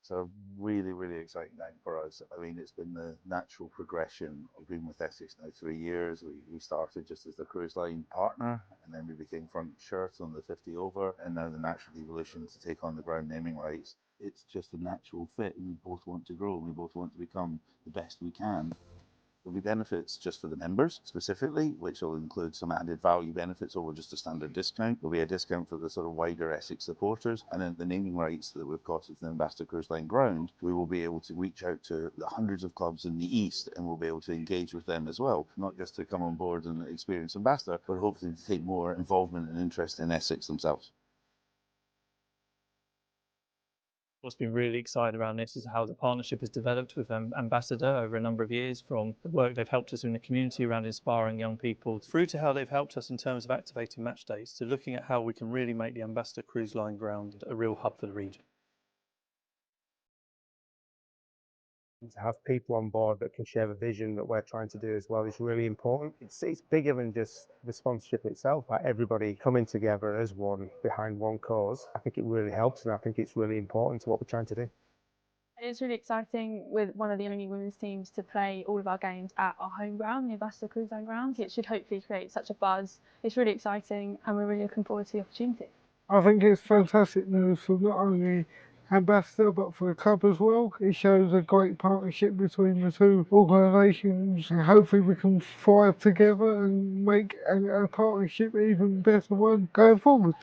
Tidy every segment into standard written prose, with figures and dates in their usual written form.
It's a really, really exciting time for us. I mean, it's been the natural progression. I've been with Essex now 3 years. We started just as the cruise line partner, and then we became front shirt on the 50 over, and now the natural evolution to take on the ground naming rights. It's just a natural fit. We both want to grow. We both want to become the best we can. There'll be benefits just for the members specifically, which will include some added value benefits over just a standard discount. There'll be a discount for the sort of wider Essex supporters. And then the naming rights that we've got at the Ambassador Cruise Line ground, we will be able to reach out to the hundreds of clubs in the East and we'll be able to engage with them as well. Not just to come on board and experience Ambassador, but hopefully to take more involvement and interest in Essex themselves. What's been really exciting around this is how the partnership has developed with Ambassador over a number of years, from the work they've helped us in the community around inspiring young people, through to how they've helped us in terms of activating match days, to looking at how we can really make the Ambassador Cruise Line ground a real hub for the region. To have people on board that can share the vision that we're trying to do as well is really important. It's bigger than just the sponsorship itself. Like everybody coming together as one behind one cause, I think it really helps, and I think it's really important to what we're trying to do. It's really exciting with one of the only women's teams to play all of our games at our home ground, the Ambassador Cruise Line ground. It should hopefully create such a buzz. It's really exciting and we're really looking forward to the opportunity. I think it's fantastic news for not only Ambassador but for the club as well. It shows a great partnership between the two organisations, and hopefully we can thrive together and make a partnership even better one going forward.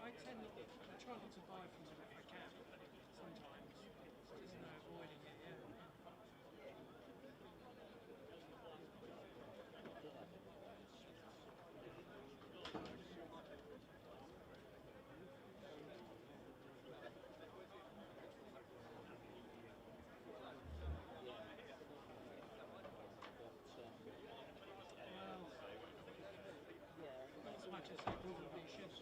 I try not to buy from them if I can. Sometimes, just avoiding it. Yeah. Well, as much as they probably should.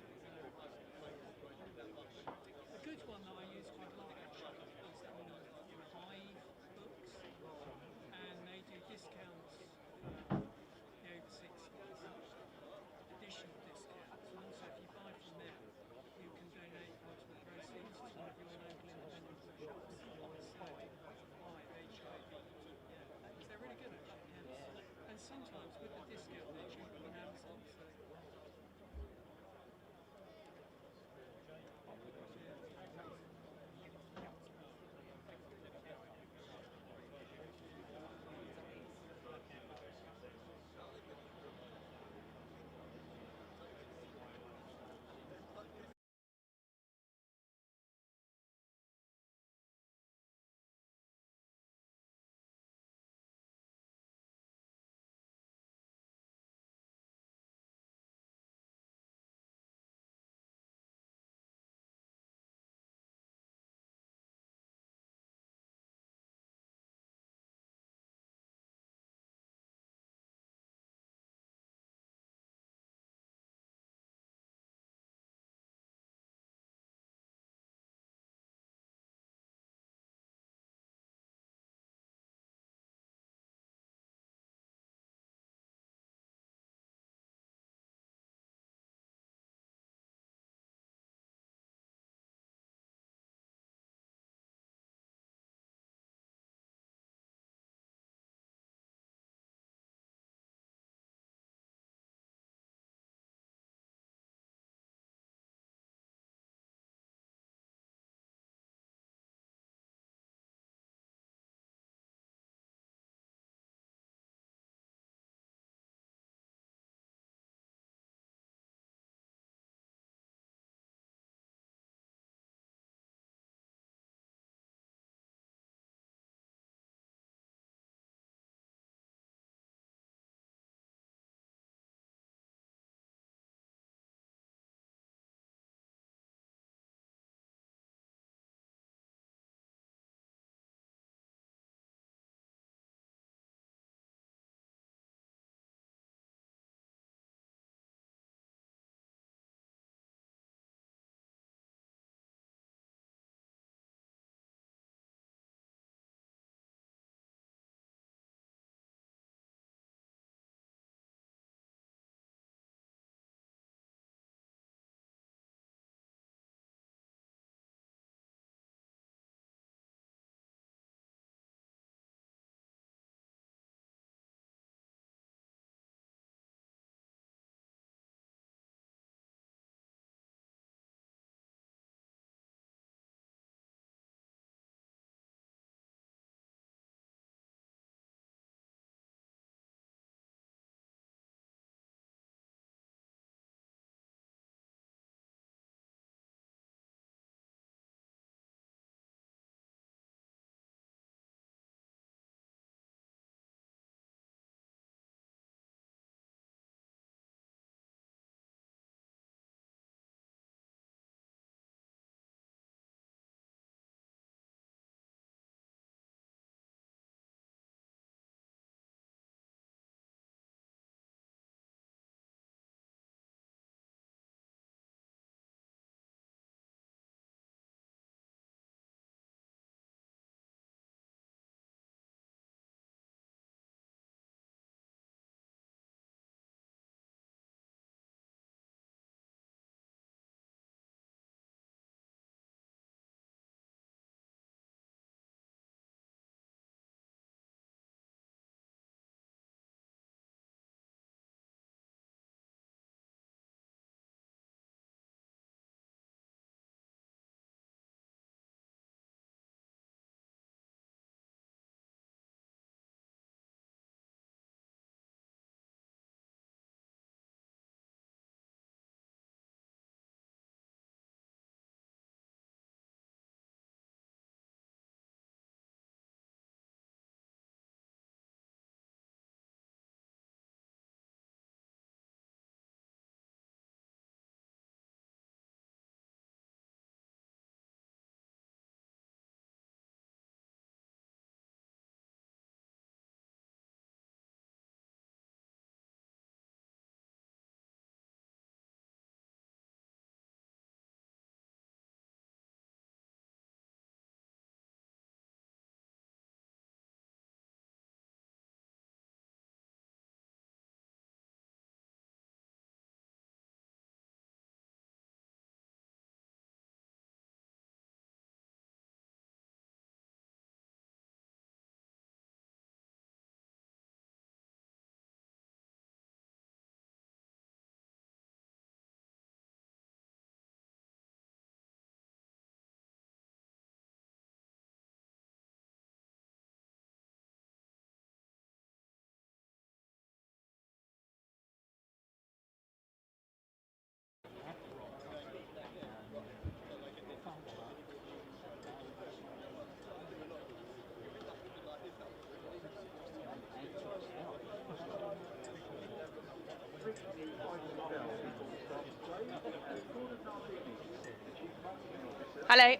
Hello.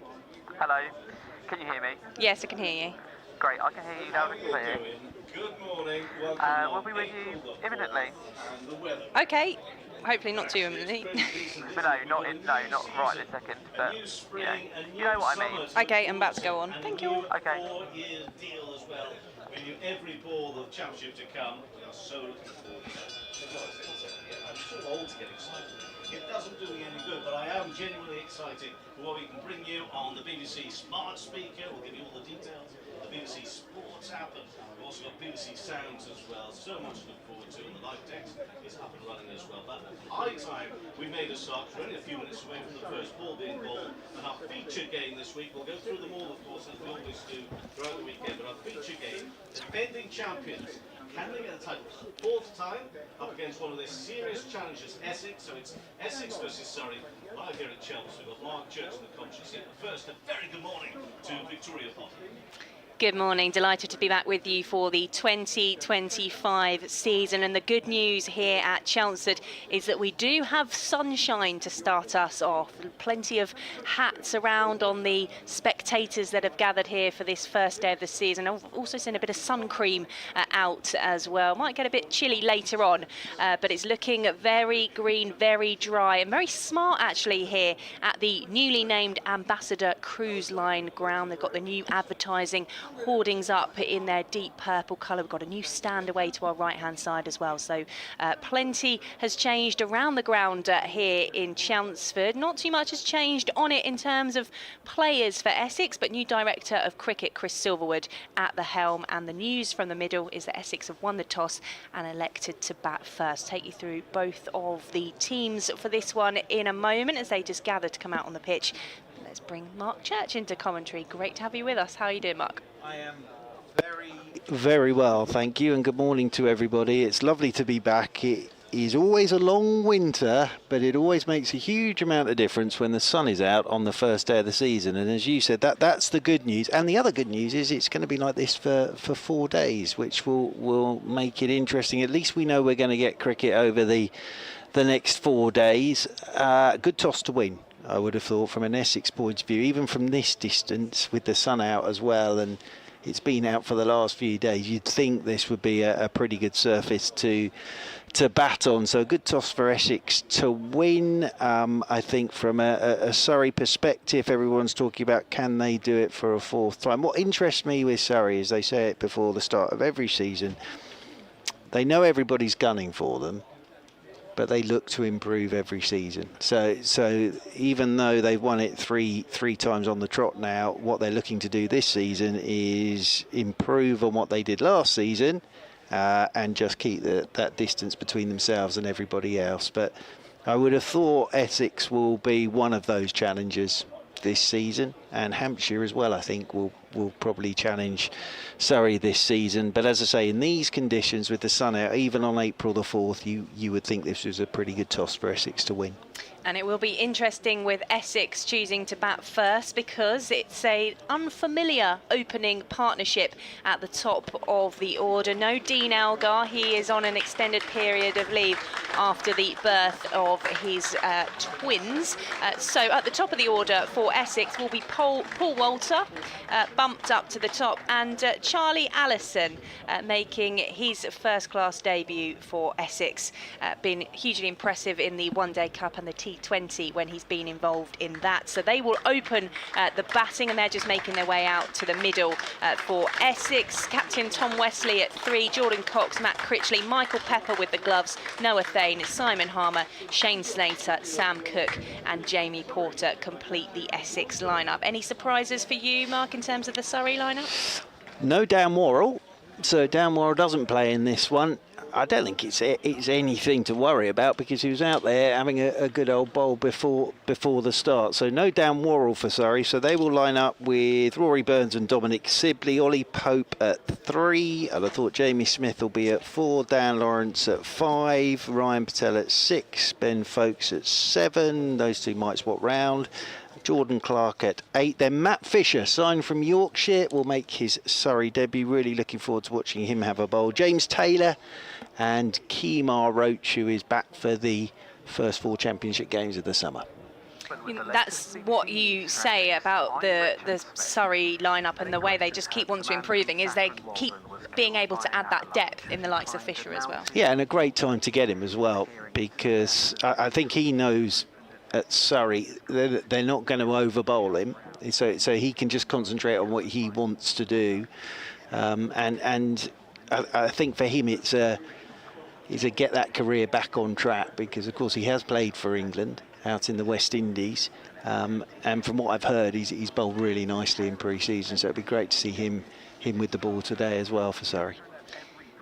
Hello. Can you hear me? Yes, I can hear you. Great, I can hear you loud and clear. Good morning. We'll be with you imminently. Okay. Hopefully not too imminently. But no, not right this second. But yeah, you know what I mean. Okay, I'm about to go on. Thank you. Okay. 4-year deal as well. Bringing you every ball of the championship to come. We are so looking forward to that. I'm so old to get excited. It doesn't do me any good, but I am genuinely excited for what we can bring you on the BBC Smart Speaker. We'll give you all the details. The BBC Sports app, and we've also got BBC Sounds as well. So much to look forward to, and the live text is up and running as well. But high time we made a start. We're only a few minutes away from the first ball being bowled. And our feature game this week, we'll go through them all, of course, as we always do throughout the weekend. But our feature game, defending champions. Can they get a title for the fourth time up against one of their serious challengers, Essex? So it's Essex versus Surrey. Live here at Chelsea. We've got Mark Church and the coaches here. But first, a very good morning to Victoria Potter. Good morning. Delighted to be back with you for the 2025 season. And the good news here at Chelmsford is that we do have sunshine to start us off. Plenty of hats around on the spectators that have gathered here for this first day of the season. I've also seen a bit of sun cream out as well. Might get a bit chilly later on, but it's looking very green, very dry, and very smart actually here at the newly named Ambassador Cruise Line ground. They've got the new advertising hoardings up in their deep purple colour. We've got a new stand away to our right hand side as well, so plenty has changed around the ground here in Chelmsford. Not too much has changed on it in terms of players for Essex, but new director of cricket Chris Silverwood at the helm, and the news from the middle is that Essex have won the toss and elected to bat first. Take you through both of the teams for this one in a moment as they just gather to come out on the pitch. Let's bring Mark Church into commentary. Great to have you with us. How are you doing, Mark? I am very well, thank you, and good morning to everybody. It's lovely to be back. It is always a long winter, but it always makes a huge amount of difference when the sun is out on the first day of the season. And as you said, that's the good news. And the other good news is it's going to be like this for 4 days, which will make it interesting. At least we know we're going to get cricket over the next 4 days. Good toss to win, I would have thought, from an Essex point of view, even from this distance with the sun out as well, and it's been out for the last few days. You'd think this would be a pretty good surface to bat on. So a good toss for Essex to win. I think from a Surrey perspective, everyone's talking about can they do it for a fourth time. What interests me with Surrey is they say it before the start of every season. They know everybody's gunning for them, but they look to improve every season. So even though they've won it three times on the trot now, what they're looking to do this season is improve on what they did last season and just keep that distance between themselves and everybody else. But I would have thought Essex will be one of those challengers this season, and Hampshire as well, I think, will probably challenge Surrey this season. But as I say, in these conditions with the sun out, even on April the 4th, you would think this was a pretty good toss for Essex to win. And it will be interesting with Essex choosing to bat first because it's an unfamiliar opening partnership at the top of the order. No Dean Elgar, he is on an extended period of leave after the birth of his twins. So at the top of the order for Essex will be Paul Walter, bumped up to the top, and Charlie Allison making his first-class debut for Essex. Been hugely impressive in the One Day Cup and the T20 when he's been involved in that. So they will open the batting, and they're just making their way out to the middle for Essex. Captain Tom Wesley at 3, Jordan Cox, Matt Critchley, Michael Pepper with the gloves, Noah Thane, Simon Harmer, Shane Slater, Sam Cook and Jamie Porter complete the Essex lineup. Any surprises for you, Mark, in terms of the Surrey lineup? No Dan Worrell, so Dan Worrell doesn't play in this one. I don't think it's anything to worry about because he was out there having a good old bowl before the start. So no Dan Worrell for Surrey. So they will line up with Rory Burns and Dominic Sibley, Ollie Pope at 3. And I thought Jamie Smith will be at 4, Dan Lawrence at 5, Ryan Patel at 6, Ben Folkes at 7. Those two might swap round. Jordan Clark at 8. Then Matt Fisher, signed from Yorkshire, will make his Surrey debut. Really looking forward to watching him have a bowl. James Taylor and Kemar Roach, who is back for the first 4 championship games of the summer. That's what you say about the Surrey lineup and the way they just keep wanting to improving, is they keep being able to add that depth in the likes of Fisher as well. Yeah, and a great time to get him as well, because I think he knows at Surrey they're not going to over-bowl him, so he can just concentrate on what he wants to do. And I think for him it's a get that career back on track, because of course he has played for England out in the West Indies, and from what I've heard he's bowled really nicely in pre-season, so it'd be great to see him with the ball today as well for Surrey.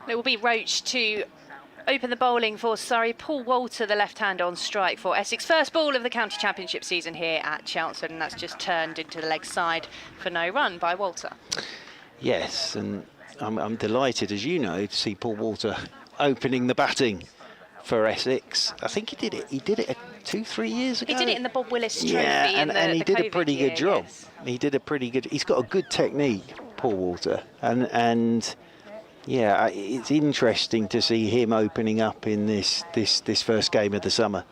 It will be Roach to open the bowling for Surrey. Paul Walter, the left-hand on strike for Essex. First ball of the County Championship season here at Chelmsford, and that's just turned into the leg side for no run by Walter. Yes, and I'm delighted, as you know, to see Paul Walter opening the batting for Essex. I think he did it 2-3 years ago. He did it in the Bob Willis Trophy. Yeah, and he did a COVID pretty year, good job. yes. He did a pretty good. He's got a good technique, Paul Walter, and yeah, it's interesting to see him opening up in this first game of the summer.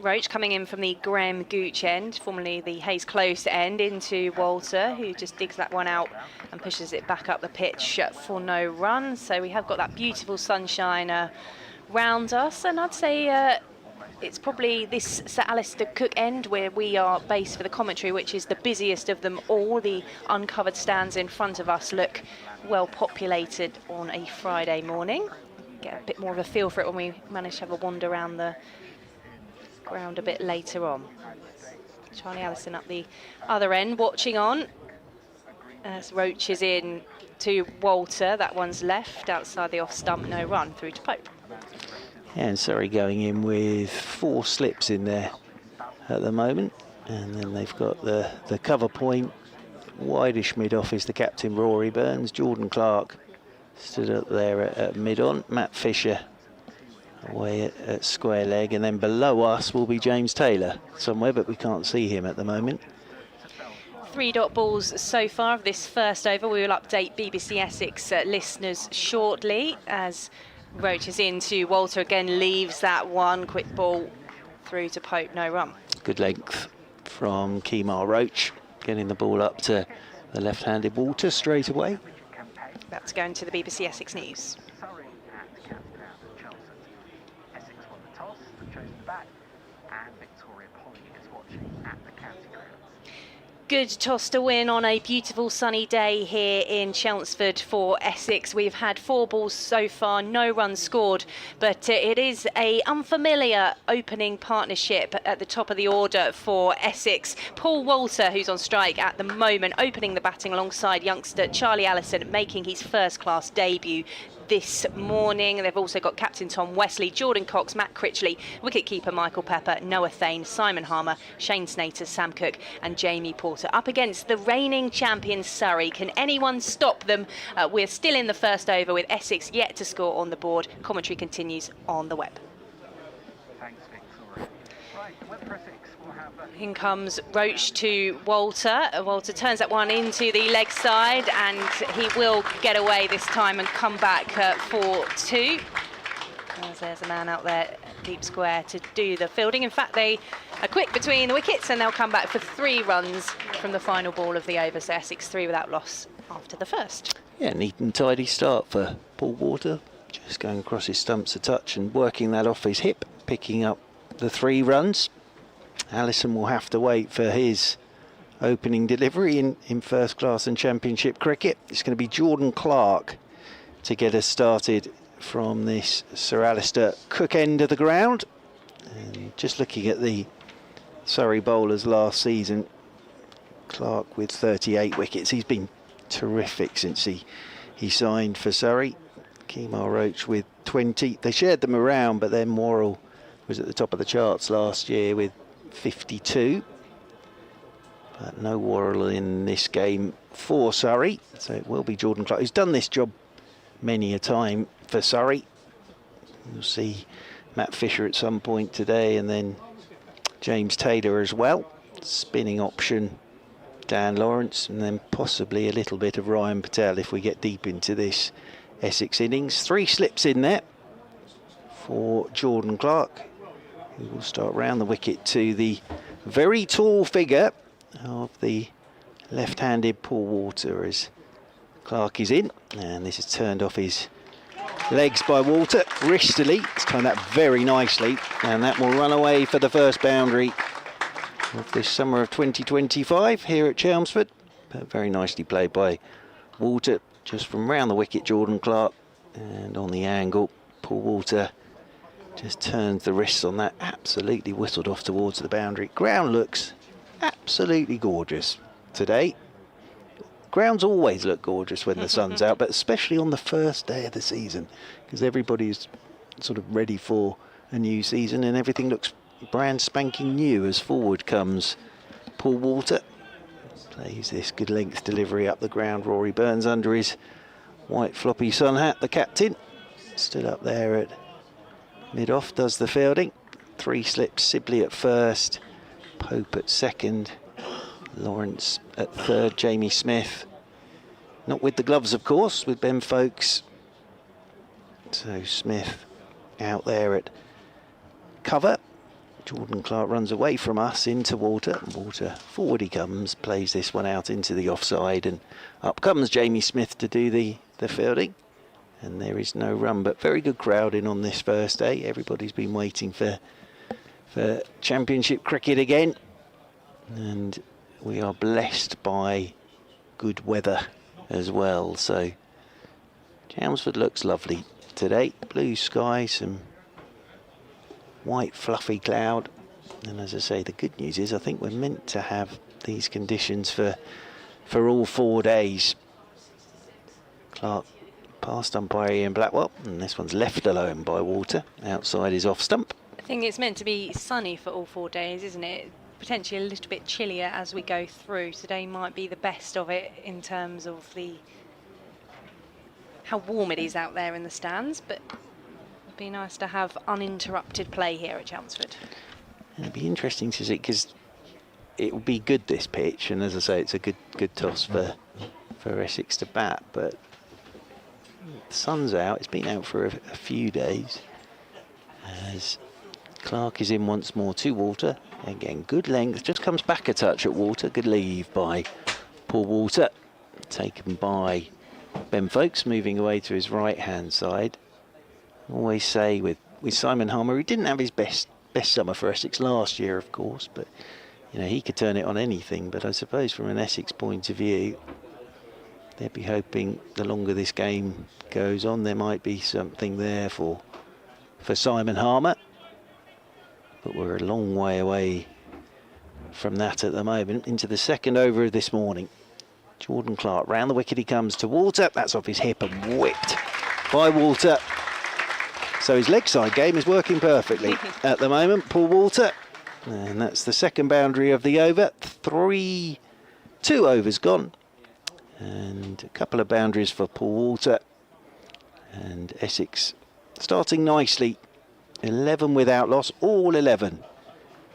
Roach coming in from the Graham Gooch end, formerly the Hayes Close end, into Walter, who just digs that one out and pushes it back up the pitch for no run. So we have got that beautiful sunshine round us, and I'd say it's probably this Sir Alistair Cook end where we are based for the commentary, which is the busiest of them all. The uncovered stands in front of us look well populated on a Friday morning. Get a bit more of a feel for it when we manage to have a wander around the ground a bit later on. Charlie Allison up the other end, watching on as Roach is in to Walter. That one's left outside the off stump, no run through to Pope. Yeah, and Surrey going in with 4 slips in there at the moment, and then they've got the cover point. Wideish mid-off is the captain, Rory Burns. Jordan Clark stood up there at mid-on. Matt Fisher away at square leg, and then below us will be James Taylor somewhere, but we can't see him at the moment. 3 dot balls so far of this first over. We will update BBC Essex listeners shortly as Roach is into Walter again, leaves that one. Quick ball through to Pope, no run. Good length from Kemar Roach, getting the ball up to the left-handed Walter straight away. That's going to the BBC Essex News. Good toss to win on a beautiful sunny day here in Chelmsford for Essex. We've had 4 balls so far, no runs scored, but it is a unfamiliar opening partnership at the top of the order for Essex. Paul Walter, who's on strike at the moment, opening the batting alongside youngster Charlie Allison, making his first-class debut this morning. They've also got captain Tom Wesley, Jordan Cox, Matt Critchley, wicketkeeper Michael Pepper, Noah Thane, Simon Harmer, Shane Snater, Sam Cook and Jamie Porter up against the reigning champions Surrey. Can anyone stop them? We're still in the first over with Essex yet to score on the board. Commentary continues on the web. In comes Roach to Walter. Walter turns that one into the leg side, and he will get away this time and come back for 2. As there's a man out there deep square to do the fielding. In fact, they are quick between the wickets and they'll come back for 3 runs from the final ball of the over. So Essex 3 without loss after the first. Yeah, neat and tidy start for Paul Walter. Just going across his stumps a touch and working that off his hip, picking up the 3 runs. Allison will have to wait for his opening delivery in first class and championship cricket. It's going to be Jordan Clark to get us started from this Sir Alistair Cook end of the ground. And just looking at the Surrey bowlers last season, Clark with 38 wickets. He's been terrific since he signed for Surrey. Kemar Roach with 20. They shared them around, but then Worrell was at the top of the charts last year with 52. But no Worrell in this game for Surrey, so it will be Jordan Clark, who's done this job many a time for Surrey. You'll see Matt Fisher at some point today, and then James Taylor as well. Spinning option, Dan Lawrence, and then possibly a little bit of Ryan Patel if we get deep into this Essex innings. 3 slips in there for Jordan Clark, who will start round the wicket to the very tall figure of the left-handed Paul Walter as Clark is in, and this is turned off his legs by Walter wristily. It's timed that very nicely, and that will run away for the first boundary of this summer of 2025 here at Chelmsford. But very nicely played by Walter, just from round the wicket, Jordan Clark, and on the angle, Paul Walter just turns the wrists on that, absolutely whistled off towards the boundary. Ground looks absolutely gorgeous today. Grounds always look gorgeous when the sun's out, but especially on the first day of the season, because everybody's sort of ready for a new season and everything looks brand spanking new as forward comes Paul Walter. Plays this good length delivery up the ground. Rory Burns under his white floppy sun hat, the captain. Stood up there at mid-off, does the fielding. 3 slips, Sibley at first, Pope at second, Lawrence at third, Jamie Smith. Not with the gloves, of course, with Ben Folkes. So Smith out there at cover. Jordan Clark runs away from us into Walter. Walter forward he comes, plays this one out into the offside, and up comes Jamie Smith to do the fielding. And there is no run, but very good crowding on this first day. Everybody's been waiting for Championship cricket again. And we are blessed by good weather as well. So Chelmsford looks lovely today. Blue sky, some white fluffy cloud. And as I say, the good news is I think we're meant to have these conditions for all 4 days. Clark past umpire Ian Blackwell, and this one's left alone by Walter. Outside is off stump. I think it's meant to be sunny for all 4 days, isn't it? Potentially a little bit chillier as we go through. Today might be the best of it in terms of how warm it is out there in the stands, but it'd be nice to have uninterrupted play here at Chelmsford. It'd be interesting to see, because it will be good, this pitch, and as I say, it's a good toss for Essex to bat, but the sun's out. It's been out for a few days as Clark is in once more to Walter. Again, good length, just comes back a touch at Walter. Good leave by Paul Walter, taken by Ben Folkes, moving away to his right hand side. Always say with Simon Harmer, he didn't have his best summer for Essex last year, of course, but you know, he could turn it on anything. But I suppose from an Essex point of view, they'd be hoping the longer this game goes on, there might be something there for Simon Harmer. But we're a long way away from that at the moment. Into the second over of this morning. Jordan Clark, round the wicket he comes to Walter. That's off his hip and whipped by Walter. So his leg side game is working perfectly at the moment, Paul Walter. And that's the second boundary of the over. 2 overs gone. And a couple of boundaries for Paul Walter. And Essex starting nicely. 11 without loss, all 11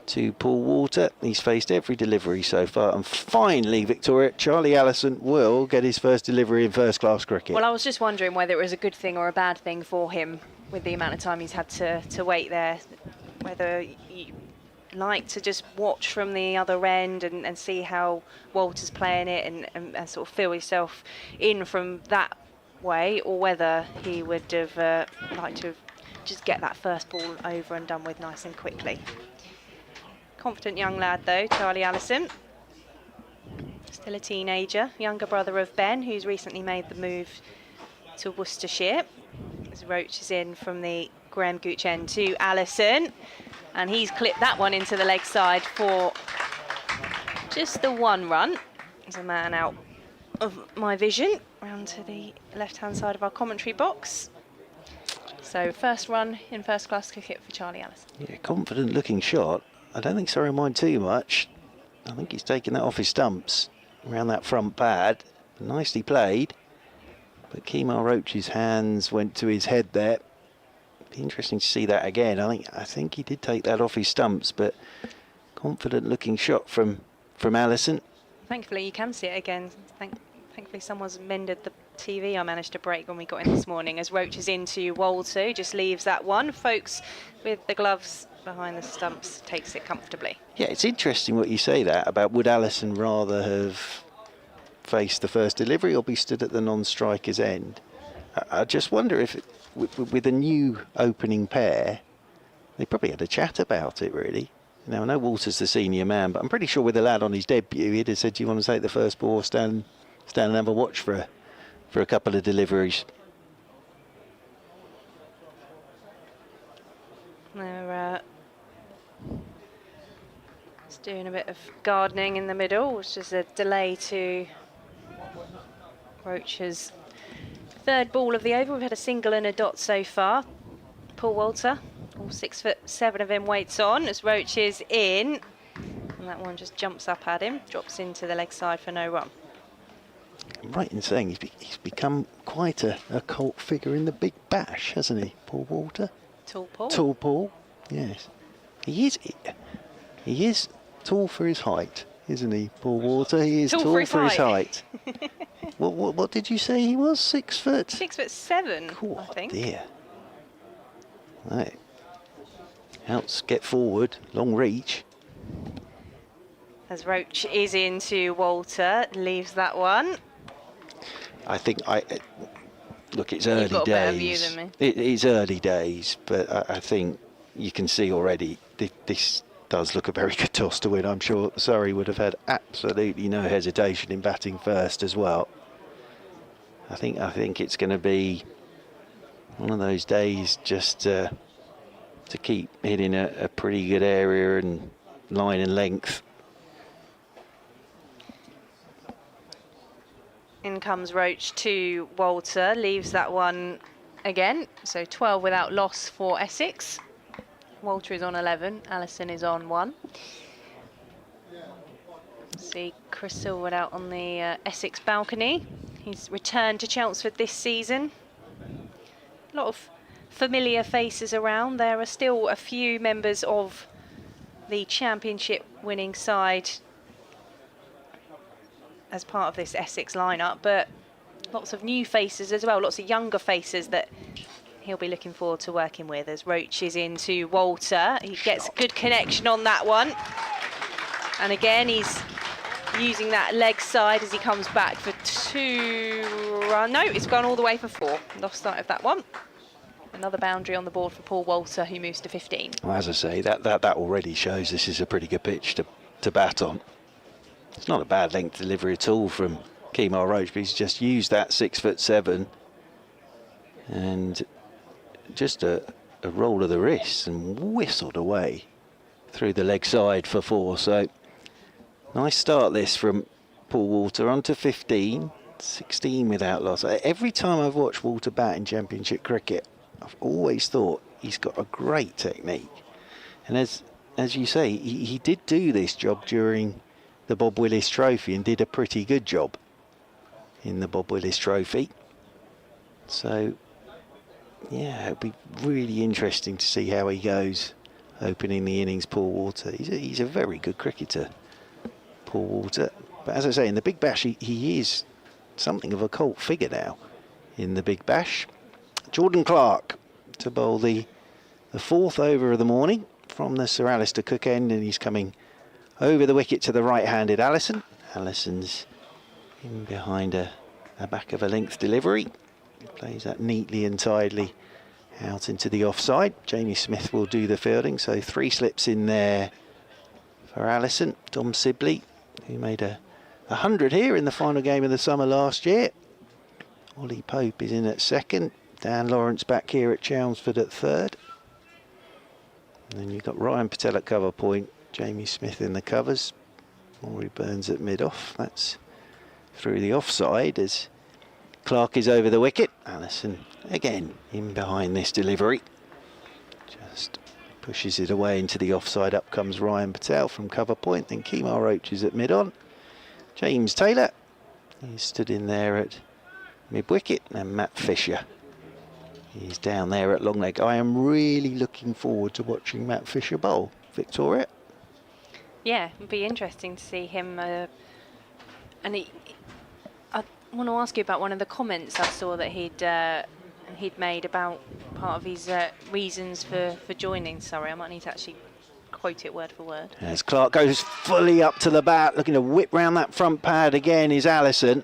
to Paul Walter. He's faced every delivery so far. And finally, Victoria, Charlie Allison will get his first delivery in first-class cricket. Well, I was just wondering whether it was a good thing or a bad thing for him with the amount of time he's had to wait there. Whether you like to just watch from the other end and see how Walter's playing it and sort of feel himself in from that way, or whether he would have liked to just get that first ball over and done with nice and quickly. Confident young lad though, Charlie Allison. Still a teenager, younger brother of Ben, who's recently made the move to Worcestershire. As Roach is in from the Graham Gooch end to Allison, and he's clipped that one into the leg side for just the 1 run. There's a man out of my vision, round to the left-hand side of our commentary box. So first run in first-class cricket for Charlie Allison. Yeah, confident looking shot. I don't think Surrey mind too much. I think he's taken that off his stumps around that front pad. Nicely played. But Kemar Roach's hands went to his head there. Be interesting to see that again. I think he did take that off his stumps, but confident looking shot from Allison. Thankfully you can see it again. Thankfully someone's mended the TV I managed to break when we got in this morning, as Roach is into Walter, just leaves that one. Folkes with the gloves behind the stumps, takes it comfortably. Yeah, it's interesting what you say that about would Allison rather have faced the first delivery or be stood at the non-striker's end. I just wonder if, with a new opening pair, they probably had a chat about it, really. Now, I know Walter's the senior man, but I'm pretty sure with the lad on his debut, he'd have said, do you want to take the first ball, stand and have a watch for a couple of deliveries? They're just doing a bit of gardening in the middle, which is a delay to Roach's third ball of the over. We've had a single and a dot so far. Paul Walter, all 6'7" of him, waits on as Roach is in. And that one just jumps up at him, drops into the leg side for no run. I'm right in saying he's become quite a cult figure in the Big Bash, hasn't he, Paul Walter? Tall Paul. Tall Paul, yes. He is tall for his height, isn't he, Paul Walter? He is tall for his height. What did you say he was? 6 foot? 6'7", oh, I think. Dear. Right. Helps get forward, long reach. As Roach is into Walter, leaves that one. I think look, it's You've early got a better view days. than me. It's early days, but I think you can see already this does look a very good toss to win. I'm sure Surrey would have had absolutely no hesitation in batting first as well. I think it's going to be one of those days just to keep hitting a pretty good area and line and length. In comes Roach to Walter, leaves that one again. So 12 without loss for Essex. Walter is on 11, Allison is on 1. See Chris Silverwood out on the Essex balcony. He's returned to Chelmsford this season. A lot of familiar faces around. There are still a few members of the championship winning side as part of this Essex lineup, but lots of new faces as well, lots of younger faces that he'll be looking forward to working with. As Roach is into Walter, he gets good connection on that one, and again he's using that leg side as he comes back for 2 run. No, it's gone all the way for 4. Lost sight of that one. Another boundary on the board for Paul Walter, who moves to 15. Well, as I say, that already shows this is a pretty good pitch to bat on. It's not a bad length delivery at all from Kemar Roach, but he's just used that 6'7" and just a roll of the wrists and whistled away through the leg side for 4. So nice start this from Paul Walter, on to 15, 16 without loss. Every time I've watched Walter bat in Championship cricket, I've always thought he's got a great technique. And as you say, he did do this job during the Bob Willis Trophy and did a pretty good job in the Bob Willis Trophy. So, yeah, it'll be really interesting to see how he goes opening the innings, Paul Walter. He's a very good cricketer, Paul Walter. But as I say, in the Big Bash, he is something of a cult figure now in the Big Bash. Jordan Clark to bowl the 4th over of the morning from the Sir Alistair Cook end, and he's coming over the wicket to the right-handed Allison. Allison's in behind a back of a length delivery. He plays that neatly and tidily out into the offside. Jamie Smith will do the fielding, so 3 slips in there for Allison. Dom Sibley, who made 100 here in the final game of the summer last year. Ollie Pope is in at 2nd. Dan Lawrence back here at Chelmsford at 3rd. And then you've got Ryan Patel at cover point. Jamie Smith in the covers. Maury Burns at mid-off. That's through the offside as Clark is over the wicket. Allison again in behind this delivery. Just pushes it away into the offside. Up comes Ryan Patel from cover point. Then Kemar Roach is at mid-on. James Taylor, he's stood in there at mid-wicket. And Matt Fisher, he's down there at long leg. I am really looking forward to watching Matt Fisher bowl. Victoria? Yeah, it'd be interesting to see him. I want to ask you about one of the comments I saw that he'd made about part of his reasons for joining Surrey. I might need to actually quote it word for word. As Clark goes fully up to the bat, looking to whip round that front pad again is Allison.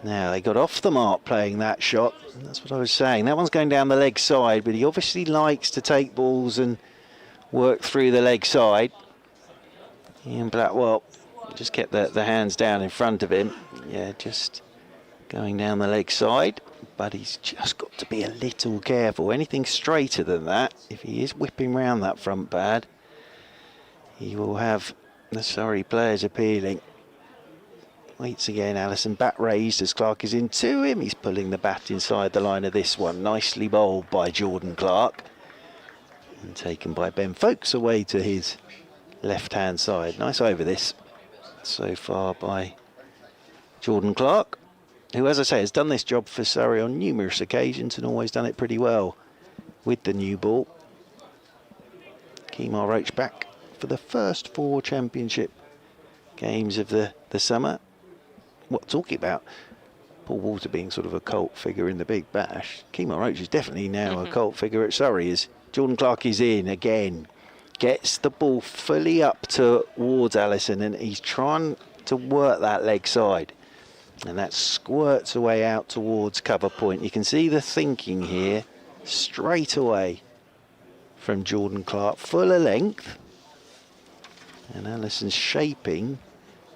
Now, they got off the mark playing that shot. That's what I was saying. That one's going down the leg side, but he obviously likes to take balls and work through the leg side. Ian Blackwell just kept the hands down in front of him. Yeah, just going down the leg side. But he's just got to be a little careful. Anything straighter than that, if he is whipping round that front pad, he will have the Surrey players appealing. Waits again, Allison, bat raised as Clark is into him. He's pulling the bat inside the line of this one. Nicely bowled by Jordan Clark. And taken by Ben Folkes away to his left-hand side. Nice over this so far by Jordan Clark, who, as I say, has done this job for Surrey on numerous occasions and always done it pretty well with the new ball. Kemar Roach back for the first 4 championship games of the summer. What talking about Paul Walter being sort of a cult figure in the Big Bash. Kemar Roach is definitely now a cult figure at Surrey, as Jordan Clark is in again. Gets the ball fully up towards Allison, and he's trying to work that leg side. And that squirts away out towards cover point. You can see the thinking here straight away from Jordan Clark. Fuller length. And Allison's shaping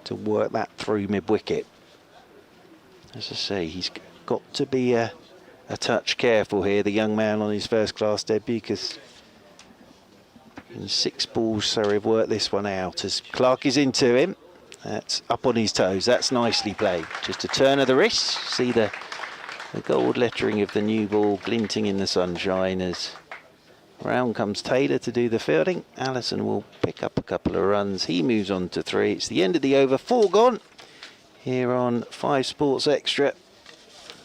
to work that through mid-wicket. As I say, he's got to be a touch careful here, the young man on his first-class debut, because in 6 balls, Surrey have worked this one out as Clark is into him. That's up on his toes. That's nicely played. Just a turn of the wrist. See the gold lettering of the new ball glinting in the sunshine as round comes Taylor to do the fielding. Allison will pick up a couple of runs. He moves on to 3. It's the end of the over. 4 gone here on 5 Sports Extra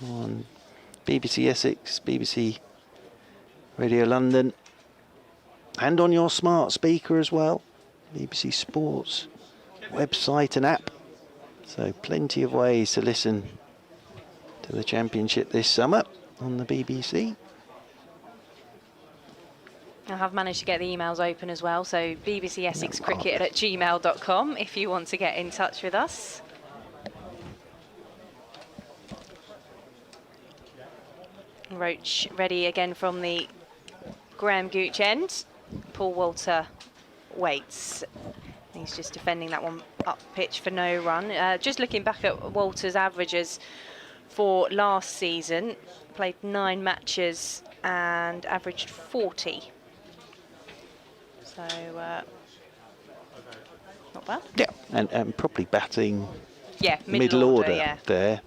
on BBC Essex, BBC Radio London, and on your smart speaker as well. BBC Sports website and app. So plenty of ways to listen to the championship this summer on the BBC. I have managed to get the emails open as well, so bbcsexcricket@gmail.com if you want to get in touch with us. Roach ready again from the Graham Gooch end. Paul Walter waits. He's just defending that one up pitch for no run. Just looking back at Walter's averages for last season, played 9 matches and averaged 40. So, not bad. Yeah, and probably batting middle order there.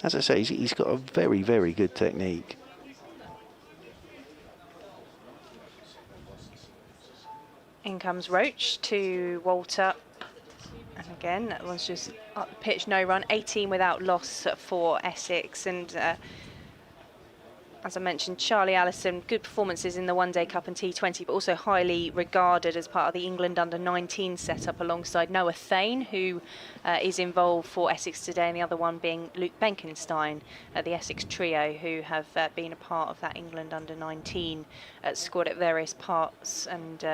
As I say, he's got a very, very good technique. In comes Roach to Walter. And again, that one's just up the pitch, no run. 18 without loss for Essex. And as I mentioned, Charlie Allison, good performances in the One Day Cup and T20, but also highly regarded as part of the England under-19 setup alongside Noah Thane, who is involved for Essex today, and the other one being Luke Benkenstein, the Essex trio, who have been a part of that England under-19 squad at various parts and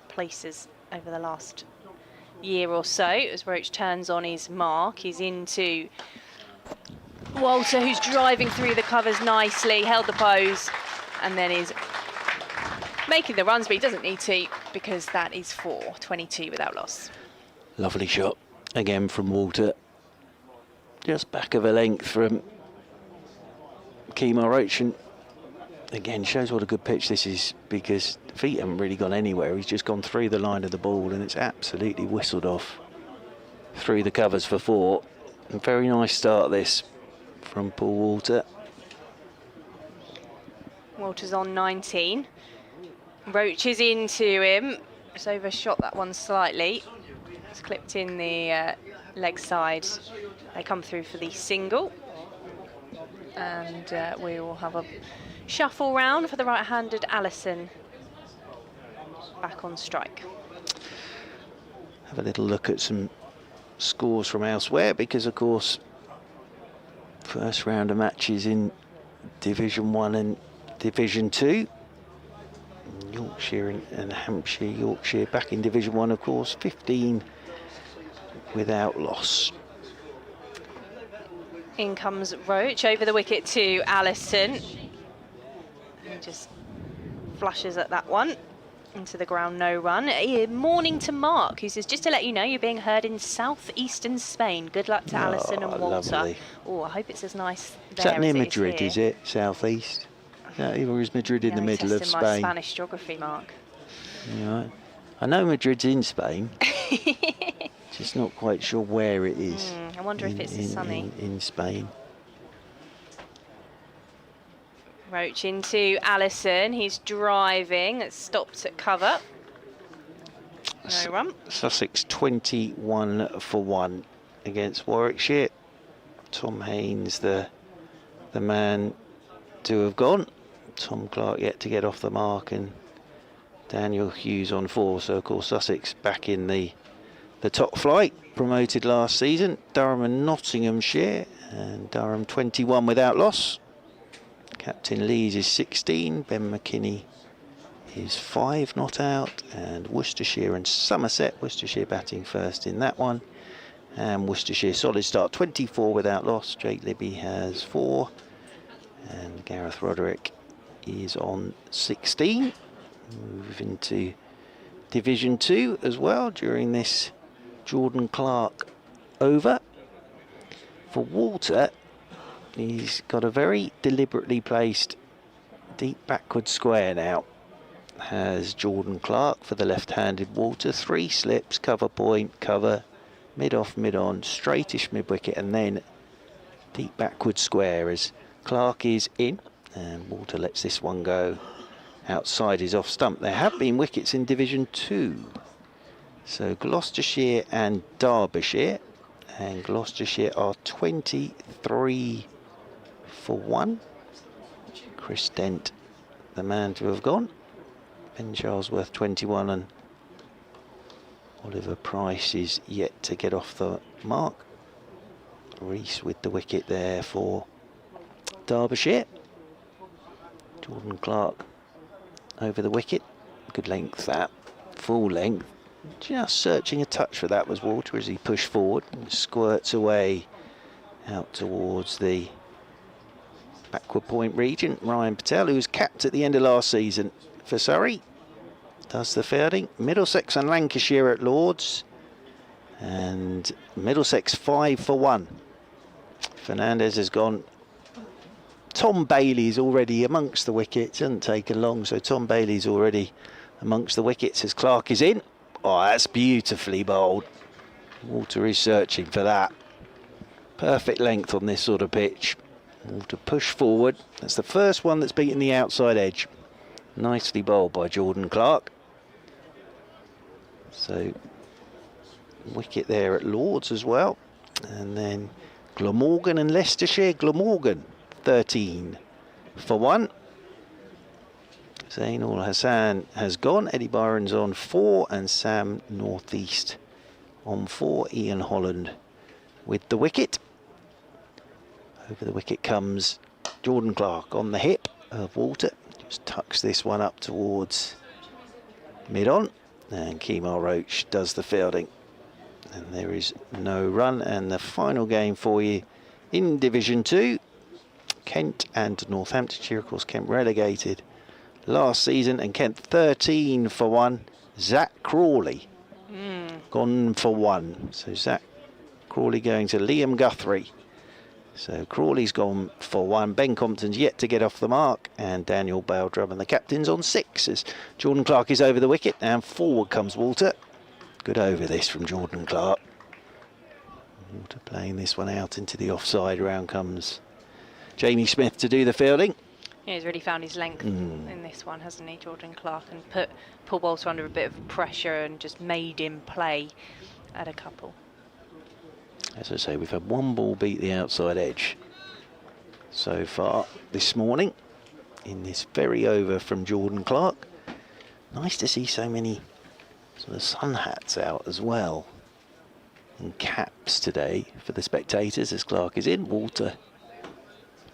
places over the last year or so. As Roach turns on his mark, he's into Walter, who's driving through the covers nicely, held the pose, and then is making the runs, but he doesn't need to because that is for 22 without loss. Lovely shot again from Walter. Just back of a length from Kemar Roach, and again shows what a good pitch this is because feet haven't really gone anywhere. He's just gone through the line of the ball and it's absolutely whistled off through the covers for 4. A very nice start this from Paul Walter. Walter's on 19. Roach is into him. Just overshot that one slightly. It's clipped in the leg side. They come through for the single. And we will have a shuffle round for the right-handed Allison back on strike. Have a little look at some scores from elsewhere because, of course, first round of matches in Division 1 and Division 2. Yorkshire and Hampshire. Yorkshire back in Division 1, of course, 15 without loss. In comes Roach over the wicket to Allison. And just flushes at that one. Into the ground, no run. Morning to Mark, who says, just to let you know, you're being heard in southeastern Spain. Good luck to Alison and Walter. Lovely. Oh, I hope it's as nice there Is that near as it Madrid, is it? Southeast? Or is Madrid in the middle of my Spain? Spanish geography, Mark. Yeah, I know Madrid's in Spain. Just not quite sure where it is. I wonder if it's sunny. In Spain. Roach into Allison. He's driving. It's stopped at cover. No run. Sussex 21 for 1 against Warwickshire. Tom Haynes, the man to have gone. Tom Clark yet to get off the mark, and Daniel Hughes on 4. So of course Sussex back in the top flight, promoted last season. Durham and Nottinghamshire, and Durham 21 without loss. Captain Lees is 16, Ben McKinney is 5 not out, and Worcestershire and Somerset, Worcestershire batting first in that one, and Worcestershire solid start, 24 without loss. Jake Libby has 4, and Gareth Roderick is on 16. Move into Division 2 as well during this Jordan Clark over. For Walter, he's got a very deliberately placed deep backward square now. Has Jordan Clark for the left-handed Walter. 3 slips, cover point, cover, mid-off, mid-on, straightish mid-wicket, and then deep backward square as Clark is in, and Walter lets this one go outside his off stump. There have been wickets in Division 2. So Gloucestershire and Derbyshire, and Gloucestershire are 23 for 1. Chris Dent, the man to have gone. Ben Charlesworth 21, and Oliver Price is yet to get off the mark. Rees with the wicket there for Derbyshire. Jordan Clark over the wicket. Good length that, full length. Just searching a touch for that was Walter as he pushed forward and squirts away out towards the backward point region. Ryan Patel, who was capped at the end of last season for Surrey, does the fielding. Middlesex and Lancashire at Lords, and Middlesex 5 for 1. Fernandez has gone. Tom Bailey's already amongst the wickets. Hasn't taken long, so Tom Bailey's already amongst the wickets as Clark is in. Oh, that's beautifully bowled. Walter is searching for that. Perfect length on this sort of pitch. Walter push forward. That's the first one that's beaten the outside edge. Nicely bowled by Jordan Clark. So, wicket there at Lords as well. And then Glamorgan and Leicestershire. Glamorgan 13 for 1. Zainul Hassan has gone. Eddie Byron's on 4, and Sam Northeast on 4. Ian Holland with the wicket. Over the wicket comes Jordan Clark on the hip of Walter. Just tucks this one up towards mid-on, and Kemar Roach does the fielding. And there is no run. And the final game for you in Division 2, Kent and Northamptonshire. Of course, Kent relegated last season, and Kent 13 for 1. Zach Crawley gone for 1. So Zach Crawley going to Liam Guthrie. So Crawley's gone for 1. Ben Compton's yet to get off the mark, and Daniel Baldrum and the captain's on 6 as Jordan Clark is over the wicket, and forward comes Walter. Good over this from Jordan Clark. Walter playing this one out into the offside. Round comes Jamie Smith to do the fielding. Yeah, he's really found his length in this one, hasn't he, Jordan Clark, and put Paul Walter under a bit of pressure and just made him play at a couple. As I say, we've had one ball beat the outside edge so far this morning in this very over from Jordan Clark. Nice to see so many sort of sun hats out as well, and caps today for the spectators as Clark is in. Walter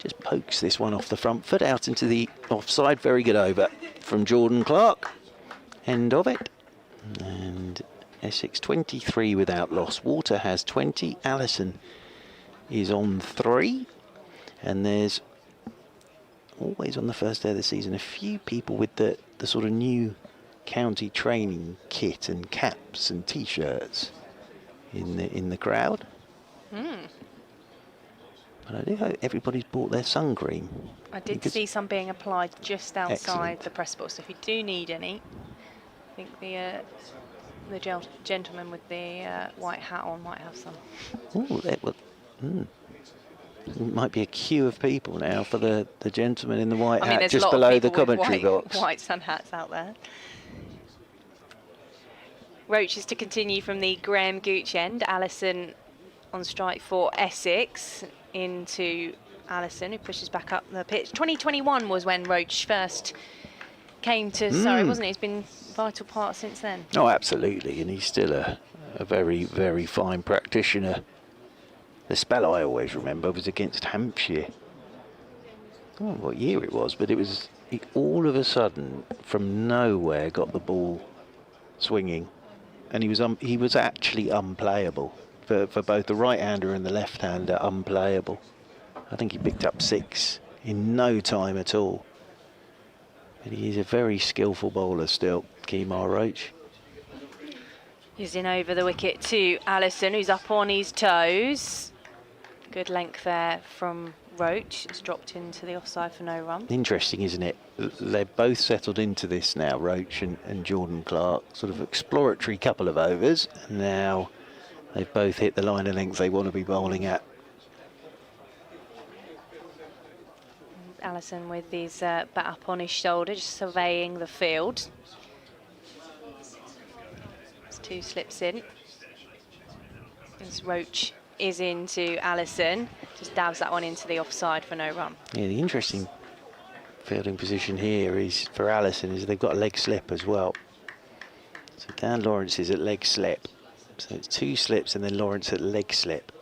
just pokes this one off the front foot out into the offside. Very good over from Jordan Clark. End of it. And Essex 23 without loss. Water has 20. Allison is on 3. And there's always on the first day of the season a few people with the sort of new county training kit and caps and t-shirts in the crowd. But I do hope everybody's bought their sun cream. I did see some being applied just outside Excellent. the press box, so if you do need any, I think the gentleman with the white hat on might have some. Oh, it might be a queue of people now for the gentleman in the white I mean, hat there's just a lot below of the people with commentary box. white sun hats out there. Roach is to continue from the Graham Gooch end. Allison on strike for Essex into Allison, who pushes back up the pitch. 2021 was when Roach first came to Surrey, wasn't it? He's been a vital part since then. Oh, absolutely, and he's still a very, very fine practitioner. The spell I always remember was against Hampshire. I don't know what year it was, but he all of a sudden, from nowhere, got the ball swinging, and he was actually unplayable for both the right-hander and the left-hander. Unplayable. I think he picked up 6 in no time at all. But he is a very skillful bowler still, Kemar Roach. He's in over the wicket to Allison, who's up on his toes. Good length there from Roach. It's dropped into the offside for no run. Interesting, isn't it? They're both settled into this now, Roach and Jordan Clark. Sort of exploratory couple of overs. And now they've both hit the line of length they want to be bowling at. Allison with his bat up on his shoulder, just surveying the field. There's 2 slips in. As Roach is into Allison, just dabs that one into the offside for no run. Yeah, the interesting fielding position here is for Allison is they've got a leg slip as well. So Dan Lawrence is at leg slip. So it's 2 slips and then Lawrence at leg slip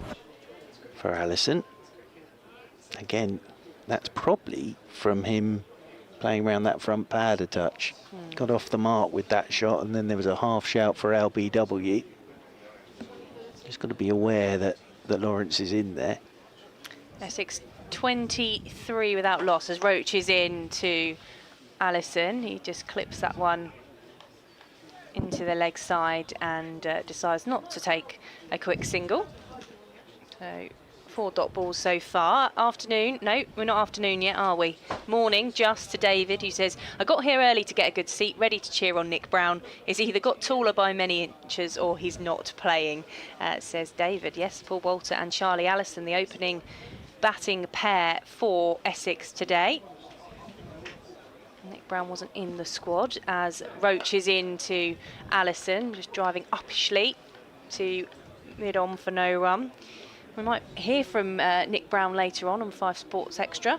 for Allison. Again, that's probably from him playing around that front pad a touch. Got off the mark with that shot, and then there was a half shout for LBW. Just got to be aware that Lawrence is in there. Essex 23 without loss as Roach is in to Allison. He just clips that one into the leg side and decides not to take a quick single. So 4 dot balls so far. Afternoon, no, we're not afternoon yet, are we? Morning, just to David, who says, I got here early to get a good seat, ready to cheer on Nick Brown. He's either got taller by many inches or he's not playing, says David. Yes, Paul Walter and Charlie Allison, the opening batting pair for Essex today. Nick Brown wasn't in the squad as Roach is in to Allison, just driving uppishly to mid-on for no run. We might hear from Nick Brown later on 5 Sports Extra,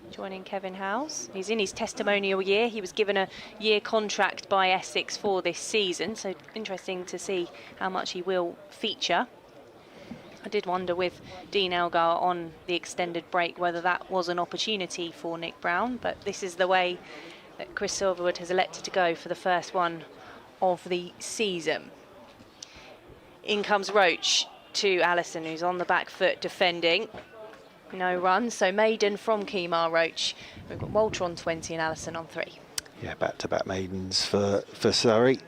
joining Kevin Howes. He's in his testimonial year. He was given a year contract by Essex for this season, so interesting to see how much he will feature. I did wonder with Dean Elgar on the extended break whether that was an opportunity for Nick Brown, but this is the way that Chris Silverwood has elected to go for the first one of the season. In comes Roach to Allison, who's on the back foot defending. No run, so maiden from Kemar Roach. We've got Walter on 20 and Allison on 3. Yeah, back-to-back maidens for Surrey.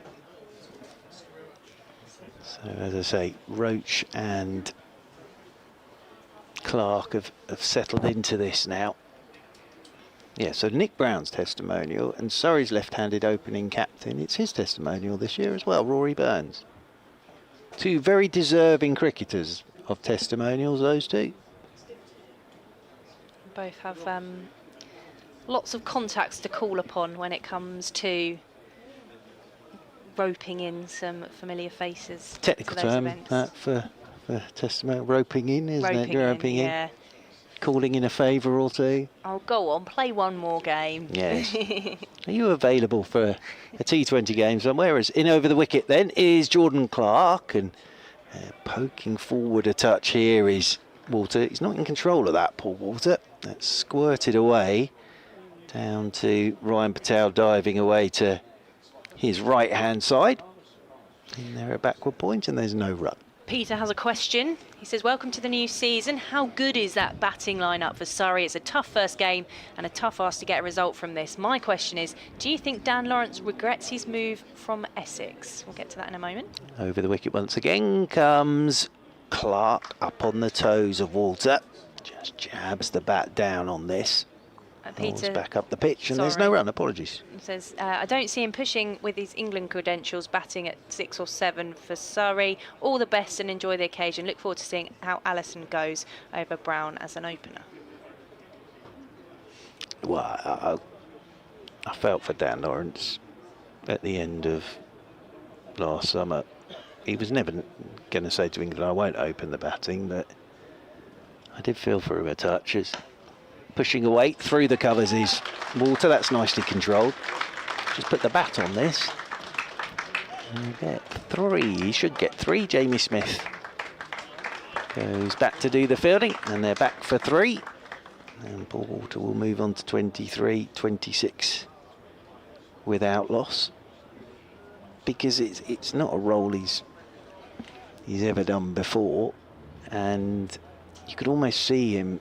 So as I say, Roach and Clark have settled into this now. Yeah, so Nick Brown's testimonial and Surrey's left-handed opening captain, it's his testimonial this year as well, Rory Burns. 2 very deserving cricketers of testimonials, those 2. Both have lots of contacts to call upon when it comes to roping in some familiar faces. Technical term that for testimonial, roping in, isn't it? Roping in. Yeah. Calling in a favour or 2. Oh, go on, play one more game. Yes. Are you available for a T20 game somewhere? As in over the wicket then is Jordan Clark, and poking forward a touch here is Walter. He's not in control of that, Paul Walter. That's squirted away down to Ryan Patel, diving away to his right-hand side. And they're a backward point, and there's no run. Peter has a question. He says, welcome to the new season. How good is that batting lineup for Surrey? It's a tough first game and a tough ask to get a result from this. My question is, do you think Dan Lawrence regrets his move from Essex? We'll get to that in a moment. Over the wicket once again comes Clark, up on the toes of Walter. Just jabs the bat down on this. Peter, back up the pitch, and there's no run. Apologies. He says, I don't see him pushing with his England credentials, batting at 6 or 7 for Surrey. All the best and enjoy the occasion. Look forward to seeing how Allison goes over Brown as an opener. Well, I felt for Dan Lawrence at the end of last summer. He was never going to say to England, I won't open the batting, but I did feel for him a touch. As pushing away through the covers is Walter. That's nicely controlled. Just put the bat on this. And get 3. He should get 3. Jamie Smith goes back to do the fielding, and they're back for 3. And Paul Walter will move on to 23, 26 without loss, because it's not a role he's ever done before, and you could almost see him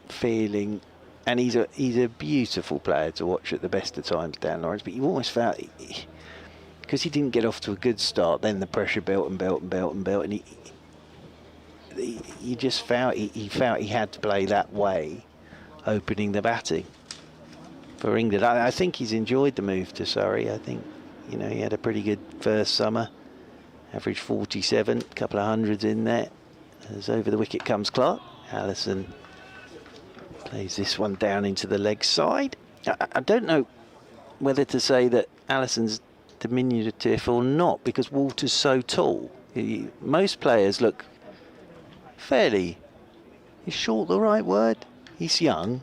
feeling, and he's a beautiful player to watch at the best of times, Dan Lawrence, but you almost felt, because he didn't get off to a good start, then the pressure built and built and built and built, and he just felt he felt he had to play that way, opening the batting for England. I think he's enjoyed the move to Surrey. I think, you know, he had a pretty good first summer, averaged 47, a couple of hundreds in there. As over the wicket comes Clark. Allison plays this one down into the leg side. I don't know whether to say that Allison's diminutive or not, because Walter's so tall. Most players look fairly, is short the right word? He's young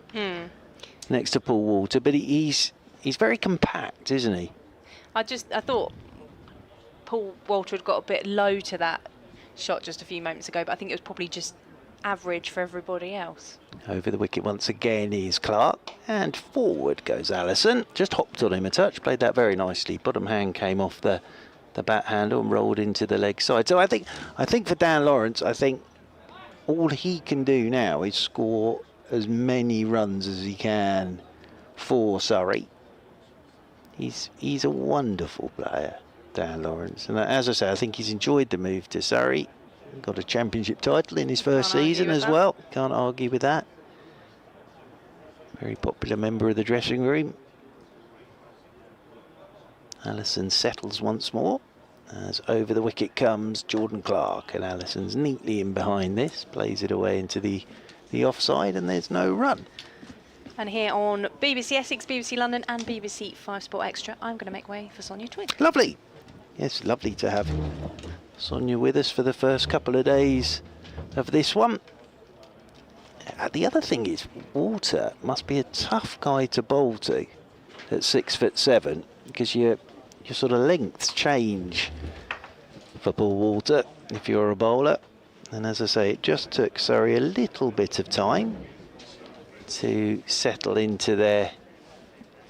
next to Paul Walter, but he's very compact, isn't he? I thought Paul Walter had got a bit low to that shot just a few moments ago, but I think it was probably just average for everybody else. Over the wicket once again is Clark, and forward goes Allison. Just hopped on him a touch, played that very nicely. Bottom hand came off the bat handle and rolled into the leg side. So I think for Dan Lawrence, I think all he can do now is score as many runs as he can for Surrey. He's a wonderful player, Dan Lawrence, and as I say, I think he's enjoyed the move to Surrey. Got a championship title in his first season as well. Can't argue with that. Very popular member of the dressing room. Allison settles once more as over the wicket comes Jordan Clark, and Allison's neatly in behind this, plays it away into the offside, and there's no run. And here on BBC Essex, BBC London and BBC 5 Sport Extra, I'm going to make way for Sonia Twig. Lovely. Yes, lovely to have Sonia with us for the first couple of days of this one. The other thing is, Walter must be a tough guy to bowl to at 6'7", because your sort of lengths change for Paul Walter if you're a bowler. And as I say, it just took Surrey a little bit of time to settle into their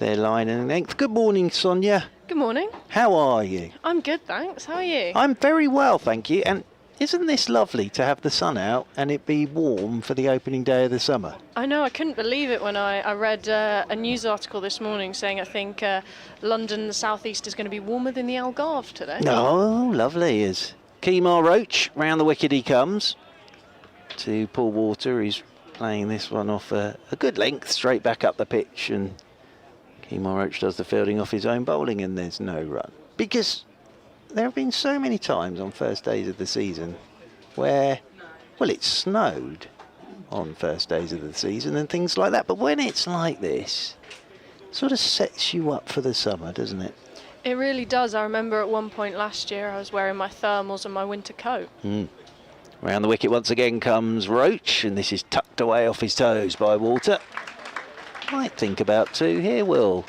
line and length. Good morning, Sonia. Good morning. How are you? I'm good, thanks. How are you? I'm very well, thank you. And isn't this lovely to have the sun out and it be warm for the opening day of the summer? I know, I couldn't believe it when I read a news article this morning saying I think London, the southeast, is going to be warmer than the Algarve today. Oh, lovely. As Kemar Roach, round the wicket he comes to Paul Walter. He's playing this one off a good length, straight back up the pitch, and Kemar Roach does the fielding off his own bowling, and there's no run. Because there have been so many times on first days of the season where, well, it snowed on first days of the season and things like that. But when it's like this, it sort of sets you up for the summer, doesn't it? It really does. I remember at one point last year I was wearing my thermals and my winter coat. Round the wicket once again comes Roach, and this is tucked away off his toes by Walter. Might think about 2 here. We'll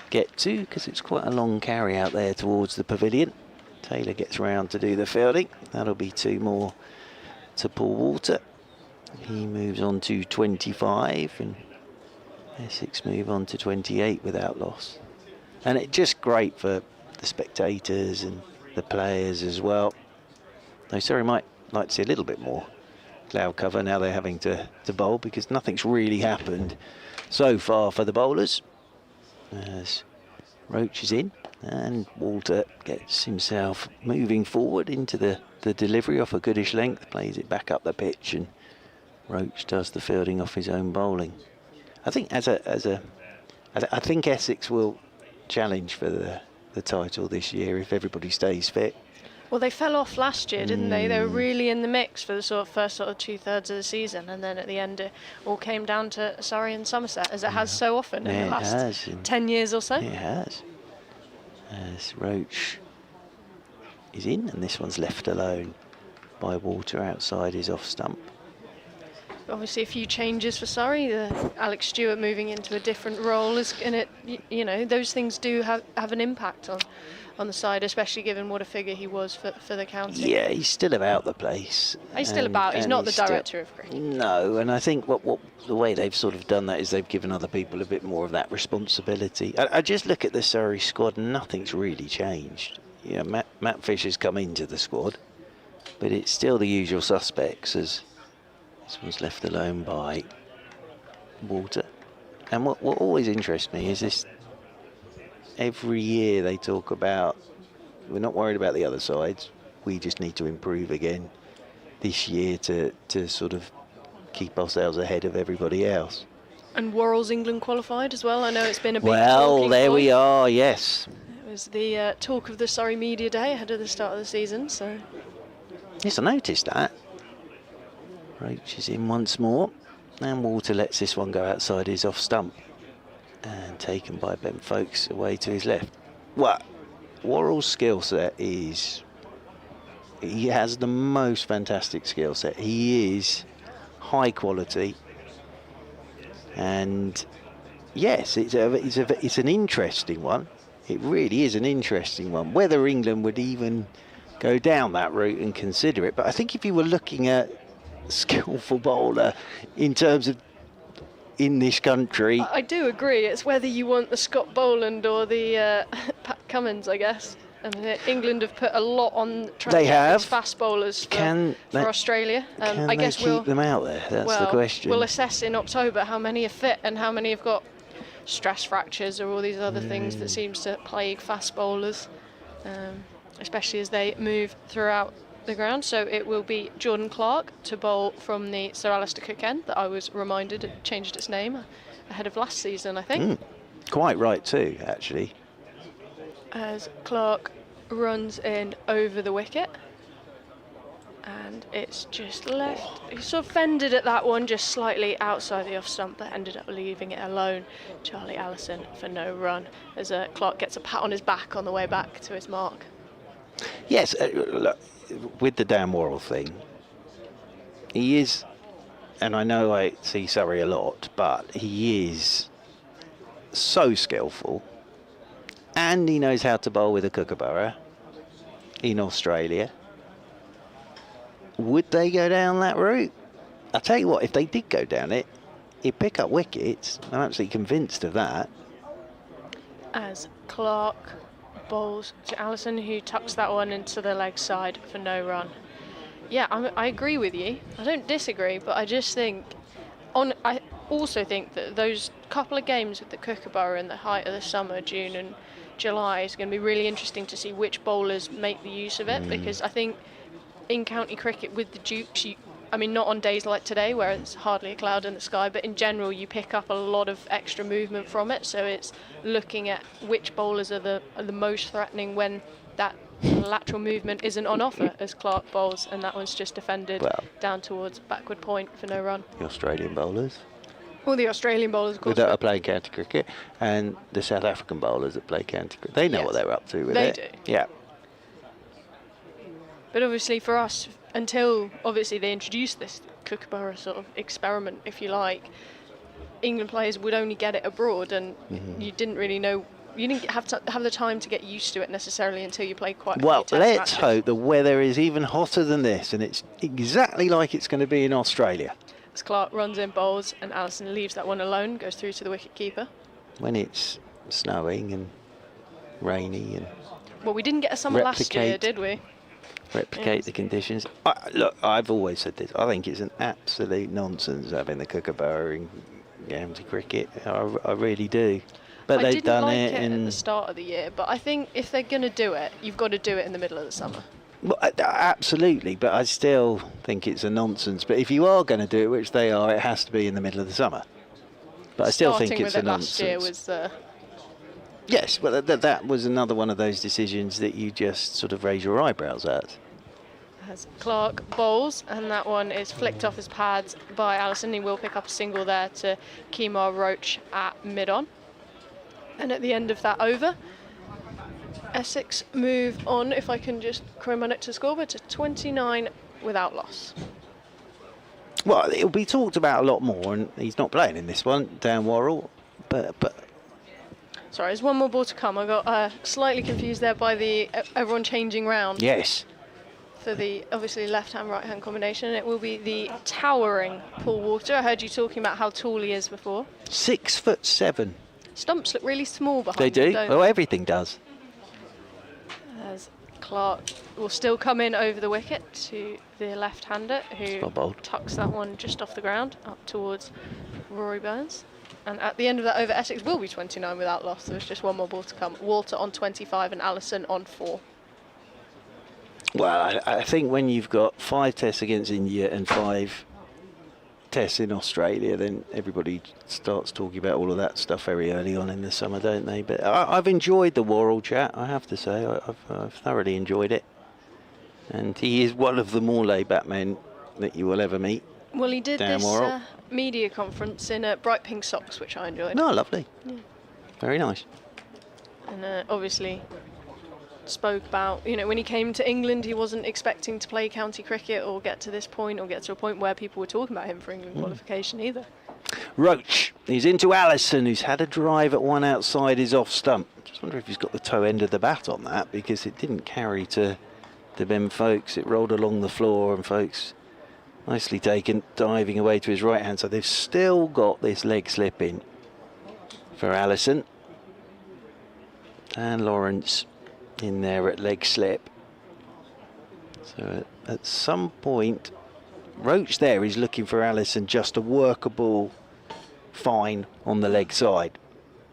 get 2 because it's quite a long carry out there towards the pavilion. Taylor gets round to do the fielding. That'll be 2 more to Paul Walter. He moves on to 25 and Essex move on to 28 without loss. And it's just great for the spectators and the players as well. Though Surrey might like to see a little bit more cloud cover now they're having to bowl, because nothing's really happened so far for the bowlers. As Roach is in and Walter gets himself moving forward into the delivery off a goodish length, plays it back up the pitch, and Roach does the fielding off his own bowling. I think I think Essex will challenge for the title this year if everybody stays fit. Well, they fell off last year, didn't they? They were really in the mix for the first 2/3 of the season, and then at the end it all came down to Surrey and Somerset, as it has so often in the last 10 years or so. It has. As Roach is in, and this one's left alone by Walter outside his off stump. Obviously a few changes for Surrey. Alex Stewart moving into a different role is in it. You know, those things do have an impact on the side, especially given what a figure he was for the county. Yeah, he's still about the place. He's still about. He's not the director of cricket. No, and I think what the way they've sort of done that is they've given other people a bit more of that responsibility. I just look at the Surrey squad and nothing's really changed. Yeah, Matt Fisher's come into the squad, but it's still the usual suspects, as this one's left alone by Walter. And what always interests me is this: every year they talk about, we're not worried about the other sides, we just need to improve again this year to sort of keep ourselves ahead of everybody else. And Worrell's England qualified as well. I know it's been a big Well, there we are, yes. It was the talk of the Surrey Media Day ahead of the start of the season, so... Yes, I noticed that. Roach is in once more, and Walter lets this one go outside his off stump, and taken by Ben Folkes away to his left. Well, Worrell's skill set is... he has the most fantastic skill set. He is high quality, and yes, it's an interesting one. It really is an interesting one. Whether England would even go down that route and consider it, but I think if you were looking at skillful bowler in terms of in this country, I do agree. It's whether you want the Scott Boland or the Pat Cummins, I guess. And England have put a lot on trying to get these fast bowlers for Australia. I guess we'll keep them out there. That's the question. We'll assess in October how many are fit and how many have got stress fractures or all these other things that seems to plague fast bowlers, especially as they move throughout the ground. So it will be Jordan Clark to bowl from the Sir Alistair Cook end that I was reminded it changed its name ahead of last season, I think. Quite right too, actually. As Clark runs in over the wicket, and it's just left. He sort of fended at that one just slightly outside the off stump, but ended up leaving it alone. Charlie Allison for no run, as Clark gets a pat on his back on the way back to his mark. Yes, look, with the Dan Worrell thing, he is, and I know I see Surrey a lot, but he is so skillful, and he knows how to bowl with a kookaburra in Australia. Would they go down that route? I'll tell you what, if they did go down it, he'd pick up wickets. I'm absolutely convinced of that. As Clark bowls to Allison, who tucks that one into the leg side for no run. Yeah, I agree with you. I don't disagree, but I just think, I also think that those couple of games with the kookaburra in the height of the summer, June and July, is going to be really interesting to see which bowlers make the use of it, because I think in county cricket with the Dukes, I mean, not on days like today where it's hardly a cloud in the sky, but in general you pick up a lot of extra movement from it. So it's looking at which bowlers are the most threatening when that lateral movement isn't on offer, as Clark bowls, and that one's just defended down towards backward point for no run. The Australian bowlers. Well, the Australian bowlers, of course. That are playing county cricket, and the South African bowlers that play county cricket. They know what they're up to with it. They do. Yeah. But obviously for us, until obviously they introduced this kookaburra sort of experiment, if you like, England players would only get it abroad, and you didn't really know, you didn't have the time to get used to it necessarily until you played quite a few test let's matches. hope the weather is even hotter than this, and it's exactly like it's going to be in Australia. as Clark runs in, bowls, and Allison leaves that one alone, goes through to the wicket keeper. When it's snowing and rainy and Well, we didn't get a summer last year, did we? replicate the conditions. Look, I've always said this. I think it's an absolute nonsense having the kookaburra in county cricket. I really do. But they've done I it didn't like it in at the start of the year, but I think if they're going to do it, you've got to do it in the middle of the summer. Well, absolutely, but I still think it's a nonsense. But if you are going to do it, which they are, it has to be in the middle of the summer. But I still think it's a nonsense. Starting with it last year was Yes, well, that was another one of those decisions that you just sort of raise your eyebrows at. As Clark bowls, and that one is flicked off his pads by Allison. He will pick up a single there to Kemar Roach at mid-on. And at the end of that over, Essex move on, if I can just chrome on it to scoreboard, to 29 without loss. Well, it'll be talked about a lot more, and he's not playing in this one, Dan Worrell, but Sorry, there's one more ball to come. I got slightly confused there by the everyone changing round. yes. For the obviously left-hand, right-hand combination. It will be the towering Paul Walter. I heard you talking about how tall he is before. 6'7". Stumps look really small behind They him, do. don't Well, everything does. As Clark will still come in over the wicket to the left-hander, who not bold. tucks that one just off the ground up towards Rory Burns. And at the end of that over, Essex will be 29 without loss. There's just one more ball to come. Walter on 25 and Allison on 4. Well, I think when you've got 5 tests against India and 5 tests in Australia, then everybody starts talking about all of that stuff very early on in the summer, don't they? But I've enjoyed the Worrell chat, I have to say. I've thoroughly enjoyed it. And he is one of the more laid-back men that you will ever meet. Well, he did Dan this Worrell. media conference in bright pink socks, which I enjoyed. No, lovely. Yeah. Very nice. And obviously spoke about, when he came to England, he wasn't expecting to play county cricket or get to this point or get to a point where people were talking about him for England qualification either. Roach is into Allison, who's had a drive at one outside his off stump. Just wonder if he's got the toe end of the bat on that, because it didn't carry to Ben Folkes. It rolled along the floor, and Folkes nicely taken, diving away to his right hand. So they've still got this leg slip in for Allison. And Lawrence in there at leg slip. So at some point, Roach there is looking for Allison just a workable fine on the leg side,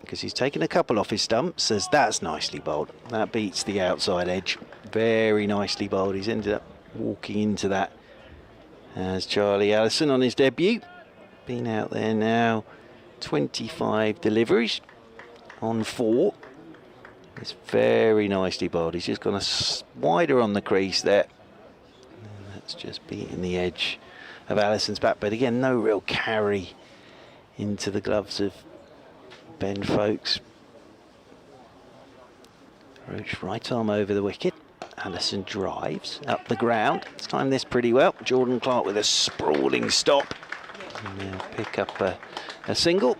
because he's taken a couple off his stumps. Says that's nicely bowled. That beats the outside edge. Very nicely bowled. He's ended up walking into that as Charlie Allison on his debut. Been out there now 25 deliveries on 4. It's very nicely bowled. He's just gone wider on the crease there. And that's just beating the edge of Allison's bat. But again, no real carry into the gloves of Ben Folkes. Roach right arm over the wicket. Allison drives up the ground. It's timed this pretty well. Jordan Clark with a sprawling stop. And they'll pick up a single.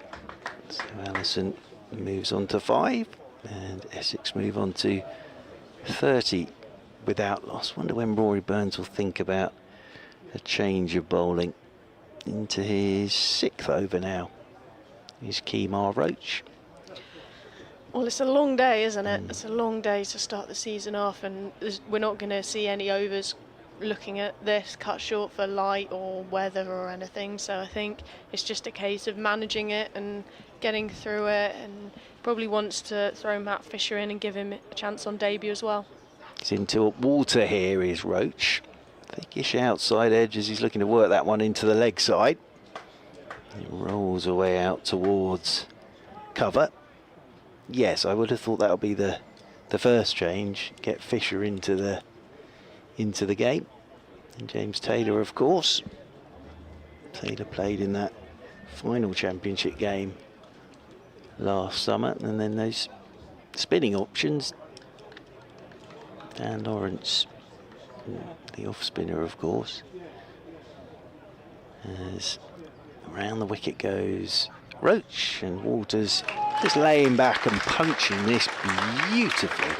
So Allison moves on to 5. And Essex move on to 30 without loss. Wonder when Rory Burns will think about a change of bowling into his 6th over now. He's Kemar Roach. Well, it's a long day, isn't it? It's a long day to start the season off, and we're not going to see any overs looking at this cut short for light or weather or anything. So I think it's just a case of managing it and getting through it, and probably wants to throw Matt Fisher in and give him a chance on debut as well. He's into water here, is Roach. Thickish outside edge as he's looking to work that one into the leg side. It rolls away out towards cover. Yes, I would have thought that would be the first change. Get Fisher into the game. And James Taylor, of course. Taylor played in that final championship game last summer, and then those spinning options. Dan Lawrence, the off spinner, of course. As around the wicket goes Roach, and Walters just laying back and punching this beautifully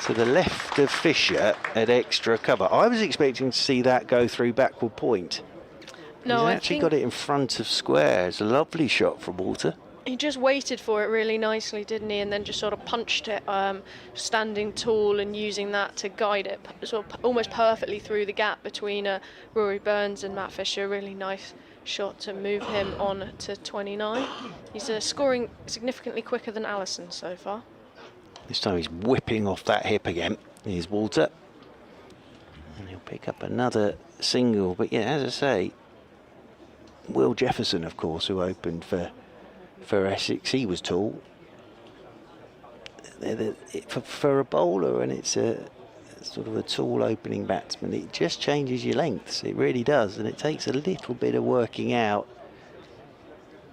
to the left of Fisher at extra cover. I was expecting to see that go through backward point. No, He's I actually think got it in front of square. It's a lovely shot from Walter. he just waited for it really nicely, didn't he? And then just sort of punched it, standing tall and using that to guide it sort of almost perfectly through the gap between Rory Burns and Matt Fisher. Really nice shot to move him on to 29. He's scoring significantly quicker than Allison so far. This time he's whipping off that hip again. Here's Walter. And he'll pick up another single. But yeah, as I say, Will Jefferson, of course, who opened for Essex, he was tall. For a bowler, and it's a sort of a tall opening batsman, it just changes your lengths. It really does, and it takes a little bit of working out.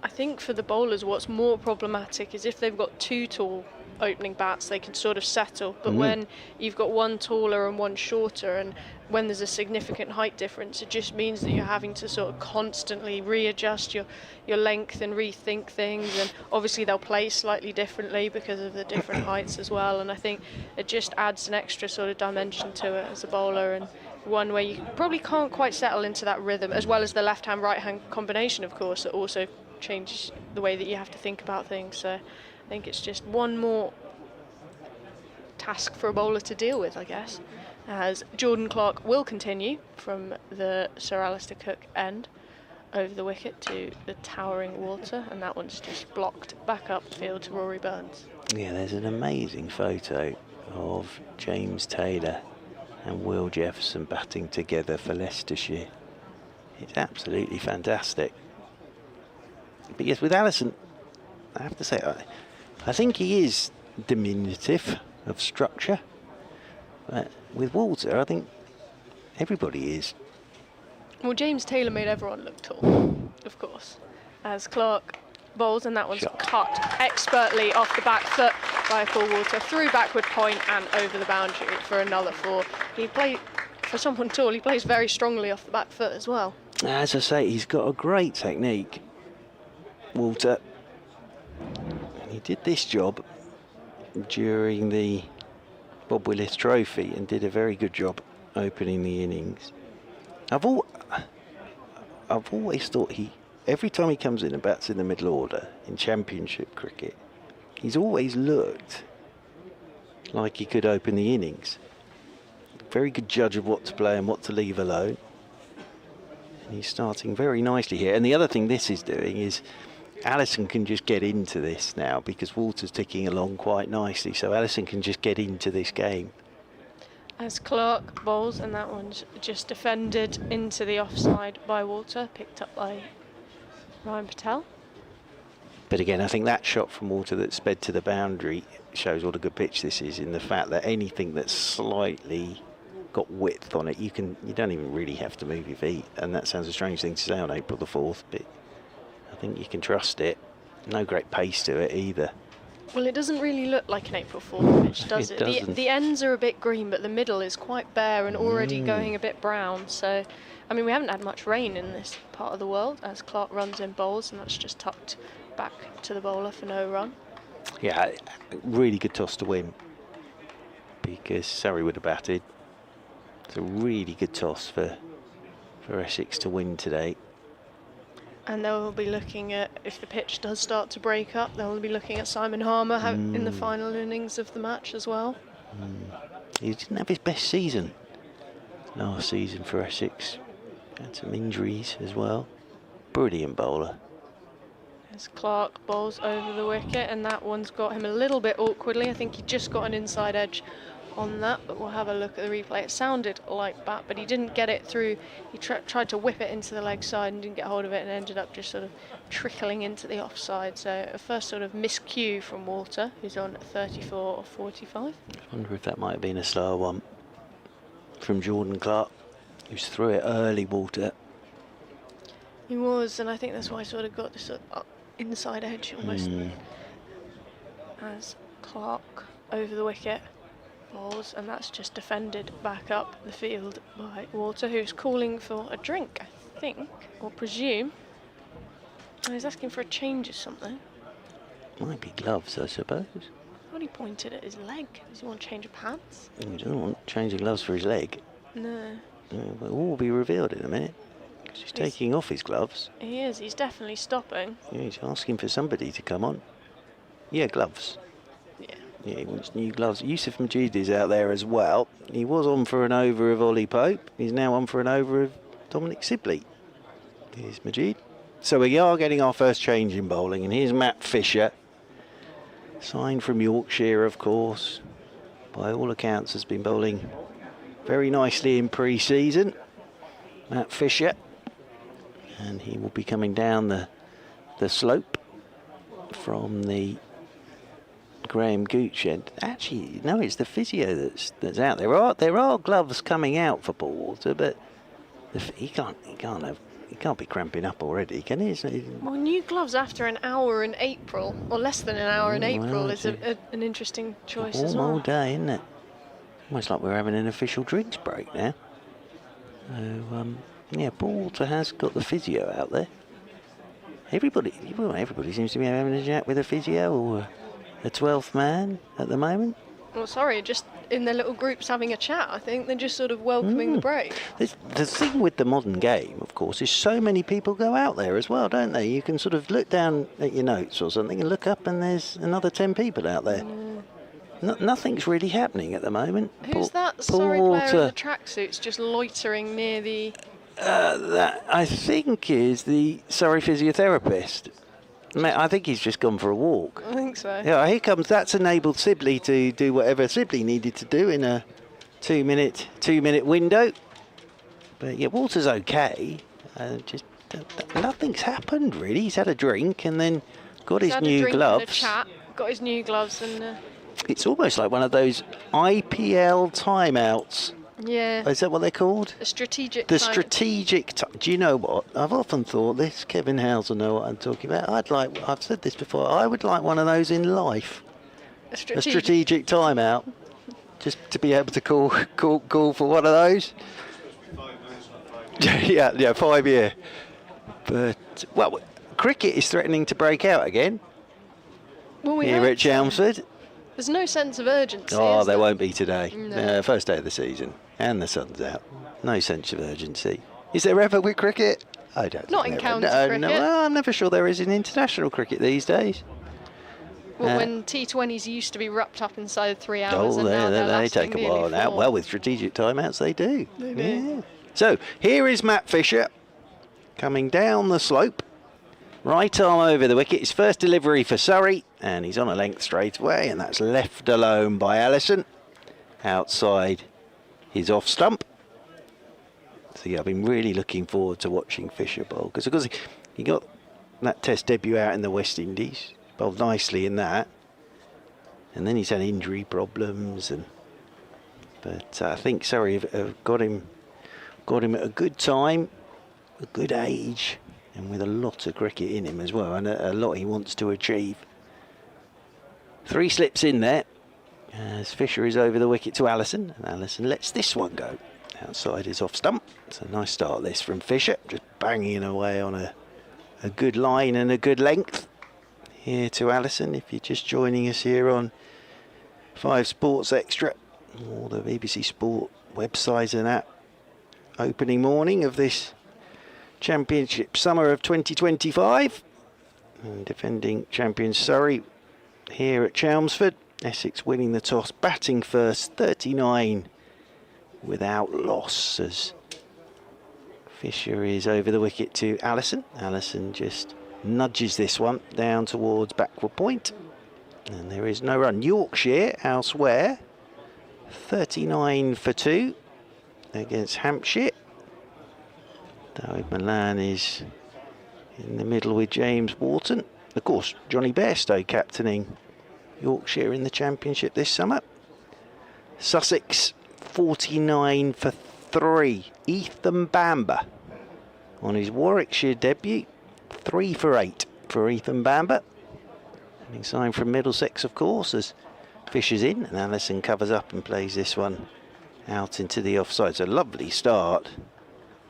I think for the bowlers, what's more problematic is if they've got two tall opening bats, they can sort of settle. But when you've got one taller and one shorter, and when there's a significant height difference, it just means that you're having to sort of constantly readjust your length and rethink things. And obviously they'll play slightly differently because of the different heights as well. And I think it just adds an extra sort of dimension to it as a bowler, and one where you probably can't quite settle into that rhythm, as well as the left-hand, right-hand combination, of course, that also changes the way that you have to think about things. So I think it's just one more task for a bowler to deal with, I guess, as Jordan Clark will continue from the Sir Alistair Cook end over the wicket to the towering Walter, and that one's just blocked back upfield to Rory Burns. Yeah, there's an amazing photo of James Taylor and Will Jefferson batting together for Leicestershire. It's absolutely fantastic. But yes, with Allison, I have to say, I think he is diminutive of structure. But with Walter, I think everybody is. Well, James Taylor made everyone look tall, of course, as Clark bowls, and that one's cut expertly off the back foot by Paul Walter, through backward point and over the boundary for another 4. For someone tall, he plays very strongly off the back foot as well. As I say, he's got a great technique, Walter. And he did this job during the Bob Willis Trophy and did a very good job opening the innings. I've always thought every time he comes in and bats in the middle order in Championship cricket, he's always looked like he could open the innings. Very good judge of what to play and what to leave alone. And he's starting very nicely here. And the other thing this is doing is Allison can just get into this now because Walter's ticking along quite nicely. So Allison can just get into this game. As Clark bowls, and that one's just defended into the offside by Walter, picked up by Ryan Patel. But again, I think that shot from Walter that sped to the boundary shows what a good pitch this is, in the fact that anything that's slightly got width on it, you don't even really have to move your feet. And that sounds a strange thing to say on April the 4th, but I think you can trust it. No great pace to it either. Well, it doesn't really look like an April 4th pitch, does it? The ends are a bit green, but the middle is quite bare and already going a bit brown. So, I mean, we haven't had much rain in this part of the world as Clark runs in bowls, and that's just tucked back to the bowler for no run. Yeah, really good toss to win because Surrey would have batted. It's a really good toss for Essex to win today. And they'll be looking at, if the pitch does start to break up, they'll be looking at Simon Harmer in the final innings of the match as well. He didn't have his best season last season for Essex. Had some injuries as well. Brilliant bowler. As Clark bowls over the wicket, and that one's got him a little bit awkwardly. I think he just got an inside edge on that, but we'll have a look at the replay. It sounded like bat, but he didn't get it through. He tried to whip it into the leg side and didn't get hold of it, and ended up just sort of trickling into the offside. So a first sort of miscue from Walter, who's on 34 or 45. I wonder if that might have been a slower one from Jordan Clark, who's threw it early, Walter. He was, and I think that's why he sort of got this sort of inside edge almost. As Clark over the wicket bowls, and that's just defended back up the field by Walter, who's calling for a drink, I think, or presume. And he's asking for a change of something. Might be gloves, I suppose. I thought he pointed at his leg. Does he want to change of pants? He doesn't want changing gloves for his leg. No. It will be revealed in a minute. He's taking off his gloves. He is. He's definitely stopping. Yeah, he's asking for somebody to come on. Yeah, gloves. Yeah. Yeah, he wants new gloves. Yusuf Majid is out there as well. He was on for an over of Ollie Pope. He's now on for an over of Dominic Sibley. Here's Majid. So we are getting our first change in bowling, and here's Matt Fisher. Signed from Yorkshire, of course. By all accounts, has been bowling very nicely in pre-season. Matt Fisher. And he will be coming down the slope from the Graham Gooch end. Actually, no, it's the physio that's out there. There are gloves coming out for Paul Walter, but he can't be cramping up already, can he? Well, new gloves after an hour in April, or less than an hour in April, well, is an interesting choice as all well. day, isn't it? Almost like we're having an official drinks break now. So, yeah, Paul Walter has got the physio out there. Everybody seems to be having a chat with a physio or a 12th man at the moment. Well, sorry, just in their little groups having a chat. I think they're just sort of welcoming the break. The thing with the modern game, of course, is so many people go out there as well, don't they? You can sort of look down at your notes or something and look up and there's another 10 people out there. Nothing's really happening at the moment. Who's that sorry player in the tracksuits just loitering near the... That, I think, is the Surrey physiotherapist. I think he's just gone for a walk. I think so. Yeah, here comes. That's enabled Sibley to do whatever Sibley needed to do in a two-minute window. But yeah, Walter's okay. Just nothing's happened really. He's had a drink and then got his new gloves. And a chat, got his new gloves and. It's almost like one of those IPL timeouts. Yeah. Is that what they're called? A strategic. The strategic. Do you know what? I've often thought this. Kevin Howes will know what I'm talking about. I've said this before. I would like one of those in life. A strategic timeout. Just to be able to call for one of those. 5 year. But well, cricket is threatening to break out again. Well, here at Chelmsford. There's no sense of urgency. Oh, there won't be today. No. First day of the season, and the sun's out. No sense of urgency. Is there ever with cricket? I don't. Not in county cricket. No, well, I'm never sure there is in international cricket these days. Well, when T20s used to be wrapped up inside 3 hours, and now they take a while now. Well, with strategic timeouts, they do. They do. Yeah. So here is Matt Fisher coming down the slope. Right arm over the wicket. His first delivery for Surrey, and he's on a length straight away, and that's left alone by Allison. Outside his off stump. So yeah, I've been really looking forward to watching Fisher bowl, because of course he got that Test debut out in the West Indies, bowled nicely in that, and then he's had injury problems, but I think Surrey have got him at a good time, a good age, and with a lot of cricket in him as well, and a lot he wants to achieve. 3 slips in there as Fisher is over the wicket to Allison, and Allison lets this one go outside his off stump. It's a nice start this from Fisher, just banging away on a good line and a good length. Here to Allison, if you're just joining us here on 5 Sports Extra, or the BBC Sport website and app, opening morning of this Championship summer of 2025, and defending champions Surrey here at Chelmsford. Essex winning the toss, batting first, 39 without loss, as Fisher is over the wicket to Allison. Allison just nudges this one down towards backward point, and there is no run. Yorkshire elsewhere, 39 for 2 against Hampshire. David Milan is in the middle with James Wharton. Of course, Johnny Bairstow captaining Yorkshire in the Championship this summer. Sussex, 49 for 3. Ethan Bamber on his Warwickshire debut, 3 for 8 for Ethan Bamber. Having signed from Middlesex, of course, as Fisher's in, and Allison covers up and plays this one out into the offside. It's a lovely start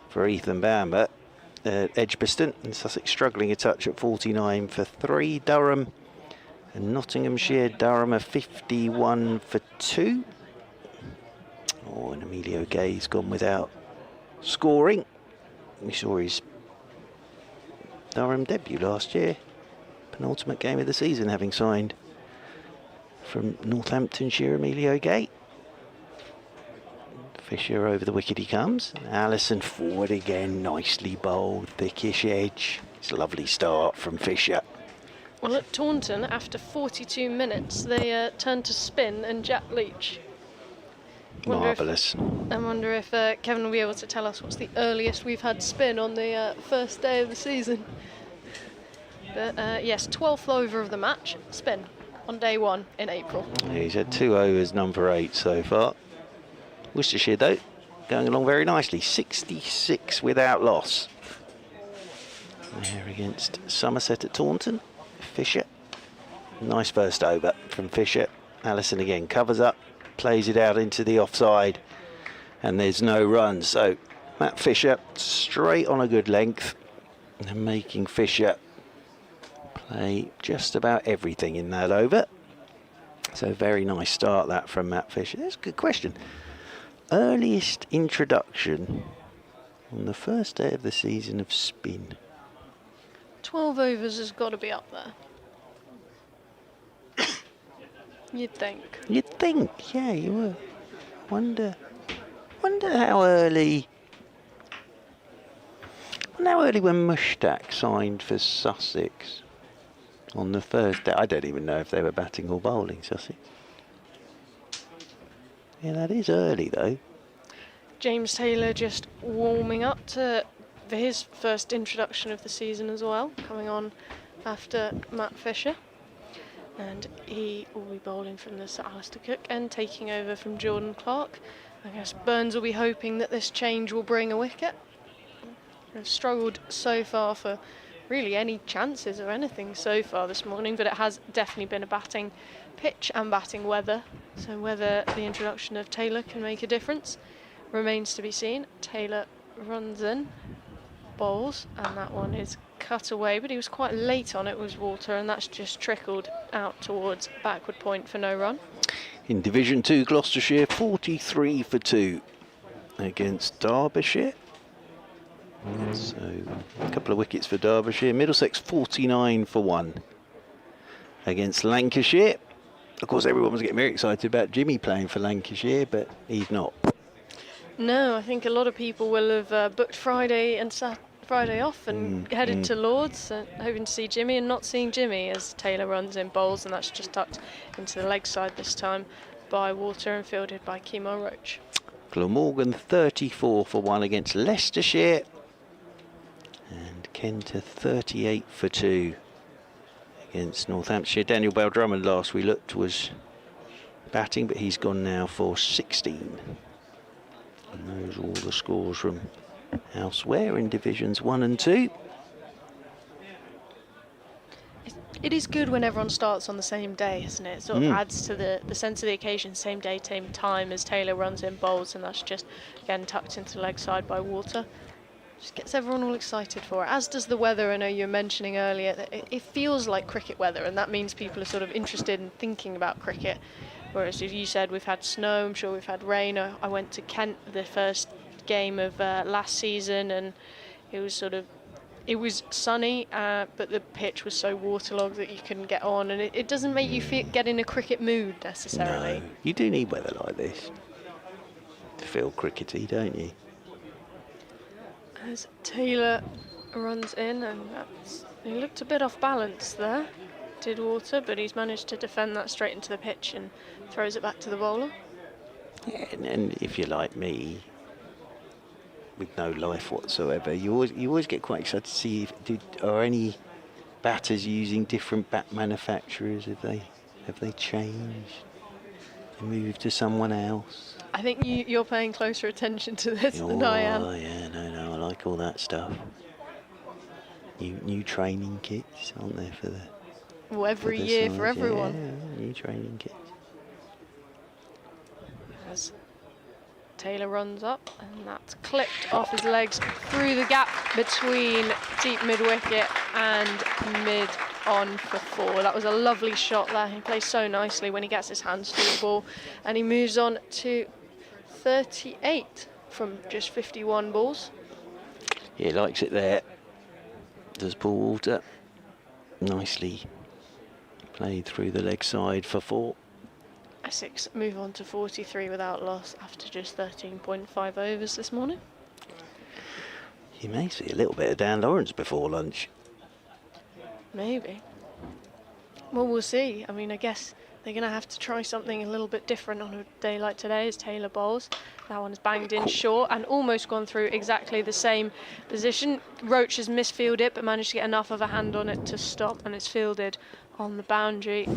for Ethan Bamber at Edgbaston, and Sussex struggling a touch at 49 for 3. Durham and Nottinghamshire. Durham are 51 for 2. Oh, and Emilio Gay's gone without scoring. We saw his Durham debut last year, penultimate game of the season, having signed from Northamptonshire, Emilio Gate. Fisher over the wicket he comes. Allison forward again, nicely bowled, thickish edge. It's a lovely start from Fisher. Well, at Taunton, after 42 minutes, they turned to spin and Jack Leach. Marvellous. I wonder if Kevin will be able to tell us what's the earliest we've had spin on the first day of the season. But yes, 12th over of the match, spin on day 1 in April. Yeah, he's had 2 overs, none for 8 so far. Worcestershire, though, going along very nicely. 66 without loss. There against Somerset at Taunton. Fisher. Nice first over from Fisher. Allison again covers up, plays it out into the offside, and there's no run. So Matt Fisher straight on a good length and making Fisher play just about everything in that over. So very nice start that from Matt Fisher. That's a good question. Earliest introduction on the first day of the season of spin. 12 overs has got to be up there. You'd think. You'd think, yeah, you would. Wonder how early. Wonder how early when Mushtaq signed for Sussex on the first day. I don't even know if they were batting or bowling, Sussex. Yeah, that is early though. James Taylor just warming up for his first introduction of the season as well, coming on after Matt Fisher. And he will be bowling from the Sir Alistair Cook and taking over from Jordan Clark. I guess Burns will be hoping that this change will bring a wicket. They've struggled so far for really any chances or anything so far this morning, but it has definitely been a batting pitch and batting weather. So whether the introduction of Taylor can make a difference remains to be seen. Taylor runs in, bowls, and that one is cut away, but he was quite late on it, was Walter, and that's just trickled out towards backward point for no run. In Division 2, Gloucestershire 43 for 2 against Derbyshire. So a couple of wickets for Derbyshire. Middlesex 49 for 1 against Lancashire. Of course, everyone was getting very excited about Jimmy playing for Lancashire, but he's not. No, I think a lot of people will have booked Friday off and headed to Lords, hoping to see Jimmy, and not seeing Jimmy as Taylor runs in bowls, and that's just tucked into the leg side this time by Walter and fielded by Kemo Roach. Glamorgan 34 for 1 against Leicestershire, and Kenter 38 for 2 against Northamptonshire. Daniel Bell Drummond, last we looked, was batting, but he's gone now for 16. And those are all the scores from elsewhere in Divisions 1 and 2. It is good when everyone starts on the same day, isn't it? It sort of adds to the sense of the occasion, same day, same time as Taylor runs in bowls, and that's just, again, tucked into the leg side by Walter. Just gets everyone all excited for it, as does the weather. I know you were mentioning earlier that it feels like cricket weather, and that means people are sort of interested in thinking about cricket. Whereas, as you said, we've had snow, I'm sure we've had rain. I went to Kent the first game of last season, and it was sunny, but the pitch was so waterlogged that you couldn't get on, and it doesn't make you get in a cricket mood necessarily. No, you do need weather like this to feel crickety, don't you? As Taylor runs in, and he looked a bit off balance there, did Walter, but he's managed to defend that straight into the pitch and throws it back to the bowler. Yeah, and if you're like me, with no life whatsoever, you always get quite excited to see are any batters using different bat manufacturers. Have they changed? They moved to someone else? I think you're paying closer attention to this than I am. Oh yeah, no, I like all that stuff. New training kits, aren't there, for the? Well, every year for everyone. Yeah, new training kits. As Taylor runs up, and that's clipped off his legs through the gap between deep mid-wicket and mid-on for 4. That was a lovely shot there. He plays so nicely when he gets his hands to the ball, and he moves on to 38 from just 51 balls. He likes it there. Does Paul Walter. Nicely played through the leg side for 4. Essex move on to 43 without loss after just 13.5 overs this morning. You may see a little bit of Dan Lawrence before lunch. Maybe. Well, we'll see. I mean, I guess they're going to have to try something a little bit different on a day like today as Taylor bowls. That one's banged in short and almost gone through exactly the same position. Roach has misfielded it but managed to get enough of a hand on it to stop, and it's fielded on the boundary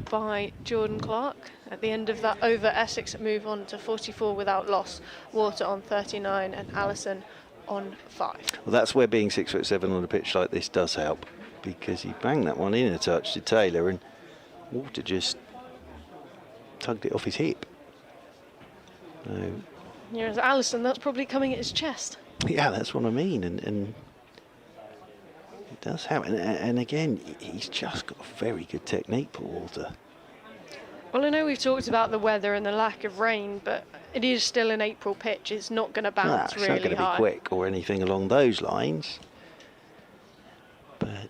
by Jordan Clark. At the end of that over, Essex move on to 44 without loss. Walter on 39 and Allison on 5. Well, that's where being 6'7" on a pitch like this does help, because he banged that one in a touch to Taylor and Walter just tugged it off his hip. So, Here's Allison, that's probably coming at his chest. yeah, that's what I mean, and it does happen. And again, he's just got a very good technique, Paul Walter. Well, I know we've talked about the weather and the lack of rain, but it is still an April pitch. It's not going to bounce really high. It's not going to be quick or anything along those lines. But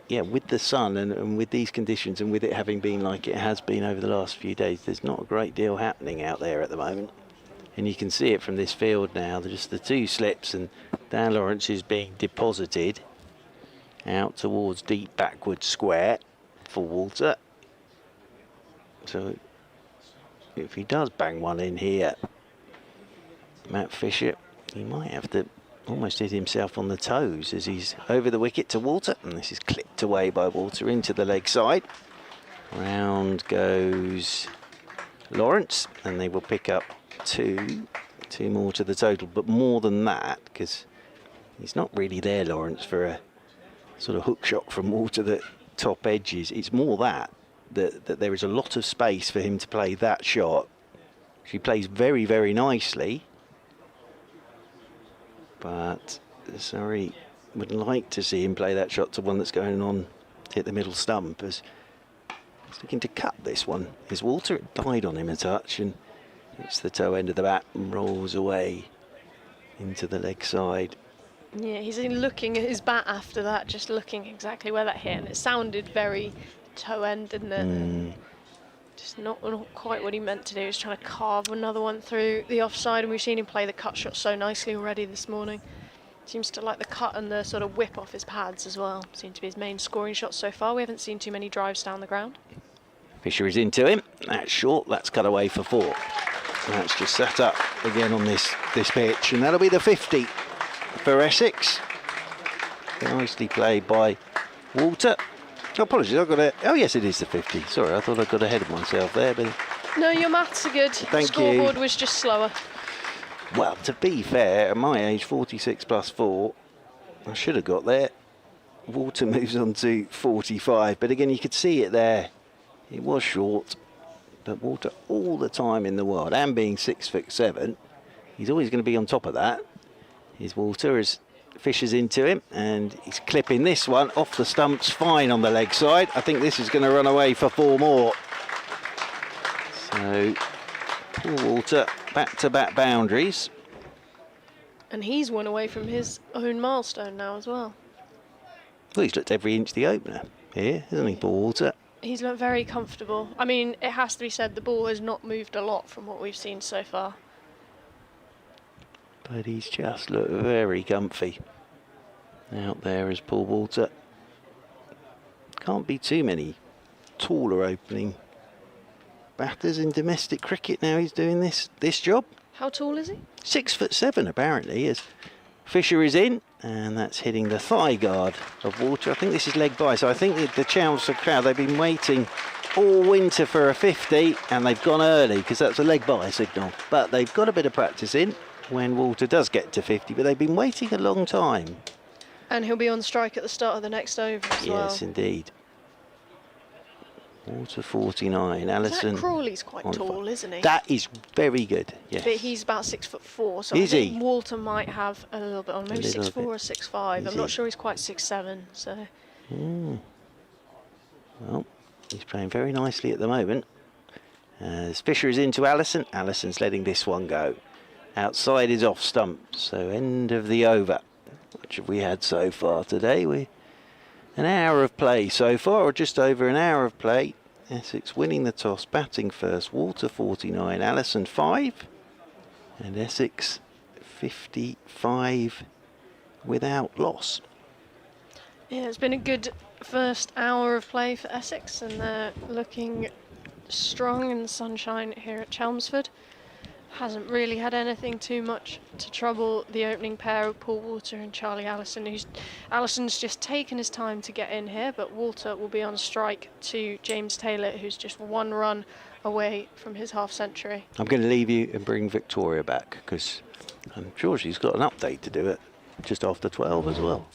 yeah, with the sun and with these conditions and with it having been like it has been over the last few days, there's not a great deal happening out there at the moment. And you can see it from this field now. Just the 2 slips, and Dan Lawrence is being deposited out towards deep backward square for Walter. So if he does bang one in here, Matt Fisher, he might have to almost hit himself on the toes as he's over the wicket to Walter, and this is clipped away by Walter into the leg side. Round goes Lawrence, and they will pick up 2 more to the total, but more than that, because he's not really there, Lawrence, for a sort of hook shot from Walter that top edges. It's more that there is a lot of space for him to play that shot. He plays very, very nicely, but Surrey would like to see him play that shot to one that's going on to hit the middle stump, as he's looking to cut this one. His Walter, it died on him a touch, and it's the toe end of the bat and rolls away into the leg side. Yeah, he's looking at his bat after that, just looking exactly where that hit, and it sounded very toe end, didn't it? Just not quite what he meant to do. He was trying to carve another one through the offside, and we've seen him play the cut shot so nicely already this morning. Seems to like the cut and the sort of whip off his pads as well. Seem to be his main scoring shots so far. We haven't seen too many drives down the ground. Fisher is into him. That's short. That's cut away for 4. That's just set up again on this pitch, and that'll be the 50 for Essex. Nicely played by Walter. Oh, apologies, I've got a... Oh, yes, it is the 50. Sorry, I thought I got ahead of myself there, but... No, your maths are good. Thank you. Scoreboard was just slower. Well, to be fair, at my age, 46 plus 4, I should have got there. Walter moves on to 45, but again, you could see it there. It was short, but Walter all the time in the world, and being 6'7", he's always going to be on top of that. Here's Walter as Fisher's into him, and he's clipping this one off the stumps fine on the leg side. I think this is going to run away for 4 more. So, Paul Walter, back-to-back boundaries. And he's one away from his own milestone now as well. Well, he's looked every inch the opener here, hasn't he, Paul Walter? He's looked very comfortable. I mean, it has to be said, the ball has not moved a lot from what we've seen so far. But he's just looked very comfy out there as Paul Walter. Can't be too many taller opening batters in domestic cricket now he's doing this job. How tall is he? 6'7" apparently, as Fisher is in, and that's hitting the thigh guard of Walter. I think this is leg by, so I think the Chelmsford crowd, they've been waiting all winter for a 50, and they've gone early because that's a leg by signal. But they've got a bit of practice in when Walter does get to 50, but they've been waiting a long time. And he'll be on strike at the start of the next over as well. Yes, indeed. Walter 49, Allison. Crawley's quite tall, isn't he? That is very good, yes. But he's about 6'4", so is I think he? Walter might have a little bit on, maybe 6'4" or 6'5". I'm not sure he's quite 6'7", so... Well, he's playing very nicely at the moment. As Fisher is into Allison, Allison's letting this one go. Outside is off stump, so end of the over. Which have we had so far today? An hour of play so far, or just over an hour of play. Essex winning the toss, batting first. Walter 49, Allison 5, and Essex 55 without loss. Yeah, it's been a good first hour of play for Essex, and they're looking strong in the sunshine here at Chelmsford. Hasn't really had anything too much to trouble the opening pair of Paul Walter and Charlie Allison. Allison's just taken his time to get in here, but Walter will be on strike to James Taylor, who's just 1 run away from his half-century. I'm going to leave you and bring Victoria back, because I'm sure she's got an update to do it just after 12 as well.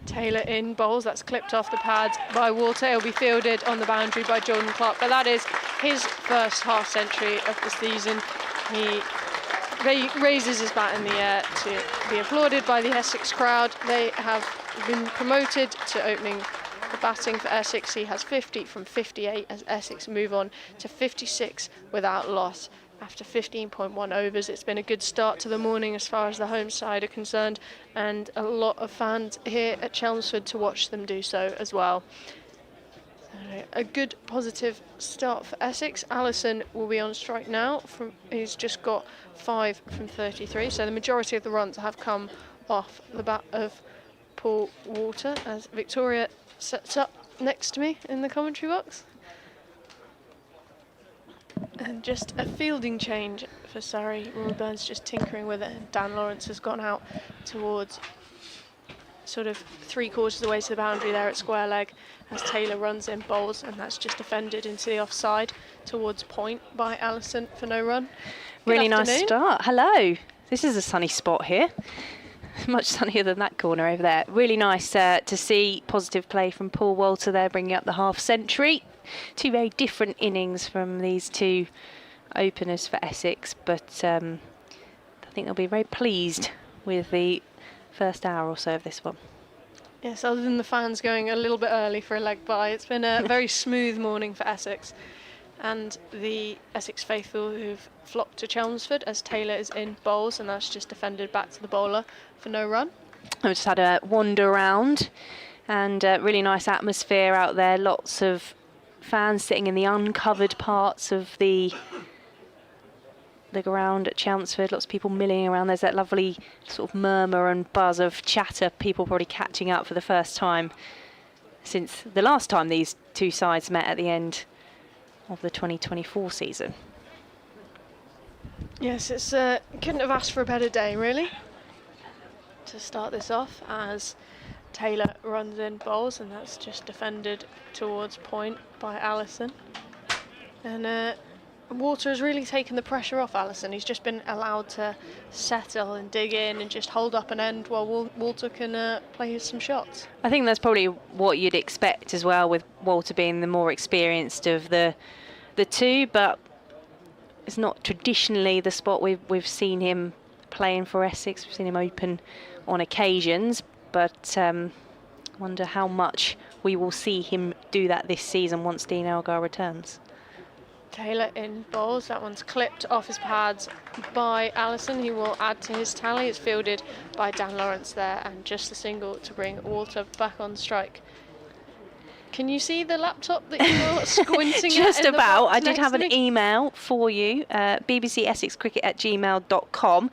Taylor in bowls, that's clipped off the pads by Walter. It'll be fielded on the boundary by Jordan Clark, but that is his first half-century of the season. He raises his bat in the air to be applauded by the Essex crowd. They have been promoted to opening the batting for Essex. He has 50 from 58 as Essex move on to 56 without loss after 15.1 overs. It's been a good start to the morning as far as the home side are concerned, and a lot of fans here at Chelmsford to watch them do so as well. A good positive start for Essex. Allison will be on strike now. He's just got 5 from 33, so the majority of the runs have come off the bat of Paul Walter as Victoria sets up next to me in the commentary box. And just a fielding change for Surrey. Roy Burns just tinkering with it, and Dan Lawrence has gone out towards sort of 3/4 of the way to the boundary there at square leg as Taylor runs in bowls, and that's just defended into the offside towards point by Allison for no run. Really nice start. Hello. This is a sunny spot here. Much sunnier than that corner over there. Really nice to see positive play from Paul Walter there, bringing up the half-century. 2 very different innings from these 2 openers for Essex, but I think they'll be very pleased with the first hour or so of this one. Yes, other than the fans going a little bit early for a leg bye, it's been a very smooth morning for Essex. And the Essex faithful who've flocked to Chelmsford as Taylor is in bowls, and that's just defended back to the bowler for no run. I just had a wander around, and really nice atmosphere out there. Lots of fans sitting in the uncovered parts of the ground at Chelmsford. Lots of people milling around. There's that lovely sort of murmur and buzz of chatter. People probably catching up for the first time since the last time these 2 sides met at the end of the 2024 season. Yes, it's couldn't have asked for a better day, really, to start this off as Taylor runs in bowls, and that's just defended towards point by Allison. And Walter has really taken the pressure off Allison. He's just been allowed to settle and dig in and just hold up an end while Walter can play some shots. I think that's probably what you'd expect as well, with Walter being the more experienced of the 2, but it's not traditionally the spot we've seen him playing for Essex. We've seen him open on occasions, but I wonder how much we will see him do that this season once Dean Elgar returns. Taylor in bowls. That one's clipped off his pads by Allison. He will add to his tally. It's fielded by Dan Lawrence there, and just a single to bring Walter back on strike. Can you see the laptop that you were squinting Just at? about. I did have an email for you, bbcessexcricket@gmail.com.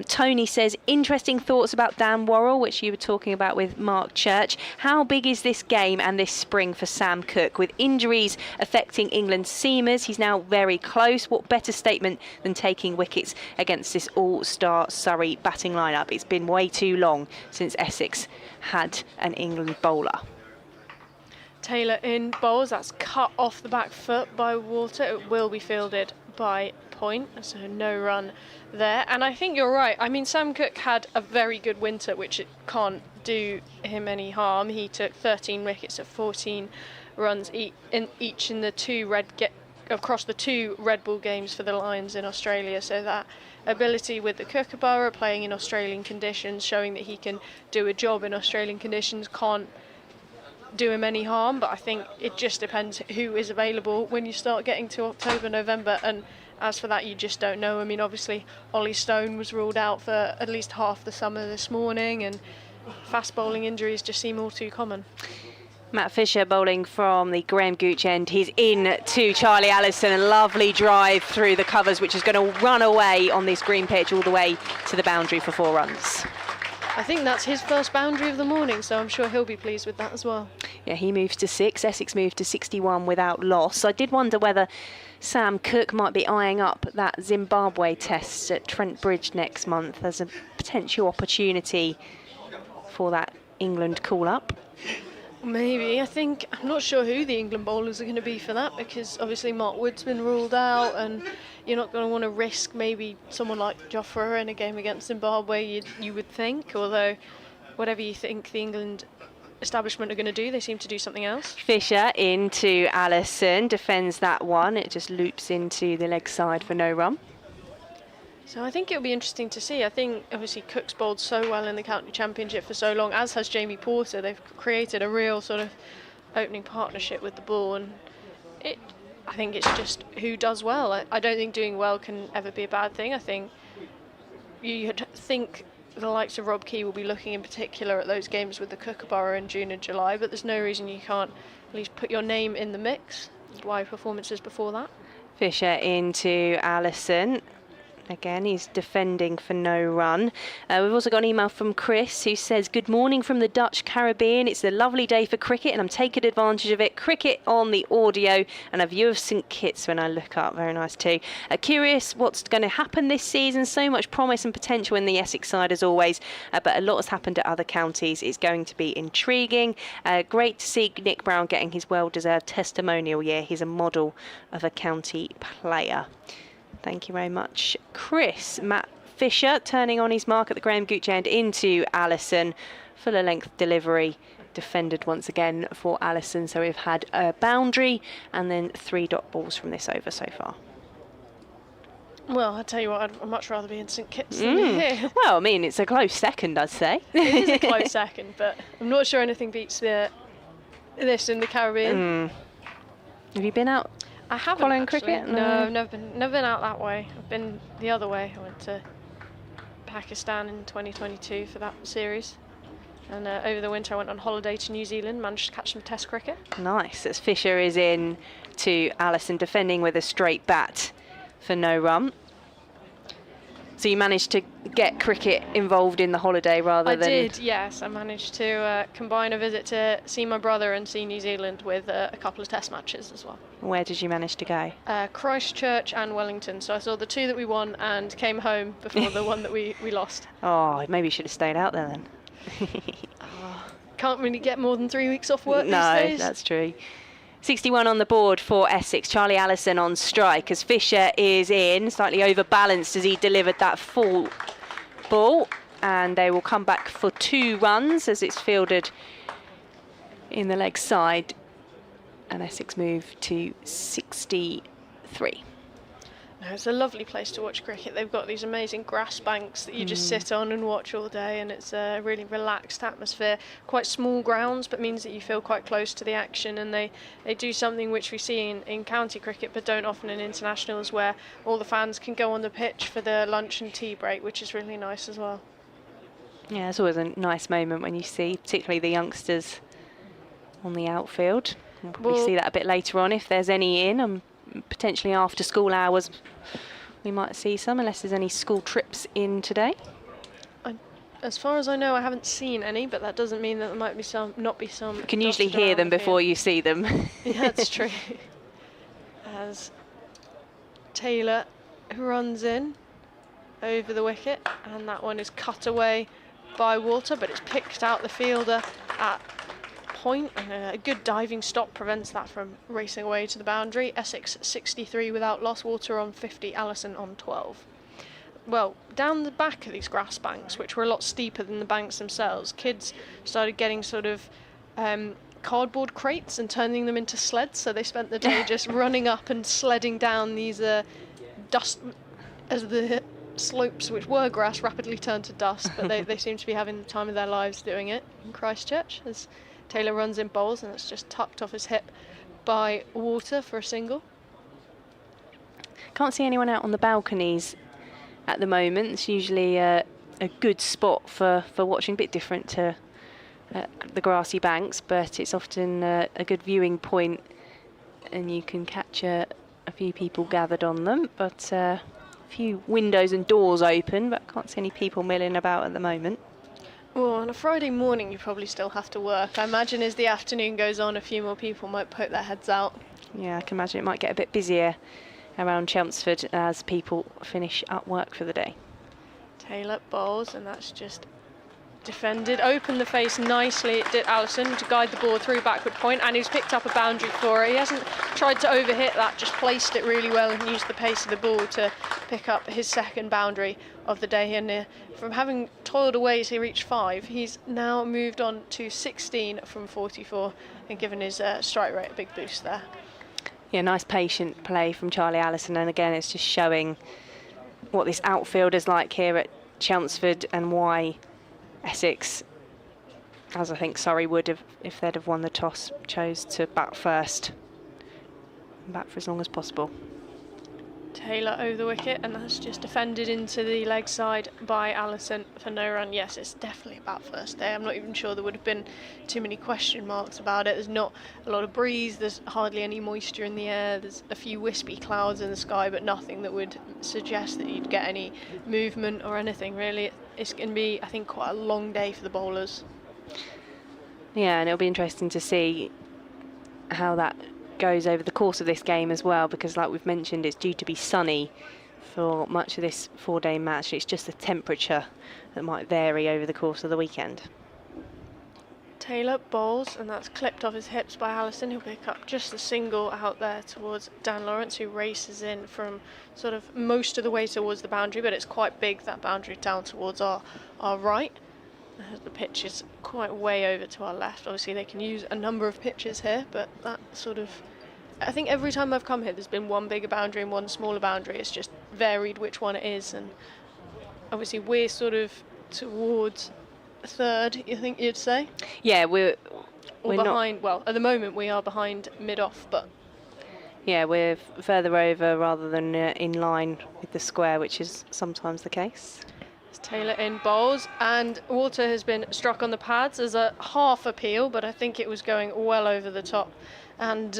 Tony says, interesting thoughts about Dan Worrell, which you were talking about with Mark Church. How big is this game and this spring for Sam Cook? With injuries affecting England's seamers, he's now very close. What better statement than taking wickets against this all-star Surrey batting lineup? It's been way too long since Essex had an England bowler. Taylor in bowls. That's cut off the back foot by Walter. It will be fielded by point, so no run there. And I think you're right. I mean, Sam Cook had a very good winter, which it can't do him any harm. He took 13 wickets at 14 runs each in the 2 across the 2 Red Bull games for the Lions in Australia. So that ability with the Kookaburra, playing in Australian conditions, showing that he can do a job in Australian conditions, can't do him any harm. But I think it just depends who is available when you start getting to October, November, and as for that, you just don't know. I mean, obviously Ollie Stone was ruled out for at least half the summer this morning, and fast bowling injuries just seem all too common. Matt Fisher bowling from the Graham Gooch end. He's in to Charlie Allison. A lovely drive through the covers, which is going to run away on this green pitch all the way to the boundary for 4 runs. I think that's his first boundary of the morning, so I'm sure he'll be pleased with that as well. Yeah, he moves to 6. Essex moved to 61 without loss. I did wonder whether Sam Cook might be eyeing up that Zimbabwe test at Trent Bridge next month as a potential opportunity for that England call-up. Maybe. I'm not sure who the England bowlers are going to be for that, because obviously Mark Wood's been ruled out, and you're not going to want to risk maybe someone like Jofra in a game against Zimbabwe, you would think, although whatever you think the England establishment are going to do, they seem to do something else. Fisher into Allison, defends that one. It just loops into the leg side for no run. So I think it'll be interesting to see. I think obviously Cook's bowled so well in the county championship for so long, as has Jamie Porter. They've created a real sort of opening partnership with the ball, and I think it's just who does well. I don't think doing well can ever be a bad thing. I think you'd think the likes of Rob Key will be looking in particular at those games with the Kookaburra in June and July, but there's no reason you can't at least put your name in the mix. Why performances before that? Fisher into Allison. Again, he's defending for no run. We've also got an email from Chris who says, good morning from the Dutch Caribbean. It's a lovely day for cricket and I'm taking advantage of it. Cricket on the audio and a view of St Kitts when I look up. Very nice too. Curious what's going to happen this season. So much promise and potential in the Essex side as always, but a lot has happened at other counties. It's going to be intriguing. Great to see Nick Brown getting his well-deserved testimonial year. He's a model of a county player. Thank you very much, Chris. Matt Fisher turning on his mark at the Graham Gooch end into Allison. Fuller length delivery defended once again for Allison. So we've had a boundary and then 3 dot balls from this over so far. Well, I tell you what, I'd much rather be in St Kitts than here. Well, I mean, it's a close second, I'd say. It is a close second, but I'm not sure anything beats this in the Caribbean. Have you been out? I haven't following actually. cricket? No, I've never been out that way. I've been the other way. I went to Pakistan in 2022 for that series. And over the winter I went on holiday to New Zealand, managed to catch some test cricket. Nice. As Fisher is in to Allison, defending with a straight bat for no run. So you managed to get cricket involved in the holiday rather than... I did, yes. I managed to combine a visit to see my brother and see New Zealand with a couple of test matches as well. Where did you manage to go? Christchurch and Wellington. So I saw the 2 that we won and came home before the one that we lost. Oh, maybe you should have stayed out there then. Can't really get more than 3 weeks off work these days. No, that's true. 61 on the board for Essex. Charlie Allison on strike as Fisher is in, slightly overbalanced as he delivered that full ball. And they will come back for 2 runs as it's fielded in the leg side. And Essex move to 63. No, it's a lovely place to watch cricket. They've got these amazing grass banks that you just sit on and watch all day, and it's a really relaxed atmosphere. Quite small grounds, but means that you feel quite close to the action, and they do something which we see in county cricket but don't often in internationals, where all the fans can go on the pitch for the lunch and tea break, which is really nice as well. Yeah, it's always a nice moment when you see particularly the youngsters on the outfield. We'll probably see that a bit later on if there's any in, and potentially after school hours we might see some, unless there's any school trips in today. As far as I know, I haven't seen any, but that doesn't mean that there might be not be some. You can usually hear them before you see them. Yeah, that's true. As Taylor runs in over the wicket, and that one is cut away by Walter, but it's picked out the fielder at point, and a good diving stop prevents that from racing away to the boundary. Essex 63 without loss, Walter on 50, Allison on 12. Well, down the back of these grass banks, which were a lot steeper than the banks themselves, kids started getting sort of cardboard crates and turning them into sleds, so they spent the day just running up and sledding down these dust, as the slopes, which were grass, rapidly turned to dust, but they seem to be having the time of their lives doing it in Christchurch, as Taylor runs in bowls, and it's just tucked off his hip by Walter for a single. Can't see anyone out on the balconies at the moment. It's usually a a good spot for watching, a bit different to the grassy banks, but it's often a good viewing point, and you can catch a few people gathered on them, but a few windows and doors open, but I can't see any people milling about at the moment. Well, on a Friday morning you probably still have to work. I imagine as the afternoon goes on, a few more people might poke their heads out. Yeah, I can imagine it might get a bit busier around Chelmsford as people finish up work for the day. Taylor bowls, and that's just defended. Opened the face nicely. It did Allison to guide the ball through backward point, and he's picked up a boundary for it. He hasn't tried to overhit that, just placed it really well and used the pace of the ball to pick up his second boundary of the day. And from having toiled away as he reached 5, he's now moved on to 16 from 44 and given his strike rate a big boost there. Yeah, nice patient play from Charlie Allison, and again it's just showing what this outfield is like here at Chelmsford and why Essex, as I think Surrey would have if they'd have won the toss, chose to bat first and bat for as long as possible. Taylor over the wicket, and that's just defended into the leg side by Allison for no run. Yes, it's definitely about first day. I'm not even sure there would have been too many question marks about it. There's not a lot of breeze, there's hardly any moisture in the air, there's a few wispy clouds in the sky, but nothing that would suggest that you'd get any movement or anything really. It's going to be, I think, quite a long day for the bowlers. Yeah, and it'll be interesting to see how that goes over the course of this game as well, because like we've mentioned, it's due to be sunny for much of this 4-day match. It's just the temperature that might vary over the course of the weekend. Taylor bowls, and that's clipped off his hips by Allison, who'll pick up just a single out there towards Dan Lawrence, who races in from sort of most of the way towards the boundary, but it's quite big, that boundary down towards our right. The pitch is quite way over to our left. Obviously they can use a number of pitches here, but that sort of, I think every time I've come here there's been one bigger boundary and one smaller boundary. It's just varied which one it is, and obviously we're sort of towards third, you think you'd say? Yeah, we're behind, well, at the moment we are behind mid-off, but yeah, we're further over rather than in line with the square, which is sometimes the case. Taylor in bowls, and water has been struck on the pads as a half appeal, but I think it was going well over the top, and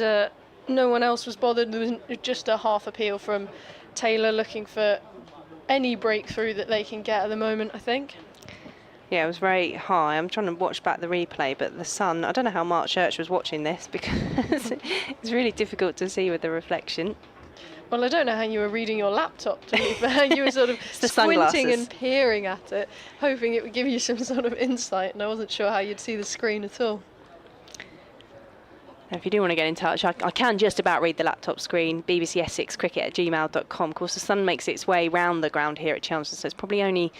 no one else was bothered. There was just a half appeal from Taylor, looking for any breakthrough that they can get at the moment, I think. Yeah, it was very high. I'm trying to watch back the replay, but the sun, I don't know how Mark Church was watching this, because it's really difficult to see with the reflection. Well, I don't know how you were reading your laptop, to be fair. You were sort of squinting and peering at it, hoping it would give you some sort of insight, and I wasn't sure how you'd see the screen at all. If you do want to get in touch, I can just about read the laptop screen, bbcessexcricket@gmail.com. Of course, the sun makes its way round the ground here at Chelmsford, so it's probably only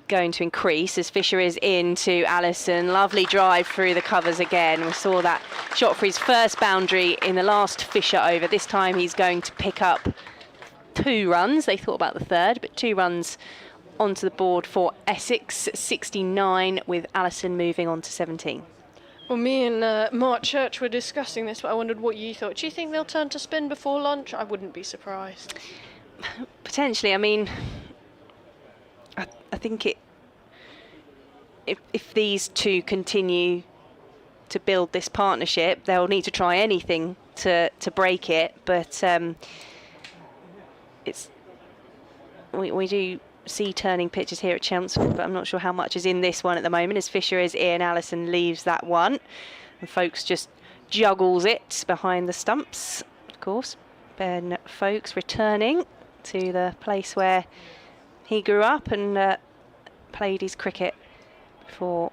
going to increase as Fisher is in to Allison. Lovely drive through the covers again. We saw that shot for his first boundary in the last Fisher over. This time he's going to pick up 2 runs. They thought about the third, but 2 runs onto the board for Essex, 69, with Allison moving on to 17. Well, me and Mark Church were discussing this, but I wondered what you thought. Do you think they'll turn to spin before lunch? I wouldn't be surprised. Potentially. I mean, I think if these two continue to build this partnership, they'll need to try anything to break it. But we do see turning pitches here at Chelmsford, but I'm not sure how much is in this one at the moment, as Fisher is in. Allison leaves that one, and Folkes just juggles it behind the stumps. Of course, Ben Folkes returning to the place where he grew up and played his cricket before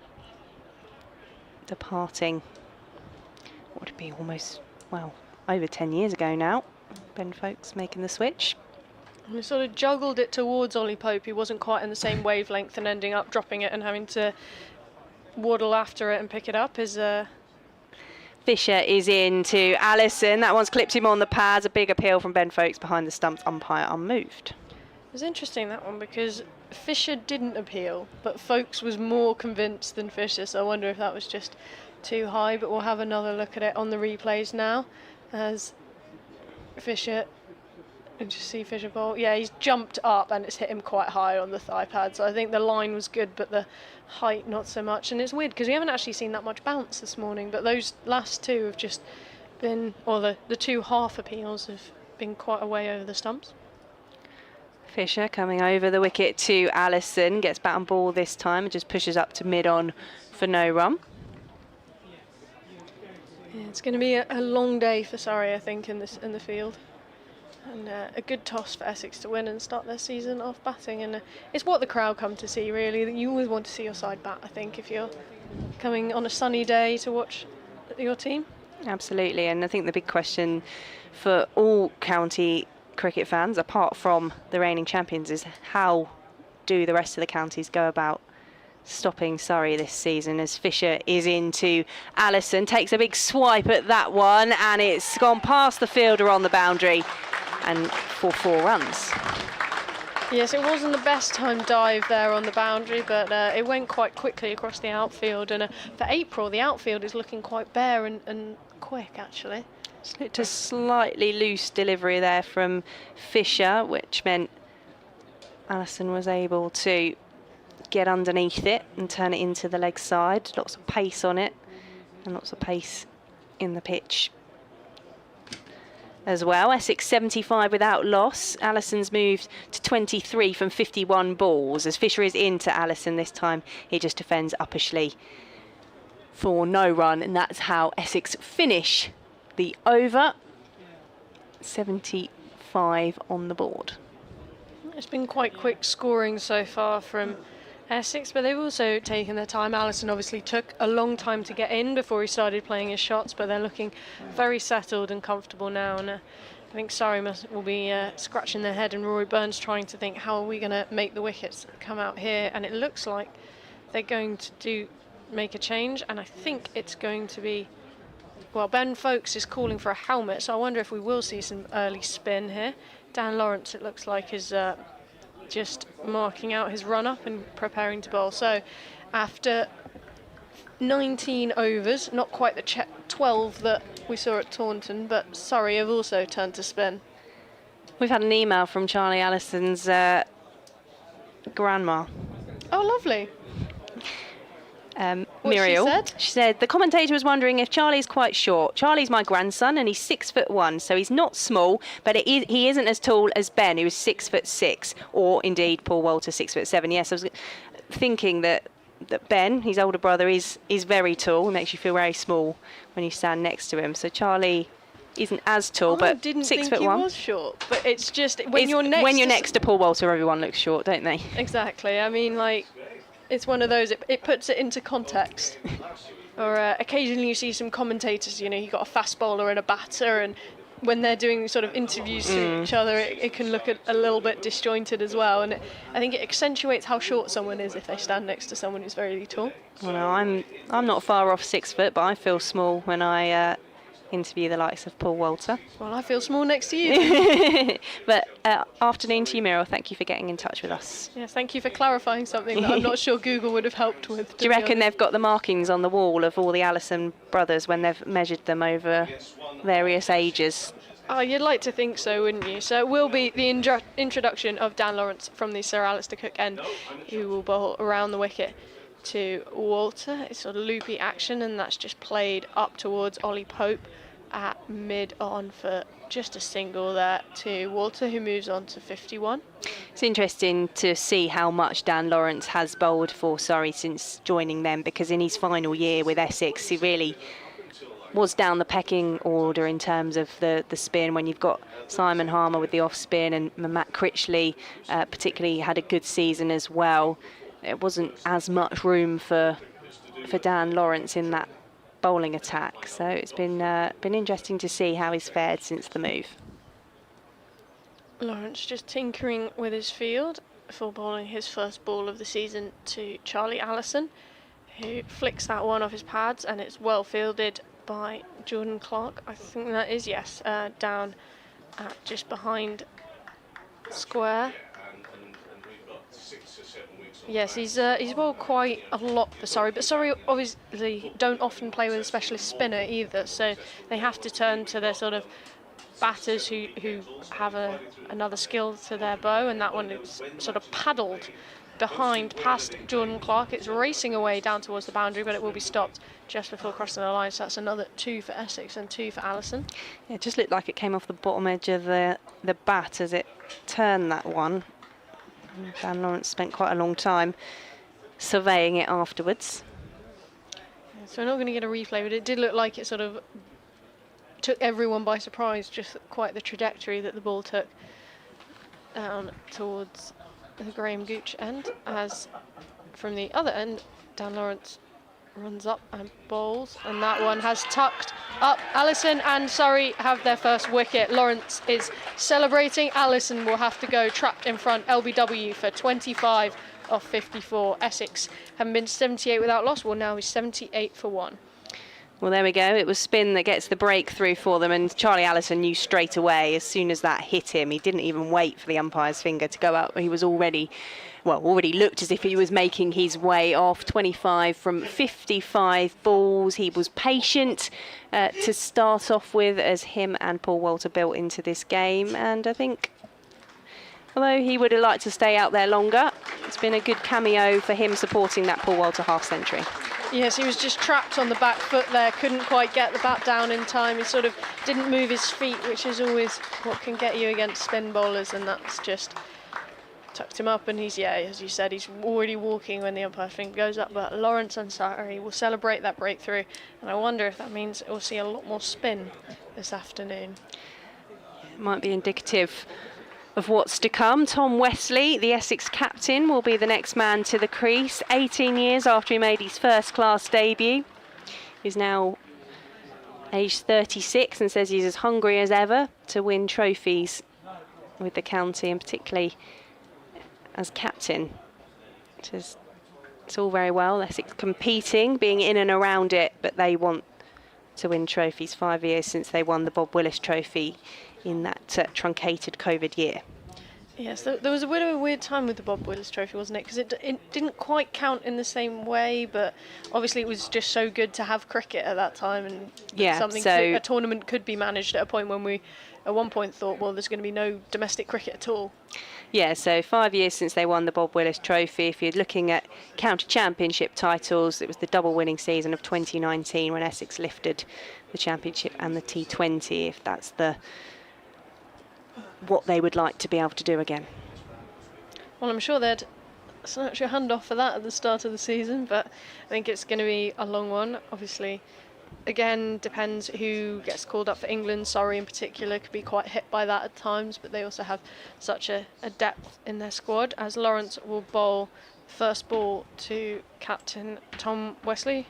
departing. What would it be, almost, well, over 10 years ago now. Ben Folkes making the switch. And he sort of juggled it towards Ollie Pope. He wasn't quite in the same wavelength, and ending up dropping it and having to waddle after it and pick it up. Fisher is in to Allison. That one's clipped him on the pads. A big appeal from Ben Folkes behind the stumps, umpire unmoved. It was interesting, that one, because Fisher didn't appeal, but Folkes was more convinced than Fisher, so I wonder if that was just too high. But we'll have another look at it on the replays now, as Fisher Did you see Fisher bowl? Yeah, he's jumped up and it's hit him quite high on the thigh pad. So I think the line was good, but the height not so much. And it's weird because we haven't actually seen that much bounce this morning, but those last two have just been, or the two half appeals have been quite a way over the stumps. Fisher coming over the wicket to Allison, gets bat and ball this time and just pushes up to mid-on for no run. Yeah, it's going to be a long day for Surrey, I think, in the field. And a good toss for Essex to win and start their season off batting. And it's what the crowd come to see, really. You always want to see your side bat, I think, if you're coming on a sunny day to watch your team. Absolutely, and I think the big question for all county cricket fans, apart from the reigning champions, is how do the rest of the counties go about stopping Surrey this season, as Fisher is into Allison, takes a big swipe at that one, and it's gone past the fielder on the boundary and for 4 runs. Yes, it wasn't the best timed dive there on the boundary, but it went quite quickly across the outfield. And for April, the outfield is looking quite bare and quick, actually. It's a slightly loose delivery there from Fisher, which meant Allison was able to get underneath it and turn it into the leg side. Lots of pace on it and lots of pace in the pitch as well. Essex 75 without loss. Allison's moved to 23 from 51 balls. As Fisher is into Allison this time, he just defends uppishly for no run, and that's how Essex finish the over. 75 on the board. It's been quite quick scoring so far from Essex, but they've also taken their time. Allison obviously took a long time to get in before he started playing his shots, but they're looking very settled and comfortable now. And I think Surrey will be scratching their head, and Rory Burns trying to think, how are we going to make the wickets come out here? And it looks like they're going to make a change, and I think it's going to be, well, Ben Folkes is calling for a helmet, so I wonder if we will see some early spin here. Dan Lawrence, it looks like, is just marking out his run-up and preparing to bowl. So after 19 overs, not quite the 12 that we saw at Taunton, but Surrey have also turned to spin. We've had an email from Charlie Allison's grandma. Oh, lovely. Muriel. She said the commentator was wondering if Charlie's quite short. Charlie's my grandson and he's 6'1", so he's not small, but he isn't as tall as Ben, who is 6'6", or indeed Paul Walter 6'7". Yes, I was thinking that Ben, his older brother, is very tall. It makes you feel very small when you stand next to him. So Charlie isn't as tall, but 6'1". Didn't think he was short, but it's just when you're next to Paul Walter, everyone looks short, don't they? Exactly. I mean, like, it's one of those, it puts it into context. Or occasionally you see some commentators, you know, you've got a fast bowler and a batter, and when they're doing sort of interviews to each other, it can look a little bit disjointed as well. And I think it accentuates how short someone is if they stand next to someone who's very tall. Well, I'm not far off 6 foot, but I feel small when I interview the likes of Paul Walter. Well, I feel small next to you. But afternoon to you, Muriel. Thank you for getting in touch with us. Yes, thank you for clarifying something that I'm not sure Google would have helped with. Do you reckon they've got the markings on the wall of all the Allison brothers when they've measured them over various ages? Oh, you'd like to think so, wouldn't you? So it will be the introduction of Dan Lawrence from the Sir Alistair Cook end, who will bowl around the wicket to Walter. It's sort of loopy action, and that's just played up towards Ollie Pope at mid-on for just a single there to Walter, who moves on to 51. It's interesting to see how much Dan Lawrence has bowled for Surrey since joining them, because in his final year with Essex, he really was down the pecking order in terms of the spin, when you've got Simon Harmer with the off spin and Matt Critchley particularly had a good season as well. There wasn't as much room for Dan Lawrence in that bowling attack, so it's been interesting to see how he's fared since the move. Lawrence just tinkering with his field before bowling his first ball of the season to Charlie Allison, who flicks that one off his pads, and it's well fielded by Jordan Clark. I think that is, yes, down at just behind square. Yes, he's bowled quite a lot for Surrey, but Surrey obviously don't often play with a specialist spinner either, so they have to turn to their sort of batters who have another skill to their bow, and that one is sort of paddled behind past Jordan Clark. It's racing away down towards the boundary, but it will be stopped just before crossing the line. So that's another 2 for Essex and 2 for Allison. Yeah, it just looked like it came off the bottom edge of the bat as it turned that one. Dan Lawrence spent quite a long time surveying it afterwards. So we're not going to get a replay, but it did look like it sort of took everyone by surprise, just quite the trajectory that the ball took down towards the Graham Gooch end, as from the other end, Dan Lawrence runs up and bowls, and that one has tucked up. Allison and Surrey have their first wicket. Lawrence is celebrating. Allison will have to go trapped in front. LBW for 25 off 54. Essex having been 78 without loss, will now be 78 for 1. Well, there we go. It was spin that gets the breakthrough for them, and Charlie Allison knew straight away as soon as that hit him. He didn't even wait for the umpire's finger to go up. He was already looked as if he was making his way off. 25 from 55 balls. He was patient to start off with, as him and Paul Walter built into this game. And I think, although he would have liked to stay out there longer, it's been a good cameo for him supporting that Paul Walter half-century. Yes, he was just trapped on the back foot there, couldn't quite get the bat down in time. He sort of didn't move his feet, which is always what can get you against spin bowlers, and that's just tucked him up. And he's, yeah, as you said, he's already walking when the umpire's finger goes up. But Lawrence and Surrey will celebrate that breakthrough, and I wonder if that means we'll see a lot more spin this afternoon. It might be indicative of what's to come. Tom Wesley, the Essex captain, will be the next man to the crease. 18 years after he made his first-class debut. He's now aged 36 and says he's as hungry as ever to win trophies with the county, and particularly as captain. It's all very well, Essex competing, being in and around it, but they want to win trophies. 5 years since they won the Bob Willis Trophy in that truncated COVID year. Yes, there was a bit of a weird time with the Bob Willis Trophy, wasn't it? Because it didn't quite count in the same way, but obviously it was just so good to have cricket at that time, and a tournament could be managed at a point when we at one point thought, well, there's going to be no domestic cricket at all. Yeah, so 5 years since they won the Bob Willis Trophy. If you're looking at county championship titles, it was the double winning season of 2019 when Essex lifted the championship and the T20, if that's what they would like to be able to do again. Well, I'm sure they'd snatch your hand off for that at the start of the season, but I think it's going to be a long one. Obviously, again, depends who gets called up for England. Surrey in particular could be quite hit by that at times, but they also have such a depth in their squad, as Lawrence will bowl first ball to captain Tom Wesley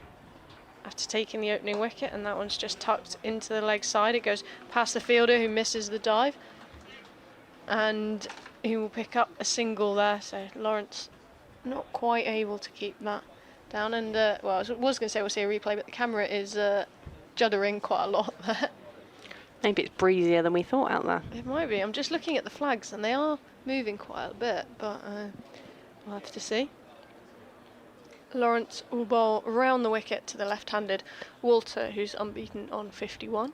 after taking the opening wicket, and that one's just tucked into the leg side. It goes past the fielder, who misses the dive, and he will pick up a single there. So Lawrence not quite able to keep that down, and well, I was going to say we'll see a replay, but the camera is juddering quite a lot there. Maybe it's breezier than we thought out there. It might be. I'm just looking at the flags and they are moving quite a bit, but we'll have to see. Lawrence will bowl round the wicket to the left-handed Walter, who's unbeaten on 51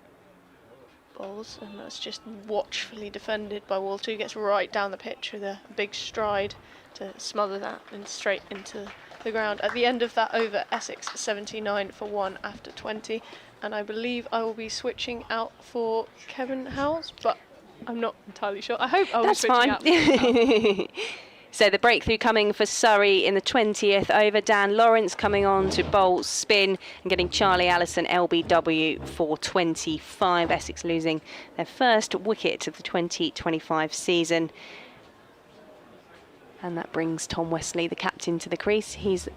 bowls, and that's just watchfully defended by Walter, who gets right down the pitch with a big stride to smother that and straight into the ground. At the end of that over, Essex 79 for 1 after 20, and I believe I will be switching out for Kevin Howells, but I'm not entirely sure. I hope I will be switching out. That's fine. So the breakthrough coming for Surrey in the 20th over. Dan Lawrence coming on to bowl spin and getting Charlie Allison LBW for 25. Essex losing their first wicket of the 2025 season. And that brings Tom Wesley, the captain, to the crease. He's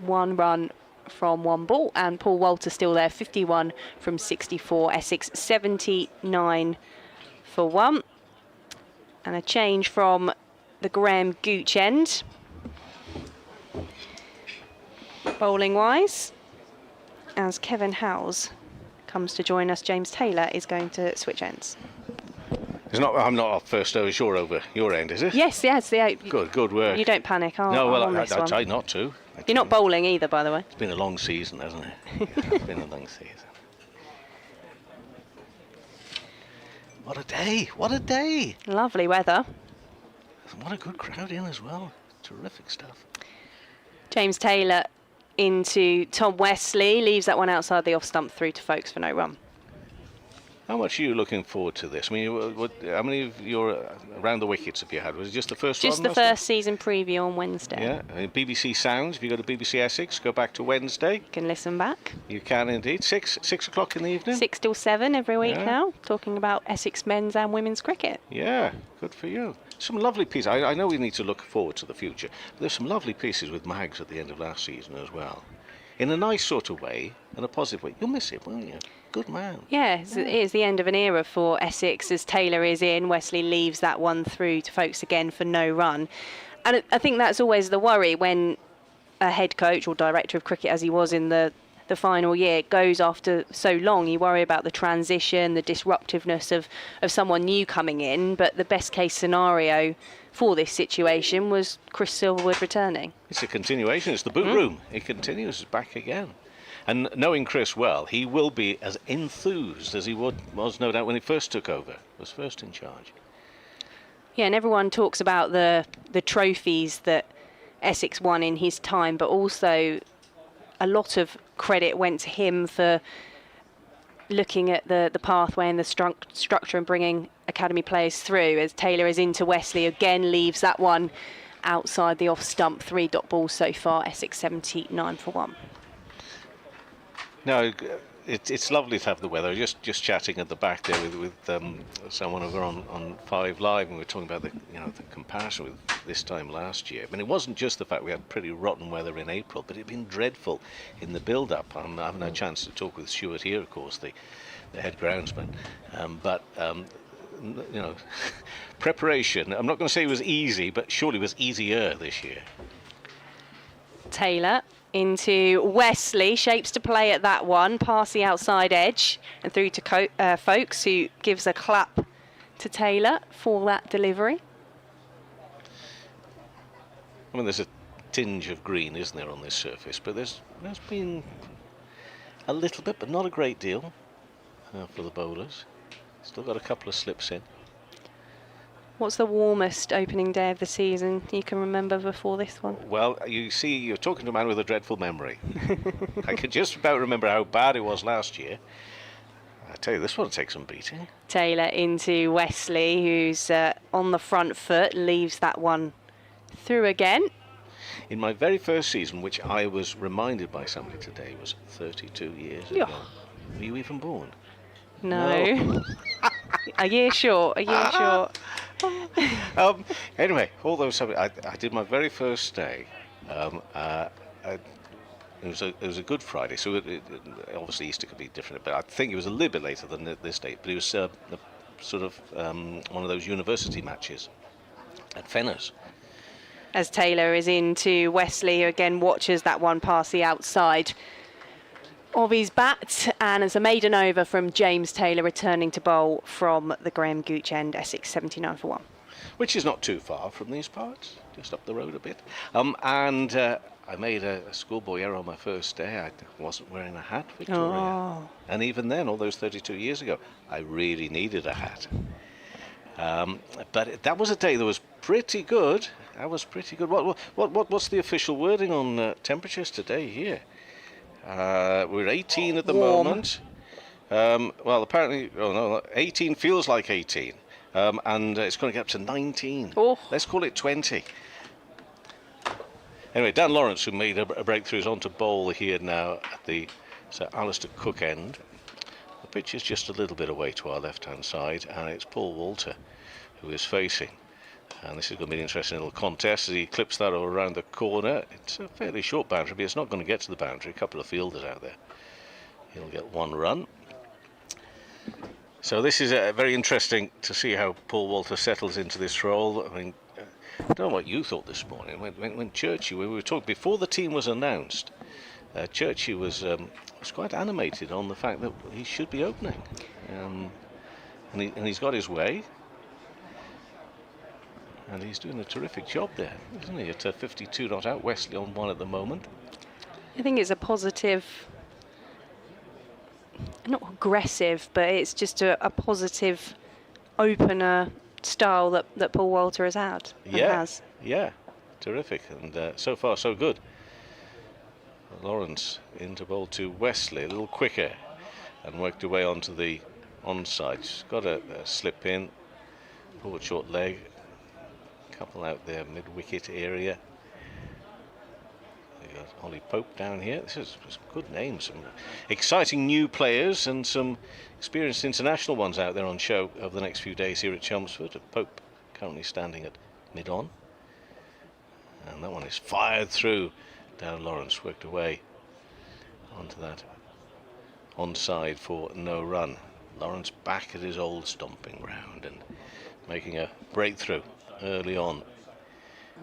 1 run from 1 ball, and Paul Walter still there, 51 from 64. Essex 79 for 1. And a change from the Graham Gooch end, bowling wise, as Kevin Howells comes to join us. James Taylor is going to switch ends. I'm not up first, though. It's over your end, is it? Yes. Yeah. Good work. You don't panic. No, well, I try not to. You're not bowling either, by the way. It's been a long season, hasn't it? It's been a long season. What a day! What a day! Lovely weather. What a good crowd in as well. Terrific stuff. James Taylor into Tom Wesley, leaves that one outside the off stump through to Folkes for no run. How much are you looking forward to this? I mean, how many of your around the wickets have you had? Was it just the first one? Just the first season preview on Wednesday. Yeah, BBC Sounds. If you go to BBC Essex, go back to Wednesday. You can listen back. You can indeed. 6 o'clock in the evening. 6 till 7 every week now, talking about Essex men's and women's cricket. Yeah, good for you. Some lovely pieces. I know we need to look forward to the future, but there's some lovely pieces with Mags at the end of last season as well. In a nice sort of way, and a positive way. You'll miss it, won't you? Good man. Yeah, it is the end of an era for Essex as Taylor is in. Wesley leaves that one through to Folkes again for no run. And I think that's always the worry when a head coach or director of cricket, as he was in the final year, goes after so long. You worry about the transition, the disruptiveness of someone new coming in. But the best case scenario for this situation was Chris Silverwood returning. It's a continuation. It's the boot room. It continues back again. And knowing Chris well, he will be as enthused as he was no doubt when he first took over, was first in charge. Yeah, and everyone talks about the trophies that Essex won in his time, but also a lot of credit went to him for looking at the pathway and the structure and bringing academy players through. As Taylor is into Wesley, again leaves that one outside the off stump. 3 dot balls so far, Essex 79 for 1. No, it's lovely to have the weather. Just chatting at the back there with someone over on 5 Live, and we were talking about the comparison with this time last year. I mean, it wasn't just the fact we had pretty rotten weather in April, but it'd been dreadful in the build-up. I haven't had a chance to talk with Stuart here, of course, the head groundsman, but preparation. I'm not going to say it was easy, but surely it was easier this year. Taylor into Wesley, shapes to play at that one, past the outside edge and through to Folkes, who gives a clap to Taylor for that delivery. I mean, there's a tinge of green, isn't there, on this surface, but there's been a little bit, but not a great deal for the bowlers. Still got a couple of slips in. What's the warmest opening day of the season you can remember before this one? Well, you see, you're talking to a man with a dreadful memory. I can just about remember how bad it was last year. I tell you, this one will take some beating. Taylor into Wesley, who's on the front foot, leaves that one through again. In my very first season, which I was reminded by somebody today was 32 years ago. Were you even born? No. A year short, Anyway, all those I did my very first day. It was a Good Friday, so obviously Easter could be different, but I think it was a little bit later than this date. But it was sort of one of those university matches at Fenners. As Taylor is into Wesley, who again watches that one past the outside of his bat, and it's a maiden over from James Taylor returning to bowl from the Graham Gooch end. Essex 79 for 1. Which is not too far from these parts, just up the road a bit. And I made a schoolboy error on my first day. I wasn't wearing a hat, Victoria. Oh. And even then, all those 32 years ago, I really needed a hat. But that was a day that was pretty good. That was pretty good. What's the official wording on temperatures today here? We're 18 at the moment. Well, apparently, 18 feels like 18. And it's going to get up to 19. Oh. Let's call it 20. Anyway, Dan Lawrence, who made a breakthrough, is on to bowl here now at the Sir Alistair Cook end. The pitch is just a little bit away to our left-hand side, and it's Paul Walter who is facing. And this is going to be an interesting little contest as he clips that around the corner. It's a fairly short boundary, but it's not going to get to the boundary. A couple of fielders out there. He'll get 1 run. So this is very interesting to see how Paul Walter settles into this role. I mean, I don't know what you thought this morning. When Churchy, we were talking before the team was announced, Churchy was quite animated on the fact that he should be opening. And he's got his way. And he's doing a terrific job there, isn't he? At 52 not out, Wesley on 1 at the moment. I think it's a positive, not aggressive, but it's just a positive opener style that Paul Walter has had. And has. Yeah, terrific. And so far, so good. Lawrence into bowl to Wesley, a little quicker, and worked away onto the onside. She's got a slip in, forward short leg, couple out there mid-wicket area. We got Ollie Pope down here. This is some good names, some exciting new players and some experienced international ones out there on show over the next few days here at Chelmsford. Pope currently standing at mid-on, and that one is fired through. Down Lawrence, worked away onto that onside for no run. Lawrence back at his old stomping ground and making a breakthrough early on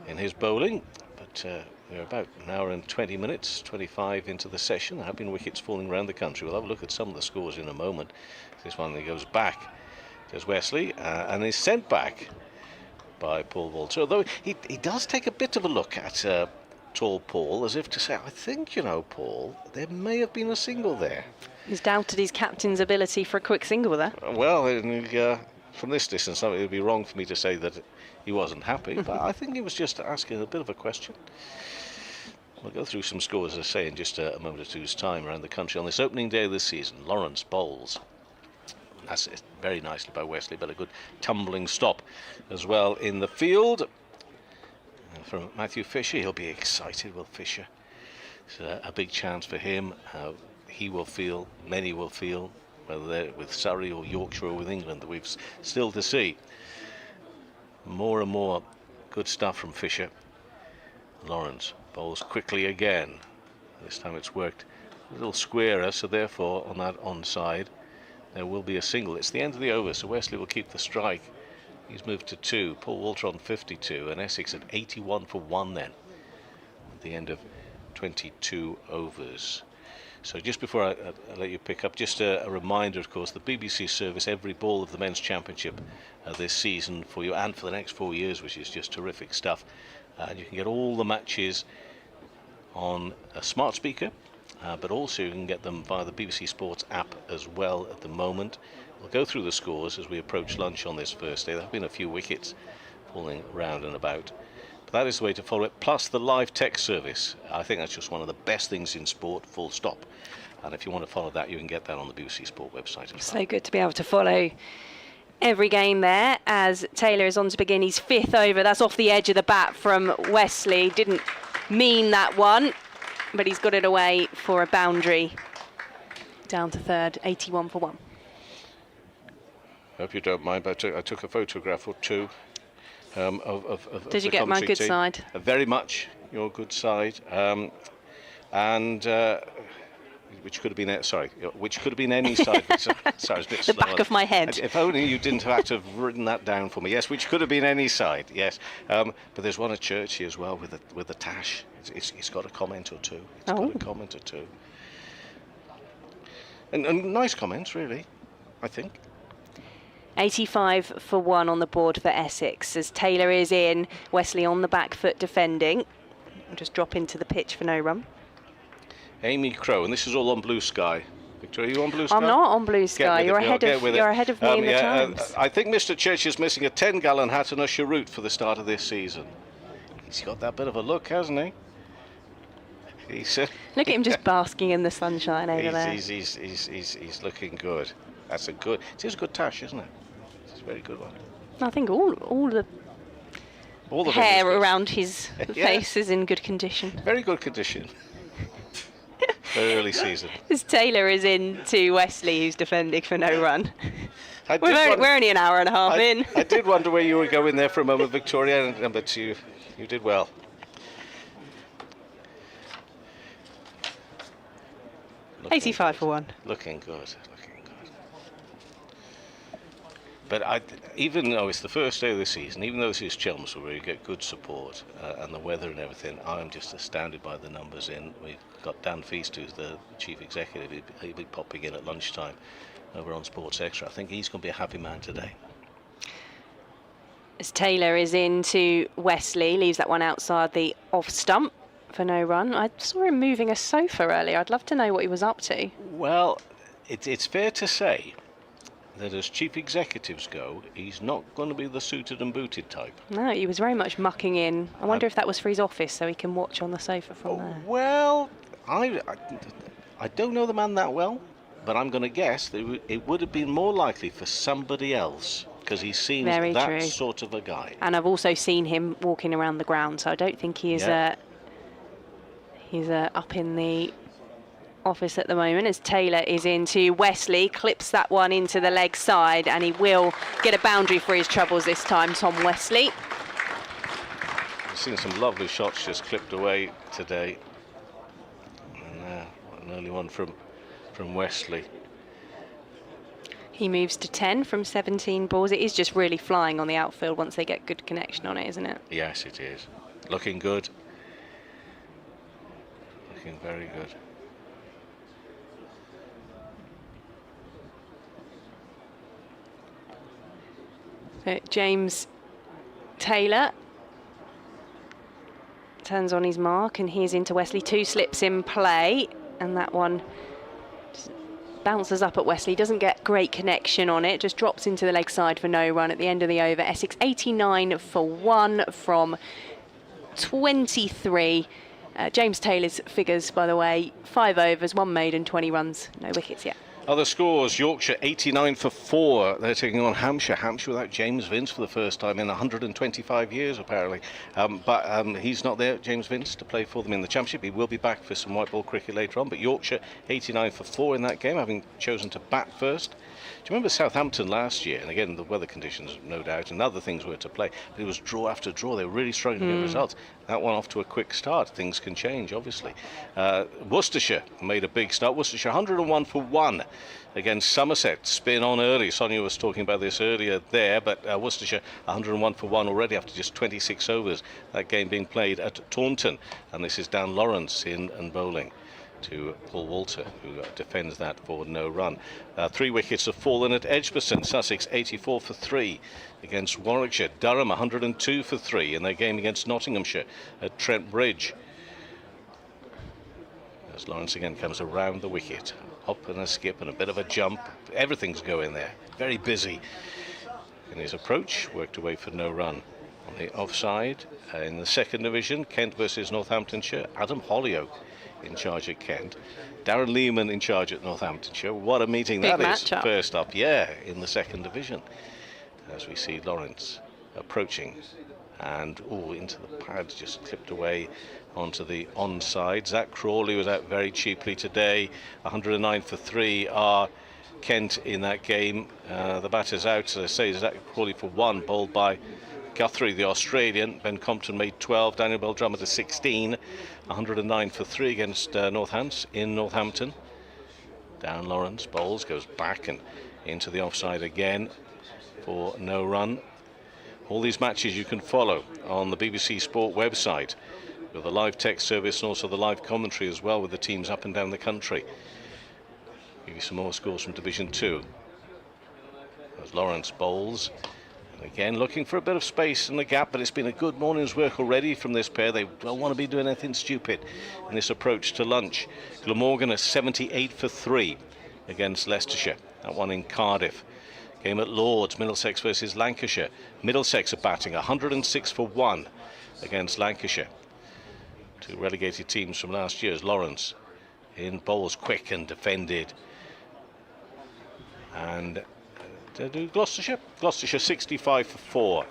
in his bowling. But we're about an hour and 20 minutes, 25 into the session. There have been wickets falling around the country. We'll have a look at some of the scores in a moment. This one that goes back. There's Wesley and is sent back by Paul Walter. Although he does take a bit of a look at tall Paul, as if to say, I think, you know, Paul, there may have been a single there. He's doubted his captain's ability for a quick single there. Well, from this distance, it would be wrong for me to say that he wasn't happy, but I think he was just asking a bit of a question. We'll go through some scores, as I say, in just a moment or two's time around the country on this opening day of the season. Lawrence bowls. That's it, very nicely by Wesley, but a good tumbling stop as well in the field. From Matthew Fisher, he'll be excited, will Fisher? It's a big chance for him. He will feel, many will feel, whether they're with Surrey or Yorkshire or with England, that we've still to see. More and more good stuff from Fisher. Lawrence bowls quickly again. This time it's worked a little squarer, so therefore on that onside there will be a single. It's the end of the over, so Wesley will keep the strike. He's moved to 2. Paul Walter on 52, and Essex at 81 for 1 then, at the end of 22 overs. So just before I let you pick up, just a reminder, of course, the BBC service every ball of the Men's Championship this season for you and for the next 4 years, which is just terrific stuff. And you can get all the matches on a smart speaker, but also you can get them via the BBC Sports app as well at the moment. We'll go through the scores as we approach lunch on this first day. There have been a few wickets falling round and about, but that is the way to follow it, plus the live text service. I think that's just one of the best things in sport, full stop. And if you want to follow that, you can get that on the BBC Sport website as well. So good to be able to follow every game there as Taylor is on to begin his 5th over. That's off the edge of the bat from Wesley. Didn't mean that one, but he's got it away for a boundary. Down to 3rd, 81 for 1. Hope you don't mind, but I took a photograph or two of Did you the get my good team. side? Very much your good side, and which could have been which could have been any side. Sorry, I was a bit the slow. back of my head. If only you didn't have to have written that down for me. Yes, which could have been any side. Yes, but there's one at Churchy as well with the tash. It's got a comment or two. It's got a comment or two, and nice comments really, I think. 85 for 1 on the board for Essex as Taylor is in. Wesley on the back foot defending. Just drop into the pitch for no run. Amy Crow, and this is all on Blue Sky. Victoria, you on Blue Sky? I'm not on Blue Sky. You're ahead of me in the times. I think Mr. Church is missing a 10-gallon hat and a cheroot for the start of this season. He's got that bit of a look, hasn't he? Look at him just basking in the sunshine over there. He's looking good. That's it is a good tash, isn't it? It's a very good one. I think all the hair around his face is in good condition. Very good condition. Very early season. As Taylor is in to Wesley, who's defending for no run. We're only an hour and a half in. I did wonder where you were going there for a moment, Victoria, but you did well. Looking 85 for 1. Looking good. But even though it's the first day of the season, even though this is Chelmsford where you get good support and the weather and everything, I'm just astounded by the numbers in. We've got Dan Feast, who's the chief executive. He'll be popping in at lunchtime over on Sports Extra. I think he's going to be a happy man today. As Taylor is into Wesley, leaves that one outside the off stump for no run. I saw him moving a sofa earlier. I'd love to know what he was up to. Well, it's fair to say that as chief executives go, he's not going to be the suited and booted type. No, he was very much mucking in. I wonder if that was for his office so he can watch on the sofa from there. Well, I don't know the man that well, but I'm going to guess that it would have been more likely for somebody else, because he seems Very that true. sort of a guy. And I've also seen him walking around the ground, so I don't think he's up in the office at the moment, as Taylor is into Wesley, clips that one into the leg side, and he will get a boundary for his troubles this time, Tom Wesley. I've seen some lovely shots just clipped away today. And an early one from Wesley. He moves to 10 from 17 balls. It is just really flying on the outfield once they get good connection on it, isn't it? Yes, it is. Looking good. Looking very good. So James Taylor turns on his mark and he's into Wesley. 2 slips in play, and that one just bounces up at Wesley. Doesn't get great connection on it, just drops into the leg side for no run at the end of the over. Essex 89 for 1 from 23. James Taylor's figures, by the way, 5 overs, 1 maiden, 20 runs, no wickets yet. Other scores: Yorkshire 89 for 4. They're taking on Hampshire. Hampshire without James Vince for the first time in 125 years, apparently. But he's not there, James Vince, to play for them in the Championship. He will be back for some white ball cricket later on. But Yorkshire 89 for 4 in that game, having chosen to bat first. Do you remember Southampton last year? And again, the weather conditions, no doubt, and other things were to play. But it was draw after draw. They were really struggling to get results. That one off to a quick start. Things can change, obviously. Worcestershire made a big start. Worcestershire 101 for 1 against Somerset. Spin on early. Sonia was talking about this earlier there, but Worcestershire 101 for 1 already after just 26 overs. That game being played at Taunton. And this is Dan Lawrence in and bowling to Paul Walter, who defends that for no run. 3 wickets have fallen at Edgbaston. Sussex 84 for 3 against Warwickshire. Durham 102 for 3 in their game against Nottinghamshire at Trent Bridge. As Lawrence again comes around the wicket, hop and a skip and a bit of a jump. Everything's going there. Very busy in his approach. Worked away for no run. On the offside, in the 2nd division, Kent versus Northamptonshire. Adam Hollyoak in charge at Kent. Darren Lehman in charge at Northamptonshire. What a meeting Big that matchup. is. First up, yeah, in the 2nd division. As we see Lawrence approaching and into the pads, just clipped away onto the onside. Zach Crawley was out very cheaply today. 109 for 3 are Kent in that game. The batter's out, as I say, Zach Crawley for 1, bowled by Guthrie, the Australian. Ben Compton made 12. Daniel Beldrummer to 16. 109 for 3 against Northants in Northampton. Darren Lawrence bowls, goes back and into the offside again for no run. All these matches you can follow on the BBC Sport website with the live text service and also the live commentary as well, with the teams up and down the country. Give you some more scores from Division 2. As Lawrence bowls. Again, looking for a bit of space in the gap, but it's been a good morning's work already from this pair. They don't want to be doing anything stupid in this approach to lunch. Glamorgan at 78 for 3 against Leicestershire. That one in Cardiff. Game at Lords, Middlesex versus Lancashire. Middlesex are batting 106 for 1 against Lancashire. 2 relegated teams from last year's. Lawrence in bowls, quick and defended. And Gloucestershire 65 for 4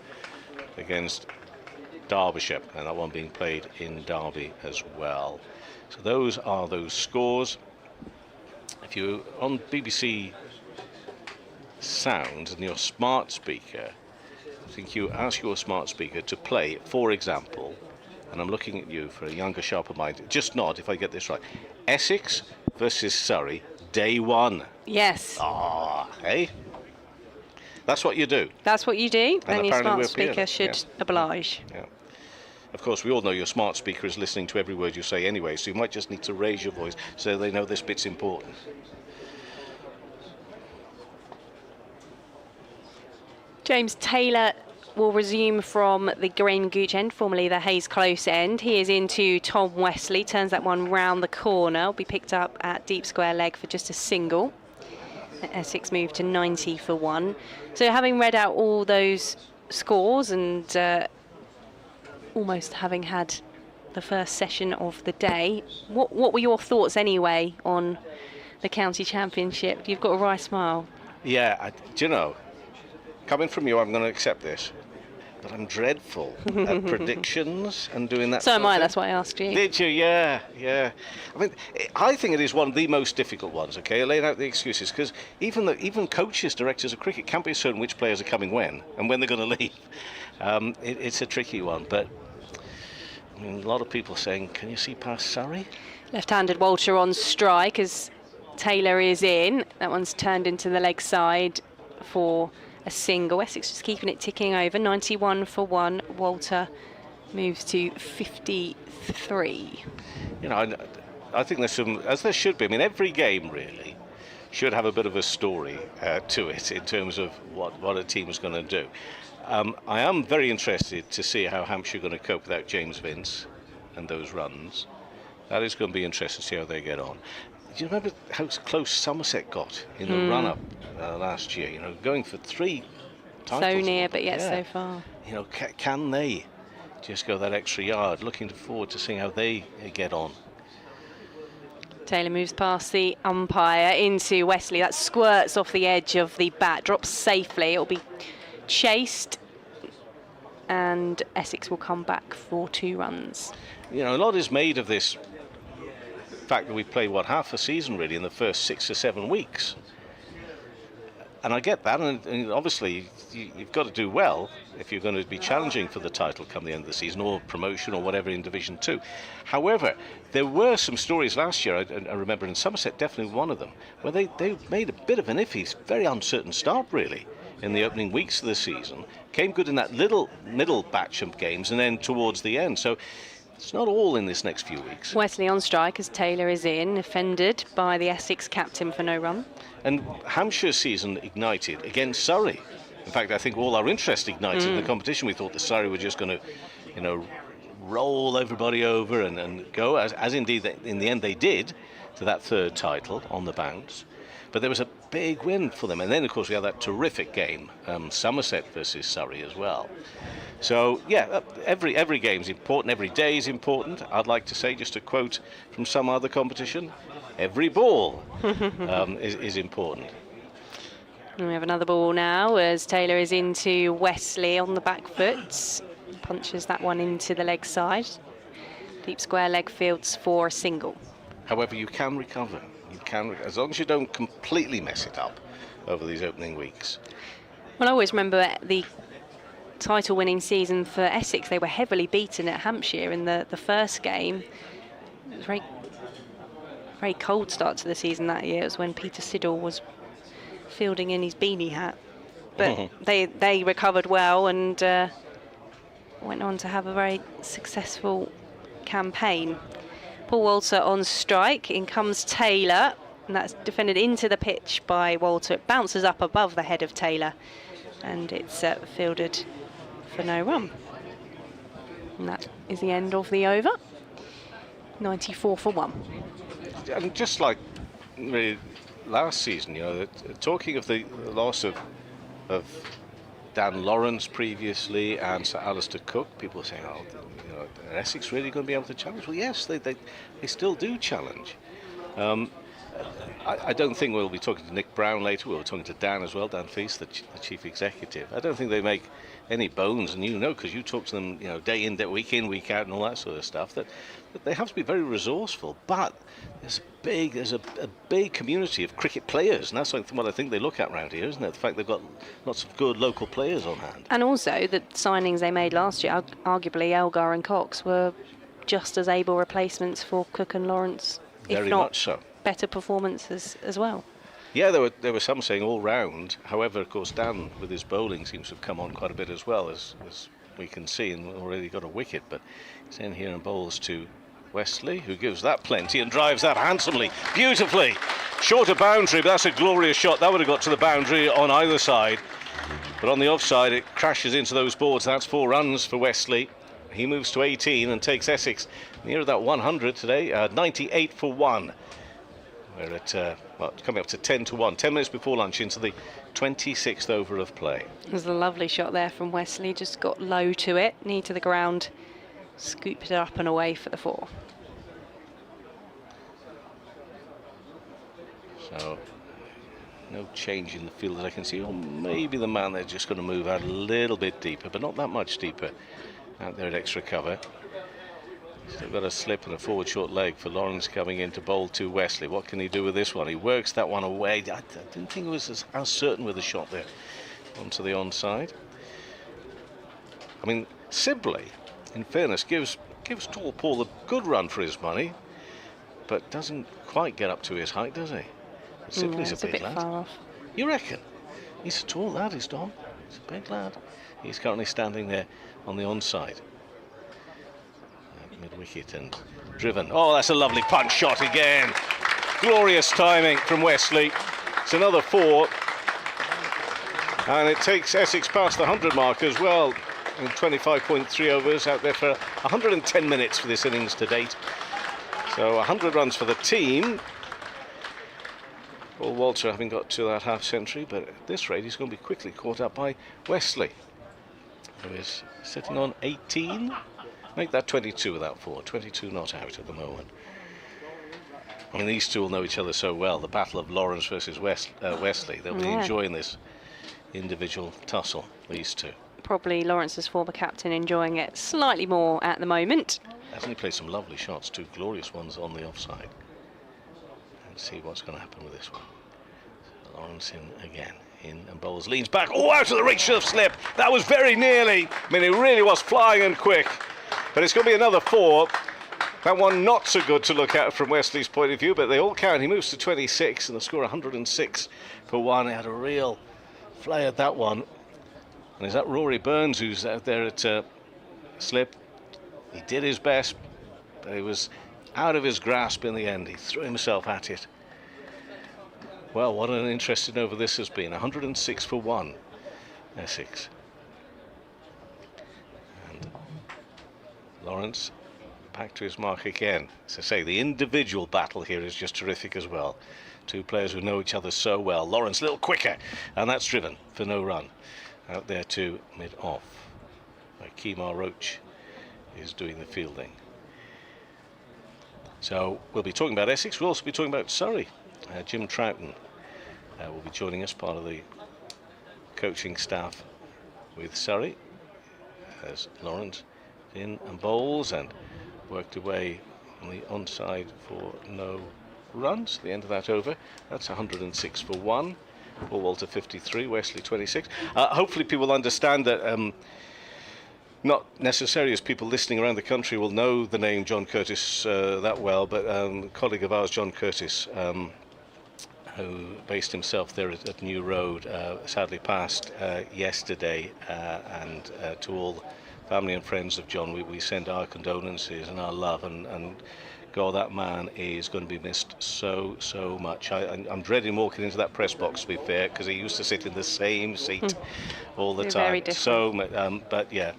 against Derbyshire, and that one being played in Derby as well. So those are those scores. If you're on BBC Sound and your smart speaker, I think you ask your smart speaker to play, for example, and I'm looking at you for a younger, sharper mind, just nod if I get this right, Essex versus Surrey, day 1. Yes. Hey? That's what you do. That's what you do, and your smart we're speaker here. should oblige. Yeah. Of course, we all know your smart speaker is listening to every word you say anyway, so you might just need to raise your voice so they know this bit's important. James Taylor will resume from the Green Gooch end, formerly the Hayes Close end. He is into Tom Wesley, turns that one round the corner, will be picked up at deep square leg for just a single. Essex moved to 90 for 1. So having read out all those scores and almost having had the first session of the day, what were your thoughts anyway on the county championship? You've got a wry smile. Yeah, do you know, coming from you, I'm going to accept this, but I'm dreadful at predictions and doing that. So am I, that's why I asked you. Did you? Yeah. I mean, I think it is one of the most difficult ones, okay, laying out the excuses, because even coaches, directors of cricket can't be certain which players are coming when and when they're going to leave. It's a tricky one, but I mean, a lot of people saying, can you see past Surrey? Left-handed Walter on strike as Taylor is in. That one's turned into the leg side for a single. Essex just keeping it ticking over. 91 for 1. Walter moves to 53. You know, I think there's some, as there should be. I mean, every game really should have a bit of a story to it in terms of what a team is going to do. I am very interested to see how Hampshire are going to cope without James Vince and those runs. That is going to be interesting to see how they get on. Do you remember how close Somerset got in the run-up last year? You know, going for 3 titles. So near, but yet so far. You know, can they just go that extra yard? Looking forward to seeing how they get on. Taylor moves past the umpire into Wesley. That squirts off the edge of the bat, drops safely. It'll be chased, and Essex will come back for 2 runs. You know, a lot is made of this fact that we play half a season really in the first 6 or 7 weeks, and I get that, and obviously you've got to do well if you're going to be challenging for the title come the end of the season, or promotion or whatever in Division 2. However, there were some stories last year, I remember in Somerset, definitely one of them, where they made a bit of an iffy, very uncertain start really in the opening weeks of the season, came good in that little middle batch of games, and then towards the end. So it's not all in this next few weeks. Wesley on strike as Taylor is in, offended by the Essex captain for no run. And Hampshire's season ignited against Surrey. In fact, I think all our interest ignited in the competition. We thought the Surrey were just going to, you know, roll everybody over and go, as indeed in the end they did, to that 3rd title on the bounce. But there was a big win for them. And then, of course, we had that terrific game, Somerset versus Surrey as well. So, yeah, every game's important, every day is important. I'd like to say, just a quote from some other competition, every ball is important. And we have another ball now as Taylor is into Wesley on the back foot. Punches that one into the leg side. Deep square leg fields for a single. However, you can recover. You can, as long as you don't completely mess it up over these opening weeks. Well, I always remember the title-winning season for Essex. They were heavily beaten at Hampshire in the first game. It was a very cold start to the season that year. It was when Peter Siddle was fielding in his beanie hat. But they recovered well and went on to have a very successful campaign. Paul Walter on strike. In comes Taylor, and that's defended into the pitch by Walter. It bounces up above the head of Taylor, and it's fielded for no run. And that is the end of the over. 94 for 1. And just like really last season, you know, talking of the loss of Dan Lawrence previously and Sir Alistair Cook, people are saying, oh, you know, are Essex really going to be able to challenge? Well, yes, they still do challenge. I don't think we'll be talking to Nick Brown later. We'll be talking to Dan as well, Dan Feast, the chief executive. I don't think they make any bones, and you know, because you talk to them, you know, day in, week in, week out, and all that sort of stuff, that they have to be very resourceful. But there's a big community of cricket players, and that's what I think they look at around here, isn't it? The fact they've got lots of good local players on hand. And also the signings they made last year, arguably Elgar and Cox, were just as able replacements for Cook and Lawrence, Very if not much so. Better performances as well. Yeah, there were some saying all round. However, of course, Dan with his bowling seems to have come on quite a bit as well, as we can see, and already got a wicket. But he's in here and bowls to Wesley, who gives that plenty and drives that handsomely, beautifully. Short of boundary, but that's a glorious shot. That would have got to the boundary on either side. But on the offside, it crashes into those boards. That's 4 runs for Wesley. He moves to 18 and takes Essex near that 100 today, 98 for 1. We're at, well, coming up to 10-1, 10 minutes before lunch into the 26th over of play. There's a lovely shot there from Wesley, just got low to it, knee to the ground, scooped it up and away for the 4. So, no change in the field that I can see. Or maybe the man there just going to move out a little bit deeper, but not that much deeper out there at extra cover. Still got a slip and a forward short leg for Lawrence coming in to bowl to Wesley. What can he do with this one? He works that one away. I didn't think it was as certain with the shot there onto the onside. I mean, Sibley, in fairness, gives Tall Paul a good run for his money, but doesn't quite get up to his height, does he? Sibley's It's a big lad. far off. You reckon? He's a tall lad, is Dom. He's a big lad. He's currently standing there on the onside. Mid-wicket and driven. Oh, that's a lovely punch shot again. Glorious timing from Wesley. It's another 4. And it takes Essex past the 100 mark as well. In 25.3 overs, out there for 110 minutes for this innings to date. So 100 runs for the team. Paul Walter having got to that half century, but at this rate he's going to be quickly caught up by Wesley, who is sitting on 18. Make that 22 without 4. 22 not out at the moment. I mean, these two will know each other so well. The battle of Lawrence versus Wesley. They'll be enjoying this individual tussle, these two. Probably Lawrence's former captain enjoying it slightly more at the moment. Hasn't he played some lovely shots, 2 glorious ones on the offside. Let's see what's going to happen with this one. So Lawrence in again. In and bowls, leans back. Oh, out of the reach of slip. That was very nearly. I mean, it really was flying and quick. But it's going to be another 4. That one not so good to look at from Wesley's point of view, but they all count. He moves to 26 and the score 106 for 1. He had a real flay at that one. And is that Rory Burns who's out there at slip? He did his best, but it was out of his grasp in the end. He threw himself at it. Well, what an interesting over this has been. 106 for 1, Essex. And Lawrence back to his mark again. As I say, the individual battle here is just terrific as well. 2 players who know each other so well. Lawrence a little quicker, and that's driven for no run. Out there to mid-off. Kemar Roach is doing the fielding. So we'll be talking about Essex. We'll also be talking about Surrey. Jim Troughton will be joining us, part of the coaching staff with Surrey, as Lawrence in and bowls and worked away on the onside for no runs. The end of that over. That's 106 for 1. Paul Walter 53, Wesley 26. Hopefully people understand that not necessarily as people listening around the country will know the name John Curtis that well, but a colleague of ours, John Curtis, who based himself there at New Road, sadly passed yesterday, and to all family and friends of John, we send our condolences and our love, and God, that man is going to be missed so much. I'm dreading walking into that press box, to be fair, because he used to sit in the same seat all the time. Very different. So, but yeah,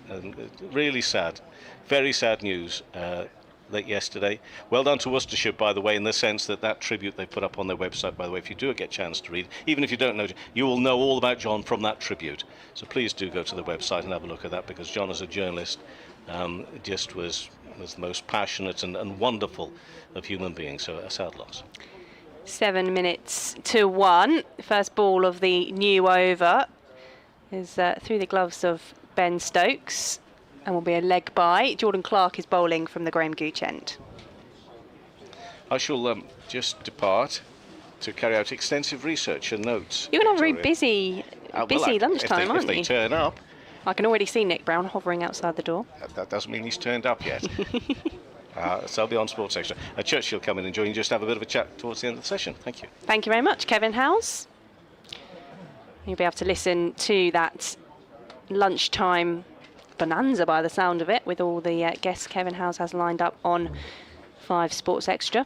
really sad, very sad news late yesterday. Well done to Worcestershire, by the way, in the sense that tribute they put up on their website, by the way, if you do get a chance to read, even if you don't know, you will know all about John from that tribute. So please do go to the website and have a look at that, because John, as a journalist, just was the most passionate and wonderful of human beings. So a sad loss. 7 minutes to 1. First ball of the new over is through the gloves of Ben Stokes, and will be a leg by. Jordan Clark is bowling from the Graham Gooch end. I shall just depart to carry out extensive research and notes. You're going to have a very busy lunchtime, aren't you? If they turn up. I can already see Nick Brown hovering outside the door. That doesn't mean he's turned up yet. So I'll be on Sports Extra. Churchill come in and join you, just have a bit of a chat towards the end of the session. Thank you. Thank you very much, Kevin Howes. You'll be able to listen to that lunchtime bonanza by the sound of it, with all the guests Kevin Howes has lined up on 5 Sports Extra.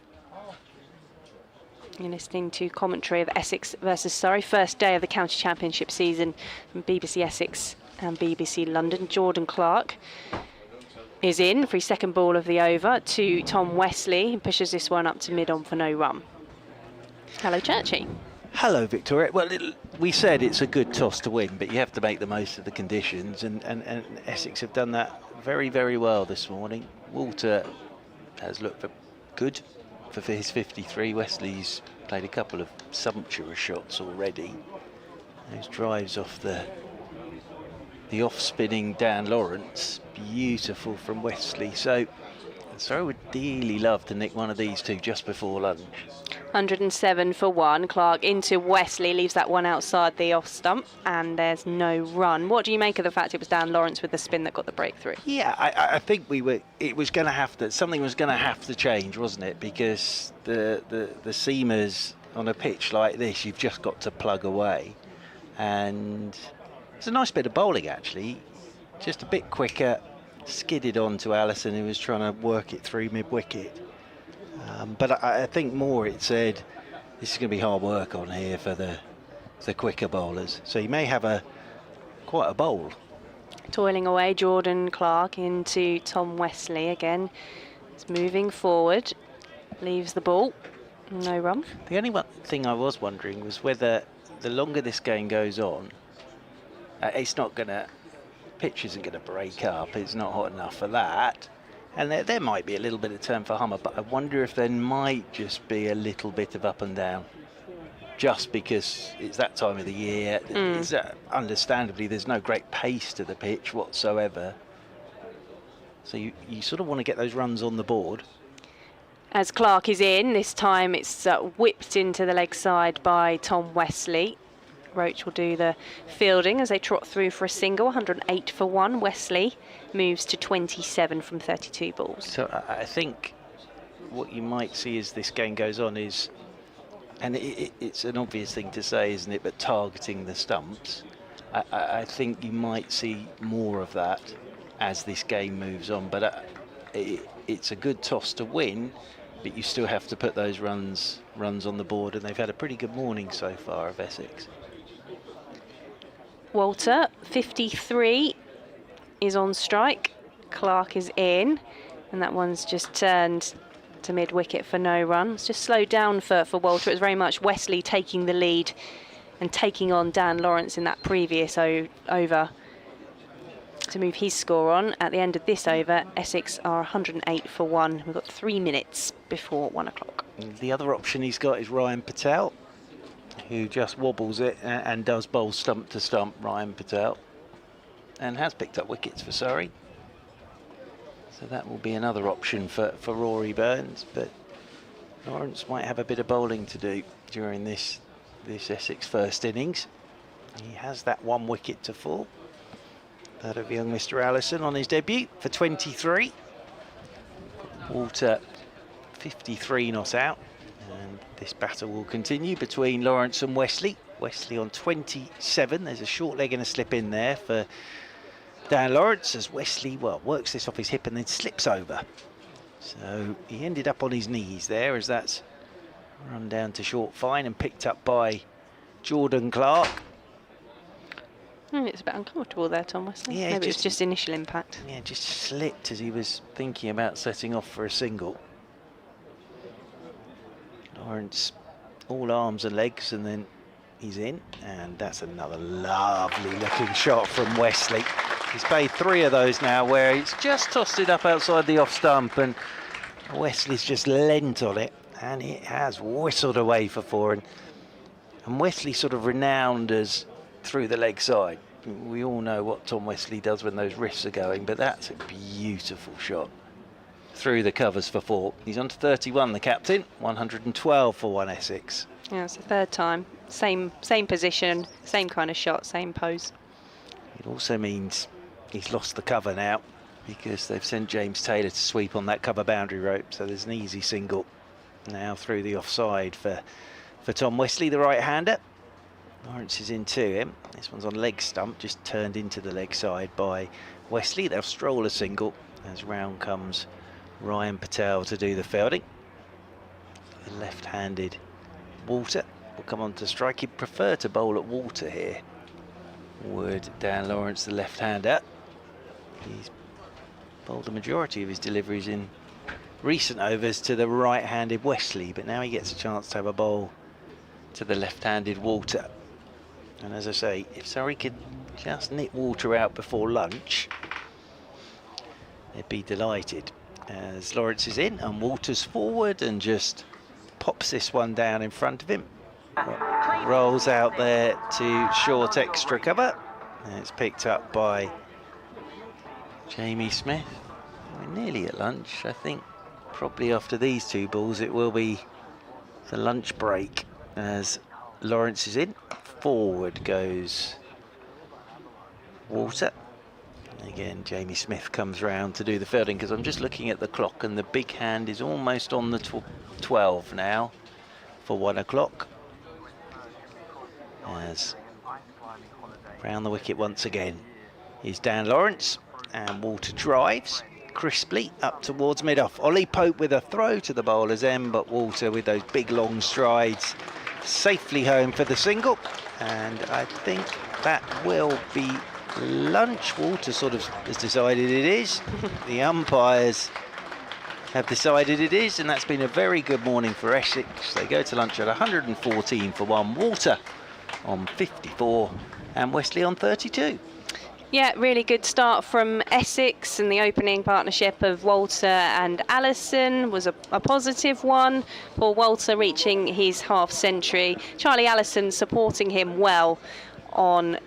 You're listening to commentary of Essex versus Surrey, first day of the County Championship season from BBC Essex and BBC London. Jordan Clark is in for his second ball of the over to Tom Wesley, and pushes this one up to mid-on for no run. Hello, Churchy. Hello, Victoria. Well, we said it's a good toss to win, but you have to make the most of the conditions, and Essex have done that very, very well this morning. Walter has looked good for his 53. Wesley's played a couple of sumptuous shots already. Those drives off the off-spinning Dan Lawrence, beautiful from Wesley. So Surrey would dearly love to nick one of these two just before lunch. 107 for one. Clark into Wesley, leaves that one outside the off stump, and there's no run. What do you make of the fact it was Dan Lawrence with the spin that got the breakthrough? Yeah, I think it was going to have to, something was going to have to change, wasn't it? Because the seamers on a pitch like this, you've just got to plug away. And it's a nice bit of bowling, actually. Just a bit quicker, skidded on to Allison, who was trying to work it through mid-wicket. But I think more it said, this is going to be hard work on here for the quicker bowlers. So you may have quite a bowl. Toiling away, Jordan Clark into Tom Wesley again. It's moving forward, leaves the ball, no run. The only thing I was wondering was whether the longer this game goes on, it's not going to, pitch isn't going to break up, it's not hot enough for that. And there might be a little bit of turn for Hummer, but I wonder if there might just be a little bit of up and down, just because it's that time of the year. Understandably, there's no great pace to the pitch whatsoever. So you sort of want to get those runs on the board. As Clark is in, this time it's whipped into the leg side by Tom Wesley. Roach will do the fielding as they trot through for a single. 108 for one. Wesley moves to 27 from 32 balls. So I think what you might see as this game goes on is, and it's an obvious thing to say, isn't it, but targeting the stumps. I think you might see more of that as this game moves on, but it's a good toss to win, but you still have to put those runs on the board, and they've had a pretty good morning so far of Essex. Walter, 53, is on strike. Clark is in, and that one's just turned to mid-wicket for no run. It's just slowed down for Walter. It was very much Wesley taking the lead and taking on Dan Lawrence in that previous over to move his score on. At the end of this over, Essex are 108 for one. We've got 3 minutes before 1 o'clock. The other option he's got is Ryan Patel, who just wobbles it and does bowl stump to stump. Ryan Patel, and has picked up wickets for Surrey. So that will be another option for Rory Burns, but Lawrence might have a bit of bowling to do during this Essex first innings. He has that 1 wicket to fall. That of young Mr. Allison on his debut for 23. Walter 53 not out, and this battle will continue between Lawrence and Wesley. Wesley on 27. There's a short leg and a slip in there for Dan Lawrence as Wesley, well, works this off his hip and then slips over. So he ended up on his knees there as that's run down to short fine and picked up by Jordan Clark. It's a bit uncomfortable there, Tom Wesley. Yeah, maybe it's just initial impact. Yeah, just slipped as he was thinking about setting off for a single. Lawrence all arms and legs, and then he's in, and that's another lovely looking shot from Wesley. He's played 3 of those now where he's just tossed it up outside the off stump, and Wesley's just leant on it, and it has whistled away for 4. And Wesley sort of renowned as through the leg side. We all know what Tom Wesley does when those riffs are going, but that's a beautiful shot through the covers for 4. He's on to 31, the captain. 112 for 1 Essex. Yeah, it's the 3rd time. Same position, same kind of shot, same pose. It also means he's lost the cover now, because they've sent James Taylor to sweep on that cover boundary rope, so there's an easy single now through the offside for Tom Wesley, the right-hander. Lawrence is in to him. This one's on leg stump, just turned into the leg side by Wesley. They'll stroll a single as round comes Ryan Patel to do the fielding. The left-handed Walter will come on to strike. He'd prefer to bowl at Walter here, would Dan Lawrence, the left-hander. He's bowled the majority of his deliveries in recent overs to the right-handed Wesley, but now he gets a chance to have a bowl to the left-handed Walter. And as I say, if Surrey could just nip Walter out before lunch, they'd be delighted. As Lawrence is in and Walter's forward and just pops this one down in front of him. Rolls out there to short extra cover. And it's picked up by Jamie Smith. We're nearly at lunch. I think probably after these two balls it will be the lunch break as Lawrence is in. Forward goes Walter. Again, Jamie Smith comes round to do the fielding because I'm just looking at the clock and the big hand is almost on the 12 now for 1 o'clock. As round the wicket once again is Dan Lawrence, and Walter drives crisply up towards mid-off. Ollie Pope with a throw to the bowler's end, but Walter with those big long strides safely home for the single, and I think that will be lunch. Walter sort of has decided it is. The umpires have decided it is, and that's been a very good morning for Essex. They go to lunch at 114 for 1. Walter on 54 and Wesley on 32. Yeah, really good start from Essex, and the opening partnership of Walter and Allison was a positive one. For Walter reaching his half century, Charlie Allison supporting him well on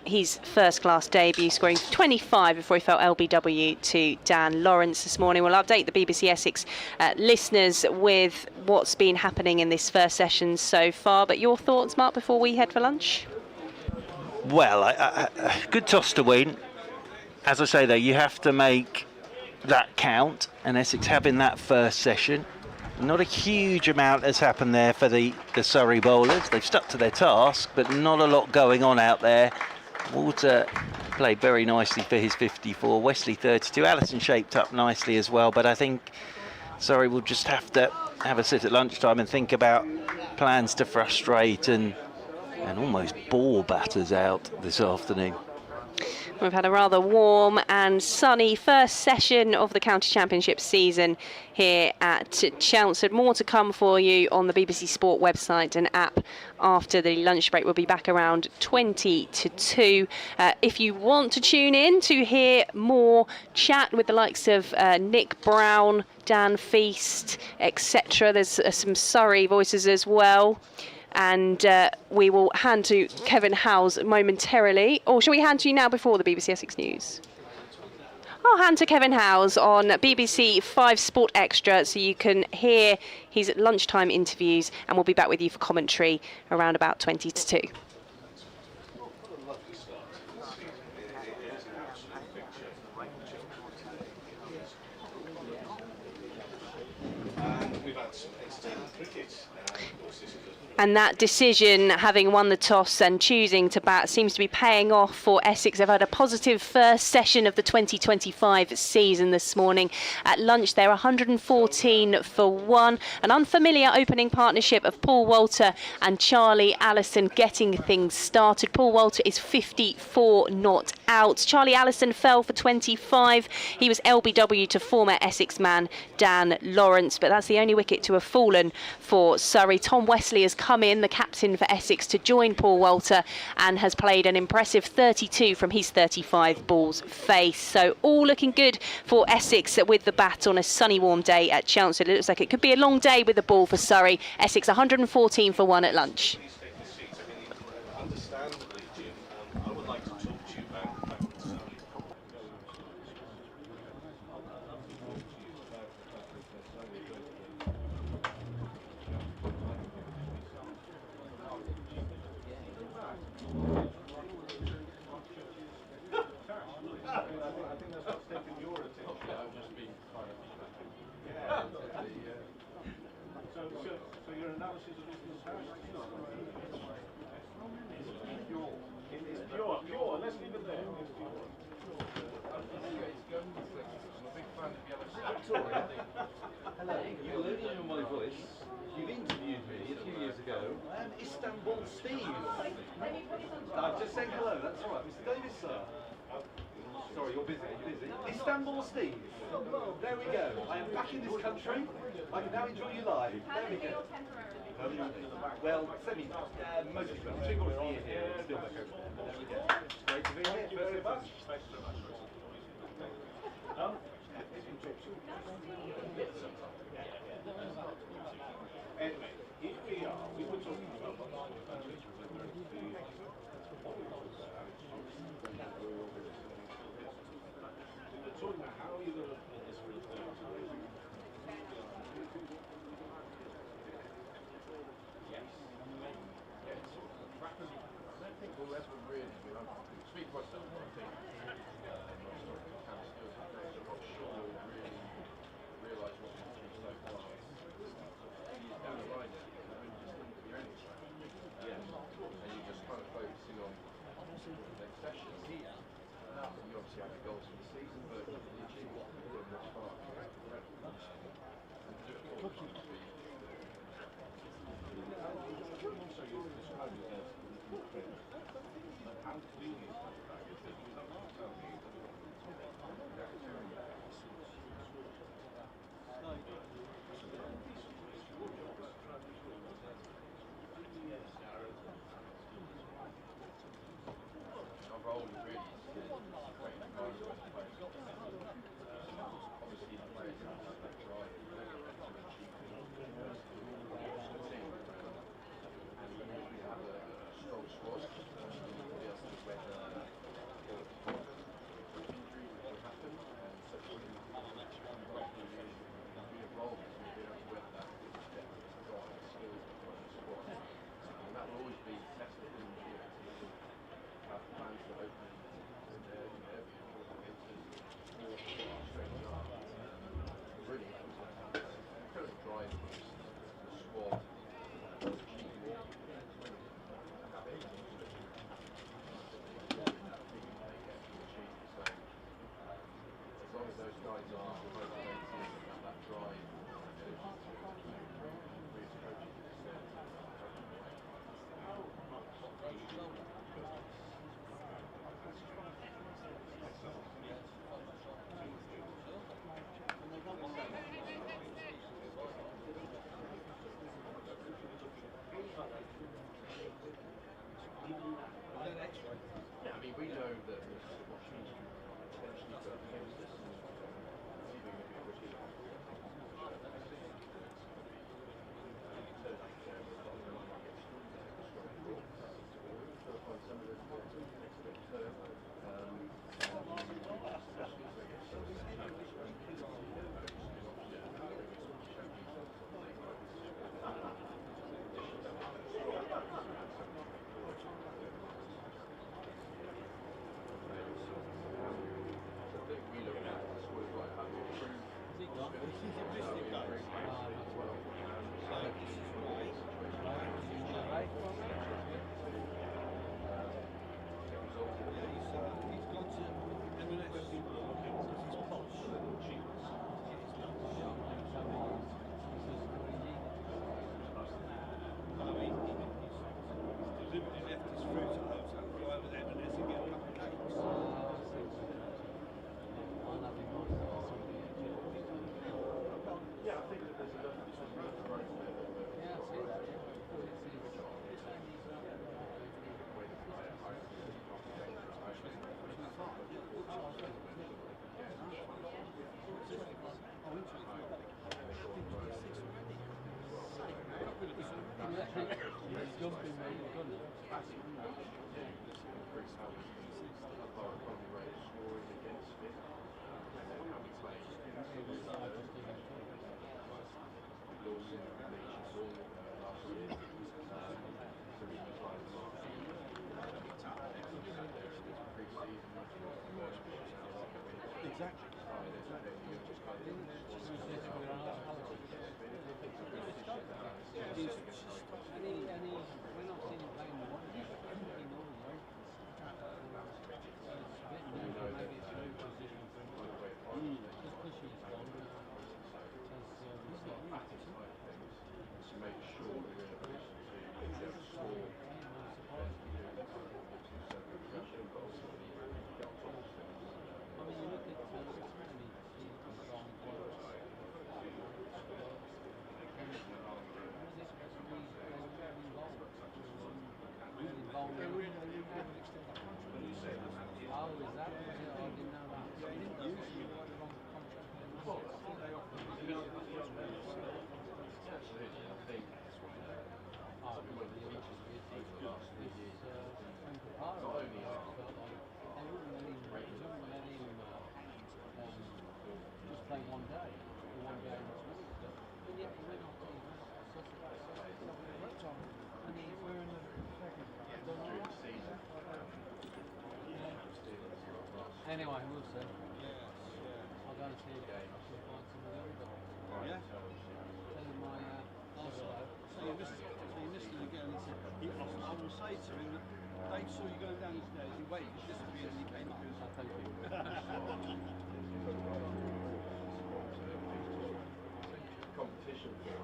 his first class debut, scoring 25 before he fell LBW to Dan Lawrence this morning. We'll update the BBC Essex listeners with what's been happening in this first session so far. But your thoughts, Mark, before we head for lunch? Well, good toss to win. As I say, though, you have to make that count, and Essex having that first session. Not a huge amount has happened there for the Surrey bowlers. They've stuck to their task, but not a lot going on out there. Walter played very nicely for his 54, Wesley 32. Allison shaped up nicely as well, but I think Surrey will just have to have a sit at lunchtime and think about plans to frustrate and almost bore batters out this afternoon. We've had a rather warm and sunny first session of the County Championship season here at Chelmsford. More to come for you on the BBC Sport website and app after the lunch break. We'll be back around 20 to 2. If you want to tune in to hear more chat with the likes of Nick Brown, Dan Feast, etc., there's some Surrey voices as well. And we will hand to Kevin Howes momentarily. Or shall we hand to you now before the BBC Essex News? I'll hand to Kevin Howes on BBC 5 Sport Extra so you can hear his lunchtime interviews, and we'll be back with you for commentary around about 20 to 2. And that decision, having won the toss and choosing to bat, seems to be paying off for Essex. They've had a positive first session of the 2025 season this morning. At lunch, they're 114 for 1. An unfamiliar opening partnership of Paul Walter and Charlie Allison getting things started. Paul Walter is 54 not out. Charlie Allison fell for 25. He was LBW to former Essex man Dan Lawrence, but that's the only wicket to have fallen for Surrey. Tom Wesley has come in, the captain for Essex, to join Paul Walter and has played an impressive 32 from his 35 balls face. So all looking good for Essex with the bat on a sunny warm day at Chelmsford. It looks like it could be a long day with the ball for Surrey. Essex 114 for 1 at lunch. Hello, you alluded to my voice. You've interviewed me a few years ago. I am Istanbul Steve. I'm just saying hello, that's all right. Mr. Davis, sir. Sorry, you're busy. Istanbul Steve. There we go. I am back in this country. I can now enjoy you live. There we go. Well, mostly three quarters of the year here, it's still back over there. But there we go. Great to be here. Thank you very much. Thanks very much. Anyway, here we are. We were talking about how are you going to put this for the third time? Yes. Yes. I don't think we'll ever really speak for myself. I think I'm not sure we'll really realise what we've done so far. Down the line, yeah, and you're just kind of focusing on the next session. You obviously have the goals for the season, but the achievement thus far. How do you we know that there's opportunity potentially for emphasis and even if it was Anyway, we'll see. I'll go and see a game. I'll find some of them. Yeah. Tell him my hello. So you missed him again. He said, I will say to him that Dave saw you going down the stairs, he waited, he disappeared and he came up. Thank you. Competition for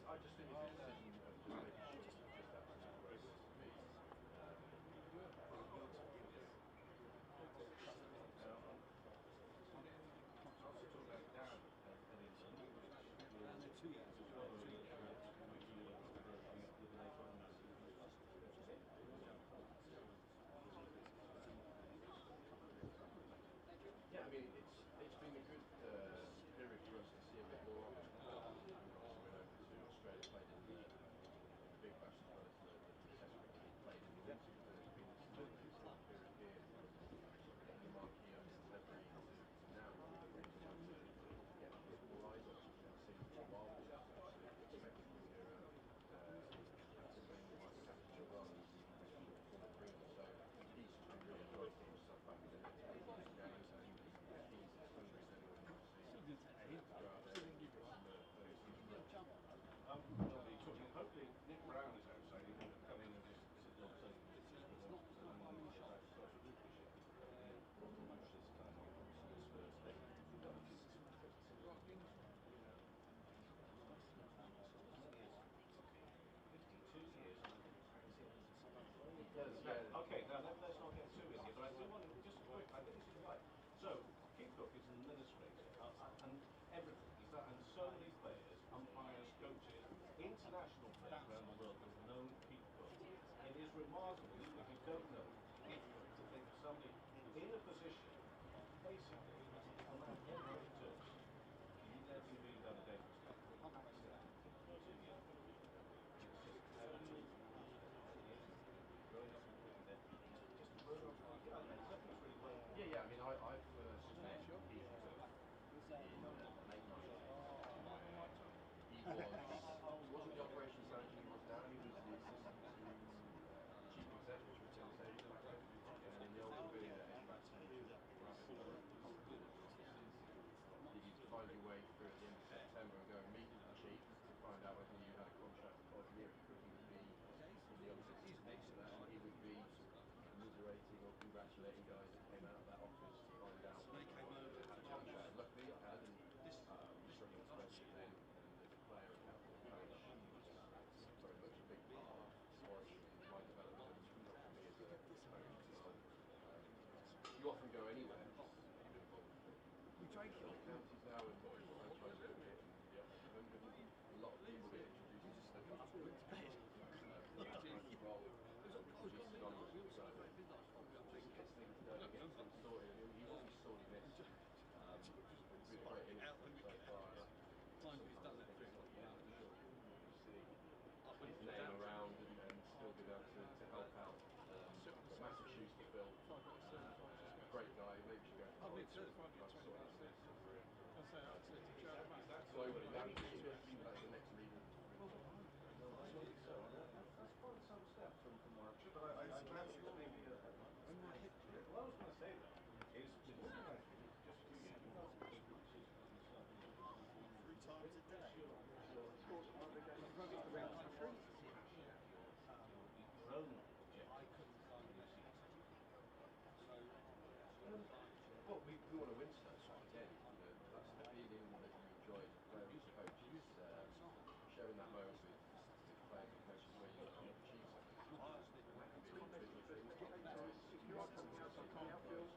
I just think it's a decision of just making sure it's just absolutely great to me. Yeah, I mean, it's been a good period for us to see a bit more. Australia played in the big bash as well as the test played in the winter. There's been a slow period here in the marquee up to February to now. Really trying to get a bit more eyes on it. I've seen it for a while. Expecting to hear Pennsylvania might catch a run and former premier. So he's been really enjoying getting himself back in the next games. I think he's as hungry as anyone you've seen to go out there and give us some Hopefully Nick Brown is outside, he will come in and just sit on the Okay, now let's not get too busy, but I do want to just quick, I think this is right. So, Keith Cook is an administrator and everything. He's that, and so many players, umpires, coaches, international players around the world have known Keith Cook. It is remarkable, even if you don't know Keith Cook, to think of somebody in a position, basically, no matter what it took, you never really done a dangerous thing. Yeah, I mean, I first met Keith Cook in late 90s. He wasn't the operations manager he was now, he was the assistant to the chief executive, which was and in the old career, did you find your way through at the end of September and go and meet with the chief to find out whether you had a contract for 5 years, because he would be in the office and he would be commiserating or congratulating guys that came out of that office to find out they came over had a contract. Luckily I had, and struggling to spend his name as a player and captain and coach was very much a big part of my development and for me as a coach as well. You often go anywhere we try counties now with what we're trying to do here. A lot of people get introduced to stuff role, which is synonymous with so just gets things done and gets things sorted. I mean, he wasn't sorting this really quite innocent so far. Sometimes he's done that through put his name around and still be able to help out. Massive shoes to fill. Great guy, maybe should go for it. Globally, that's the next leader. That's quite some step from March, but I glad you maybe what I was going to say though is just 2 years 3 times a day. Well, we want to win stuff again. That's the feeling that you enjoyed playing with coaches, sharing that moment with players and coaches where you achieve something. That can be individual things, but you are coming out on outfield.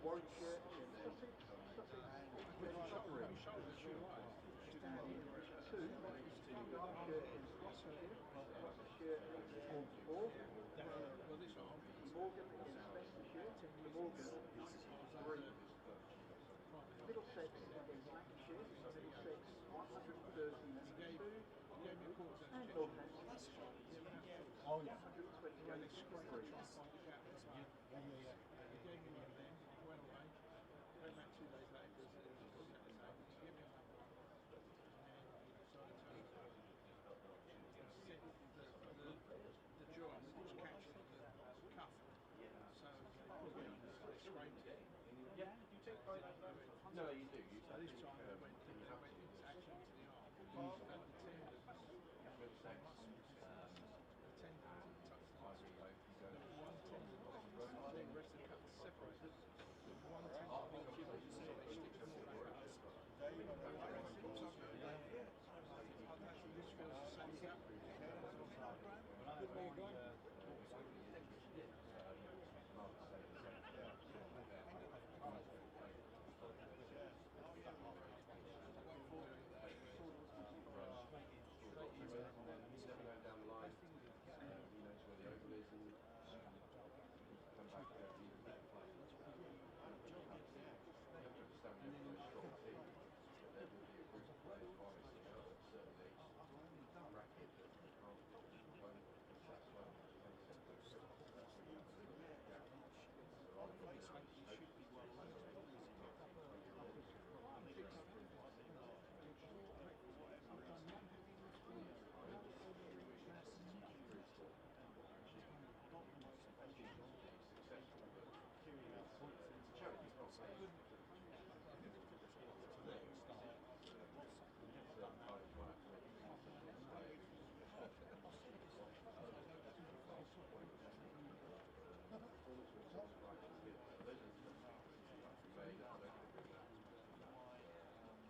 Warwickshire, Sussex, British two, Derbyshire in Gloucestershire, Gloucestershire in 4, Morgan in Leicestershire, the Morgan 93. Middlesex against Lancashire, Middlesex 132, and Northampton 'The joint was catching the cuff, so they scraped it. Yeah, you take by that. No, you do. So this time they went into actually into the arm, and the tendons, the tendons touched the muscle. One tendon, the rest of the cut separated. One tendon being killed, so they stick them all back up. This feels the same gap. Down the line, he knows where the oval is and come back there and even better play. You have to understand they're a strong team, but there will be a group of players fighting each other, certainly racket that won't satisfy them.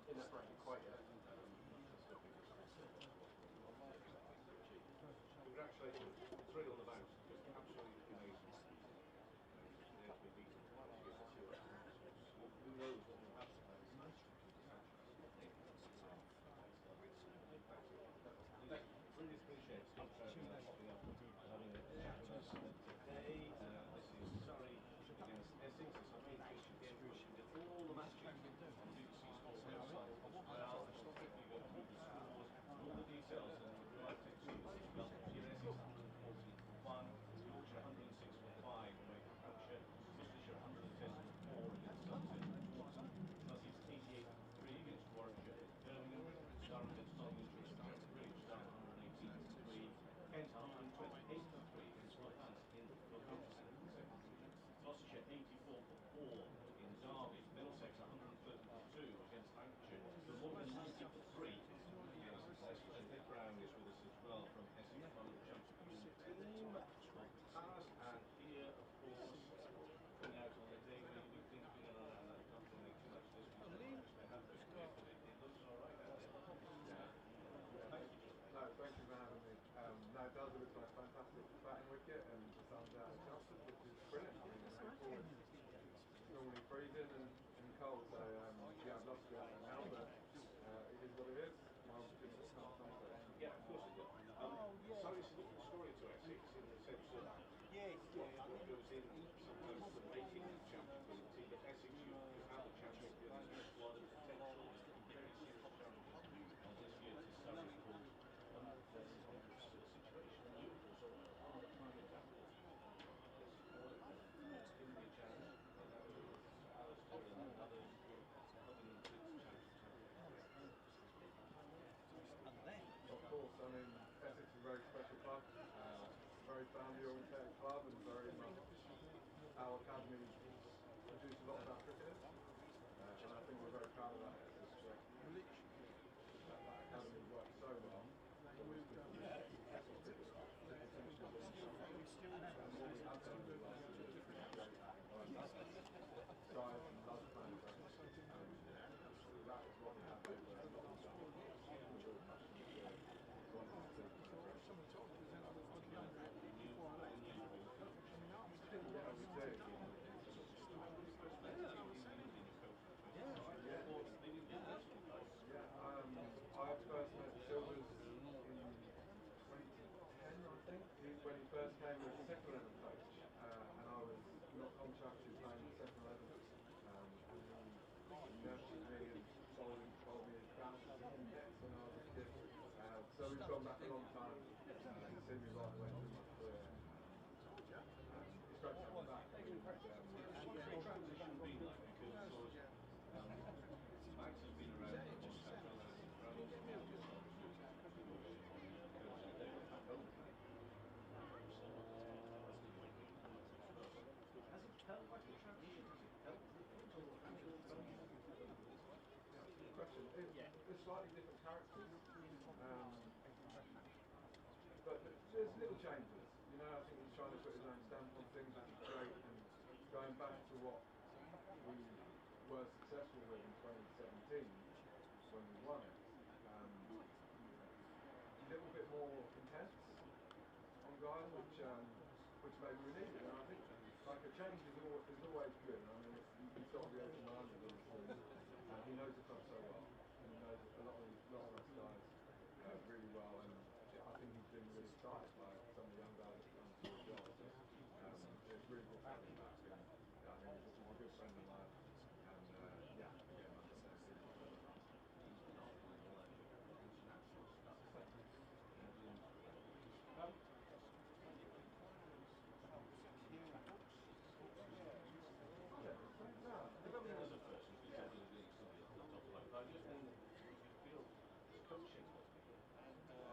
In that bracket quite yet. Congratulations, 3 on the bounce, just absolutely amazing. They've been beaten twice. Who knows what will happen? Really appreciate popping up and having a chat with us today. This is Surrey against Essex. It's our main feature game. We should get all the matches on the BBC Sport website as well. I'll quickly go through the scores and all the details and the live text as well. Here Essex 141, Yorkshire 106 for 5 away from Hampshire, Worcestershire 110 for 4 against Somerset, Sussex 88 for 3 against Warwickshire, Birmingham, Durham against Nottinghamshire, Cambridge, Durham 118 for 3, Kent 128 for 3 against Northampton in Northampton secondary, Gloucestershire 84 for 4 in Derby, Middlesex 130 for 2 against Lancashire, the Morgan 90 for 3 against Essex, and Vic Brown is with us as well from Essex, one of the champions team of the past, and here of course coming out on the day when you've been thinking around that not to make too much this week. It looks alright out there. No, thank you for having me. No, it does look like a fantastic batting wicket and the sun's out at Chelmsford, which is brilliant. I mean, it's normally freezing and cold, so yeah, I'd love to be out there now, but it is what it is. Yeah, of course it does. Sorry, it's a different story to Essex in the sense of what goes in sometimes to making the championship team, but Essex, you have a championship squad of potential very serious challenges this year to Surrey called unpleasant situation. You, of course, are the prime example. In the challenge, Alistair and others helping them to challenge. Of course, I mean, Essex is a very special club, very family-oriented club, and very much our academy produce a lot of our cricketers, and I think we're very proud of that. That academy works so well. Guys love they're slightly different characters. But there's little changes. You know, I think he's trying to put his own stamp on things, which is great. And going back to what we were successful with in 2017 when we won it, a little bit more intense on guys, which maybe we needed. And I think like a change is always good. I mean, you've got to be open-minded with him. He knows the club so well, and he knows a lot of us guys really well. And I think he's been really excited by some of the young guys that come to the job. It's really good to have him back. And I mean, he's a good friend of mine. And again, like I said,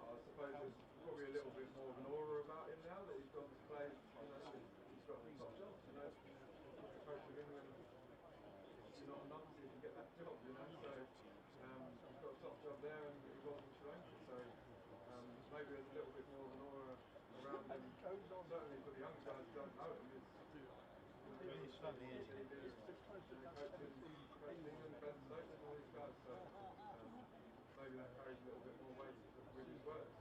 I suppose there's probably a little bit more of an aura about him now that he's got to play. You know, he's got the top job. You know, coach of England. You're not enough to even get that job. You know, so he's got a top job there, and he wasn't selected. So maybe there's a little bit more of an aura around him. Certainly for the younger guys who don't know him, he's coaching England, Ben Stokes, and all these guys. So maybe that carries a little bit more weight with his words.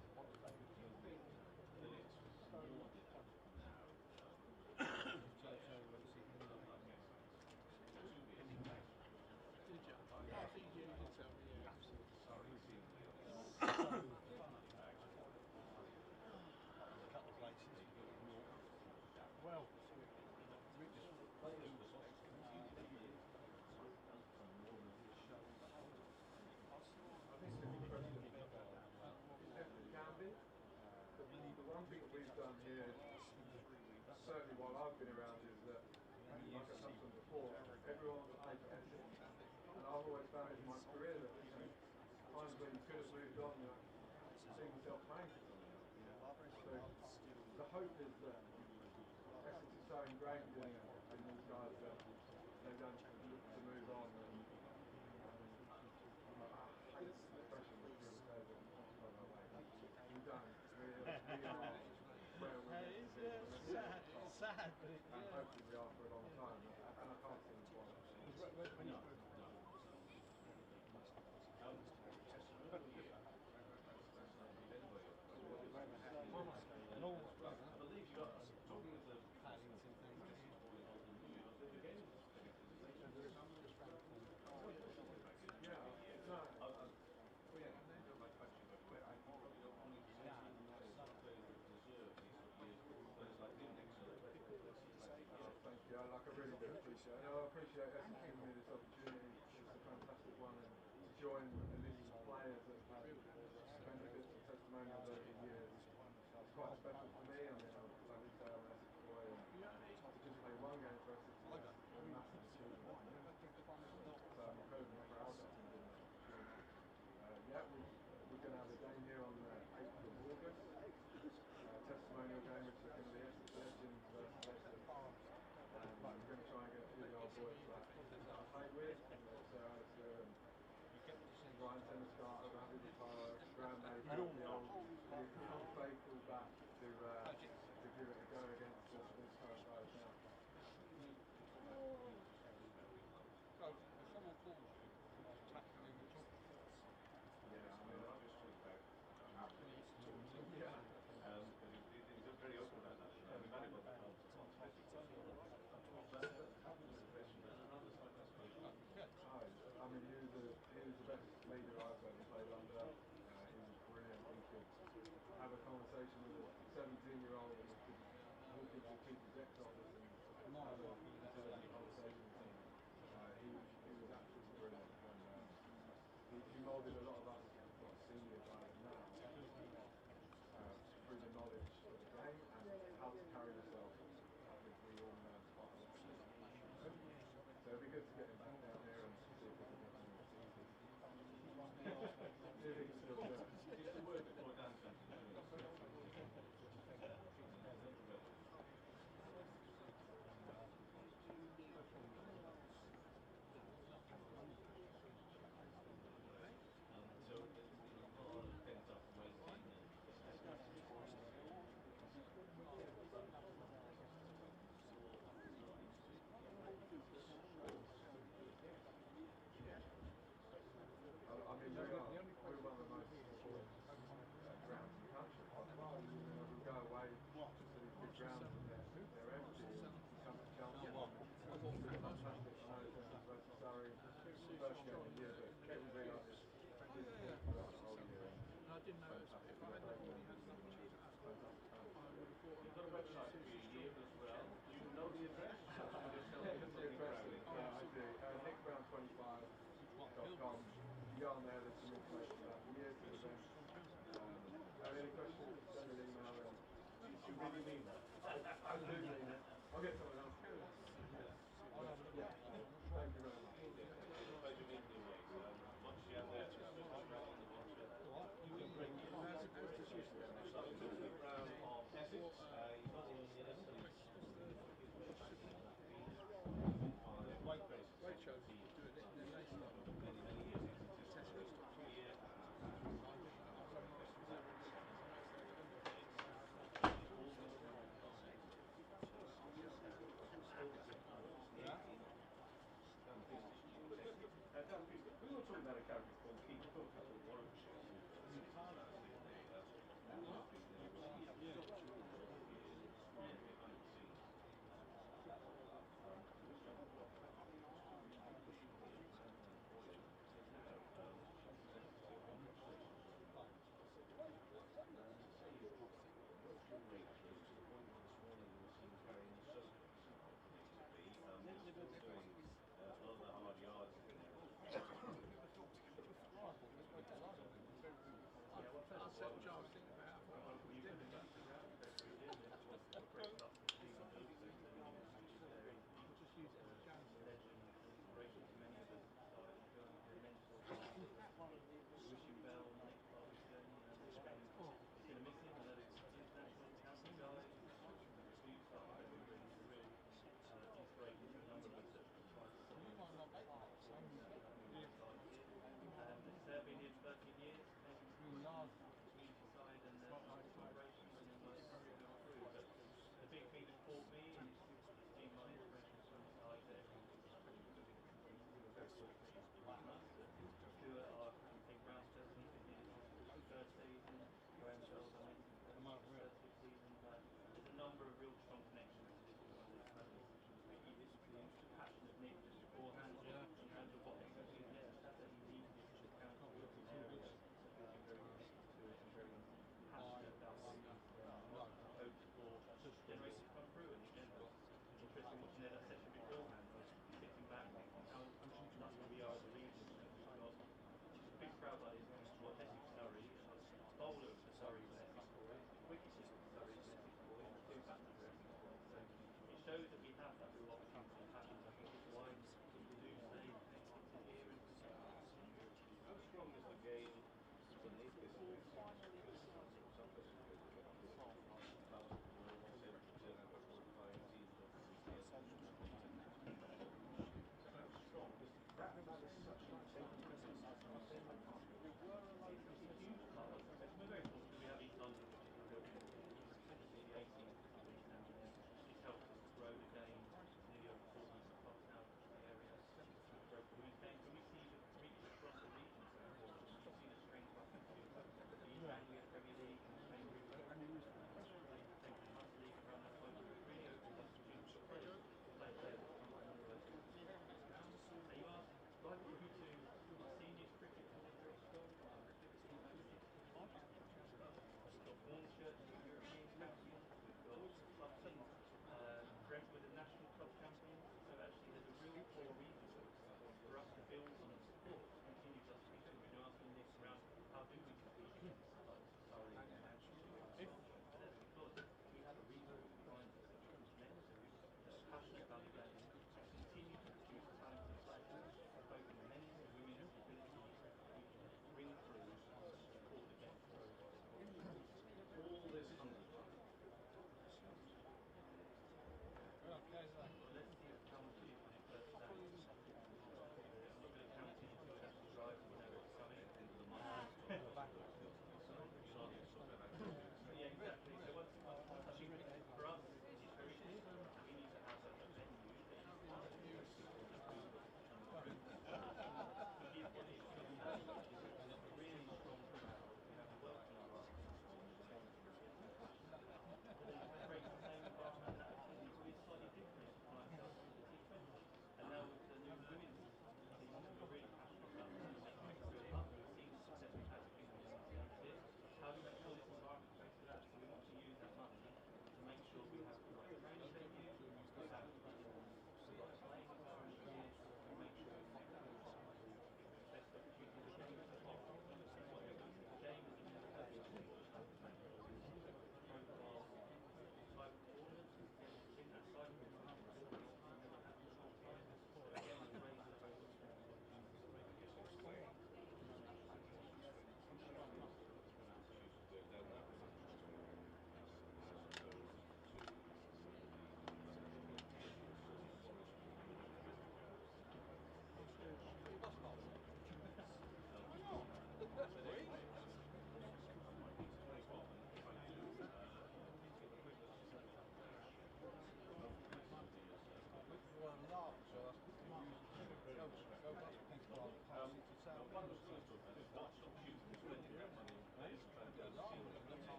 Well, The one thing that we've done here, certainly while I've been around, is that, like I touched on before, everyone's played for Essex, and I've always found it in my career that, you know, times when you could have moved on, seeing yourself playing for someone. So the hope is that Essex is so ingrained in these guys that they don't look to move on. And I hate the expression that people say that we don't. We are where we're meant to be. it's sad, but and hopefully we are for a long time. And I can't see the point. I believe you got talking of the Paddington thing. Thank you. I really do appreciate it. I appreciate Essex giving me this opportunity. It's a fantastic one, and to join a list of players that have had benefits and testimonials over the years. It's quite special for me. I mean, like we say, I'm an Essex boy, and to just play one game for Essex is a massive achievement. So I'm incredibly proud that I can do that. We're going to have a game here on the 8th of August. Testimonial game, which is going to be Essex Legends versus Essex. We're going to try and get a few of the old boys that I play with. Sarah Alistair and Ryan Tenniscarter, Ravi Vitara, Graham Mayfield, the old faithful back to give it a go against these current guys now. So, if someone calls you attacking in the top class, yeah, I mean, I'll just talk about He's very open about that. I mean, he was the best leader I've ever played under. He was brilliant. He could have a conversation with a 17-year-old and he could walk into the chief exec's office and have a intelligent conversation with him. He was absolutely brilliant. And he moulded a lot of us senior guys now through the knowledge of the game and how to carry yourself. I think we all learned quite a lot. So it'd be good to get him back down here and see if we can get him. See if he can still do it. It's the word before Dan comes in. Any questions? Send an email in. You really mean that? I do mean it. I'll get someone else. Yeah. Thank you very much. Pleasure meeting you, mate. Once you have that, just concentrate on the ones that you will bring in. How's the system? So, the round of Essex, you've got the white base. Weight shows doing it, and then they start Many, many years. testing the stuff. Yeah.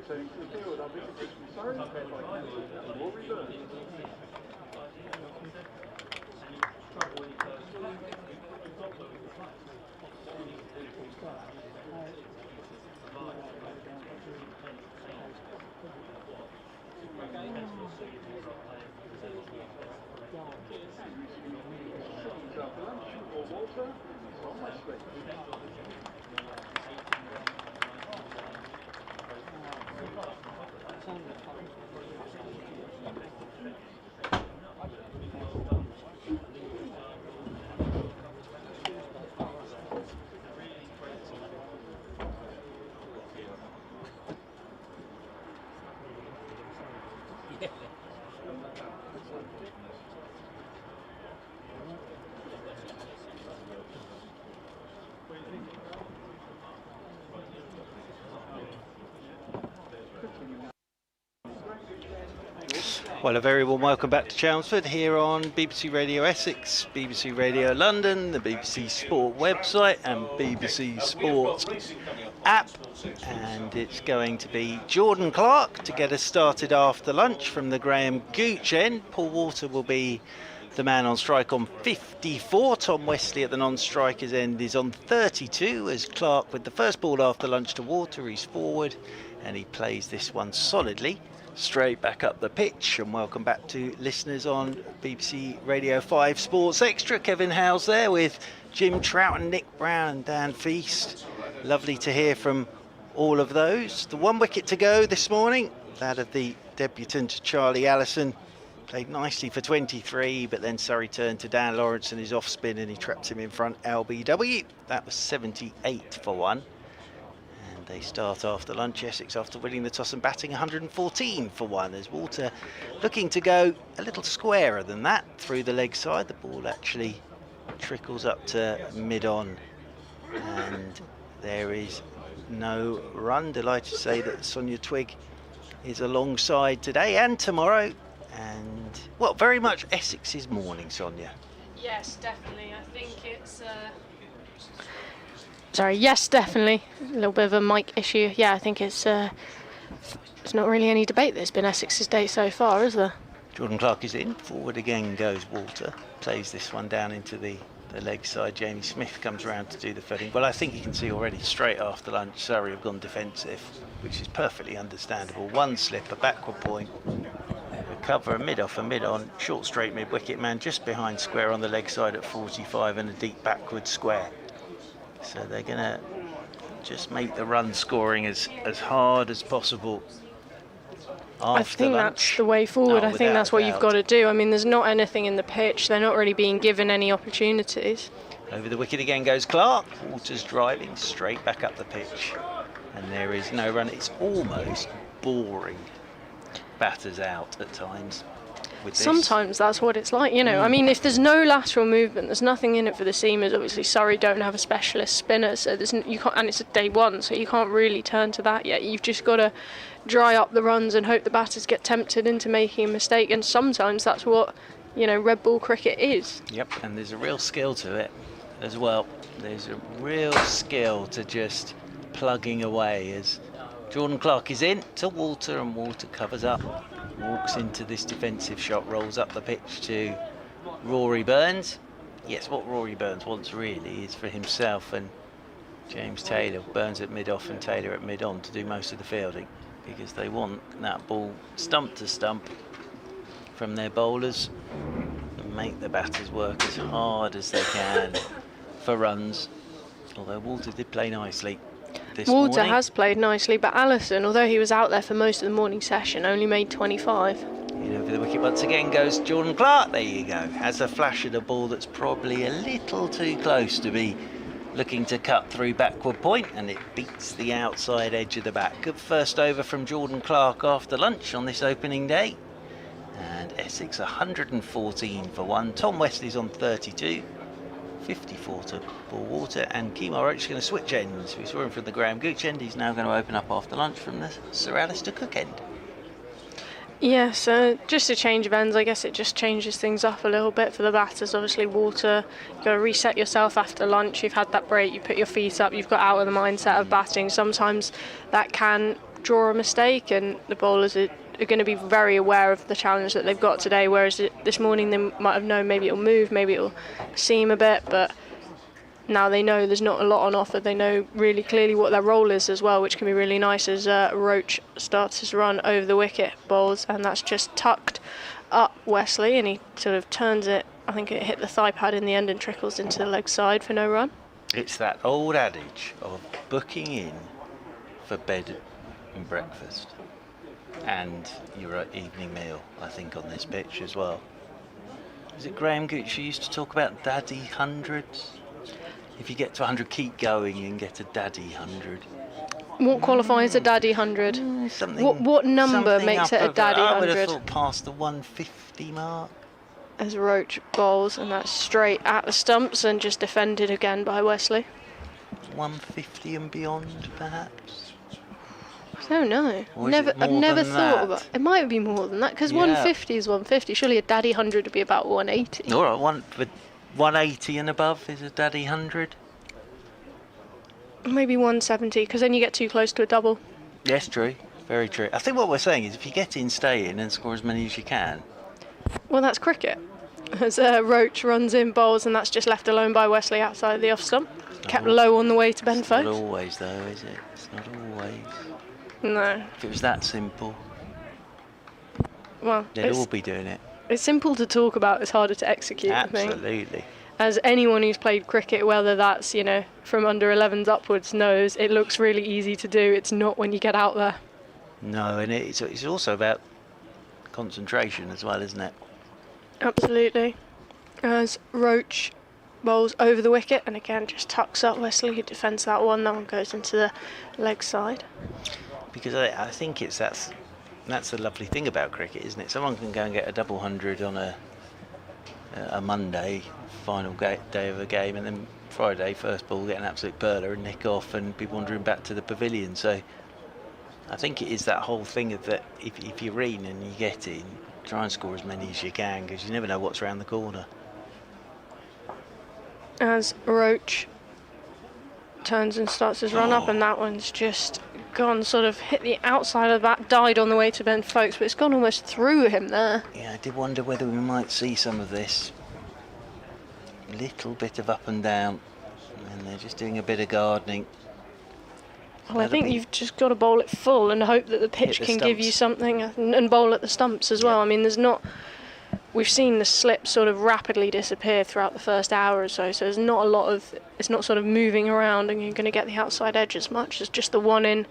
returning to the field. Our visit to Surrey, paired by Rory Burns. Well, a very warm welcome back to Chelmsford here on BBC Radio Essex, BBC Radio London, the BBC Sport website and BBC Sport app. And it's going to be Jordan Clark to get us started after lunch from the Graham Gooch end. Paul Walter will be the man on strike on 54. Tom Wesley at the non-strikers end is on 32 as Clark with the first ball after lunch to Walter. He's forward and he plays this one solidly straight back up the pitch. And welcome back to listeners on BBC Radio 5 Sports Extra. Kevin Howes there with Jim Trout and Nick Brown and Dan Feast. Lovely to hear from all of those. The 1 wicket to go this morning, that of the debutant Charlie Allison. Played nicely for 23, but then Surrey turned to Dan Lawrence and his off spin and he trapped him in front LBW. That was 78 for 1. And they start after lunch. Essex, after winning the toss and batting, 114 for 1. As Walter looking to go a little squarer than that through the leg side. The ball actually trickles up to mid-on. And there is no run. Delighted to say that Sonia Twigg is alongside today and tomorrow. And, well, very much Essex's morning, Sonia. Yes, definitely. I think it's... Sorry, yes, definitely. A little bit of a mic issue. Yeah, I think it's there's not really any debate. There's been Essex's day so far, is there? Jordan Clark is in. Forward again goes Walter. Plays this one down into the leg side. Jamie Smith comes around to do the footing. Well, I think you can see already straight after lunch Surrey have gone defensive, which is perfectly understandable. One slip, a backward point. Cover a mid-off, a mid-on, short straight mid-wicket man just behind square on the leg side at 45 and a deep backward square. So they're going to just make the run scoring as hard as possible after I think lunch. that's the way forward. Oh, I think that's what you've got to do. I mean, there's not anything in the pitch. They're not really being given any opportunities. Over the wicket again goes Clark. Walters driving straight back up the pitch. And there is no run. It's almost boring. Batters out at times with this. Sometimes that's what it's like, you know. I mean, if there's no lateral movement, there's nothing in it for the seamers. Obviously, Surrey don't have a specialist spinner, so you can't, and it's a day one, so you can't really turn to that yet. You've just got to dry up the runs and hope the batters get tempted into making a mistake. And sometimes that's what, you know, red ball cricket is. Yep, and there's a real skill to it as well. There's a real skill to just plugging away as Jordan Clark is in to Walter, and Walter covers up, walks into this defensive shot, rolls up the pitch to Rory Burns. Yes, what Rory Burns wants really is for himself and James Taylor, Burns at mid-off and Taylor at mid-on, to do most of the fielding, because they want that ball stump to stump from their bowlers and make the batters work as hard as they can for runs. Although Walter did play nicely. Walter has played nicely, but Allison, although he was out there for most of the morning session, only made 25. In over the wicket once again goes Jordan Clark. There you go. Has a flash at a ball that's probably a little too close to be looking to cut through backward point, and it beats the outside edge of the bat. Good first over from Jordan Clark after lunch on this opening day. And Essex 114 for 1. Tom Wesley's on 32. 54 to Paul Walter, and Kemar Roach is going to switch ends. We saw him from the Graham Gooch end. He's now going to open up after lunch from the Sir Alistair Cook end. Yeah, so just a change of ends. I guess it just changes things up a little bit for the batters. Obviously, Walter, you've got to reset yourself after lunch. You've had that break, you put your feet up, you've got out of the mindset of batting. Sometimes that can draw a mistake, and the bowlers are going to be very aware of the challenge that they've got today, whereas this morning they might have known maybe it'll move, maybe it'll seam a bit, but now they know there's not a lot on offer. They know really clearly what their role is as well, which can be really nice as Roach starts his run over the wicket, bowls, and that's just tucked up Wesley, and he sort of turns it. I think it hit the thigh pad in the end and trickles into the leg side for no run. It's that old adage of booking in for bed and breakfast and your evening meal, I think, on this pitch as well. Is it Graham Gooch who used to talk about daddy hundreds? If you get to 100, keep going, you can get a daddy 100. What qualifies a daddy 100? What number makes it a daddy 100? I would have thought past the 150 mark. As Roach bowls, and that's straight at the stumps and just defended again by Wesley. 150 and beyond, perhaps? I don't know. I've never thought about it. It might be more than that, because 150 is 150. Surely a daddy 100 would be about 180. All right, 180 and above is a daddy 100. Maybe 170, because then you get too close to a double. Yes, true. Very true. I think what we're saying is if you get in, stay in and score as many as you can. Well, that's cricket. As Roach runs in, bowls, and that's just left alone by Wesley outside the off stump. Kept low on the way to Ben Foakes. Not always, though, is it? It's not always. No. If it was that simple, well, they'd all be doing it. It's simple to talk about, it's harder to execute, I think. Absolutely. As anyone who's played cricket, whether that's, from under 11s upwards, knows, it looks really easy to do. It's not when you get out there. No, and it's also about concentration as well, isn't it? Absolutely. As Roach bowls over the wicket, and again just tucks up Wesley, who defends that one. That one goes into the leg side. Because I think that's the lovely thing about cricket, isn't it? Someone can go and get a double 100 on a Monday, final day of a game, and then Friday, first ball, get an absolute perler and nick off and be wandering back to the pavilion. So I think it is that whole thing of that if you're in and you get in, try and score as many as you can, because you never know what's around the corner. As Roach turns and starts his run up, and that one's just gone, sort of hit the outside of the bat, died on the way to Ben Foakes, but it's gone almost through him there. Yeah, I did wonder whether we might see some of this. Little bit of up and down, and they're just doing a bit of gardening. Well, I think you've just got to bowl it full and hope that the pitch can give you something, and bowl at the stumps as well. I mean, we've seen the slip sort of rapidly disappear throughout the first hour or so, so there's not a lot of, it's not sort of moving around and you're going to get the outside edge as much as just the one in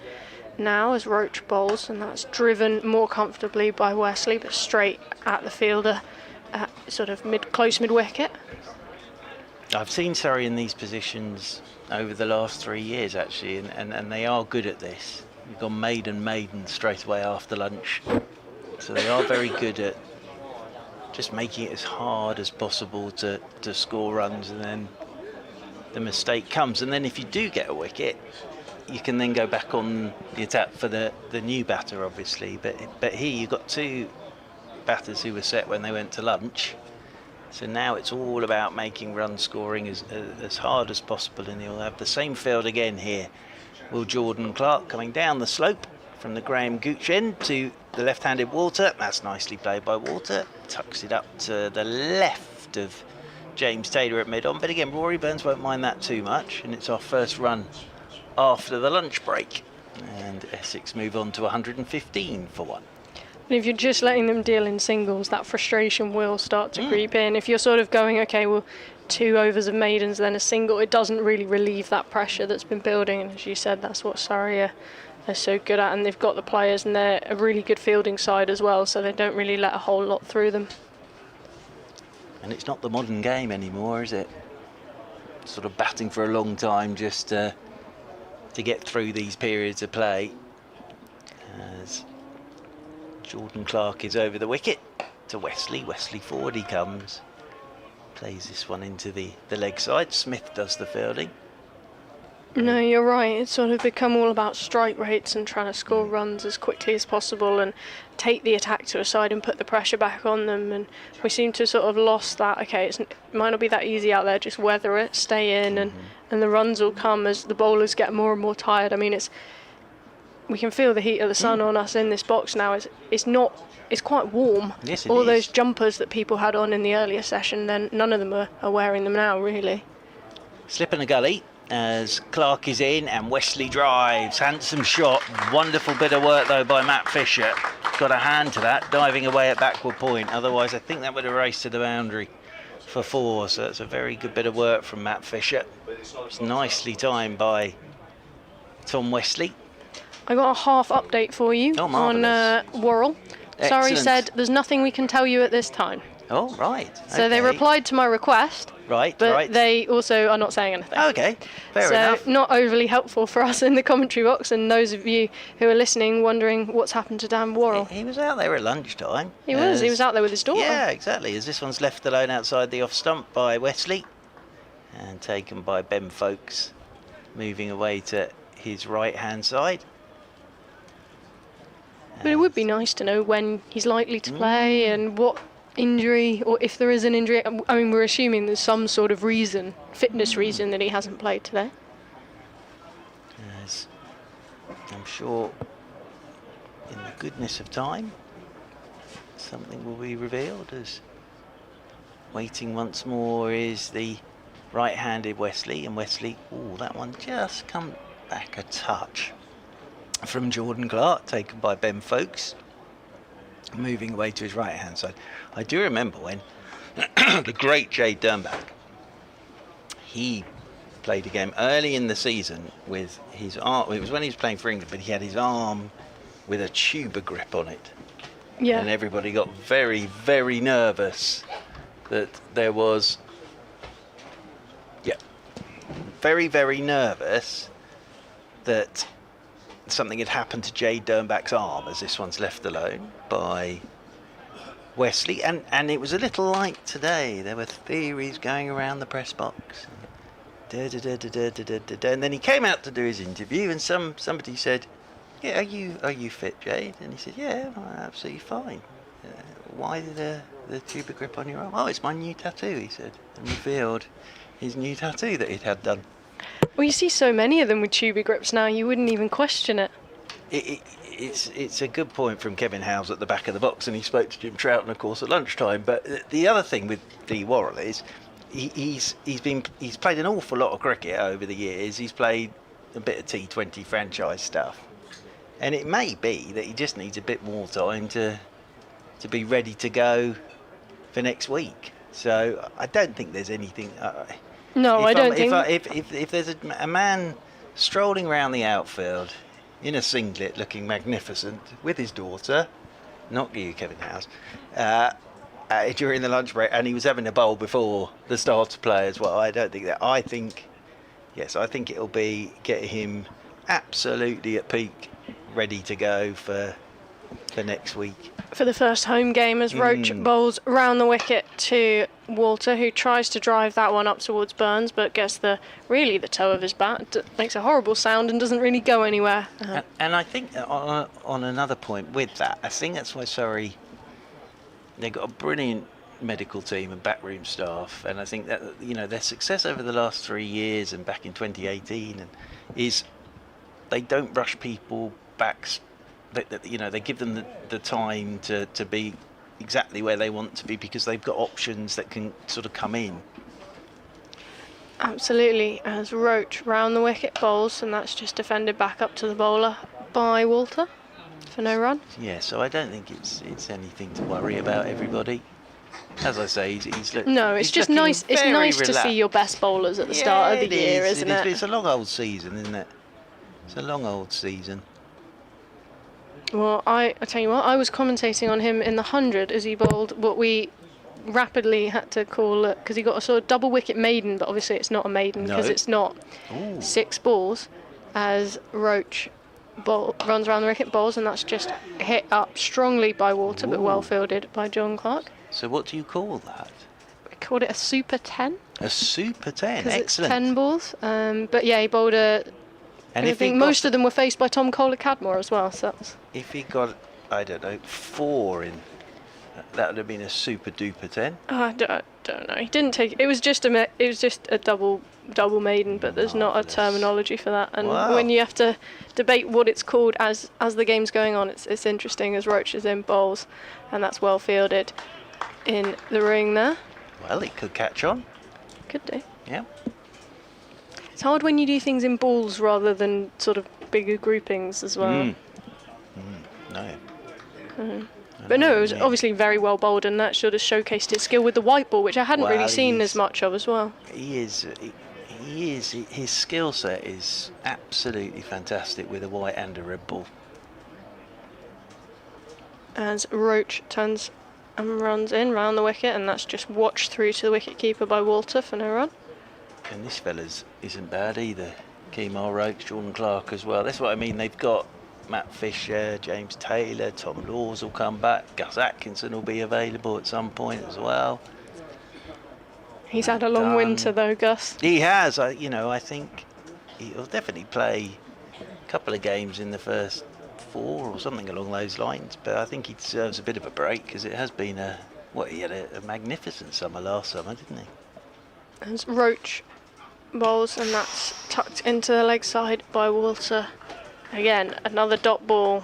now as Roach bowls, and that's driven more comfortably by Wesley, but straight at the fielder at sort of close mid-wicket. I've seen Surrey in these positions over the last 3 years, actually, and they are good at this. We've gone maiden straight away after lunch, so they are very good at just making it as hard as possible to score runs, and then the mistake comes, and then if you do get a wicket, you can then go back on the attack for the new batter, obviously. But here you've got two batters who were set when they went to lunch, so now it's all about making run scoring as hard as possible, and you'll have the same field again here. Will Jordan Clark coming down the slope from the Graham Gooch end to the left-handed Walter. That's nicely played by Walter. Tucks it up to the left of James Taylor at mid-on. But again, Rory Burns won't mind that too much. And it's our first run after the lunch break. And Essex move on to 115 for one. And if you're just letting them deal in singles, that frustration will start to creep in. If you're sort of going, okay, well, 2 overs of maidens, then a single, it doesn't really relieve that pressure that's been building. And as you said, that's what Surrey are so good at, and they've got the players, and they're a really good fielding side as well, so they don't really let a whole lot through them. And it's not the modern game anymore, is it? Sort of batting for a long time just to get through these periods of play. As Jordan Clark is over the wicket to Wesley. Wesley forward he comes. Plays this one into the leg side. Smith does the fielding. No, you're right. It's sort of become all about strike rates and trying to score runs as quickly as possible and take the attack to a side and put the pressure back on them. And we seem to sort of lost that. Okay, it might not be that easy out there. Just weather it, stay in, and the runs will come as the bowlers get more and more tired. I mean, we can feel the heat of the sun on us in this box now. It's quite warm. Yes, it All is. those jumpers that people had on in the earlier session, then none of them are wearing them now, really. Slip in a gully as Clark is in and Wesley drives. Handsome shot. Wonderful bit of work though by Matt Fisher. Got a hand to that, diving away at backward point. Otherwise I think that would have raced to the boundary for 4. So it's a very good bit of work from Matt Fisher. It's nicely timed by Tom Wesley. I got a half update for you on Worrell. Surrey Excellent. said there's nothing we can tell you at this time. Oh, right. So they okay. replied to my request. Right, but right. they also are not saying anything. Okay, fair so enough. Not overly helpful for us in the commentary box, and those of you who are listening wondering what's happened to Dan Worrell. He was out there at lunchtime. He was out there with his daughter. Yeah, exactly. As this one's left alone outside the off stump by Wesley and taken by Ben Folkes, moving away to his right hand side. But it would be nice to know when he's likely to play and what injury, or if there is an injury. I mean, we're assuming there's some sort of reason, fitness reason, that he hasn't played today. As I'm sure in the goodness of time something will be revealed, as waiting once more is the right-handed Wesley, and Wesley, that one just come back a touch from Jordan Clark, taken by Ben Folkes, moving away to his right hand side. I do remember when the great Jay Dernbach, he played a game early in the season with his arm. It was when he was playing for England, but he had his arm with a tuba grip on it. Yeah. And everybody got very, very nervous that there was, very, very nervous that something had happened to Jay Dernbach's arm, as this one's left alone by Wesley. And it was a little like today. There were theories going around the press box. And then he came out to do his interview, and somebody said, "Yeah, are you fit, Jade?" And he said, "Yeah, I'm absolutely fine." Why the tuba grip on your arm? "Oh, it's my new tattoo," he said, and revealed his new tattoo that he'd had done. Well, you see so many of them with tuba grips now, you wouldn't even question it. It's a good point from Kevin Howes at the back of the box, and he spoke to Jim Troughton, of course, at lunchtime. But the other thing with Dee Worrell is he's played an awful lot of cricket over the years. He's played a bit of T20 franchise stuff, and it may be that he just needs a bit more time to be ready to go for next week. So I don't think there's anything. No, I don't think. If there's a man strolling around the outfield in a singlet, looking magnificent, with his daughter, not you, Kevin Howes, during the lunch break, and he was having a bowl before the start to play as well, I don't think that. I think it'll be get him absolutely at peak, ready to go for next week. For the first home game, as Roach bowls round the wicket to Walter, who tries to drive that one up towards Burns, but gets the toe of his bat, makes a horrible sound and doesn't really go anywhere. And I think on another point with that, I think that's why Surrey, they've got a brilliant medical team and backroom staff, and I think that their success over the last 3 years and back in 2018 is they don't rush people back. They give them the time to be exactly where they want to be, because they've got options that can sort of come in. Absolutely, as Roach round the wicket bowls, and that's just defended back up to the bowler by Walter for no run. Yeah, so I don't think it's anything to worry about, everybody. As I say, he's no, it's just nice. It's nice to see your best bowlers at the start of the year, isn't it? It's a long old season, isn't it? It's a long old season. Well, I tell you what, I was commentating on him in the 100 as he bowled what we rapidly had to call it, because he got a sort of double wicket maiden, but obviously it's not a maiden because it's not 6 balls, as Roach runs around the wicket, bowls, and that's just hit up strongly by Walter, but well fielded by John Clark. So what do you call that? I called it a super 10. A super 10, excellent. It's 10 balls, but yeah, he bowled a... And I think most of them were faced by Tom Cole at Cadmore as well. So that was... If he got, I don't know, 4 in, that would have been a super duper 10. I don't know. He didn't take. It was just a double double maiden, but there's not a Marvellous. terminology for that. And Wow. when you have to debate what it's called as the game's going on, it's interesting, as Roach is in bowls, and that's well fielded in the ring there. Well, it could catch on. Could do. Yeah. It's hard when you do things in balls rather than sort of bigger groupings as well. No. But no, it was obviously very well bowled, and that should have showcased his skill with the white ball, which I hadn't really Well, seen he's- as much of as well. He is. His skill set is absolutely fantastic with a white and a red ball. As Roach turns and runs in round the wicket, and that's just watched through to the wicket keeper by Walter for no run. And this fella's isn't bad either. Kemar Roach, Jordan Clark as well. That's what I mean. They've got Matt Fisher, James Taylor, Tom Laws will come back. Gus Atkinson will be available at some point as well. He's had a long winter though, Gus. He has. I think he'll definitely play a couple of games in the first 4 or something along those lines. But I think he deserves a bit of a break because it has been he had a magnificent summer last summer, didn't he? As Roach bowls, and that's tucked into the leg side by Walter. Again, another dot ball.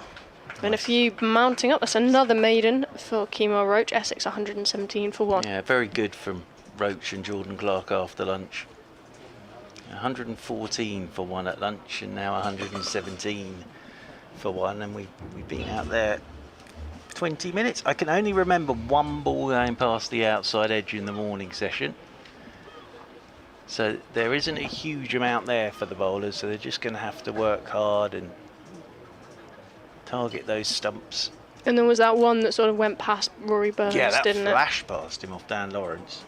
Been a few mounting up. That's another maiden for Kemar Roach. Essex 117 for 1. Yeah, very good from Roach and Jordan Clark after lunch. 114 for 1 at lunch, and now 117 for 1, and we've been out there 20 minutes. I can only remember one ball going past the outside edge in the morning session. So there isn't a huge amount there for the bowlers, so they're just going to have to work hard and target those stumps. And there was that one that sort of went past Rory Burns, Yeah, that didn't it? flashed past him off Dan Lawrence.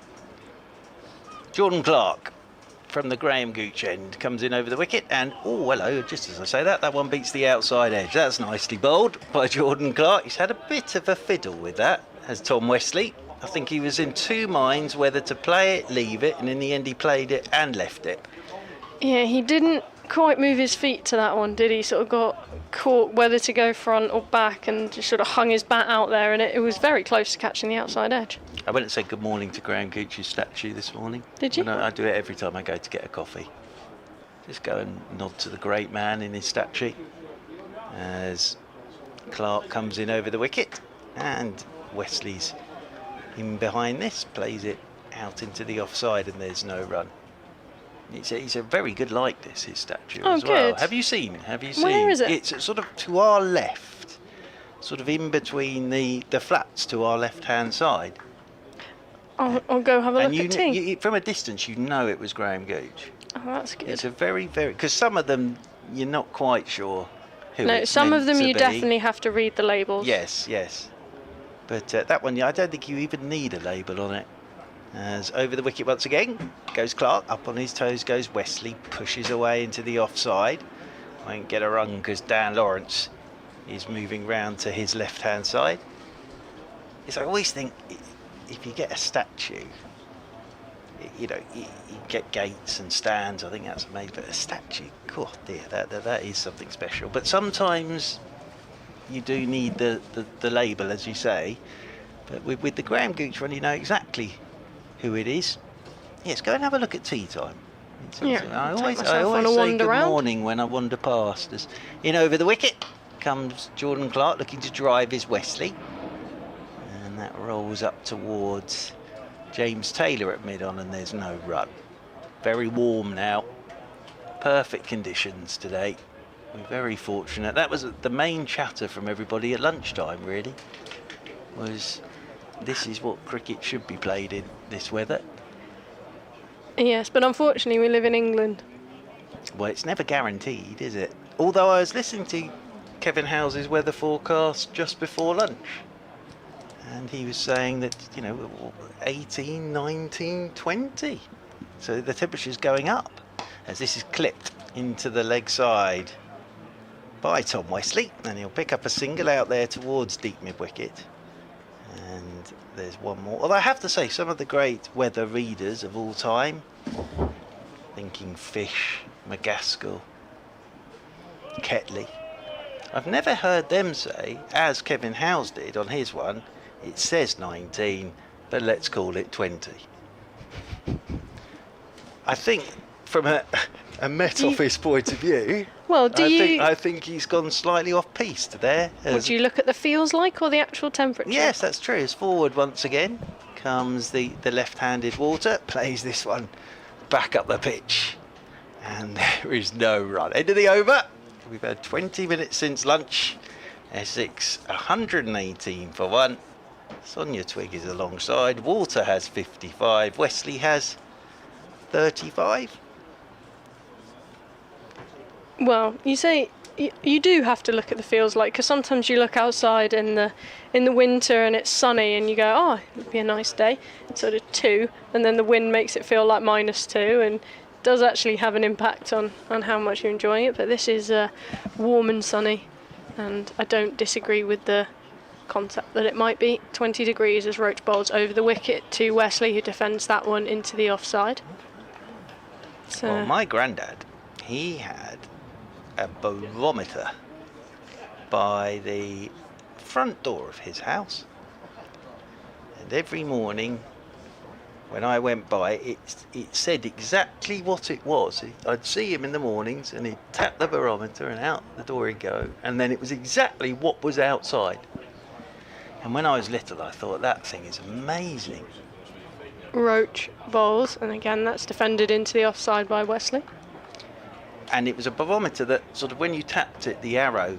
Jordan Clark from the Graham Gooch end comes in over the wicket, and oh hello, just as I say that one beats the outside edge. That's nicely bowled by Jordan Clark. He's had a bit of a fiddle with that, has Tom Wesley. I think he was in two minds whether to play it, leave it, and in the end he played it and left it. Yeah, he didn't quite move his feet to that one, did he? Sort of got caught whether to go front or back and just sort of hung his bat out there, and it was very close to catching the outside edge. I went and said good morning to Graham Gooch's statue this morning. Did you? And I do it every time I go to get a coffee. Just go and nod to the great man in his statue as Clark comes in over the wicket, and Wesley's in behind this, plays it out into the offside, and there's no run. It's a very good likeness, his statue as well. Good. Have you seen? Where is it? It's sort of to our left, sort of in between the flats to our left-hand side. I'll go have a look at tea. From a distance, you know it was Graham Gooch. Oh, that's good. It's a very, very... Because some of them, you're not quite sure who No, it's some meant of them to you be. definitely have to read the labels. Yes. But that one, I don't think you even need a label on it. As over the wicket once again goes Clark, up on his toes goes Wesley, pushes away into the offside. Won't get a run because Dan Lawrence is moving round to his left-hand side. I always think if you get a statue, you get gates and stands. I think that's made, but a statue, God dear, that is something special. But sometimes you do need the label, as you say. But with the Graham Gooch one, you know exactly who it is. Yes, go and have a look at tea time. I always say good morning when I wander past. As in over the wicket comes Jordan Clark, looking to drive his Wesley, and that rolls up towards James Taylor at mid-on, and there's no run. Very warm now, perfect conditions today. We're very fortunate. That was the main chatter from everybody at lunchtime, really, was this is what cricket should be played in this weather. Yes, but unfortunately we live in England. Well, it's never guaranteed, is it? Although I was listening to Kevin House's weather forecast just before lunch, and he was saying that 18, 19, 20, so the temperature's going up as this is clipped into the leg side by Tom Wesley, and he'll pick up a single out there towards deep mid-wicket. And there's one more. Although I have to say, some of the great weather readers of all time, thinking Fish, McGaskill, Ketley, I've never heard them say, as Kevin House did on his one, it says 19, but let's call it 20. I think from a Met Office point of view, Well, I think he's gone slightly off piste there. Would you look at the feels like or the actual temperature? Yes, that's true. It's forward once again. Comes the left-handed Walter, plays this one back up the pitch. And there is no run. End of the over. We've had 20 minutes since lunch. Essex 118 for 1. Sonia Twigg is alongside. Walter has 55. Wesley has 35. Well, you say you do have to look at the feels like, because sometimes you look outside in the winter and it's sunny and you go, oh, it'd be a nice day. It's sort of 2, and then the wind makes it feel like -2, and does actually have an impact on how much you're enjoying it. But this is warm and sunny, and I don't disagree with the concept that it might be 20 degrees as Roach bowls over the wicket to Wesley, who defends that one into the offside. So, well, my granddad, he had a barometer by the front door of his house, and every morning when I went by, it said exactly what it was. I'd see him in the mornings and he'd tap the barometer and out the door he'd go, and then it was exactly what was outside. And when I was little, I thought, that thing is amazing. Roach bowls, and again that's defended into the offside by Wesley. And it was a barometer that sort of, when you tapped it, the arrow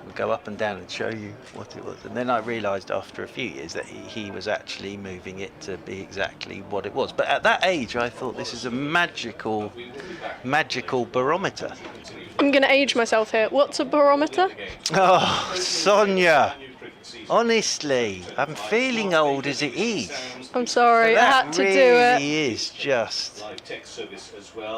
would go up and down and show you what it was. And then I realised after a few years that he was actually moving it to be exactly what it was. But at that age, I thought, this is a magical barometer. I'm going to age myself here. What's a barometer? Oh, Sonia. Honestly, I'm feeling old as it is. I'm sorry, I had to do it. That really is just.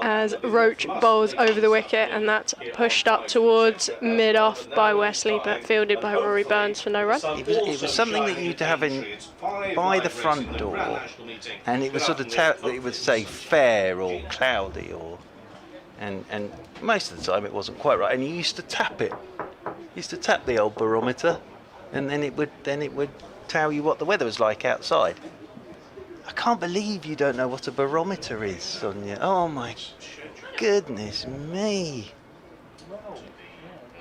As Roach bowls over the wicket, and that's pushed up towards mid-off by Wesley, but fielded by Rory Burns for no run. It was something that you'd have in by the front door, and it was sort of it would say fair or cloudy, or and most of the time it wasn't quite right. And you used to tap it. You used to tap the old barometer. And then it would tell you what the weather was like outside. I can't believe you don't know what a barometer is, Sonia. Oh my goodness me.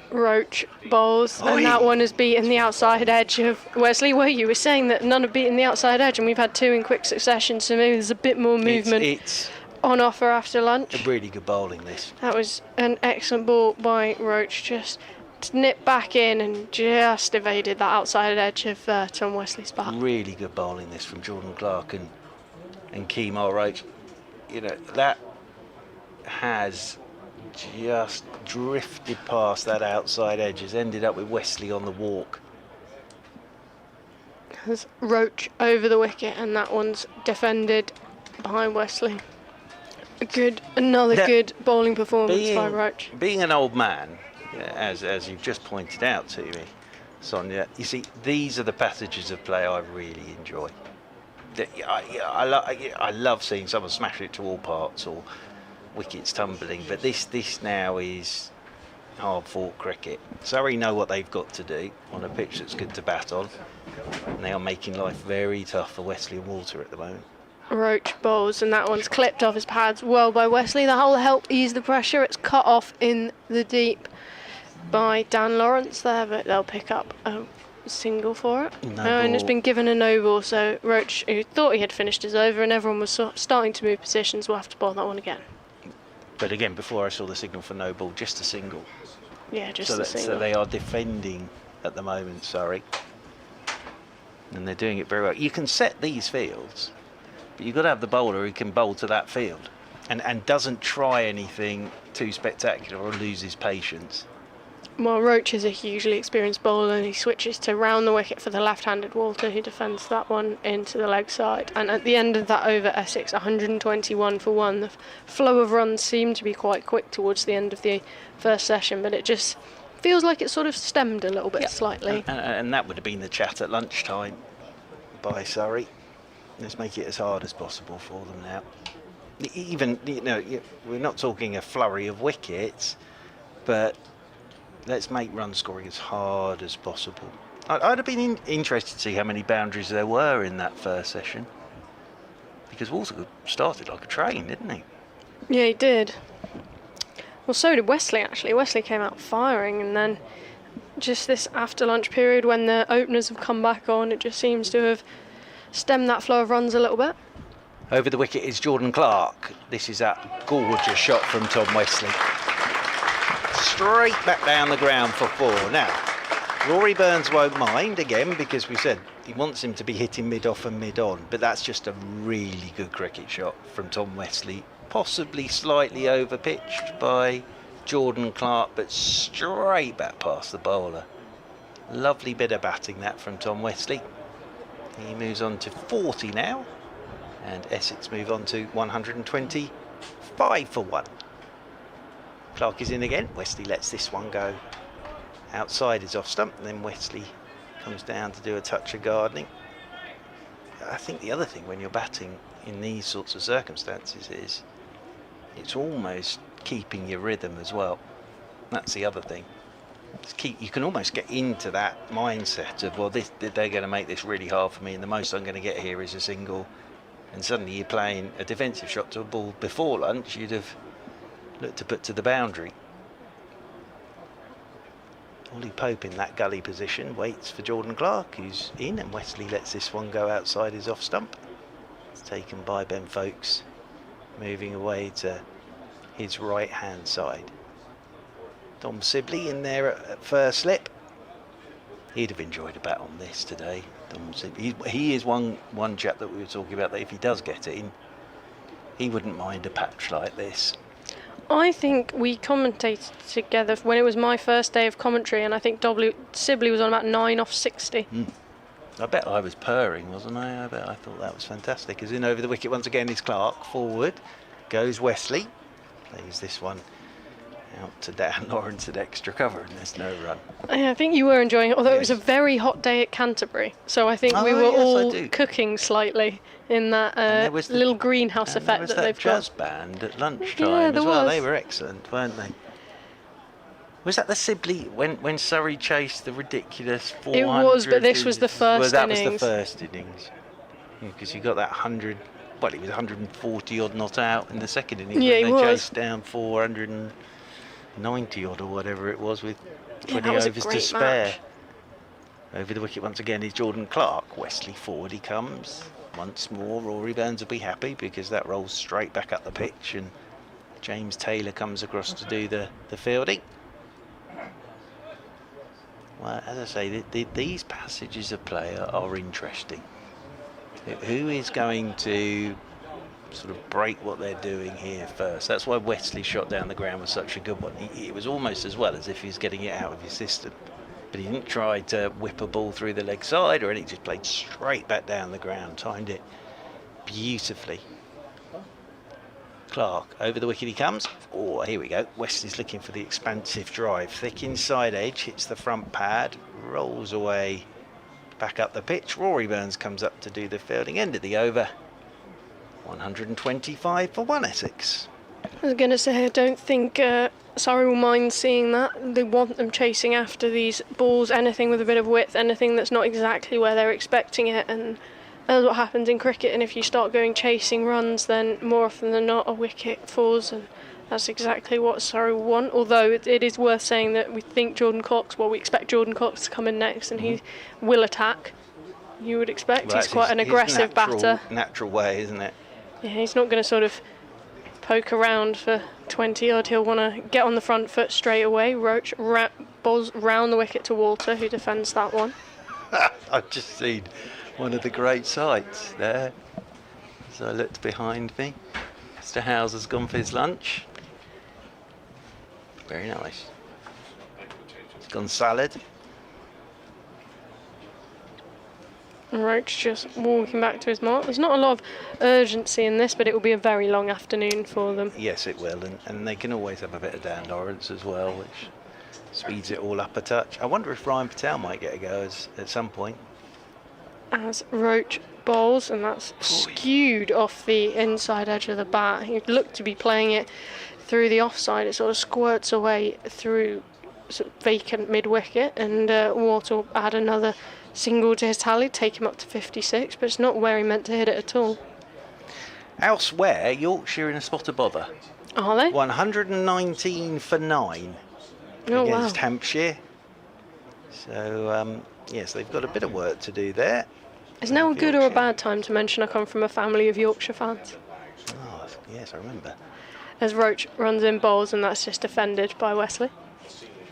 Roach bowls, and that one has beaten the outside edge of Wesley. Where you were saying that none have beaten the outside edge, and we've had 2 in quick succession, so maybe there's a bit more movement it's on offer after lunch. A really good bowling, this. That was an excellent ball by Roach, just nip back in and just evaded that outside edge of Tom Wesley's bat. Really good bowling, this, from Jordan Clark and Kemar Roach. You know, that has just drifted past that outside edge, has ended up with Wesley on the walk. Has Roach over the wicket, and that one's defended behind Wesley. Another good bowling performance by Roach. Being an old man, as you've just pointed out to me, Sonia, you see, these are the passages of play I really enjoy. I love seeing someone smash it to all parts or wickets tumbling, but this now is hard-fought cricket. Surrey know what they've got to do on a pitch that's good to bat on, and they are making life very tough for Wesley and Walter at the moment. Roach bowls, and that one's clipped off his pads well by Wesley. That will help ease the pressure. It's cut off in the deep by Dan Lawrence there, but they'll pick up a single for it. And it's been given a no ball, so Roach, who thought he had finished his over and everyone was starting to move positions, will have to bowl that one again. But again, before I saw the signal for no ball, just a single. Yeah, just a single. So they are defending at the moment, Surrey. And they're doing it very well. You can set these fields, but you've got to have the bowler who can bowl to that field and doesn't try anything too spectacular or loses patience. Well, Roach is a hugely experienced bowler, and he switches to round the wicket for the left-handed Walter, who defends that one into the leg side. And at the end of that over, Essex 121 for 1. The flow of runs seemed to be quite quick towards the end of the first session, but it just feels like it sort of stemmed a little bit slightly. And that would have been the chat at lunchtime by Surrey. Let's make it as hard as possible for them now. Even, we're not talking a flurry of wickets, but let's make run scoring as hard as possible. I'd have been interested to see how many boundaries there were in that first session, because Walter started like a train, didn't he? Yeah, he did. Well, so did Wesley, actually. Wesley came out firing, and then just this after lunch period when the openers have come back on, it just seems to have stemmed that flow of runs a little bit. Over the wicket is Jordan Clark. This is a gorgeous shot from Tom Wesley. Straight back down the ground for 4. Now, Rory Burns won't mind again because we said he wants him to be hitting mid-off and mid-on, but that's just a really good cricket shot from Tom Wesley. Possibly slightly over-pitched by Jordan Clark, but straight back past the bowler. Lovely bit of batting that from Tom Wesley. He moves on to 40 now, and Essex move on to 125 for 1. Clark is in again. Wesley lets this one go outside his off stump, and then Wesley comes down to do a touch of gardening. I think the other thing when you're batting in these sorts of circumstances is it's almost keeping your rhythm as well. That's the other thing. You can almost get into that mindset of, well, they're going to make this really hard for me, and the most I'm going to get here is a single, and suddenly you're playing a defensive shot to a ball before lunch you'd have looked to put to the boundary. Ollie Pope in that gully position waits for Jordan Clark, who's in, and Wesley lets this one go outside his off stump. It's taken by Ben Folkes, moving away to his right hand side. Dom Sibley in there at first slip. He'd have enjoyed a bat on this today. Dom Sibley. He is one chap that we were talking about that if he does get it in, he wouldn't mind a patch like this. I think we commentated together when it was my first day of commentary, and I think Sibley was on about 9 off 60. I bet I was purring, wasn't I? I thought that was fantastic. As in over the wicket once again is Clark. Forward goes Wesley. Plays this one out to Dan Lawrence at extra cover, and there's no run. I think you were enjoying it, although it was a very hot day at Canterbury, so I think we were all cooking slightly in that little greenhouse effect that they've got. Jazz band at lunchtime as well. They were excellent, weren't they? Was that the Sibley when Surrey chased the ridiculous 400? It was, but this was the first innings. That was the first innings, because you got that 100. Well, he was 140 odd not out in the second innings. Yeah, they chased down 490 odd or whatever it was with 20 overs to spare. Match. Over the wicket once again is Jordan Clark. Wesley forward he comes. Once more, Rory Burns will be happy because that rolls straight back up the pitch, and James Taylor comes across to do the fielding. Well, as I say, these passages of play are interesting. Who is going to sort of break what they're doing here first? That's why Wesley's shot down the ground was such a good one. It was almost as well as if he was getting it out of his system. But he didn't try to whip a ball through the leg side or anything, just played straight back down the ground, timed it beautifully. Clark, over the wicket he comes. Oh, here we go. Wesley's looking for the expansive drive. Thick inside edge, hits the front pad, rolls away back up the pitch. Rory Burns comes up to do the fielding. End of the over. 125 for 1 Essex. I was going to say, I don't think Surrey will mind seeing that. They want them chasing after these balls, anything with a bit of width, anything that's not exactly where they're expecting it, and that's what happens in cricket. And if you start going chasing runs, then more often than not a wicket falls, and that's exactly what Surrey will want. Although it is worth saying that we think we expect Jordan Cox to come in next, and he will attack. You would expect. Well, he's quite an aggressive batter. Natural way, isn't it? Yeah, he's not going to sort of poke around for 20 odd. He'll want to get on the front foot straight away. Roach balls round the wicket to Walter, who defends that one. I've just seen one of the great sights there. As I looked behind me, Mr. Houser's gone for his lunch. Very nice. He's gone salad. Roach just walking back to his mark. There's not a lot of urgency in this, but it will be a very long afternoon for them. Yes, it will, and they can always have a bit of Dan Lawrence as well, which speeds it all up a touch. I wonder if Ryan Patel might get a go at some point. As Roach bowls, and that's skewed off the inside edge of the bat. He'd look to be playing it through the offside. It sort of squirts away through sort of vacant mid-wicket, and Walter will add another single to his tally, take him up to 56, but it's not where he meant to hit it at all. Elsewhere, Yorkshire in a spot of bother. Are they? 119 for 9 Oh, against wow. Hampshire. So, yes, they've got a bit of work to do there. Is now a good or a bad time to mention I come from a family of Yorkshire fans? Oh, yes, I remember. As Roach runs in bowls, and that's just defended by Wesley.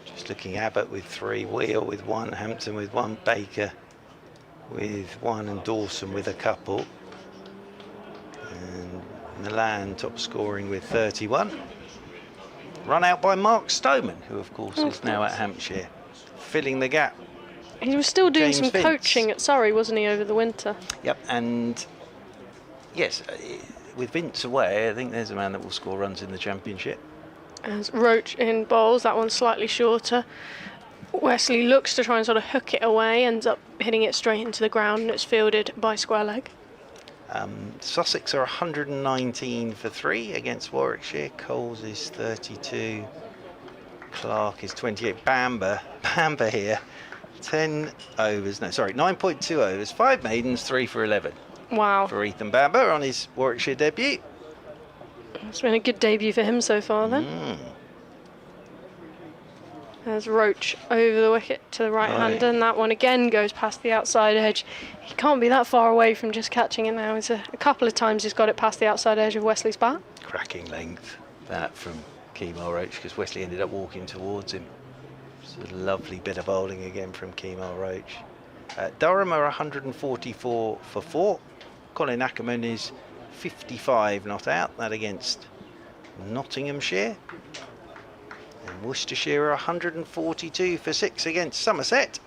Just looking, Abbott with 3, Wheel with 1, Hampton with 1, Baker with 1, and Dawson with a couple. And Milan top scoring with 31. Run out by Mark Stoneman, who of course is now at Hampshire, filling the gap. He was still doing James some Vince. coaching at Surrey, wasn't he, over the winter? Yep, and yes, with Vince away, I think there's a man that will score runs in the championship. As Roach in bowls, that one's slightly shorter. Wesley looks to try and sort of hook it away, ends up hitting it straight into the ground, and it's fielded by square leg. Sussex are 119 for 3 against Warwickshire. Coles is 32. Clark is 28. Bamber here, 10 overs, no, sorry, 9.2 overs, 5 maidens, 3 for 11. Wow. For Ethan Bamber on his Warwickshire debut. It's been a good debut for him so far then. As Roach over the wicket to the right-hander, and that one again goes past the outside edge. He can't be that far away from just catching it now. It's a couple of times he's got it past the outside edge of Wesley's bat. Cracking length, that from Kemal Roach, because Wesley ended up walking towards him. It's a lovely bit of bowling again from Kemal Roach. Durham are 144 for 4. Colin Ackerman is 55 not out, that against Nottinghamshire. And Worcestershire are 142 for 6 against Somerset.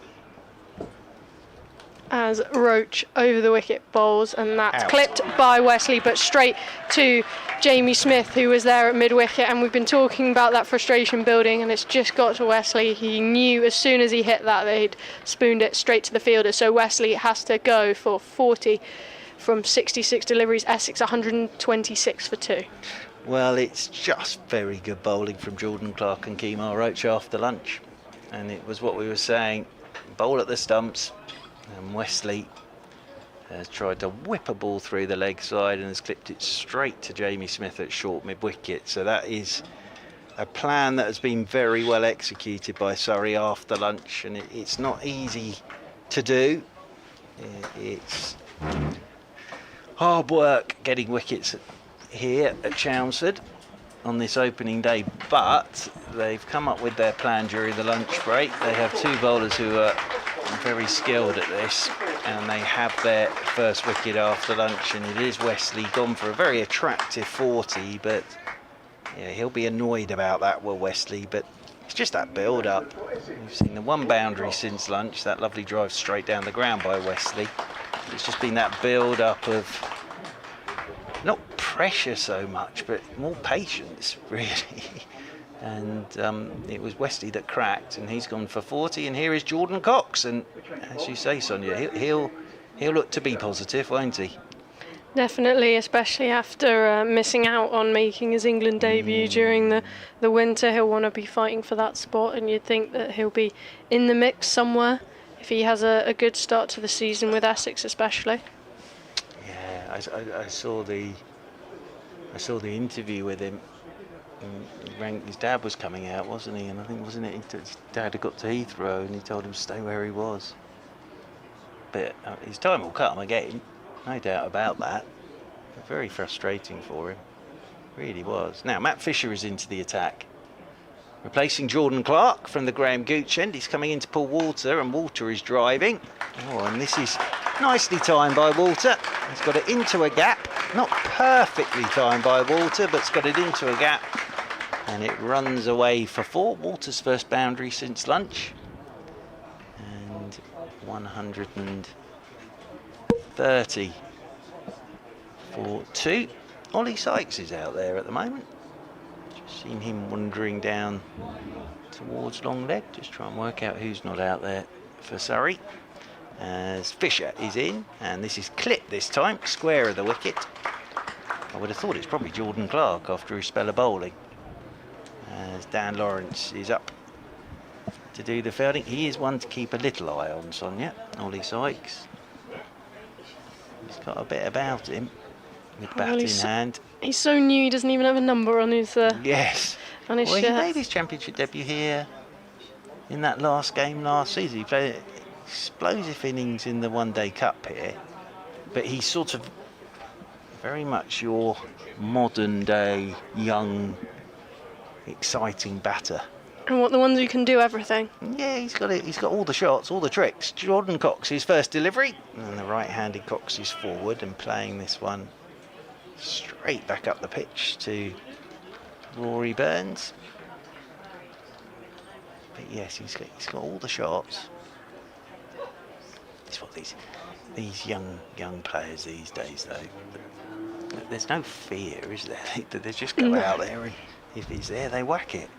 As Roach over the wicket bowls, and that's Out. clipped by Wesley, but straight to Jamie Smith, who was there at mid-wicket, and we've been talking about that frustration building, and it's just got to Wesley. He knew as soon as he hit that they'd spooned it straight to the fielder, so Wesley has to go for 40 from 66 deliveries. Essex 126 for 2. Well, it's just very good bowling from Jordan Clark and Kemal Roach after lunch. And it was what we were saying, bowl at the stumps, and Wesley has tried to whip a ball through the leg side and has clipped it straight to Jamie Smith at short mid-wicket. So that is a plan that has been very well executed by Surrey after lunch, and it's not easy to do. It's hard work getting wickets here at Chelmsford on this opening day, but they've come up with their plan during the lunch break. They have 2 bowlers who are very skilled at this, and they have their first wicket after lunch, and it is Wesley gone for a very attractive 40, but yeah, he'll be annoyed about that, will Wesley, but it's just that build up. We've seen the 1 boundary since lunch, that lovely drive straight down the ground by Wesley. It's just been that build up of not pressure so much, but more patience, really. And it was Wesley that cracked, and he's gone for 40. And here is Jordan Cox, and as you say, Sonia, he'll look to be positive, won't he? Definitely, especially after missing out on making his England debut during the winter. He'll want to be fighting for that spot, and you'd think that he'll be in the mix somewhere if he has a good start to the season with Essex, especially. Yeah, I saw the interview with him. His dad was coming out, wasn't he? And I think, wasn't it, his dad had got to Heathrow and he told him to stay where he was. But his time will come again, no doubt about that. Very frustrating for him, really was. Now Matt Fisher is into the attack, replacing Jordan Clark from the Graham Gooch end. He's coming in to pull Walter, and Walter is driving. Oh, and this is nicely timed by Walter. He's got it into a gap. Not perfectly timed by Walter, but it's got it into a gap. And it runs away for 4. Walter's first boundary since lunch. And 130 for 2. Ollie Sykes is out there at the moment. Just seen him wandering down towards long leg. Just try and work out who's not out there for Surrey. As Fisher is in, and this is clipped this time, square of the wicket. I would have thought it's probably Jordan Clark after his spell of bowling. As Dan Lawrence is up to do the fielding. He is one to keep a little eye on, Sonia, Ollie Sykes. He's got a bit about him. with Well, bat in hand. He's so new, he doesn't even have a number on his Yes. on his Well, shirt. he made his championship debut here in that last game last season. He played explosive innings in the one-day cup here, but he's sort of very much your modern-day young, exciting batter. And what, the ones who can do everything? Yeah, he's got it. He's got all the shots, all the tricks. Jordan Cox, his first delivery, and the right-handed Cox is forward and playing this one straight back up the pitch to Rory Burns. But yes, he's got all the shots. It's what these young players these days, though. There's no fear, is there? They just go out there, and if he's there, they whack it.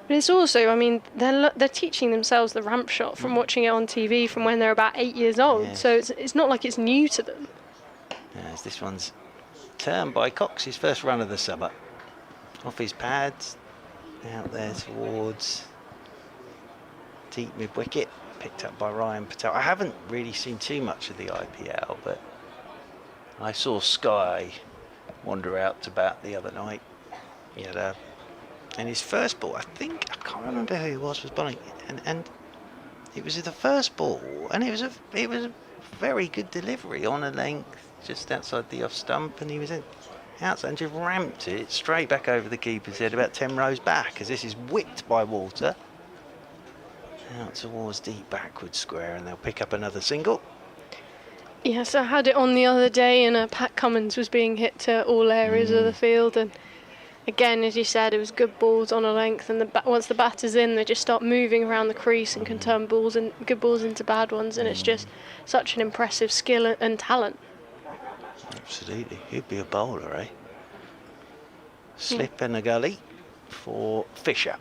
But it's also, I mean, they're teaching themselves the ramp shot from watching it on TV from when they're about 8 years old. Yes. So it's not like it's new to them. As this one's turned by Cox, his first run of the summer. Off his pads, out there towards deep mid-wicket, picked up by Ryan Patel. I haven't really seen too much of the IPL, but I saw Sky wander out to bat the other night. He had and his first ball, I can't remember who he was bowling, and it was the first ball, and it was a very good delivery on a length just outside the off stump, and he was outside and just ramped it straight back over the keeper's head about 10 rows back, as this is whipped by Walter out towards deep backward square, and they'll pick up another single. Yes, I had it on the other day, and Pat Cummins was being hit to all areas of the field, and again, as you said, it was good balls on a length, and once the batter's in, they just start moving around the crease and can turn good balls into bad ones, and it's just such an impressive skill and talent. Absolutely, he'd be a bowler, eh? Slip in a gully for Fisher.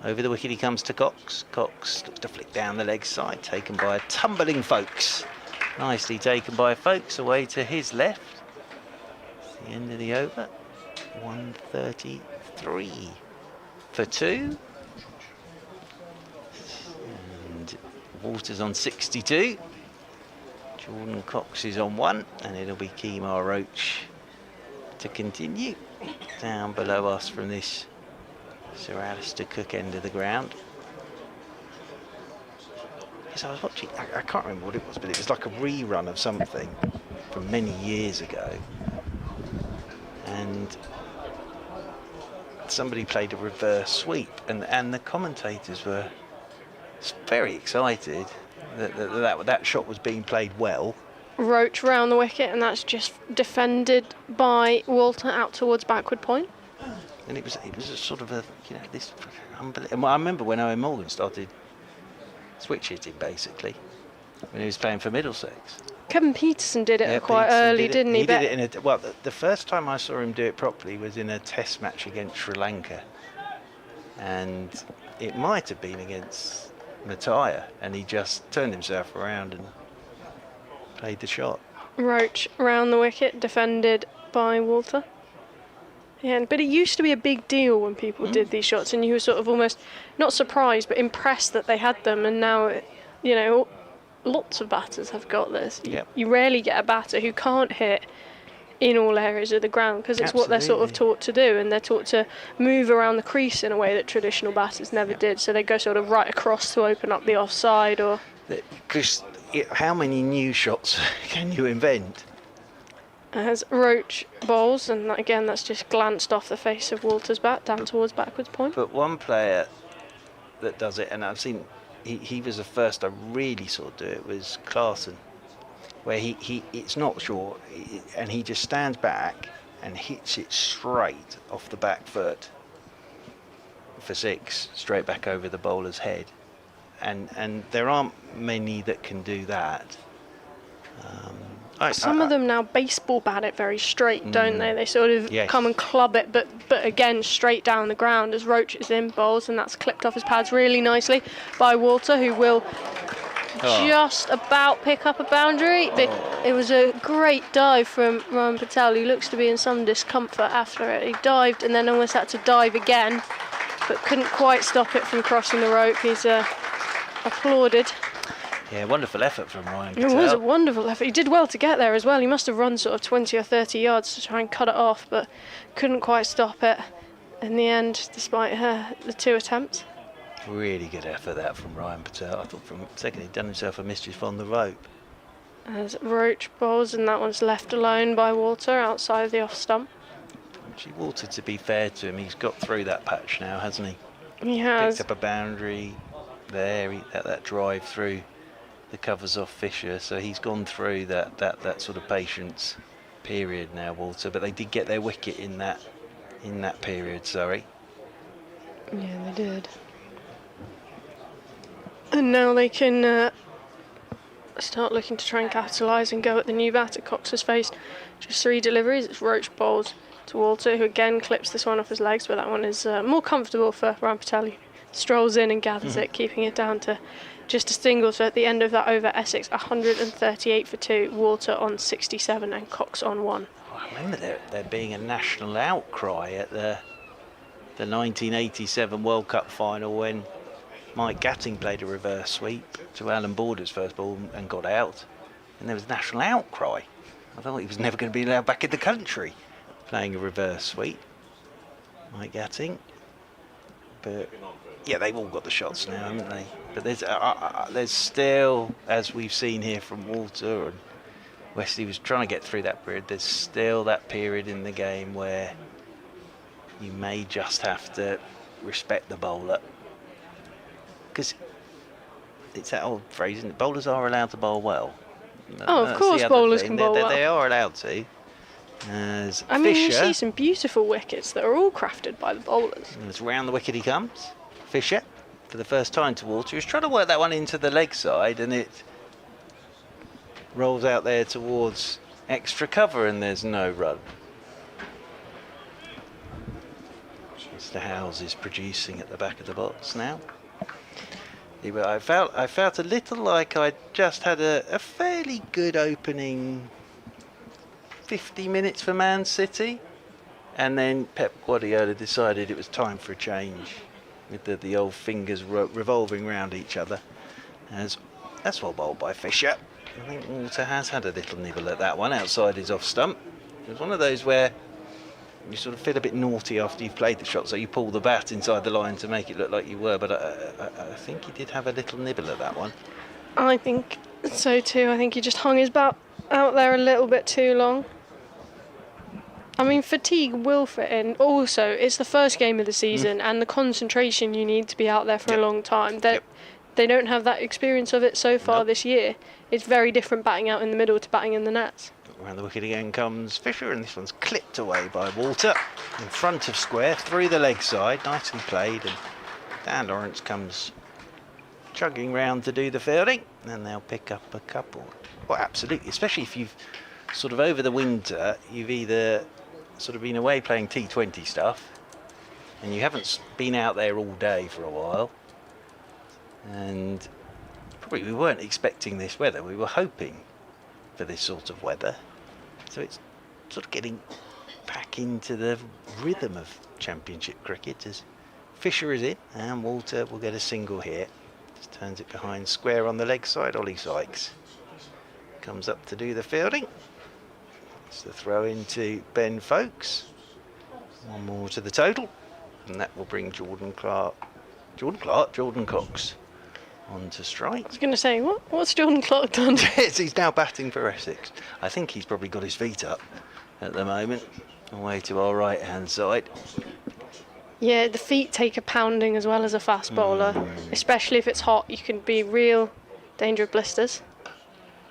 Over the wicket he comes to Cox. Cox looks to flick down the leg side, taken by a tumbling Folkes. Nicely taken by Folkes away to his left. It's the end of the over. 133 for 2. And Walters on 62. Jordan Cox is on 1, and it'll be Kemar Roach to continue down below us from this Sir Alistair Cook end of the ground. Yes, I was watching, I can't remember what it was, but it was like a rerun of something from many years ago, and somebody played a reverse sweep, and the commentators were very excited that shot was being played well. Roach round the wicket, and that's just defended by Walter out towards backward point. And it was a sort of this unbelievable. I remember when Owen Morgan started switch hitting, basically, when he was playing for Middlesex. Kevin Peterson did it quite early, didn't he? He did it the first time I saw him do it properly was in a test match against Sri Lanka, and it might have been against Mataya, and he just turned himself around and played the shot. Roach round the wicket, defended by Walter. Yeah, but it used to be a big deal when people did these shots, and you were sort of almost not surprised but impressed that they had them, and now, lots of batters have got this. Yep. You rarely get a batter who can't hit in all areas of the ground, because it's what they're sort of taught to do, and they're taught to move around the crease in a way that traditional batters never did, so they go sort of right across to open up the offside. Or because how many new shots can you invent? As Roach bowls, and again that's just glanced off the face of Walter's bat down towards backwards point. But one player that does it, and I've seen he was the first I really saw do it, was Clarkson, where he it's not short, and he just stands back and hits it straight off the back foot for 6, straight back over the bowler's head, and there aren't many that can do that. Some of them now baseball bat it very straight, don't they? They sort of come and club it, but again straight down the ground as Roach is in bowls, and that's clipped off his pads really nicely by Walter, who will just about pick up a boundary. It was a great dive from Ryan Patel, who looks to be in some discomfort after it. He dived and then almost had to dive again, but couldn't quite stop it from crossing the rope. He's applauded. Yeah, wonderful effort from Ryan It was a wonderful effort. He did well to get there as well. He must have run sort of 20 or 30 yards to try and cut it off, but couldn't quite stop it in the end, despite the 2 attempts. Really good effort that from Ryan Patel. I thought from a second he'd done himself a mischief on the rope. As Roach bowls, and that one's left alone by Walter outside of the off stump. Actually, Walter, to be fair to him, he's got through that patch now, hasn't he? He has. Picked up a boundary there, that drive through the covers off Fisher, so he's gone through that sort of patience period now, Walter. But they did get their wicket in that period, sorry. Yeah, they did. And now they can start looking to try and capitalise and go at the new batter. Cox has faced just 3 deliveries. It's Roach bowls to Walter, who again clips this one off his legs, but that one is more comfortable for Ryan Patel, who strolls in and gathers it, keeping it down to just a single. So at the end of that over, Essex 138 for 2, Walter on 67 and Cox on 1. I remember there being a national outcry at the 1987 World Cup final when Mike Gatting played a reverse sweep to Alan Border's first ball and got out, and there was national outcry. I thought he was never going to be allowed back in the country playing a reverse sweep, Mike Gatting. But yeah, they've all got the shots now, haven't they? But there's still, as we've seen here from Walter, and Wesley was trying to get through that period, there's still that period in the game where you may just have to respect the bowler. Because it's that old phrase, isn't it? Bowlers are allowed to bowl well. Oh, of course bowlers can bowl well. They are allowed to. As I mean, Fisher, you see some beautiful wickets that are all crafted by the bowlers. and it's round the wicket he comes. Fisher, for the first time to Walter, he's trying to work that one into the leg side, and it rolls out there towards extra cover, and there's no run. Mr. Howes is producing at the back of the box now. I felt a little like I just had a fairly good opening 50 minutes for Man City, and then Pep Guardiola decided it was time for a change with the old fingers revolving around each other. That's well bowled by Fisher. I think Walter has had a little nibble at that one outside his off stump. It was one of those where you sort of feel a bit naughty after you've played the shot, so you pull the bat inside the line to make it look like you were, but I think he did have a little nibble at that one. I think so too. I think he just hung his bat out there a little bit too long. I mean, fatigue will fit in. Also, it's the first game of the season, and the concentration you need to be out there for a long time. They don't have that experience of it so far this year. It's very different batting out in the middle to batting in the nets. Around the wicket again comes Fisher, and this one's clipped away by Walter in front of square through the leg side. Nicely played, and Dan Lawrence comes chugging round to do the fielding, and they'll pick up a couple. Well, absolutely, especially if you've sort of over the winter, you've either sort of been away playing T20 stuff, and you haven't been out there all day for a while, and probably we weren't expecting this weather. We were hoping for this sort of weather. So it's sort of getting back into the rhythm of Championship cricket as Fisher is in, and Walter will get a single here. Just turns it behind square on the leg side. Ollie Sykes comes up to do the fielding. It's the throw into Ben Folkes. One more to the total, and that will bring Jordan Cox on to strike. I was going to say, what's Jordan Clark done? Yes, he's now batting for Essex. I think he's probably got his feet up at the moment, away to our right hand side. Yeah, the feet take a pounding as well as a fast bowler, especially if it's hot. You can be real danger of blisters.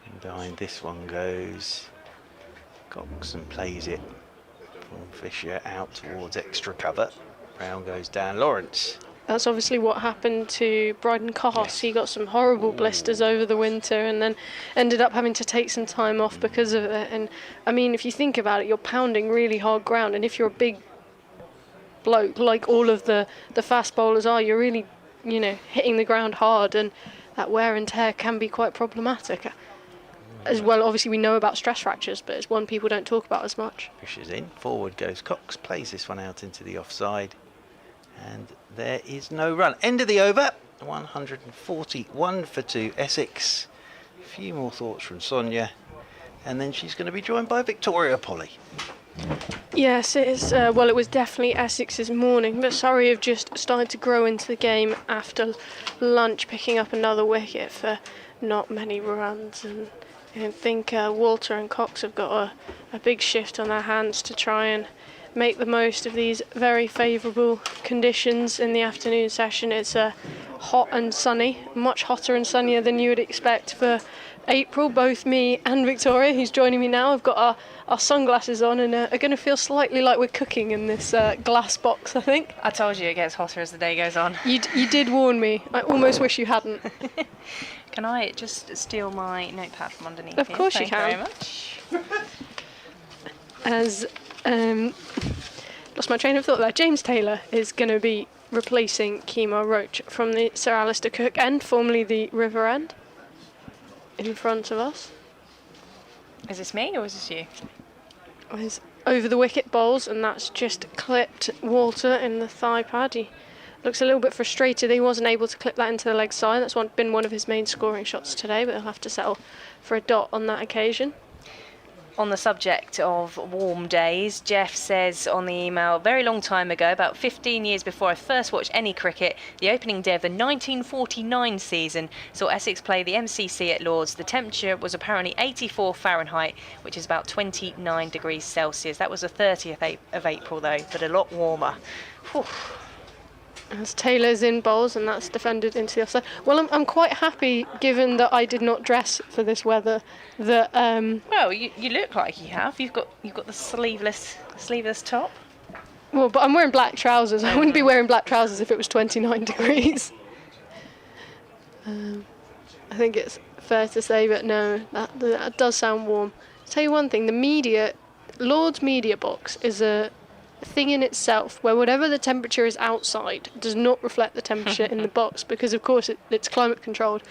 And behind this one goes Cox and plays it from Fisher out towards extra cover. Round goes Dan Lawrence. That's obviously what happened to Bryden Carse. He got some horrible blisters over the winter and then ended up having to take some time off because of it. And I mean, if you think about it, you're pounding really hard ground, and if you're a big bloke like all of the fast bowlers are, you're really, hitting the ground hard, and that wear and tear can be quite problematic. As well, obviously we know about stress fractures, but it's one people don't talk about as much. Pushes in, forward goes Cox, plays this one out into the offside, and there is no run. End of the over, 141 for 2, Essex. A few more thoughts from Sonia. And then she's going to be joined by Victoria Polly. Yes, it is. Well, it was definitely Essex's morning, but Surrey have just started to grow into the game after lunch, picking up another wicket for not many runs. And I think Walter and Cox have got a big shift on their hands to try and make the most of these very favourable conditions in the afternoon session. It's hot and sunny, much hotter and sunnier than you would expect for April. Both me and Victoria, who's joining me now, have got our sunglasses on and are going to feel slightly like we're cooking in this glass box, I think. I told you it gets hotter as the day goes on. You did warn me. I almost wish you hadn't. Can I just steal my notepad from underneath Of course you can. Thank you very much. As lost my train of thought there. James Taylor is going to be replacing Kemar Roach from the Sir Alistair Cook end, formerly the River End, in front of us. Is this me or is this you? Is over the wicket bowls, and that's just clipped Walter in the thigh pad. He looks a little bit frustrated he wasn't able to clip that into the leg side. That's been one of his main scoring shots today, but he'll have to settle for a dot on that occasion. On the subject of warm days, Jeff says on the email, a very long time ago, about 15 years before I first watched any cricket, the opening day of the 1949 season saw Essex play the MCC at Lord's. The temperature was apparently 84 Fahrenheit, which is about 29 degrees Celsius. That was the 30th of April though, but a lot warmer. Whew. As Taylor's in bowls, and that's defended into the offside. Well, I'm quite happy, given that I did not dress for this weather, that well, you look like you have. You've got the sleeveless top. Well, but I'm wearing black trousers. I wouldn't be wearing black trousers if it was 29 degrees. I think it's fair to say, but no, that does sound warm. I'll tell you one thing: Lord's media box is a thing in itself, where whatever the temperature is outside does not reflect the temperature in the box, because of course it's climate controlled.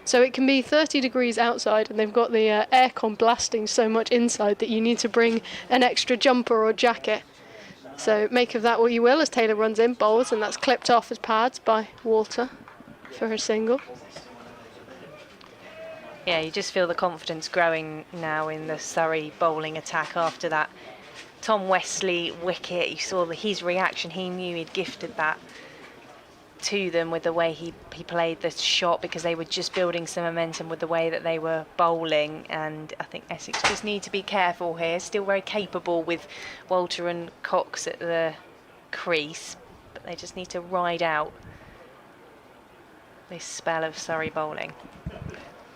So it can be 30 degrees outside and they've got the aircon blasting so much inside that you need to bring an extra jumper or jacket. So make of that what you will, as Taylor runs in, bowls, and that's clipped off as pads by Walter for a single. Yeah, you just feel the confidence growing now in the Surrey bowling attack after that Tom Wesley wicket. You saw his reaction. He knew he'd gifted that to them with the way he played the shot, because they were just building some momentum with the way that they were bowling. And I think Essex just need to be careful here. Still very capable with Walter and Cox at the crease, but they just need to ride out this spell of Surrey bowling.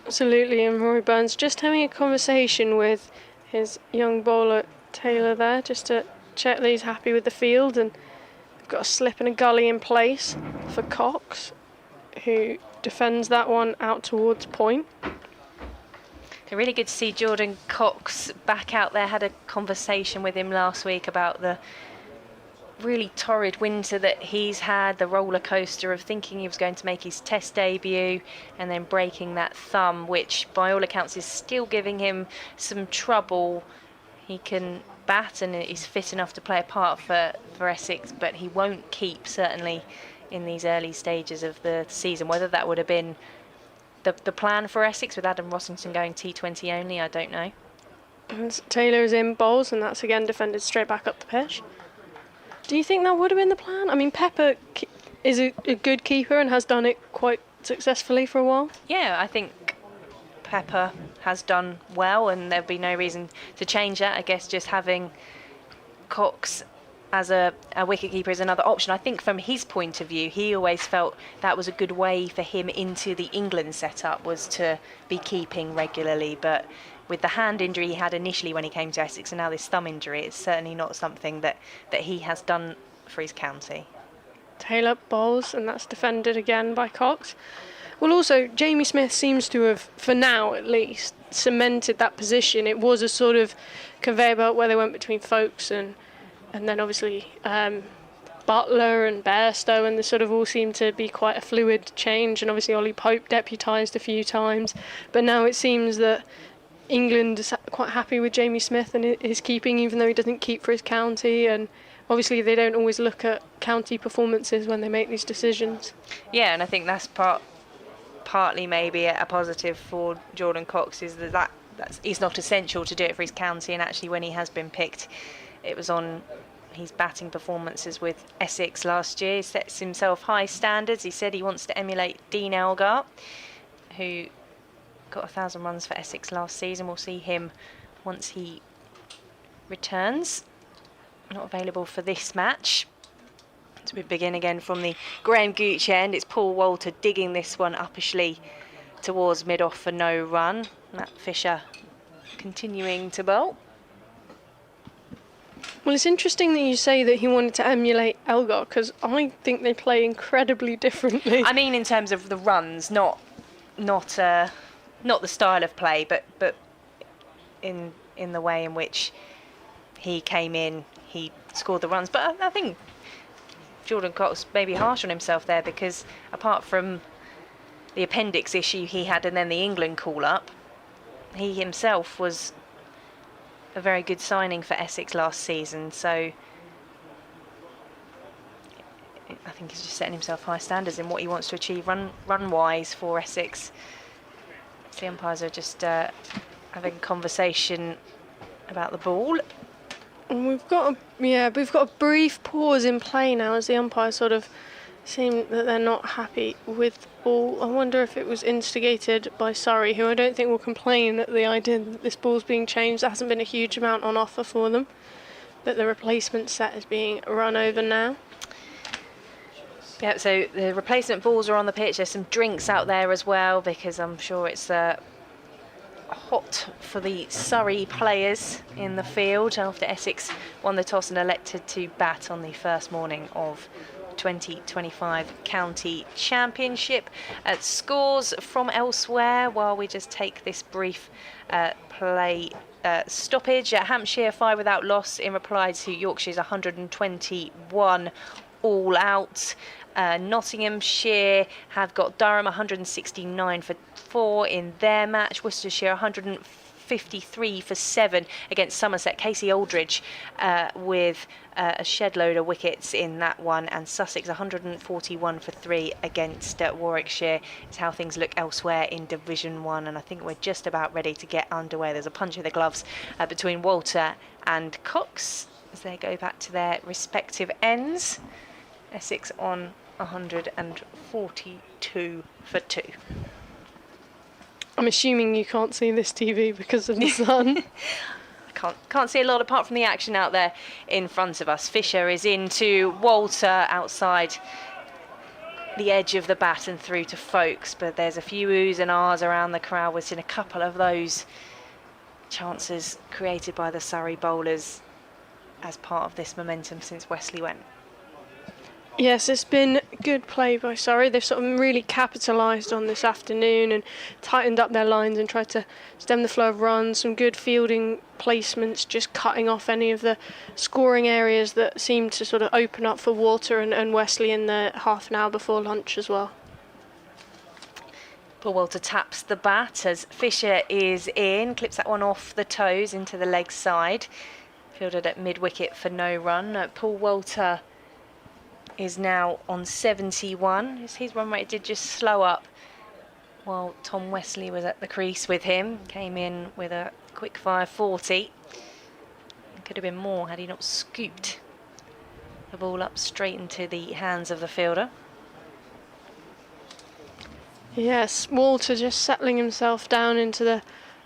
Absolutely, and Rory Burns just having a conversation with his young bowler Taylor there, just to check that he's happy with the field, and they've got a slip and a gully in place for Cox, who defends that one out towards point. Really good to see Jordan Cox back out there. Had a conversation with him last week about the really torrid winter that he's had, the roller coaster of thinking he was going to make his test debut and then breaking that thumb, which by all accounts is still giving him some trouble. He can bat and is fit enough to play a part for Essex, but he won't keep, certainly in these early stages of the season. Whether that would have been the plan for Essex with Adam Rossington going T20 only, I don't know. And Taylor is in bowls, and that's again defended straight back up the pitch. Do you think that would have been the plan? I mean, Pepper is a good keeper and has done it quite successfully for a while. Yeah, I think Pepper has done well, and there'd be no reason to change that. I guess just having Cox as a wicketkeeper is another option. I think from his point of view, he always felt that was a good way for him into the England setup, was to be keeping regularly. But with the hand injury he had initially when he came to Essex, and now this thumb injury, it's certainly not something that he has done for his county. Taylor bowls, and that's defended again by Cox. Well, also, Jamie Smith seems to have, for now at least, cemented that position. It was a sort of conveyor belt where they went between Folkes and then obviously Butler and Bairstow, and they sort of all seemed to be quite a fluid change. And obviously Ollie Pope deputised a few times. But now it seems that England is quite happy with Jamie Smith and his keeping, even though he doesn't keep for his county. And obviously they don't always look at county performances when they make these decisions. Yeah, and I think that's partly maybe a positive for Jordan Cox, is that he's not essential to do it for his county, and actually when he has been picked, it was on his batting performances with Essex last year. He sets himself high standards. He said he wants to emulate Dean Elgar, who got 1,000 runs for Essex last season. We'll see him once he returns. Not available for this match. So we begin again from the Graham Gooch end. It's Paul Walter digging this one uppishly towards mid-off for no run. Matt Fisher continuing to bowl. Well, it's interesting that you say that he wanted to emulate Elgar, because I think they play incredibly differently. I mean, in terms of the runs, not the style of play, but in the way in which he came in, he scored the runs. But I think Jordan Cox may be harsh on himself there, because apart from the appendix issue he had and then the England call-up, he himself was a very good signing for Essex last season. So I think he's just setting himself high standards in what he wants to achieve run-wise for Essex. The umpires are just having a conversation about the ball. And we've got a brief pause in play now as the umpires sort of seem that they're not happy with the ball. I wonder if it was instigated by Surrey, who I don't think will complain at the idea that this ball's being changed. There hasn't been a huge amount on offer for them, but the replacement set is being run over now. Yeah, so the replacement balls are on the pitch. There's some drinks out there as well, because I'm sure it's hot for the Surrey players in the field after Essex won the toss and elected to bat on the first morning of 2025 County Championship. Scores from elsewhere while we just take this brief play stoppage. Hampshire 5 without loss in reply to Yorkshire's 121 all out. Nottinghamshire have got Durham 169 for 4 in their match. Worcestershire 153 for 7 against Somerset. Casey Aldridge with a shed load of wickets in that one, and Sussex 141 for 3 against Warwickshire. It's how things look elsewhere in Division 1, and I think we're just about ready to get underway. There's a punch of the gloves between Walter and Cox as they go back to their respective ends. Essex on 142 for 2. I'm assuming you can't see this TV because of the sun. Can't see a lot apart from the action out there in front of us. Fisher is into Walter outside the edge of the bat and through to Folkes, but there's a few oohs and ahs around the crowd. We've seen a couple of those chances created by the Surrey bowlers as part of this momentum since Wesley went. Yes, it's been good play by Surrey. They've sort of really capitalised on this afternoon and tightened up their lines and tried to stem the flow of runs. Some good fielding placements, just cutting off any of the scoring areas that seemed to sort of open up for Walter and Wesley in the half an hour before lunch as well. Paul Walter taps the bat as Fisher is in, clips that one off the toes into the leg side. Fielded at mid-wicket for no run. Paul Walter is now on 71. His run rate did just slow up while Tom Wesley was at the crease with him. Came in with a quick fire 40. It could have been more had he not scooped the ball up straight into the hands of the fielder. Yes, Walter just settling himself down into the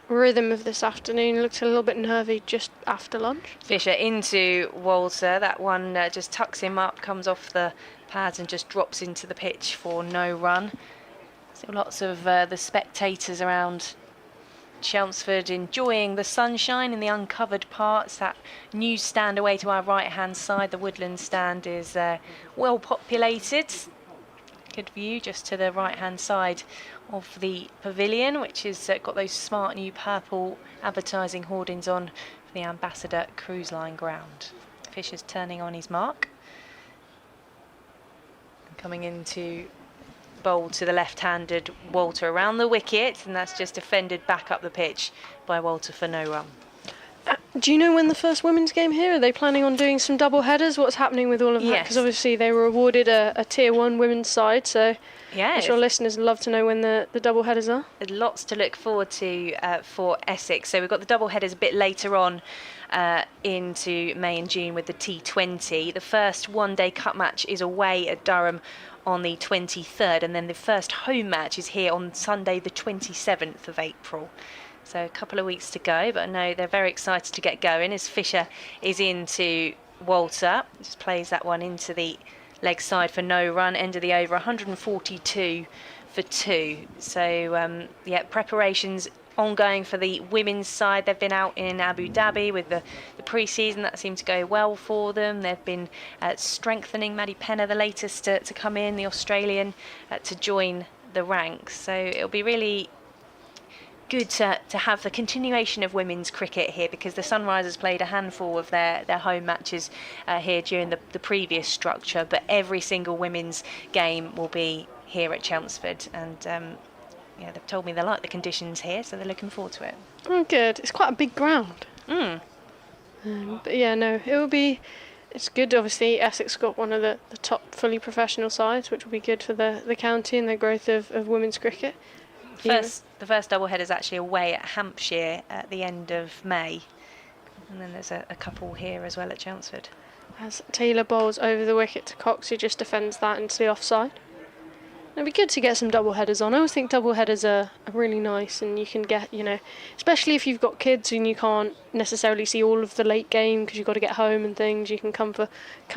rhythm of this afternoon. Looked a little bit nervy just after lunch. Fisher into Walter. That one just tucks him up, comes off the pads and just drops into the pitch for no run. Still lots of the spectators around Chelmsford enjoying the sunshine in the uncovered parts. That news stand away to our right hand side, the woodland stand, is well populated. Good view just to the right hand side of the pavilion, which has got those smart new purple advertising hoardings on for the Ambassador Cruise Line ground. Fisher's turning on his mark. Coming into bowl to the left-handed Walter around the wicket, and that's just defended back up the pitch by Walter for no run. Do you know when the first women's game here? Are they planning on doing some double headers? What's happening with all of that? Yes. Because obviously they were awarded a Tier 1 women's side, so I'm sure listeners would love to know when the double headers are. There's lots to look forward to for Essex. So we've got the double headers a bit later on into May and June with the T20. The first one-day cup match is away at Durham on the 23rd, and then the first home match is here on Sunday the 27th of April. So a couple of weeks to go, but I know they're very excited to get going as Fisher is into Walter. Just plays that one into the leg side for no run, end of the over, 142 for 2. So preparations ongoing for the women's side. They've been out in Abu Dhabi with the pre-season. That seemed to go well for them. They've been strengthening Maddie Penner, the latest to come in, the Australian, to join the ranks. So it'll be really good to have the continuation of women's cricket here, because the Sunrisers played a handful of their home matches here during the previous structure, but every single women's game will be here at Chelmsford, and they've told me they like the conditions here, so they're looking forward to it. Oh, good. It's quite a big ground. But yeah, no, it's good. Obviously, Essex got one of the top fully professional sides, which will be good for the county and the growth of women's cricket. The first double header is actually away at Hampshire at the end of May, and then there's a couple here as well at Chelmsford. As Taylor bowls over the wicket to Cox, who just defends that into the offside. It'd be good to get some double headers on. I always think double headers are really nice, and you can get, especially if you've got kids and you can't necessarily see all of the late game because you've got to get home and things, you can come a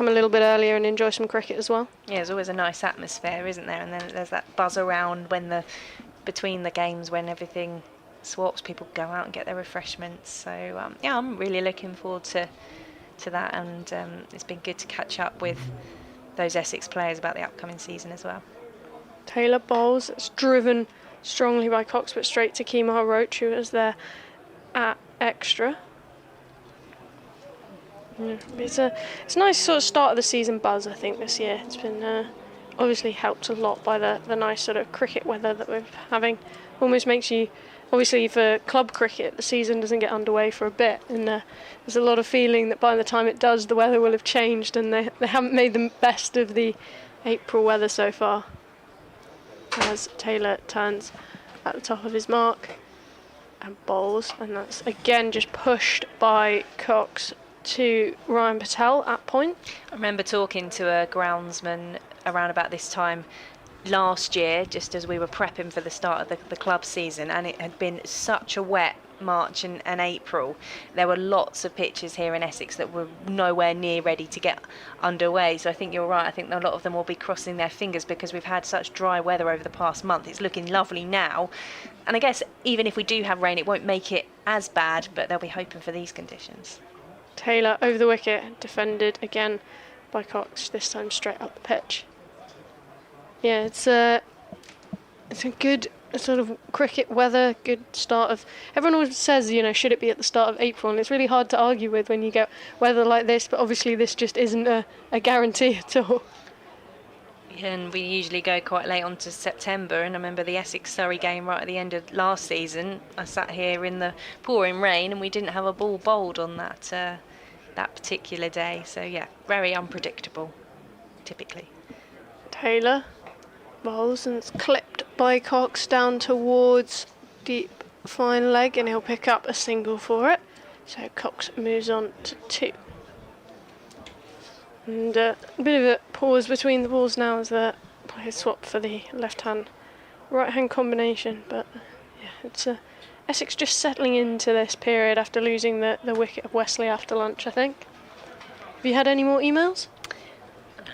little bit earlier and enjoy some cricket as well. Yeah, there's always a nice atmosphere, isn't there? And then there's that buzz around between the games when everything swaps, people go out and get their refreshments. So I'm really looking forward to that, and it's been good to catch up with those Essex players about the upcoming season as well. Taylor bowls. It's driven strongly by Cox, but straight to Kemar Roach, who was there at extra. It's a nice sort of start of the season buzz, I think, this year. It's been obviously helped a lot by the nice sort of cricket weather that we're having. Almost makes you, obviously for club cricket, the season doesn't get underway for a bit, and there's a lot of feeling that by the time it does, the weather will have changed, and they haven't made the best of the April weather so far. As Taylor turns at the top of his mark and bowls, and that's again just pushed by Cox to Ryan Patel at point. I remember talking to a groundsman around about this time last year, just as we were prepping for the start of the club season, and it had been such a wet March and April. There were lots of pitches here in Essex that were nowhere near ready to get underway, so I think you're right. I think a lot of them will be crossing their fingers because we've had such dry weather over the past month. It's looking lovely now, and I guess even if we do have rain, it won't make it as bad, but they'll be hoping for these conditions. Taylor over the wicket, defended again by Cox, this time straight up the pitch. Yeah, it's a good sort of cricket weather, good start of... Everyone always says, should it be at the start of April? And it's really hard to argue with when you get weather like this, but obviously this just isn't a guarantee at all. Yeah, and we usually go quite late on to September, and I remember the Essex-Surrey game right at the end of last season. I sat here in the pouring rain and we didn't have a ball bowled on that particular day. So yeah, very unpredictable, typically. Taylor bowls and it's clipped by Cox down towards deep fine leg, and he'll pick up a single for it. So Cox moves on to 2. And a bit of a pause between the balls now as the players swap for the left-hand, right-hand combination. But yeah, it's Essex just settling into this period after losing the wicket of Wesley after lunch, I think. Have you had any more emails?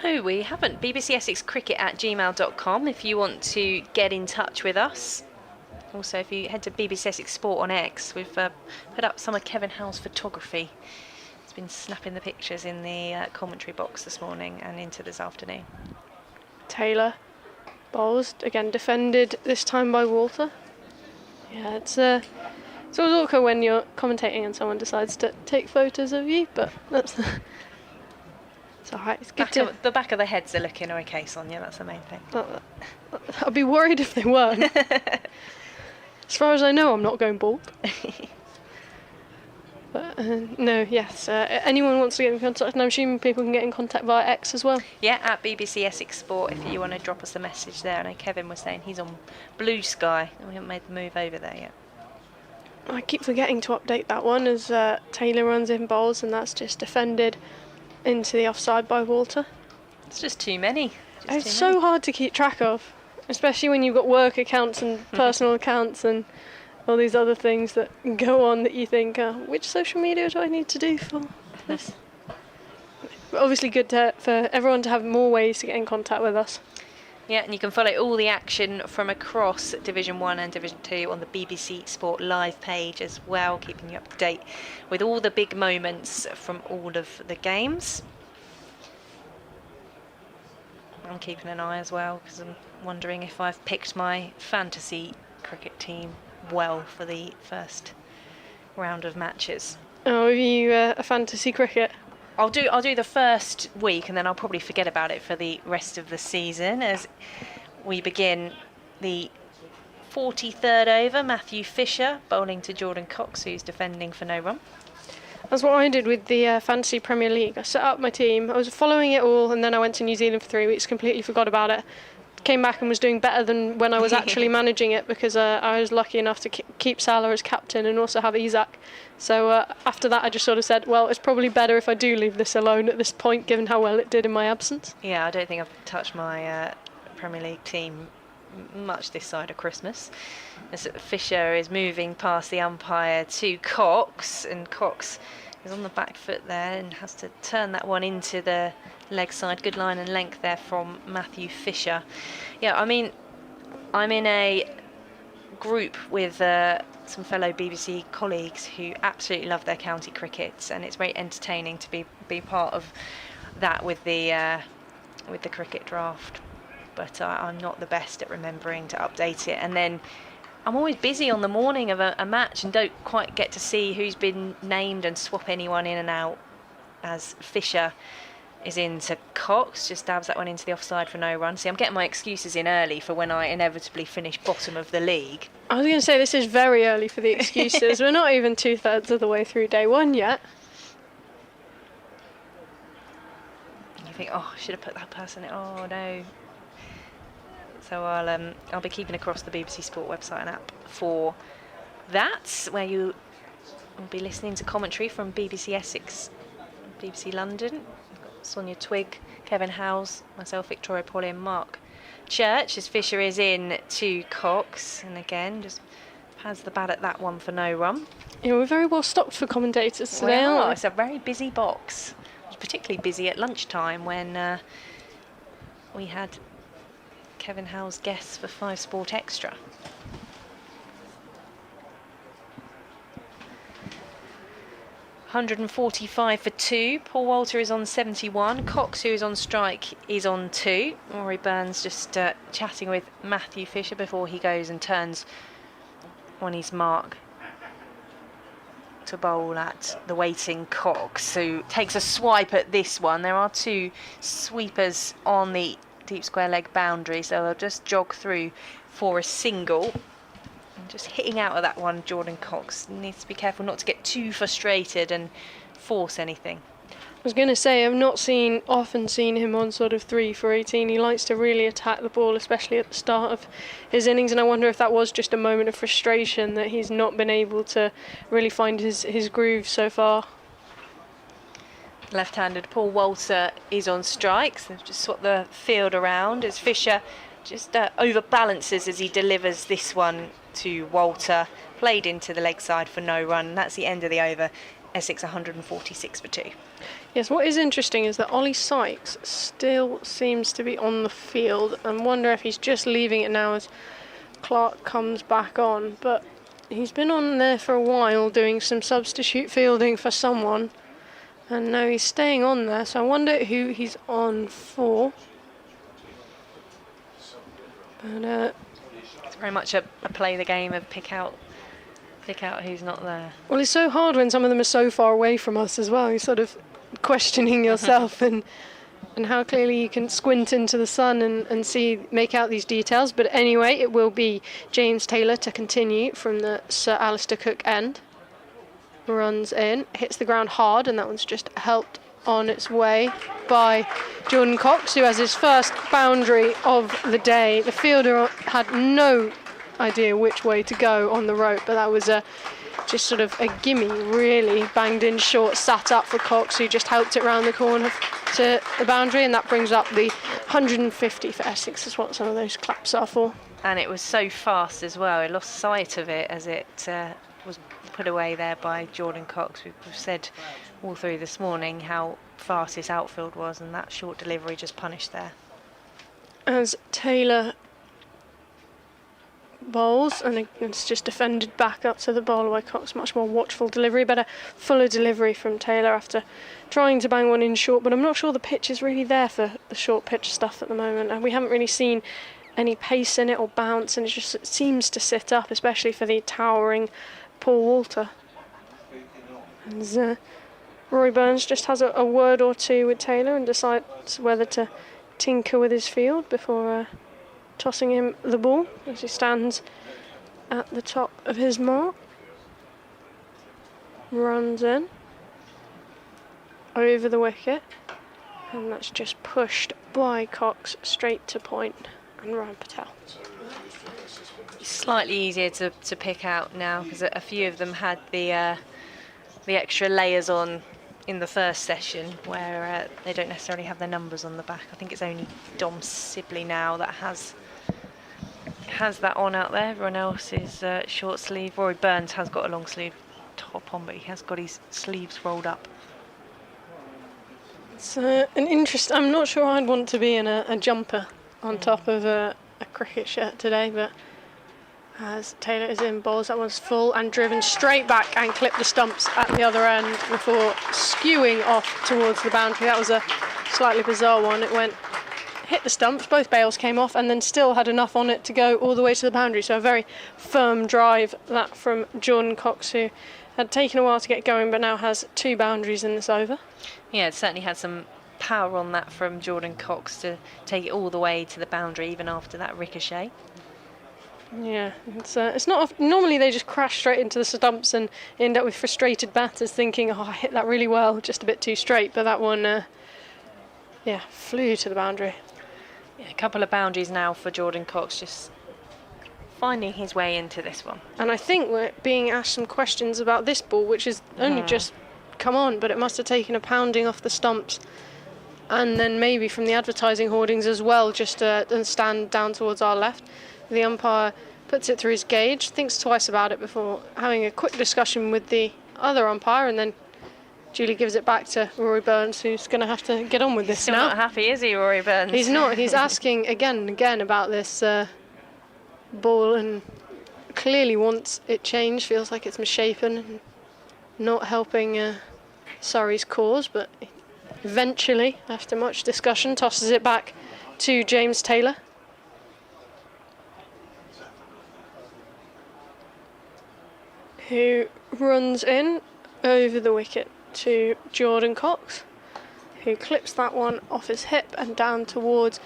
No, we haven't. bbcessexcricket@gmail.com if you want to get in touch with us. Also, if you head to BBC Essex Sport on X, we've put up some of Kevin Howe's photography. He's been snapping the pictures in the commentary box this morning and into this afternoon. Taylor bowls, again defended, this time by Walter. Yeah, it's always awkward when you're commentating and someone decides to take photos of you, but that's... It's alright, it's good The back of the heads are looking okay, Sonia, that's the main thing. I'd be worried if they weren't. As far as I know, I'm not going bald. But No, yes. Anyone wants to get in contact, and I'm assuming people can get in contact via X as well. Yeah, at BBC Essex Sport if you want to drop us a message there. I know Kevin was saying he's on Blue Sky and we haven't made the move over there yet. I keep forgetting to update that one as Taylor runs in bowls, and that's just defended into the offside by Walter. It's just too many. It's so hard to keep track of, especially when you've got work accounts and personal accounts and all these other things that go on that you think, which social media do I need to do for this? But obviously good for everyone to have more ways to get in contact with us. Yeah, and you can follow all the action from across Division 1 and Division 2 on the BBC Sport Live page as well, keeping you up to date with all the big moments from all of the games. I'm keeping an eye as well because I'm wondering if I've picked my fantasy cricket team well for the first round of matches. Oh, are you a fantasy cricket? I'll do the first week and then I'll probably forget about it for the rest of the season as we begin the 43rd over. Matthew Fisher bowling to Jordan Cox, who's defending for no run. That's what I did with the Fantasy Premier League. I set up my team, I was following it all, and then I went to New Zealand for 3 weeks, completely forgot about it. Came back and was doing better than when I was actually managing it because I was lucky enough to keep Salah as captain and also have Isaac. So after that I just sort of said, well, it's probably better if I do leave this alone at this point given how well it did in my absence. Yeah, I don't think I've touched my Premier League team much this side of Christmas. As Fisher is moving past the umpire to Cox, and Cox is on the back foot there and has to turn that one into the leg side. Good line and length there from Matthew Fisher. Yeah, I mean, I'm in a group with some fellow BBC colleagues who absolutely love their county cricket, and it's very entertaining to be part of that with the cricket draft. But I'm not the best at remembering to update it, and then I'm always busy on the morning of a match and don't quite get to see who's been named and swap anyone in and out, as Fisher is into Cox, just dabs that one into the offside for no run. See, I'm getting my excuses in early for when I inevitably finish bottom of the league. I was going to say, this is very early for the excuses. We're not even 2/3 of the way through day one yet. You think, oh, I should have put that person in. Oh, no. So I'll be keeping across the BBC Sport website and app for that, where you will be listening to commentary from BBC Essex, BBC London. We've got Sonia Twigg, Kevin Howes, myself, Victoria Pauly and Mark Church, as Fisher is in to Cox, and again just pads the bat at that one for no run. Yeah, we're very well stocked for commentators today, Well, aren't we? it's a very busy box. It was particularly busy at lunchtime when we had Kevin Howes guests for 5 Sport Extra. $145 for 2. Paul Walter is on 71. Cox, who is on strike, is on 2. Rory Burns just chatting with Matthew Fisher before he goes and turns on his mark to bowl at the waiting Cox, who takes a swipe at this one. There are 2 sweepers on the deep square leg boundary, so they'll just jog through for a single. And just hitting out of that one, Jordan Cox needs to be careful not to get too frustrated and force anything. I was going to say, I've not often seen him on sort of 3 for 18. He likes to really attack the ball, especially at the start of his innings, and I wonder if that was just a moment of frustration that he's not been able to really find his groove so far. Left-handed Paul Walter is on strikes. They've just swapped the field around as Fisher just overbalances as he delivers this one to Walter. Played into the leg side for no run. And that's the end of the over. Essex 146 for 2. Yes, what is interesting is that Ollie Sykes still seems to be on the field. I wonder if he's just leaving it now as Clark comes back on. But he's been on there for a while doing some substitute fielding for someone. And now he's staying on there, so I wonder who he's on for. But it's very much a play the game of pick out who's not there. Well, it's so hard when some of them are so far away from us as well. You're sort of questioning yourself and how clearly you can squint into the sun and make out these details. But anyway, it will be James Taylor to continue from the Sir Alistair Cook end. runs in, hits the ground hard, and that one's just helped on its way by Jordan Cox, who has his first boundary of the day. The fielder had no idea which way to go on the rope, but that was just sort of a gimme, really. Banged in short, sat up for Cox, who just helped it round the corner to the boundary, and that brings up the 150 for Essex, is what some of those claps are for. And it was so fast as well. I lost sight of it as it was put away there by Jordan Cox. We've said all through this morning how fast his outfield was, and that short delivery just punished there. As Taylor bowls, and it's just defended back up to the bowler by Cox. Much more watchful delivery, better fuller delivery from Taylor after trying to bang one in short, but I'm not sure the pitch is really there for the short pitch stuff at the moment, and we haven't really seen any pace in it or bounce, and it seems to sit up, especially for the towering Paul Walter. And Rory Burns just has a word or two with Taylor and decides whether to tinker with his field before tossing him the ball as he stands at the top of his mark. Runs in over the wicket, and that's just pushed by Cox straight to point and Ryan Patel. Slightly easier to pick out now, because a few of them had the extra layers on in the first session, where they don't necessarily have their numbers on the back. I think it's only Dom Sibley now that has that on out there. Everyone else is short sleeve. Rory Burns has got a long sleeve top on, but he has got his sleeves rolled up. It's an interest. I'm not sure I'd want to be in a jumper on top of a cricket shirt today, but as Taylor is in bowls, that one's full and driven straight back and clipped the stumps at the other end before skewing off towards the boundary. That was a slightly bizarre one. It hit the stumps, both bails came off, and then still had enough on it to go all the way to the boundary. So a very firm drive, that from Jordan Cox, who had taken a while to get going but now has 2 boundaries in this over. Yeah, it certainly had some power on that from Jordan Cox to take it all the way to the boundary, even after that ricochet. Yeah, it's not. Normally they just crash straight into the stumps and end up with frustrated batters thinking, "Oh, I hit that really well, just a bit too straight." But that one, flew to the boundary. Yeah, a couple of boundaries now for Jordan Cox, just finding his way into this one. And I think we're being asked some questions about this ball, which has only just come on, but it must have taken a pounding off the stumps, and then maybe from the advertising hoardings as well, just and stand down towards our left. The umpire puts it through his gauge, thinks twice about it before having a quick discussion with the other umpire, and then Julie gives it back to Rory Burns, who's going to have to get on with this Still now. not happy, is he, Rory Burns? He's not. He's asking again and again about this ball, and clearly wants it changed. Feels like it's misshapen and not helping Surrey's cause, but eventually, after much discussion, tosses it back to James Taylor. Who runs in over the wicket to Jordan Cox, who clips that one off his hip and down towards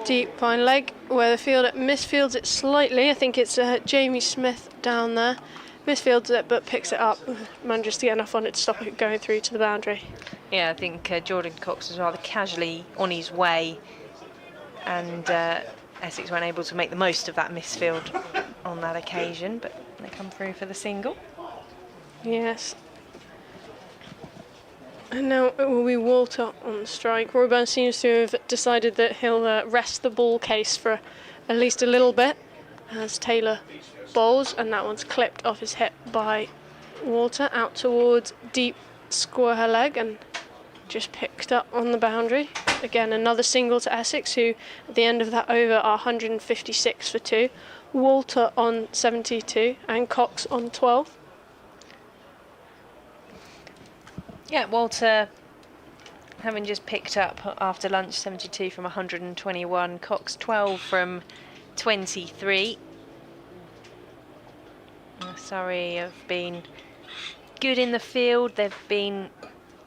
deep fine leg, where the fielder misfields it slightly. I think it's Jamie Smith down there. Misfields it but picks it up, manages to get enough on it to stop it going through to the boundary. Yeah, I think Jordan Cox was rather casually on his way, and Essex weren't able to make the most of that misfield on that occasion, but they come through for the single. Yes. And now it will be Walter on the strike. Rory Burns seems to have decided that he'll rest the ball case for at least a little bit as Taylor bowls, and that one's clipped off his hip by Walter out towards deep square leg and just picked up on the boundary. Again, another single to Essex, who at the end of that over are 156 for 2. Walter on 72 and Cox on 12. Yeah, Walter, having just picked up after lunch 72 from 121, Cox 12 from 23. Surrey have been good in the field. They've been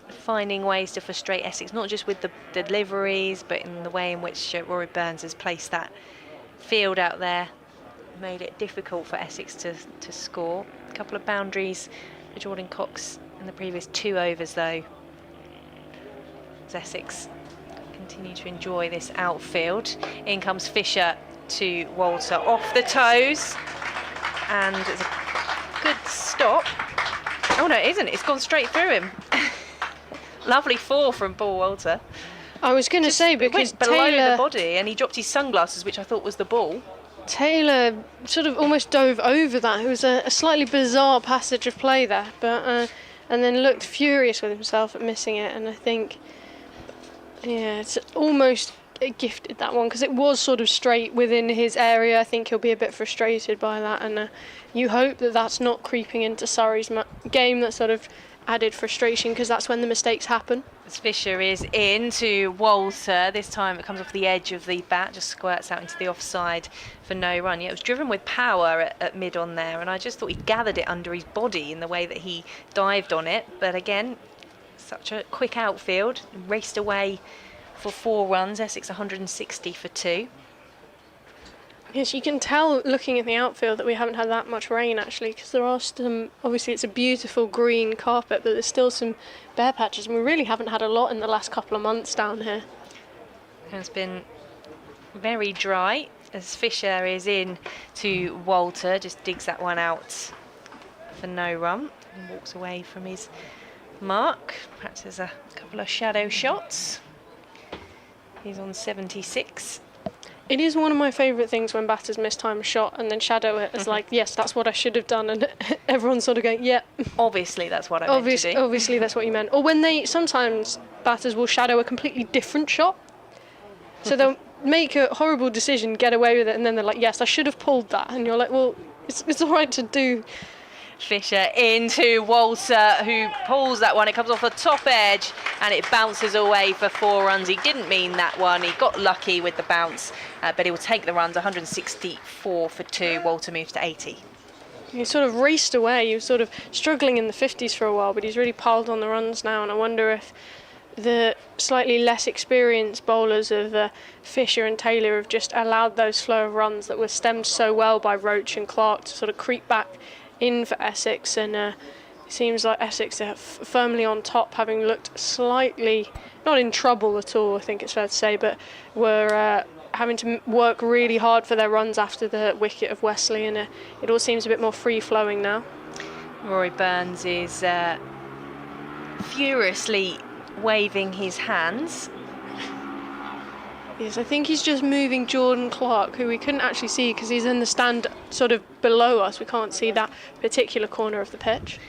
finding ways to frustrate Essex, not just with the deliveries, but in the way in which Rory Burns has placed that field out there. Made it difficult for Essex to score. A couple of boundaries for Jordan Cox in the previous 2 overs, though. As Essex continue to enjoy this outfield. In comes Fisher to Walter off the toes, and it's a good stop. Oh no, it isn't. It's gone straight through him. Lovely 4 from Paul Walter. I was going to say, because went below Taylor, the body, and he dropped his sunglasses, which I thought was the ball. Taylor sort of almost dove over that. It was a slightly bizarre passage of play there, but and then looked furious with himself at missing it. And I think, yeah, it's almost gifted, that one, because it was sort of straight within his area. I think he'll be a bit frustrated by that, and you hope that that's not creeping into Surrey's game. That sort of added frustration, because that's when the mistakes happen. As Fisher is in to Walter, this time it comes off the edge of the bat, just squirts out into the offside for no run. Yeah, it was driven with power at mid on there, and I just thought he'd gathered it under his body in the way that he dived on it. But again, such a quick outfield, raced away for 4 runs. Essex 160 for 2. Yes, you can tell looking at the outfield that we haven't had that much rain, actually, because there are some, obviously it's a beautiful green carpet, but there's still some bare patches, and we really haven't had a lot in the last couple of months down here. It's been very dry as Fisher is in to Walter, just digs that one out for no run and walks away from his mark. Perhaps there's a couple of shadow shots. He's on 76. It is one of my favourite things when batters mistime a shot and then shadow it as like, yes, that's what I should have done, and everyone's sort of going, yeah. Obviously, that's what I meant to do. Obviously, that's what you meant. Or when sometimes batters will shadow a completely different shot. So they'll make a horrible decision, get away with it, and then they're like, yes, I should have pulled that. And you're like, well, it's all right to do. Fisher into Walter, who pulls that one. It comes off the top edge and it bounces away for 4 runs. He didn't mean that one. He got lucky with the bounce, but he will take the runs. 164 for 2. Walter moves to 80. He sort of raced away. He was sort of struggling in the 50s for a while, but he's really piled on the runs now. And I wonder if the slightly less experienced bowlers of Fisher and Taylor have just allowed those flow of runs that were stemmed so well by Roach and Clark to sort of creep back in for Essex, and it seems like Essex are firmly on top, having looked slightly not in trouble at all, I think it's fair to say, but were having to work really hard for their runs after the wicket of Wesley, and it all seems a bit more free-flowing now. Rory Burns is furiously waving his hands. Yes, I think he's just moving Jordan Clark, who we couldn't actually see because he's in the stand sort of below us. We can't see that particular corner of the pitch.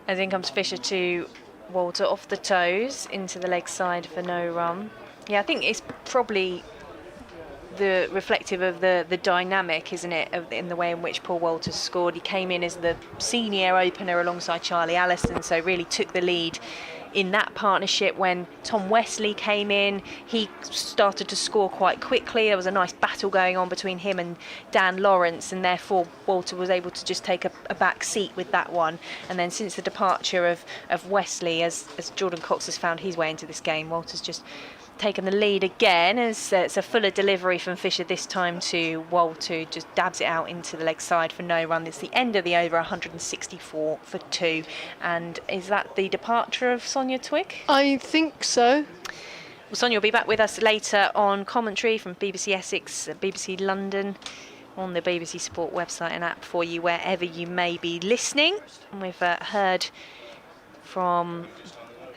As in comes Fisher to Walter off the toes into the leg side for no run. Yeah, I think it's probably the reflective of the dynamic, isn't it, in the way in which Paul Walters scored. He came in as the senior opener alongside Charlie Allison, so really took the lead in that partnership. When Tom Wesley came in, he started to score quite quickly. There was a nice battle going on between him and Dan Lawrence, and therefore Walter was able to just take a back seat with that one. And then since the departure of Wesley, as Jordan Cox has found his way into this game, Walter's just taken the lead again, as it's a fuller delivery from Fisher this time to Walter, just dabs it out into the leg side for no run. It's the end of the over, 164 for 2. And is that the departure of Sonia Twig? I think so. Well, Sonia will be back with us later on commentary from BBC Essex, BBC London, on the BBC Sport website and app for you wherever you may be listening. And we've heard from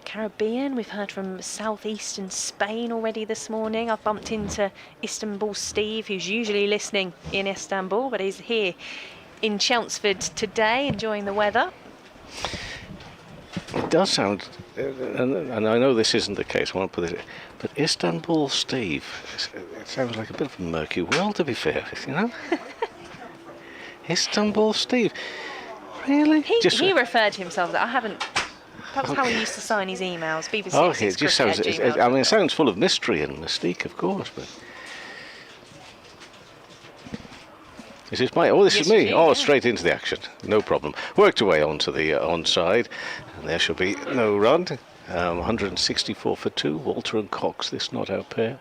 Caribbean, we've heard from southeastern Spain already this morning. I've bumped into Istanbul Steve, who's usually listening in Istanbul, but he's here in Chelmsford today, enjoying the weather. It does sound, and I know this isn't the case, I won't put it, but Istanbul Steve, it sounds like a bit of a murky world, to be fair, you know? Istanbul Steve, really? He referred to himself that I haven't. That was how he used to sign his emails. BBC. Oh, it just sounds. I mean, it sounds full of mystery and mystique, of course. But is this my? Oh, this is me. Oh, straight into the action. No problem. Worked away onto the onside, and there shall be no run. 164 for 2. Walter and Cox. This not-out pair.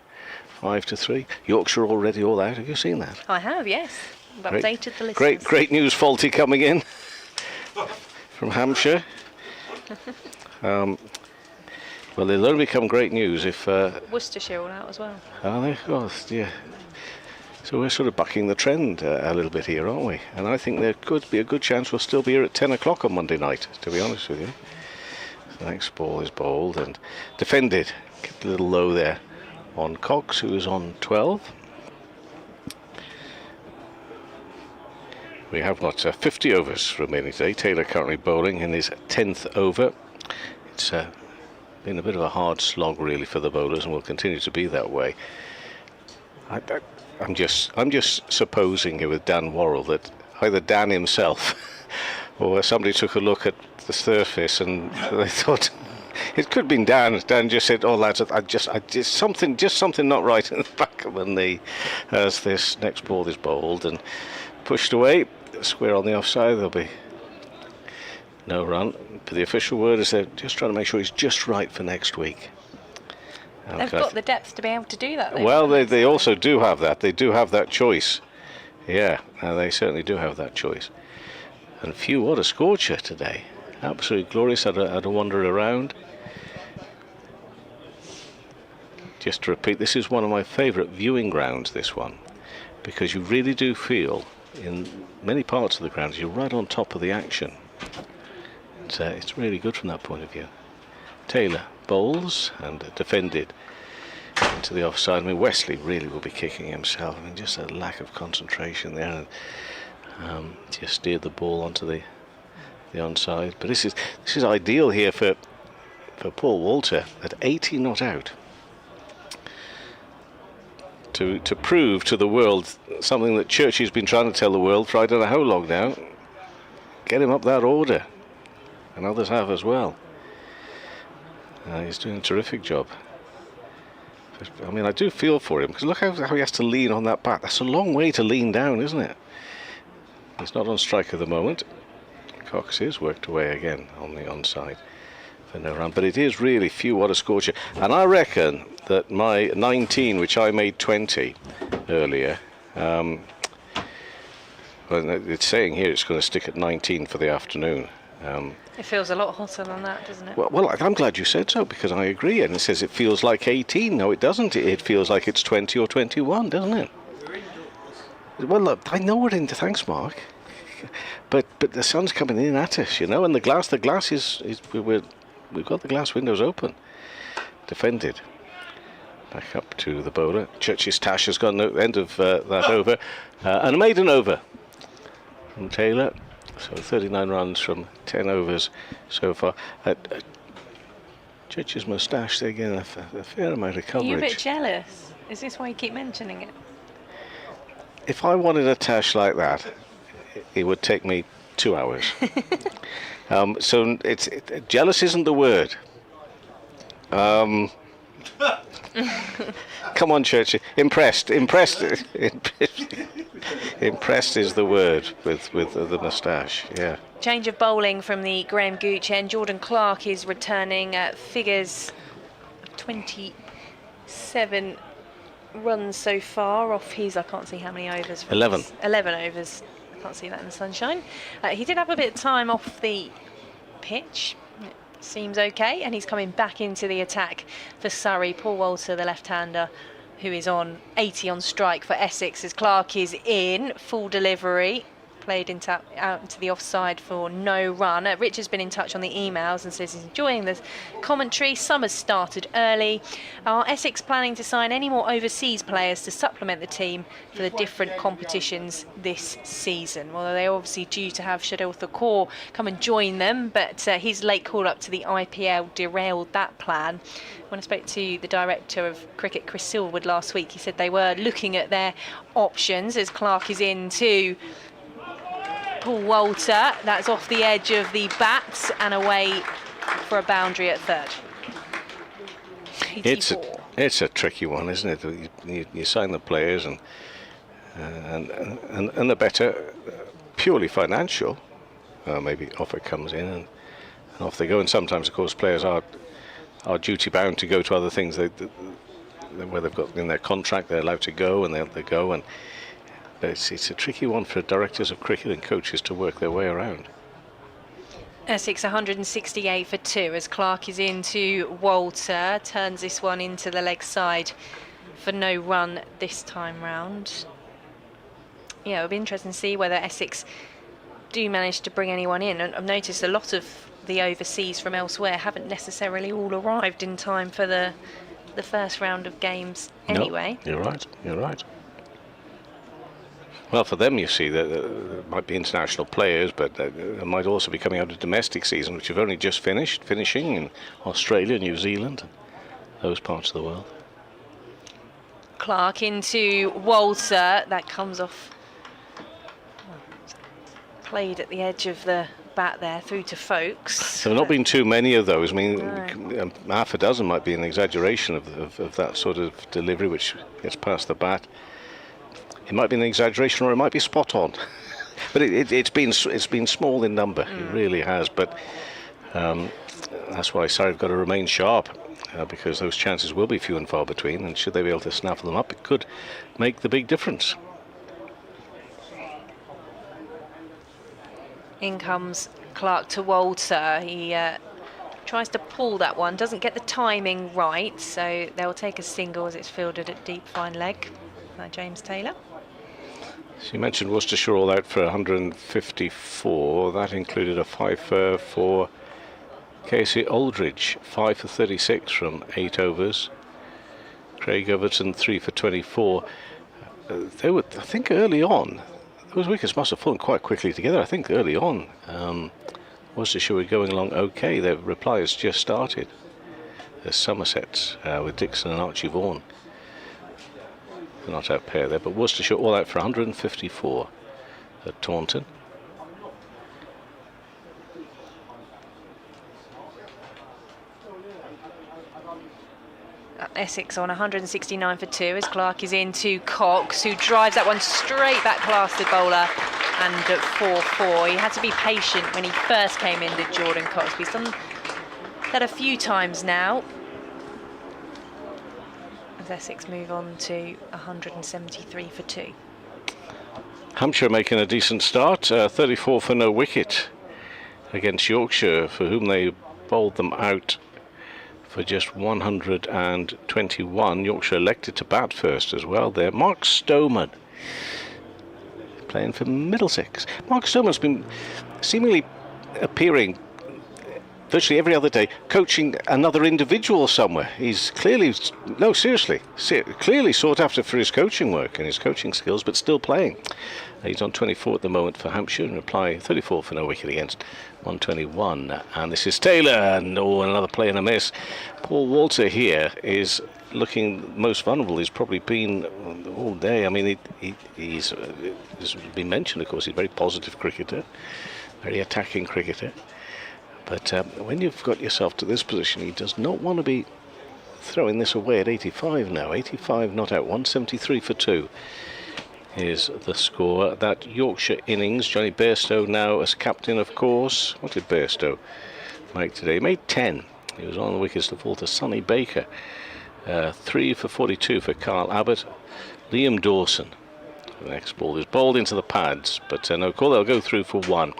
5-3. Yorkshire already all out. Have you seen that? I have. Yes. I've updated the list. Great news, Faulty coming in. from Hampshire. Well, they'll only become great news if... Worcestershire all out as well. Are they? Oh, yeah. So we're sort of bucking the trend a little bit here, aren't we? And I think there could be a good chance we'll still be here at 10 o'clock on Monday night, to be honest with you. The next ball is bowled and defended. Kept a little low there on Cox, who is on 12. We have got 50 overs remaining today. Taylor currently bowling in his 10th over. It's been a bit of a hard slog really for the bowlers, and will continue to be that way. I'm just supposing here with Dan Worrell that either Dan himself or somebody took a look at the surface and they thought it could have been Dan. Dan just said, "Oh lads, I just something not right in the back of the knee," as this next ball is bowled and pushed away. Square on the offside. There'll be no run. But the official word is they're just trying to make sure he's just right for next week. They've got the depth to be able to do that. Well, they also do have that. They do have that choice. Yeah, they certainly do have that choice. And phew, what a scorcher today. Absolutely glorious. Had a wander around. Just to repeat, this is one of my favourite viewing grounds, this one. Because you really do feel, in many parts of the grounds, you're right on top of the action. It's really good from that point of view. Taylor bowls and defended into the offside. I mean, Wesley really will be kicking himself. I mean, just a lack of concentration there, and just steered the ball onto the onside. But this is ideal here for Paul Walter at 80 not out, to prove to the world something that Churchy's been trying to tell the world for I don't know how long now. Get him up that order, and others have as well. He's doing a terrific job. I mean, I do feel for him, because look how he has to lean on that bat. That's a long way to lean down, isn't it? He's not on strike at the moment. Cox is worked away again on the onside for no run. But it is really phew, what a scorcher. And I reckon that my 19, which I made 20 earlier, well, it's saying here it's going to stick at 19 for the afternoon. It feels a lot hotter than that, doesn't it? Well, I'm glad you said so, because I agree. And it says it feels like 18. No, it doesn't. It feels like it's 20 or 21, doesn't it? Well, look, I know we're in. Thanks, Mark. But the sun's coming in at us, you know, and the glass is we've got the glass windows open. Defended. Back up to the bowler. Church's Tash has gone at the end of that over, and a maiden over from Taylor. So 39 runs from 10 overs so far. Church's moustache, there again, a fair amount of coverage. Are you a bit jealous? Is this why you keep mentioning it? If I wanted a tash like that, it would take me 2 hours. So jealous isn't the word. Come on, Churchy. Impressed is the word with the moustache. Yeah. Change of bowling from the Graham Gooch end. Jordan Clark is returning at figures of 27 runs so far off his, I can't see how many overs. 11. 11 overs. I can't see that in the sunshine. He did have a bit of time off the pitch. It seems okay, and he's coming back into the attack for Surrey. Paul Walter, the left-hander, who is on 80 on strike for Essex, as Clark is in full delivery. Played out into the offside for no run. Rich has been in touch on the emails and says he's enjoying the commentary. Summer's started early. Are Essex planning to sign any more overseas players to supplement the team for the different competitions this season? Well, they're obviously due to have Shadil Thakur come and join them, but his late call up to the IPL derailed that plan. When I spoke to the director of cricket, Chris Silverwood, last week, he said they were looking at their options as Clark is in too. Paul Walter, that's off the edge of the bats and away for a boundary at third. It's a tricky one, isn't it? You sign the players and the better, purely financial, maybe offer comes in and off they go. And sometimes, of course, players are duty bound to go to other things where they've got in their contract they're allowed to go, and they go and. But it's a tricky one for directors of cricket and coaches to work their way around. Essex 168 for 2 as Clark is into Walter, turns this one into the leg side for no run this time round. Yeah, it'll be interesting to see whether Essex do manage to bring anyone in. And I've noticed a lot of the overseas from elsewhere haven't necessarily all arrived in time for the first round of games anyway. No, you're right. Well, for them, you see, there might be international players, but there might also be coming out of domestic season, which have only just finishing in Australia, New Zealand, those parts of the world. Clark into Walter, that comes off, played at the edge of the bat there through to Folkes. There have not been too many of those. I mean, half a dozen might be an exaggeration of that sort of delivery which gets past the bat. It might be an exaggeration, or it might be spot on. But it's been small in number. It really has. But that's why Surrey have got to remain sharp, because those chances will be few and far between. And should they be able to snaffle them up, it could make the big difference. In comes Clark to Walter. He tries to pull that one, doesn't get the timing right, so they'll take a single as it's fielded at deep fine leg by James Taylor. So you mentioned Worcestershire all out for 154. That included a 5 for Casey Aldridge, 5 for 36 from 8 overs. Craig Overton 3 for 24. They were, I think, early on. Those wickets must have fallen quite quickly together. I think early on, Worcestershire were going along okay. Their reply has just started. There's Somerset with Dixon and Archie Vaughan. The not out pair there, but Worcestershire all out for 154 at Taunton. Essex on 169 for 2 as Clark is into Cox, who drives that one straight back past the bowler, and at 4-4. He had to be patient when he first came in, did Jordan Cox. He's done that a few times now. As Essex move on to 173 for 2. Hampshire making a decent start, 34 for no wicket against Yorkshire, for whom they bowled them out for just 121. Yorkshire elected to bat first as well there. Mark Stoneman playing for Middlesex. Mark Stoneman's been seemingly appearing virtually every other day, coaching another individual somewhere. He's clearly, no, seriously, clearly sought after for his coaching work and his coaching skills, but still playing. He's on 24 at the moment for Hampshire, and reply 34 for no wicket against 121. And this is Taylor, and another play and a miss. Paul Walter here is looking most vulnerable. He's probably been all day. I mean, he's been mentioned, of course, he's a very positive cricketer, very attacking cricketer. But when you've got yourself to this position, he does not want to be throwing this away at 85 now. 85 not out, 173 for 2 is the score. That Yorkshire innings, Johnny Bairstow now as captain, of course. What did Bairstow make today? He made 10. He was on the wickets to fall to Sonny Baker. 3 for 42 for Carl Abbott. Liam Dawson, the next ball, is bowled into the pads, but no call. They'll go through for 1.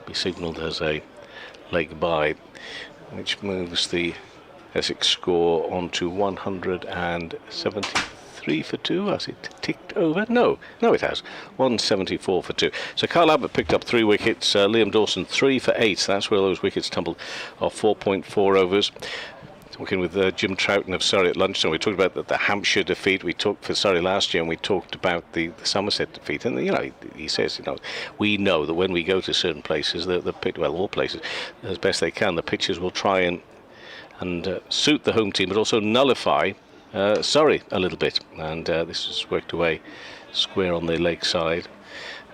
Be signalled as a leg by, which moves the Essex score on to 173 for 2. Has it ticked over? No, it has. 174 for 2. So Carl Abbott picked up 3 wickets. Liam Dawson 3 for 8. So that's where those wickets tumbled off 4.4 overs. Talking with Jim Troughton of Surrey at lunchtime, we talked about the Hampshire defeat. We talked for Surrey last year, and we talked about the Somerset defeat. And he says, we know that when we go to certain places, all places, as best they can, the pitchers will try and suit the home team, but also nullify Surrey a little bit. And this has worked away square on the leg side.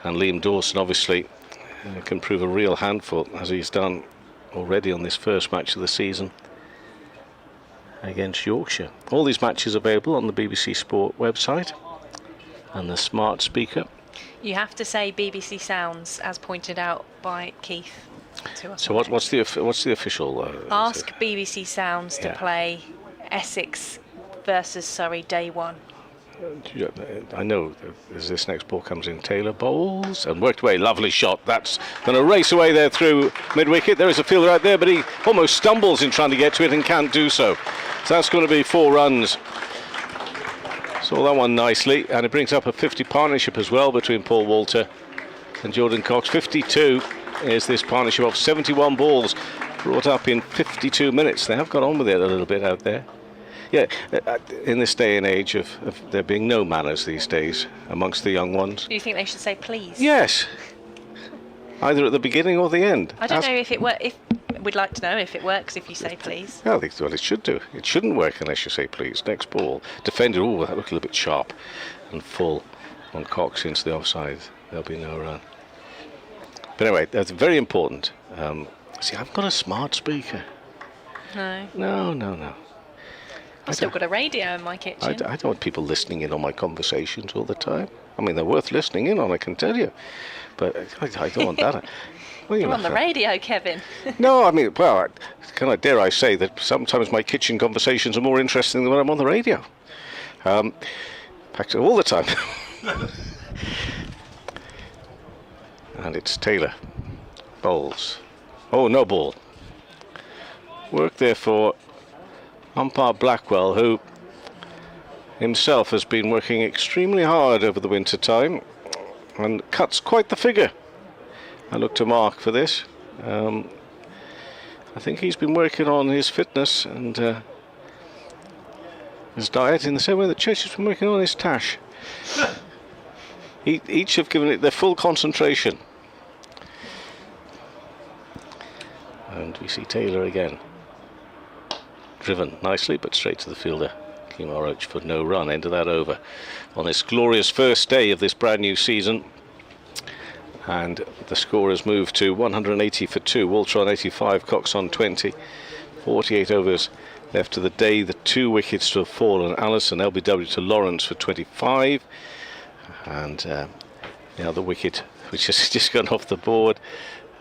And Liam Dawson obviously can prove a real handful, as he's done already on this first match of the season against Yorkshire. All these matches available on the BBC Sport website and the smart speaker. You have to say BBC Sounds, as pointed out by Keith to us. So what's the official? Ask BBC Sounds to play Essex versus Surrey Day 1. I know as this next ball comes in, Taylor bowls and worked away. Lovely shot. That's going to race away there through mid-wicket. There is a fielder out there, but he almost stumbles in trying to get to it and can't do so. So that's going to be 4 runs. Saw that one nicely, and it brings up a 50 partnership as well between Paul Walter and Jordan Cox. 52 is this partnership of 71 balls brought up in 52 minutes. They have got on with it a little bit out there. Yeah, in this day and age of there being no manners these days amongst the young ones. Do you think they should say please? Yes. Either at the beginning or the end. I don't know if it works. We'd like to know if it works if you say please. Yeah, well, it should do. It shouldn't work unless you say please. Next ball. Defender, that looked a little bit sharp and full on Cox into the offside. There'll be no run. But anyway, that's very important. See, I've got a smart speaker. No. I've still got a radio in my kitchen. I don't want people listening in on my conversations all the time. I mean, they're worth listening in on, I can tell you. But I don't want that. You're on the radio, Kevin. No, I mean, well, dare I say that sometimes my kitchen conversations are more interesting than when I'm on the radio. In fact, all the time. And it's Taylor. Bowls. Oh, no ball. Work there for umpire Blackwell, who himself has been working extremely hard over the winter time and cuts quite the figure. I look to Mark for this. I think he's been working on his fitness and his diet in the same way that Church has been working on his tash. Each have given it their full concentration. And we see Taylor again. Driven nicely, but straight to the fielder. Kemar Roach for no run. End of that over on this glorious first day of this brand new season. And the score has moved to 180 for 2. Walter on 85, Cox on 20. 48 overs left of the day. The 2 wickets to have fallen. Allison, LBW to Lawrence for 25. And now the wicket, which has just gone off the board.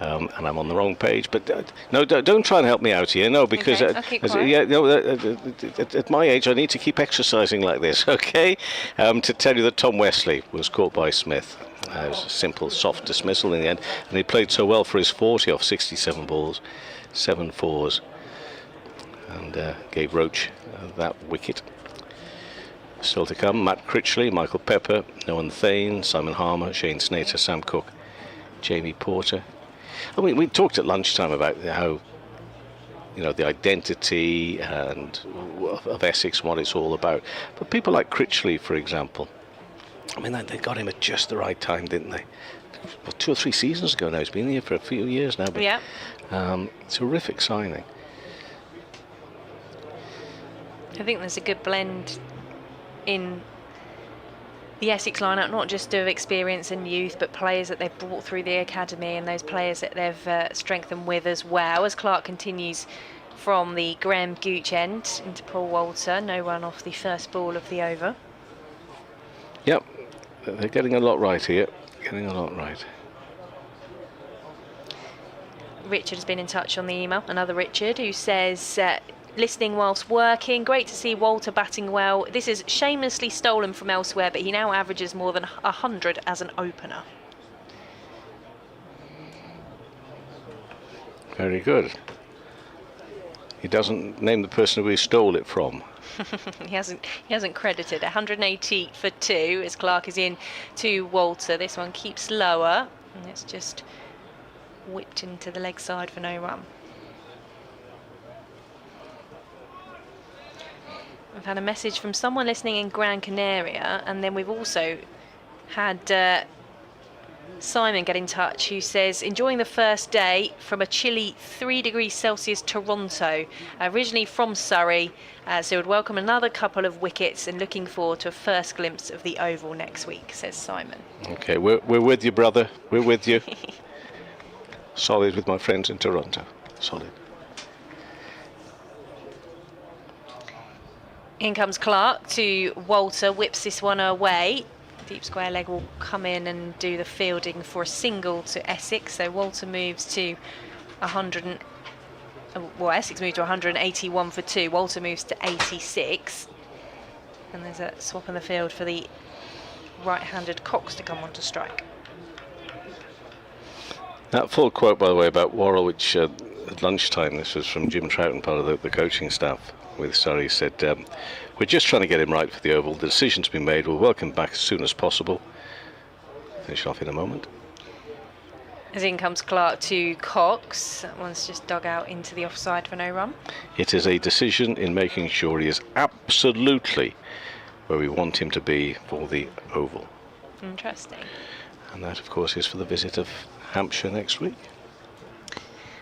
And I'm on the wrong page, but no, don't try and help me out here. No, because at my age, I need to keep exercising like this. Okay, to tell you that Tom Wesley was caught by Smith. It was a simple, soft dismissal in the end, and he played so well for his 40 off 67 balls, 7 fours, and gave Roach that wicket. Still to come: Matt Critchley, Michael Pepper, Nolan Thane, Simon Harmer, Shane Snater, Sam Cook, Jamie Porter. I mean, we talked at lunchtime about how, the identity and of Essex and what it's all about. But people like Critchley, for example, I mean, they got him at just the right time, didn't they? Well, 2 or 3 seasons ago now. He's been here for a few years now. But, yeah. Terrific signing. I think there's a good blend in the Essex lineup, not just of experience and youth, but players that they've brought through the academy and those players that they've strengthened with as well. As Clark continues from the Graham Gooch end into Paul Walter, no run off the first ball of the over. Yep, they're getting a lot right here. Getting a lot right. Richard has been in touch on the email. Another Richard who says, listening whilst working. Great to see Walter batting well. This is shamelessly stolen from elsewhere, but he now averages more than 100 as an opener. Very good. He doesn't name the person who he stole it from. He hasn't credited. 180 for 2 as Clark is in to Walter. This one keeps lower, and it's just whipped into the leg side for no run. We've had a message from someone listening in Gran Canaria, and then we've also had Simon get in touch, who says, enjoying the first day from a chilly 3 degrees Celsius Toronto, originally from Surrey, so would welcome another couple of wickets and looking forward to a first glimpse of the Oval next week, says Simon. Okay, we're with you, brother. We're with you. Solid with my friends in Toronto. Solid. In comes Clark to Walter, whips this one away. Deep square leg will come in and do the fielding for a single to Essex. So Walter moves to 100. Well, Essex moved to 181 for 2. Walter moves to 86. And there's a swap in the field for the right-handed Cox to come on to strike. That full quote, by the way, about Worrell, which at lunchtime, this was from Jim Troughton, part of the coaching staff with Surrey, said, we're just trying to get him right for the Oval. The decision's been made. We'll welcome him back as soon as possible. Finish off in a moment. As in comes Clark to Cox. That one's just dug out into the offside for no run. It is a decision in making sure he is absolutely where we want him to be for the Oval. Interesting. And that, of course, is for the visit of Hampshire next week. I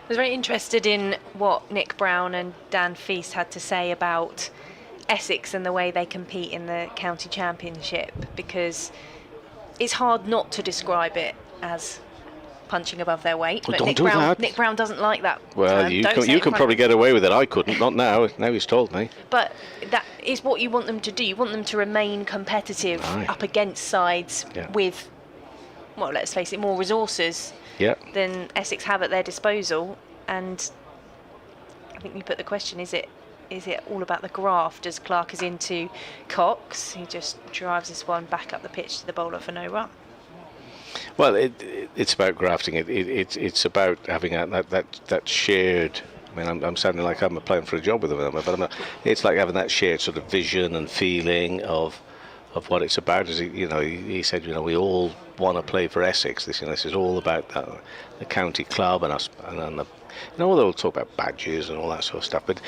was very interested in what Nick Brown and Dan Feast had to say about Essex and the way they compete in the county championship, because it's hard not to describe it as punching above their weight. Well, but don't Nick Brown doesn't like that. Well, term. you can probably get away with it. I couldn't, not now. Now he's told me. But that is what you want them to do. You want them to remain competitive up against sides with, well, let's face it, more resources than Essex have at their disposal. And I think you put the question, is it all about the graft as Clark is into Cox? He just drives this one back up the pitch to the bowler for no run. Well, it's about grafting. It's about having that shared. I mean, I'm sounding like I'm applying for a job with them, but I'm not. It's like having that shared sort of vision and feeling of what it's about. As he said, we all want to play for Essex. This is all about the county club and us, and the. They'll talk about badges and all that sort of stuff. But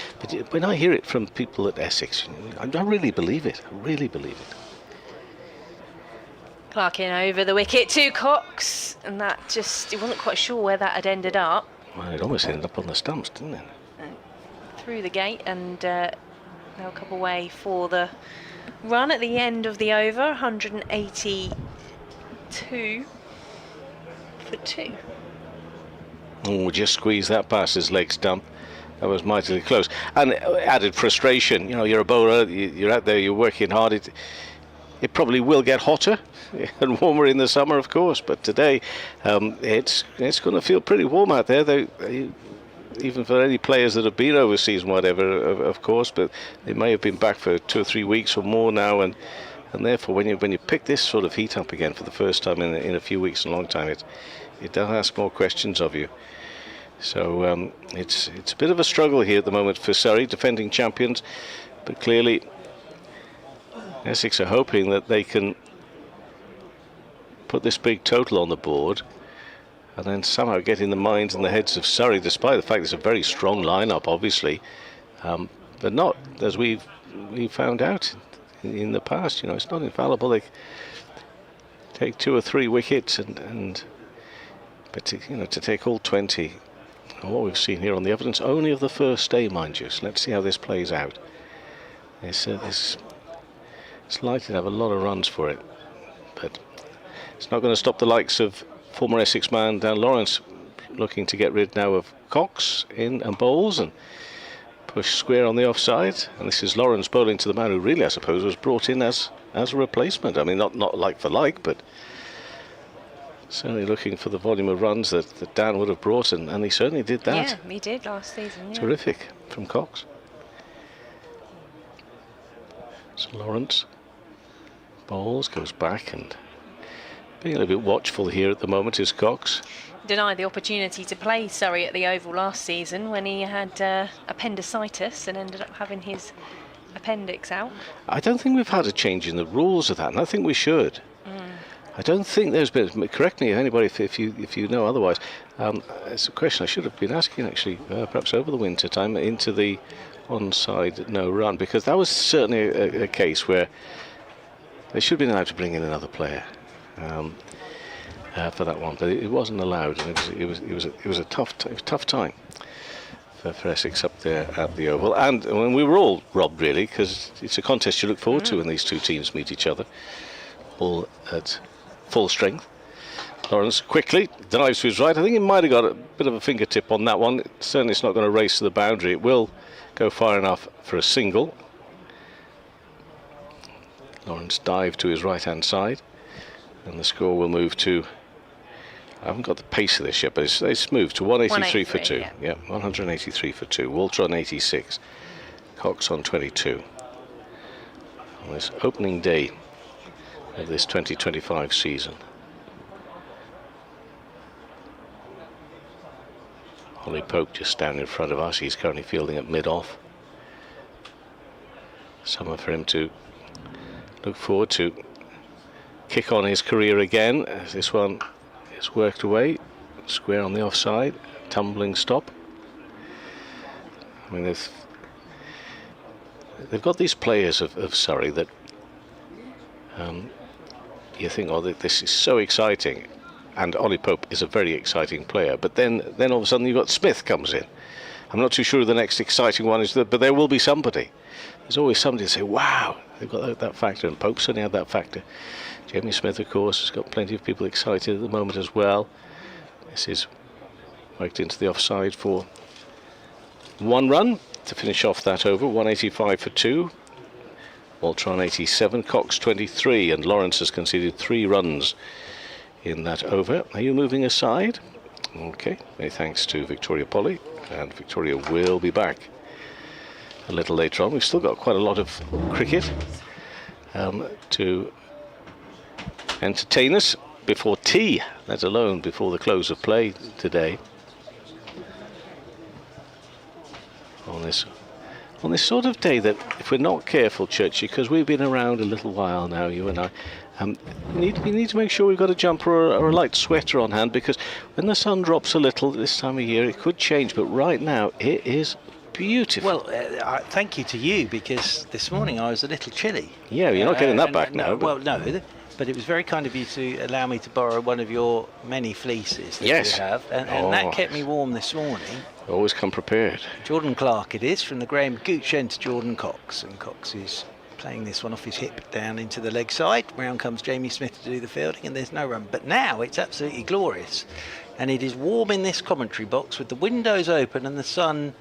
when I hear it from people at Essex, I really believe it. I really believe it. Clark in over the wicket to Cox, and that he wasn't quite sure where that had ended up. Well, it almost ended up on the stumps, didn't it? Through the gate, and they'll come away for the run at the end of the over, 182 for 2. Oh, just squeeze that past his leg stump. That was mightily close. And added frustration. You're a bowler, you're out there, you're working hard. It probably will get hotter and warmer in the summer, of course, but today it's going to feel pretty warm out there, even for any players that have been overseas and whatever, of course, but they may have been back for 2 or 3 weeks or more now, and therefore when you pick this sort of heat up again for the first time in a few weeks, in a long time, it does ask more questions of you. So it's a bit of a struggle here at the moment for Surrey, defending champions, but clearly Essex are hoping that they can put this big total on the board and then somehow get in the minds and the heads of Surrey, despite the fact it's a very strong lineup, obviously, but not as we've found out in the past. It's not infallible. They take 2 or 3 wickets, but to take all 20, and what we've seen here on the evidence only of the first day, mind you. So let's see how this plays out. It's likely to have a lot of runs for it, but it's not going to stop the likes of former Essex man Dan Lawrence looking to get rid now of Cox in and bowls and push square on the offside. And this is Lawrence bowling to the man who really, I suppose, was brought in as a replacement. I mean, not like for like, but certainly looking for the volume of runs that Dan would have brought, and he certainly did that. Yeah, he did last season. Yeah. Terrific from Cox. So Lawrence bowls, goes back, and being a little bit watchful here at the moment is Cox. Denied the opportunity to play Surrey at the Oval last season when he had appendicitis and ended up having his appendix out. I don't think we've had a change in the rules of that, and I think we should. I don't think there's been. Correct me, anybody, if you know otherwise. It's a question I should have been asking actually, perhaps over the winter time, into the onside no run, because that was certainly a case where they should have been allowed to bring in another player for that one, but it wasn't allowed, and it was a tough time for Essex up there at the Oval, and when we were all robbed really, because it's a contest you look forward to when these two teams meet each other, all at full strength. Lawrence quickly dives to his right. I think he might have got a bit of a fingertip on that one. Certainly it's not going to race to the boundary. It will go far enough for a single. Lawrence dived to his right hand side, and the score will move to, I haven't got the pace of this yet, but it's moved to 183 for 2. Yeah, 183 for 2. Walter on 86. Cox on 22. on this opening day of this 2025 season. Ollie Pope just down in front of us. He's currently fielding at mid-off. Summer for him to look forward to kick on his career again, as this one is worked away. Square on the offside, tumbling stop. I mean, they've got these players of Surrey that you think, oh, this is so exciting. And Ollie Pope is a very exciting player. But then all of a sudden you've got Smith comes in. I'm not too sure who the next exciting one is, but there will be somebody. There's always somebody to say, wow, they've got that factor. And Pope certainly had that factor. Jamie Smith, of course, has got plenty of people excited at the moment as well. This is worked into the offside for 1 run to finish off that over. 185 for 2. Waltron 87, Cox 23, and Lawrence has conceded 3 runs in that over. Are you moving aside? Okay, many thanks to Victoria Polly, and Victoria will be back a little later on. We've still got quite a lot of cricket to entertain us before tea, let alone before the close of play today. On this sort of day that, if we're not careful, Churchy, because we've been around a little while now, you and I, we need to make sure we've got a jumper or a light sweater on hand, because when the sun drops a little this time of year, it could change, but right now it is beautiful. Well, thank you to you, because this morning I was a little chilly. Yeah, you're not getting that back now. Well, no, but it was very kind of you to allow me to borrow one of your many fleeces that Yes. you have, and that kept me warm this morning. Always come prepared. Jordan Clark it is, from the Graham Gooch end to Jordan Cox, and Cox is playing this one off his hip down into the leg side. Round comes Jamie Smith to do the fielding, and there's no run. But now it's absolutely glorious, and it is warm in this commentary box with the windows open and the sun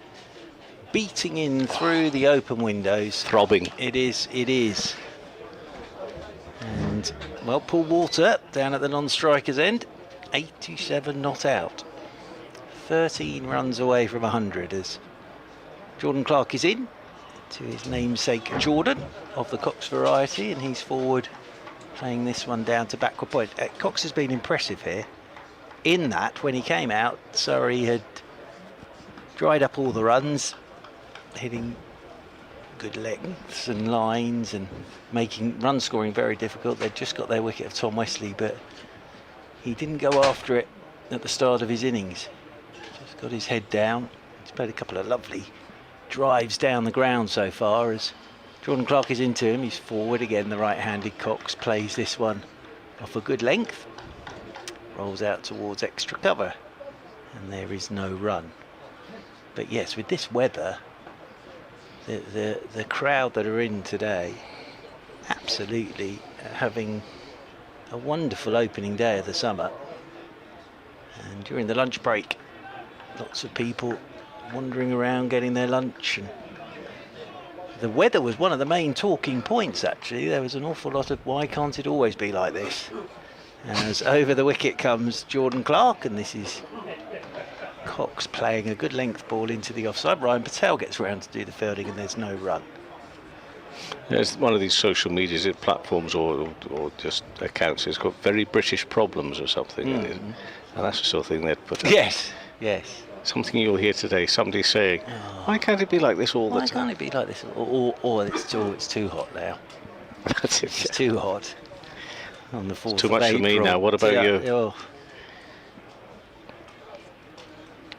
beating in through the open windows. Throbbing. It is. And, well, Paul Walter down at the non-striker's end, 87 not out. 13 runs away from 100 as Jordan Clark is in to his namesake Jordan of the Cox variety, and he's forward playing this one down to backward point. Cox has been impressive here in that when he came out, Surrey had dried up all the runs, hitting good lengths and lines and making run scoring very difficult. They'd just got their wicket of Tom Wesley, but he didn't go after it at the start of his innings. Just got his head down. He's played a couple of lovely drives down the ground so far as Jordan Clark is into him. He's forward again. The right-handed Cox plays this one off a good length, rolls out towards extra cover, and there is no run. But yes, with this weather, the crowd that are in today absolutely having a wonderful opening day of the summer. And during the lunch break, lots of people wandering around getting their lunch, and the weather was one of the main talking points actually. There was an awful lot of why can't it always be like this, as over the wicket comes Jordan Clark, and this is Cox playing a good length ball into the offside. Ryan Patel gets round to do the fielding, and there's no run. There's one of these social media platforms or just accounts. It's got very British problems or something, and that's the sort of thing they'd put up. Yes. Something you'll hear today, somebody saying, why can't it be like this all the time? Why can't it be like this? Or it's too hot now. That's it. It's too hot. On the 4th It's too much for me now. What about you?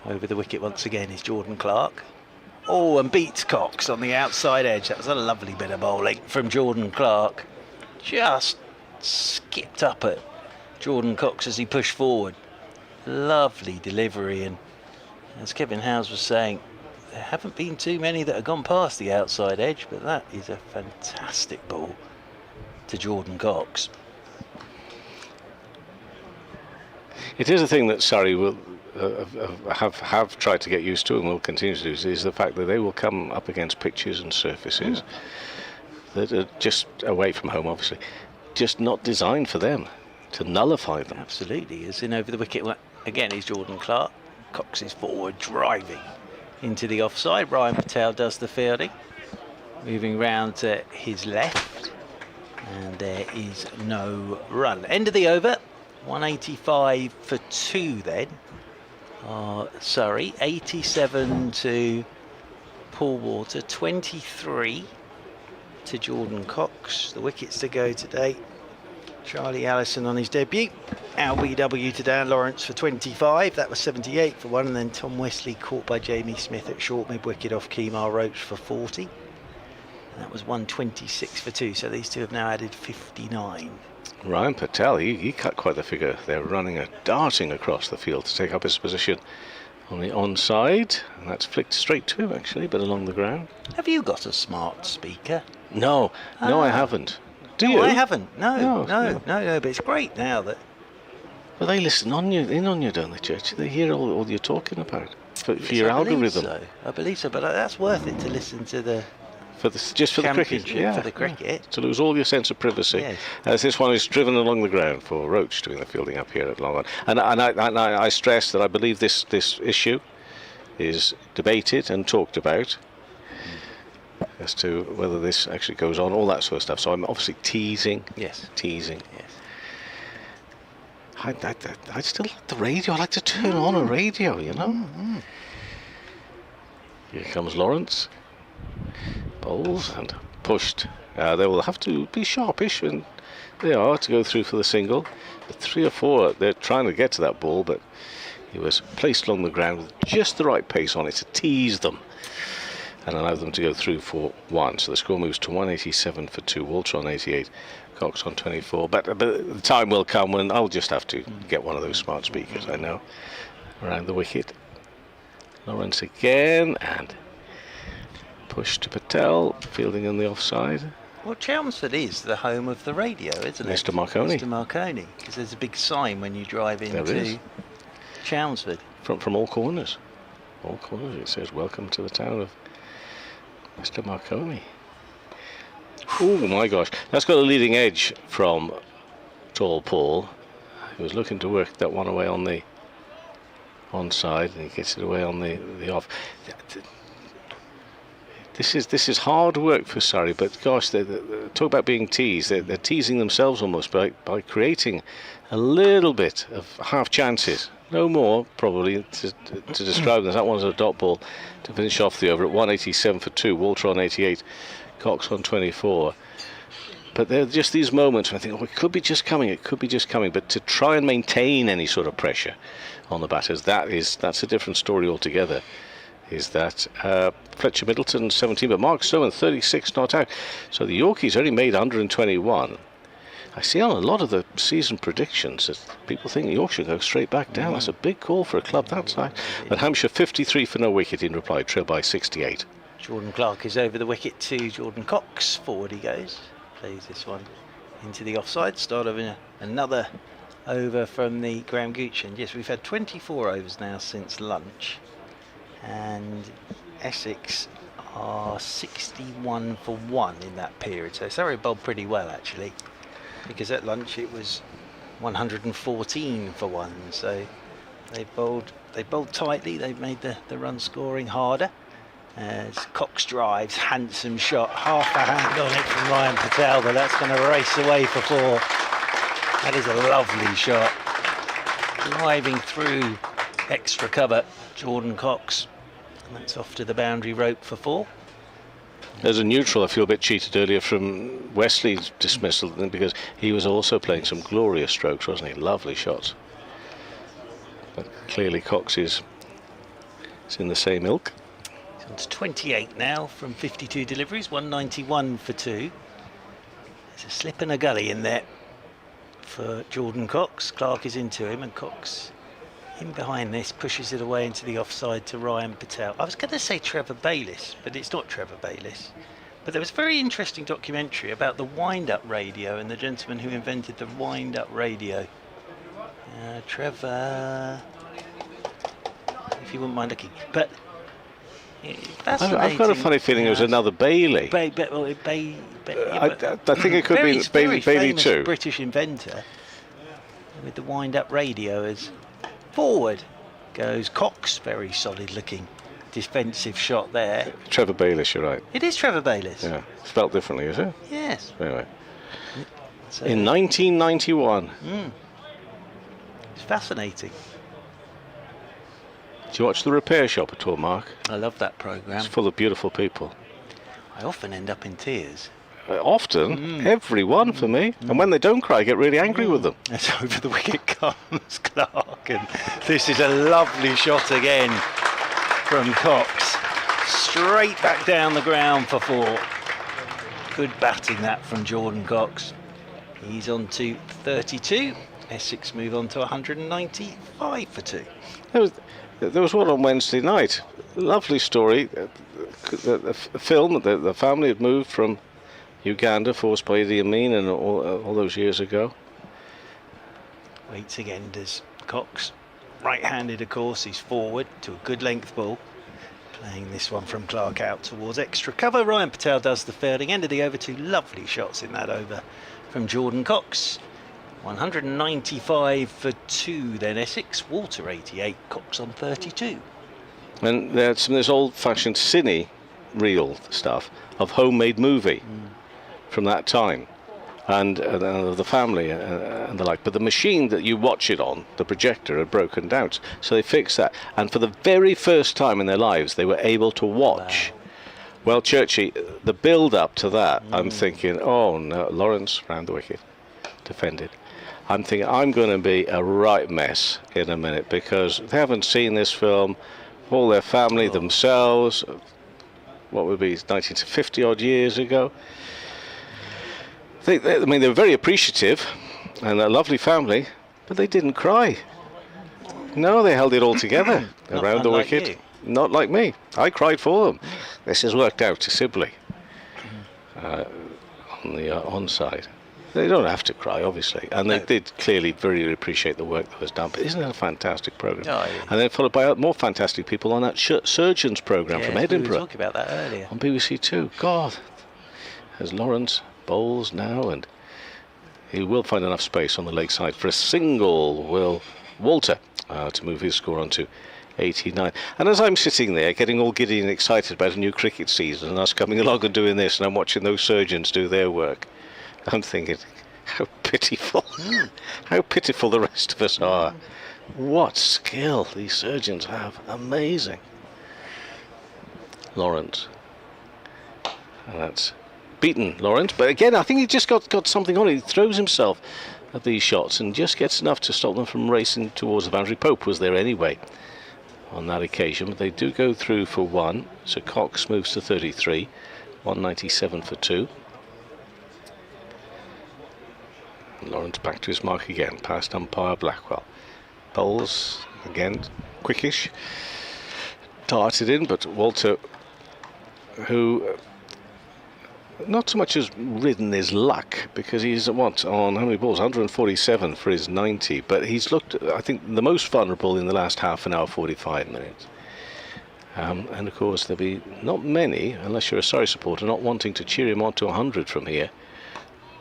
Over the wicket once again is Jordan Clark. Oh, and beats Cox on the outside edge. That was a lovely bit of bowling from Jordan Clark. Just skipped up at Jordan Cox as he pushed forward. Lovely delivery, and as Kevin Howes was saying, there haven't been too many that have gone past the outside edge, but that is a fantastic ball to Jordan Cox. It is a thing that Surrey will have tried to get used to and will continue to do, is the fact that they will come up against pitches and surfaces that are just away from home, obviously, just not designed for them, to nullify them. Absolutely. As in over the wicket again is Jordan Clark. Cox is forward driving into the offside. Ryan Patel does the fielding, moving round to his left. And there is no run. End of the over, 185 for 2 then. Surrey, 87 to Paul Walter, 23 to Jordan Cox. The wickets to go today. Charlie Allison on his debut. Al BW to Dan Lawrence for 25. That was 78 for 1. And then Tom Wesley caught by Jamie Smith at short mid wicket off Kemar Roach for 40. And that was 126 for 2. So these two have now added 59. Ryan Patel, he cut quite the figure. They're darting across the field to take up his position on the onside. And that's flicked straight to him, actually, but along the ground. Have you got a smart speaker? No, I haven't. Do no, you? I haven't. No, but it's great now that... Well, they listen on you, don't they, Church? They hear all you're talking about for your algorithm. I believe so, but that's worth it to listen to the... Just for the cricket, for the cricket. To lose all your sense of privacy, yes. As this one is driven along the ground for Roach doing the fielding up here at Long On. And I stress that I believe this issue is debated and talked about as to whether this actually goes on, all that sort of stuff. So I'm obviously teasing. Yes. Teasing. Yes. I still like the radio. I like to turn on a radio, you know. Here comes Lawrence. Bowls and pushed. They will have to be sharpish, and they are, to go through for the single. The 3 or 4, they're trying to get to that ball, but he was placed along the ground with just the right pace on it to tease them and allow them to go through for 1. So the score moves to 187 for 2. Walter on 88, Cox on 24. But the time will come when I'll just have to get one of those smart speakers, I know, around the wicket. Lawrence again, and push to Patel, fielding on the offside. Well, Chelmsford is the home of the radio, isn't it? Mr. Marconi. Mr. Marconi, because there's a big sign when you drive into Chelmsford. From all corners. All corners, it says, welcome to the town of Mr. Marconi. Oh my gosh, that's got a leading edge from Tall Paul. He was looking to work that one away on the onside, and he gets it away on the off. This is hard work for Surrey, but gosh, they talk about being teased. They're teasing themselves almost by creating a little bit of half chances. No more, probably, to describe them. That one's a dot ball to finish off the over at 187 for 2. Walter on 88, Cox on 24. But they're just these moments where I think, it could be just coming, But to try and maintain any sort of pressure on the batters, that's a different story altogether. Is that Fletcher Middleton 17, but Mark Stoneman 36 not out. So the Yorkies only made 121. I see on a lot of the season predictions that people think Yorkshire go straight back down. That's a big call for a club that size. But Hampshire 53 for no wicket in reply, trail by 68. Jordan Clark is over the wicket to Jordan Cox. Forward he goes. Plays this one into the offside. Start of another over from the Graham Gooch. And yes, we've had 24 overs now since lunch. And Essex are 61 for 1 in that period. So Surrey bowled pretty well, actually, because at lunch it was 114 for 1. So they bowled tightly. They've made the run scoring harder. As Cox drives, handsome shot, half a hand on it from Ryan Patel, but that's going to race away for 4. That is a lovely shot. Driving through extra cover, Jordan Cox. And that's off to the boundary rope for 4. As a neutral, I feel a bit cheated earlier from Wesley's dismissal, because he was also playing some glorious strokes, wasn't he? Lovely shots. But clearly Cox is in the same ilk. He's on to 28 now from 52 deliveries, 191 for 2. There's a slip and a gully in there for Jordan Cox. Clark is into him, and Cox in behind this pushes it away into the offside to Ryan Patel. I was going to say Trevor Bayliss, but it's not Trevor Bayliss. But there was a very interesting documentary about the wind-up radio and the gentleman who invented the wind-up radio. Trevor, if you wouldn't mind looking. But I've got a funny feeling it was another Bailey. I think it could be Bailey too. British inventor with the wind-up radio. As forward goes Cox, very solid looking defensive shot there. Trevor Bayliss, you're right. It is Trevor Bayliss. Yeah, spelt differently, is it? Yes. Anyway. So, In 1991. It's fascinating. Do you watch The Repair Shop at all, Mark? I love that programme. It's full of beautiful people. I often end up in tears. Often, every one for me. And when they don't cry, I get really angry with them. It's over the wicket comes Clark, and this is a lovely shot again from Cox. Straight back down the ground for 4. Good batting that from Jordan Cox. He's on to 32. Essex move on to 195 for 2. There was one on Wednesday night. Lovely story. The film, the family had moved from Uganda, forced by Idi Amin and all those years ago. Waits again, does Cox. Right-handed, of course, he's forward to a good length ball. Playing this one from Clark out towards extra cover. Ryan Patel does the fielding. End of the over. 2 lovely shots in that over from Jordan Cox. 195 for 2 then Essex. Walter 88, Cox on 32. And there's some of this old-fashioned cine reel stuff of homemade movie from that time, and the family and the like. But the machine that you watch it on, the projector, had broken down, so they fixed that. And for the very first time in their lives, they were able to watch. Well, Churchy, the build-up to that, I'm thinking, oh no, Lawrence round the wicket, defended. I'm thinking I'm going to be a right mess in a minute, because they haven't seen this film. All their family themselves, what would be 1950 odd years ago. I mean, they were very appreciative and a lovely family, but they didn't cry. No, they held it all together around the wicket. You. Not like me. I cried for them. This has worked out to Sibley on the onside. They don't have to cry, obviously, and they did clearly very appreciate the work that was done. But isn't it a fantastic programme? Oh, yeah. And then followed by more fantastic people on that Surgeons programme from Edinburgh. We were talking about that earlier. On BBC Two. God, there's Lawrence bowls now, and he will find enough space on the leg side for a single. Will Walter to move his score on to 89. And as I'm sitting there getting all giddy and excited about a new cricket season and us coming along and doing this, and I'm watching those surgeons do their work, I'm thinking, how pitiful, how pitiful the rest of us are. What skill these surgeons have. Amazing. Lawrence. And that's beaten Lawrence. But again, I think he just got something on it. He throws himself at these shots and just gets enough to stop them from racing towards the boundary. Pope was there anyway on that occasion. But they do go through for 1. So Cox moves to 33. 197 for 2. Lawrence back to his mark again, past umpire Blackwell. Bowls again, quickish, darted in, but Walter, who not so much has ridden his luck, because he's on how many balls? 147 for his 90, but he's looked, I think, the most vulnerable in the last half an hour, 45 minutes. And of course there'll be not many, unless you're a Surrey supporter, not wanting to cheer him on to 100 from here.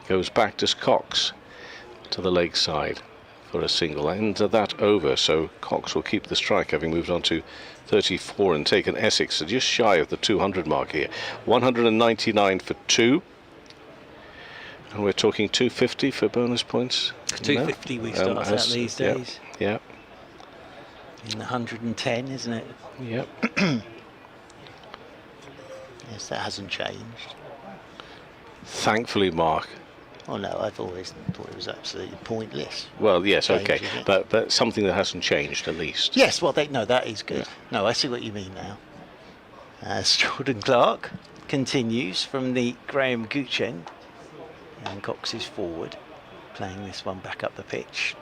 Goes back to Cox to the leg side for a single, and that over, so Cox will keep the strike, having moved on to 34 and taken Essex to just shy of the 200 mark here. 199 for 2, and we're talking 250 for bonus points. 250 we start at these days. Yeah. In the 110, isn't it? Yep. Yes, that hasn't changed. Thankfully, Mark. Oh no, I've always thought it was absolutely pointless. Well, yes, Change, okay, but something that hasn't changed at least. Yes, well, that is good. Yeah. No, I see what you mean now. As Jordan Clark continues from the Graham Gooch end, and Cox is forward, playing this one back up the pitch,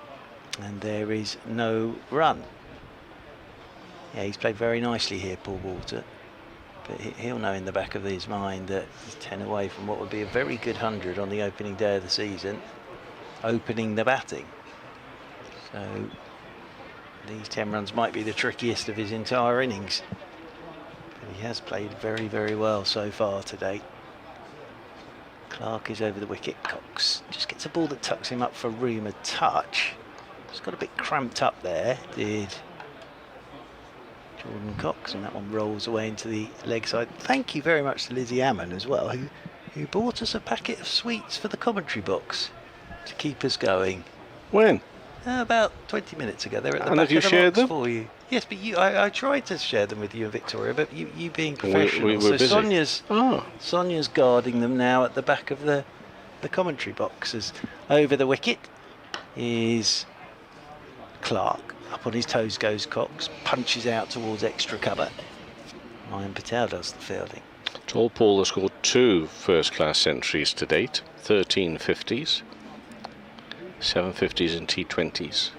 and there is no run. Yeah, he's played very nicely here, Paul Walter. But he'll know in the back of his mind that he's 10 away from what would be a very good 100 on the opening day of the season, opening the batting. So these 10 runs might be the trickiest of his entire innings. But he has played very, very well so far today. Clark is over the wicket. Cox just gets a ball that tucks him up for room a touch. Just got a bit cramped up there, did Jordan Cox, and that one rolls away into the leg side. Thank you very much to Lizzie Ammon as well, who bought us a packet of sweets for the commentary box. to keep us going. When? About 20 minutes ago. They're at the And back have you of the shared box them? for you. Yes, but I tried to share them with you and Victoria, but you being professional. We were so busy. Sonia's guarding them now at the back of the commentary boxes. Over the wicket is Clark. Up on his toes goes Cox. Punches out towards extra cover. Ryan Patel does the fielding. Tall Paul has scored 2 first-class centuries to date, 13 50s, 7 50s and T20s.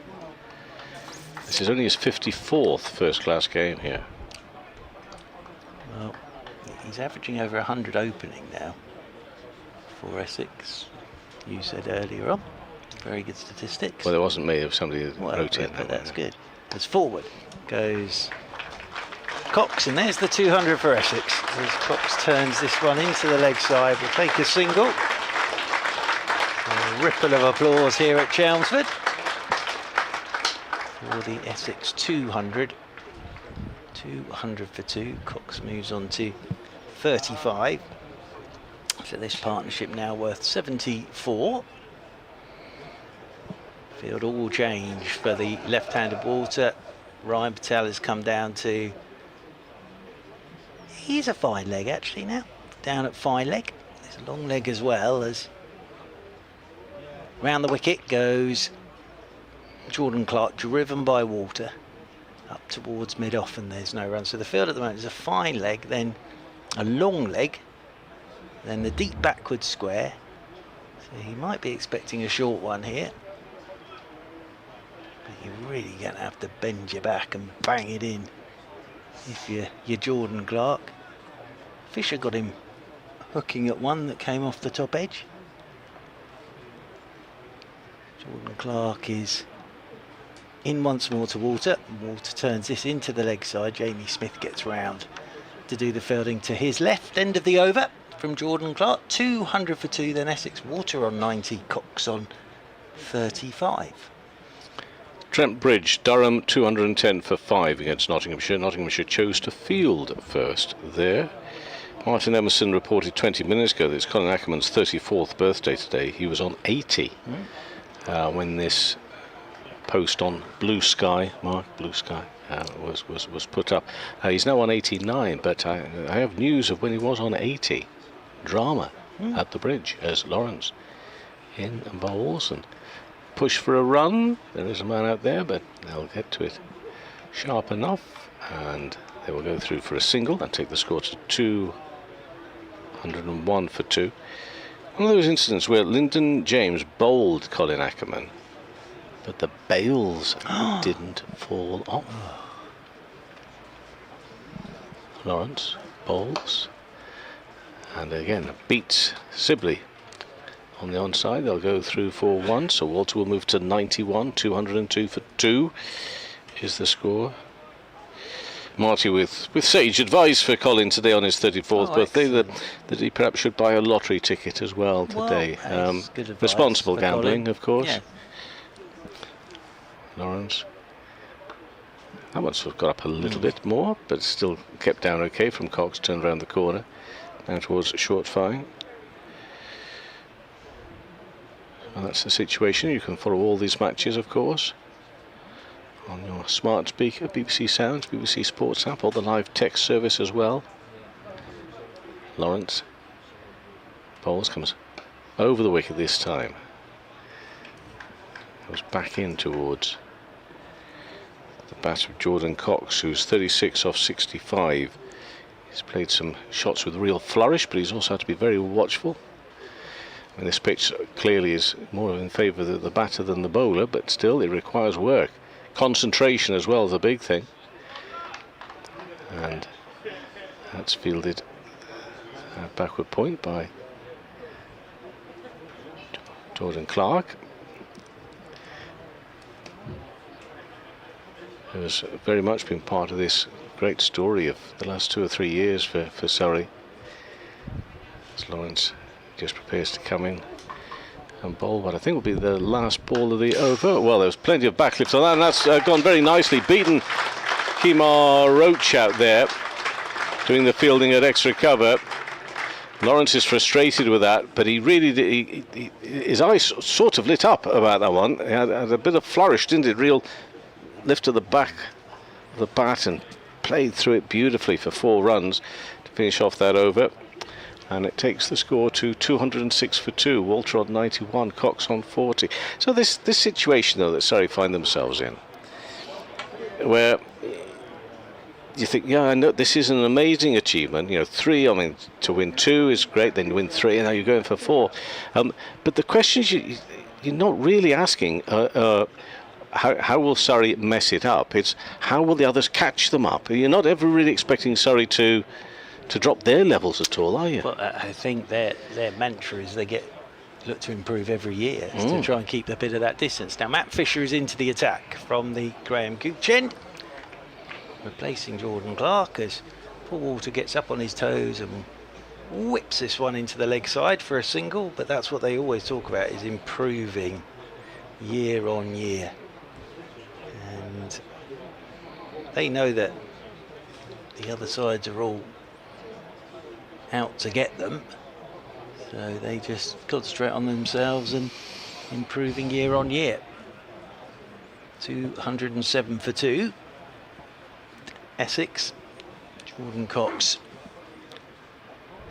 This is only his 54th first-class game here. Well, he's averaging over 100 opening now for Essex. You said earlier on, very good statistics. Well, it wasn't me, it was somebody that wrote in. But that's good. As forward goes Cox, and there's the 200 for Essex. As Cox turns this one into the leg side, will take a single. A ripple of applause here at Chelmsford for the Essex 200. 200 for 2. Cox moves on to 35. So this partnership now worth 74. Field all change for the left-handed Walter. Ryan Patel has come down to... He's a fine leg actually now. Down at fine leg. There's a long leg as well as... Round the wicket goes Jordan Clark, driven by Walter. Up towards mid-off and there's no run. So the field at the moment is a fine leg, then a long leg, then the deep backward square. So he might be expecting a short one here. But you're really going to have to bend your back and bang it in if you're Jordan Clark. Fisher got him hooking at one that came off the top edge. Jordan Clark is in once more to Walter. Walter turns this into the leg side. Jamie Smith gets round to do the fielding to his left end of the over from Jordan Clark. 200 for 2, then Essex. Walter on 90, Cox on 35. Trent Bridge, Durham 210 for 5 against Nottinghamshire. Nottinghamshire chose to field first there. Martin Emerson reported 20 minutes ago that it's Colin Ackerman's 34th birthday today. He was on 80 when this post on Blue Sky, Mark Blue Sky, was put up. He's now on 89, but I have news of when he was on 80. Drama at the bridge as Lawrence in bowls and push for a run. There is a man out there, but they'll get to it sharp enough, and they will go through for a single and take the score to 201 for 2. One of those incidents where Lyndon James bowled Colin Ackerman, but the bails didn't fall off. Lawrence bowls, and again beats Sibley on the onside. They'll go through for 1, so Walter will move to 91. 202 for 2 is the score. Marty with sage advice for Colin today on his 34th birthday that he perhaps should buy a lottery ticket as well today. Responsible gambling, of course. Yeah. Lawrence. That one's got up a little bit more, but still kept down okay from Cox. Turned around the corner down towards short fine. Well, that's the situation. You can follow all these matches, of course, on your smart speaker, BBC Sounds, BBC Sports app, or the live text service as well. Lawrence bowls, comes over the wicket this time. Goes back in towards the bat of Jordan Cox, who's 36 off 65. He's played some shots with real flourish, but he's also had to be very watchful. And this pitch clearly is more in favour of the batter than the bowler, but still it requires work. Concentration as well is a big thing. And that's fielded at backward point by Jordan Clark, who has very much been part of this great story of the last 2 or 3 years for Surrey. As Lawrence just prepares to come in and bowl what I think will be the last ball of the over. Well, there's plenty of backlift on that, and that's gone very nicely. Beaten Kemar Roach out there, doing the fielding at extra cover. Lawrence is frustrated with that, but he really his eyes sort of lit up about that one. He had a bit of flourish, didn't it? Real lift to the back of the bat and played through it beautifully for 4 runs to finish off that over. And it takes the score to 206 for 2. Walter on 91, Cox on 40. So this situation, though, that Surrey find themselves in, where you think, yeah, I know this is an amazing achievement. 3, I mean, to win 2 is great, then you win 3, and now you're going for 4. But the questions you're not really asking how will Surrey mess it up? It's how will the others catch them up? You're not ever really expecting Surrey to drop their levels at all, are you? Well, I think their mantra is they look to improve every year to try and keep a bit of that distance. Now Matt Fisher is into the attack from the Graham Gooch end, replacing Jordan Clark as Paul Walter gets up on his toes and whips this one into the leg side for a single. But that's what they always talk about, is improving year on year, and they know that the other sides are all out to get them, so they just concentrate on themselves and improving year on year. 207 for 2. Essex, Jordan Cox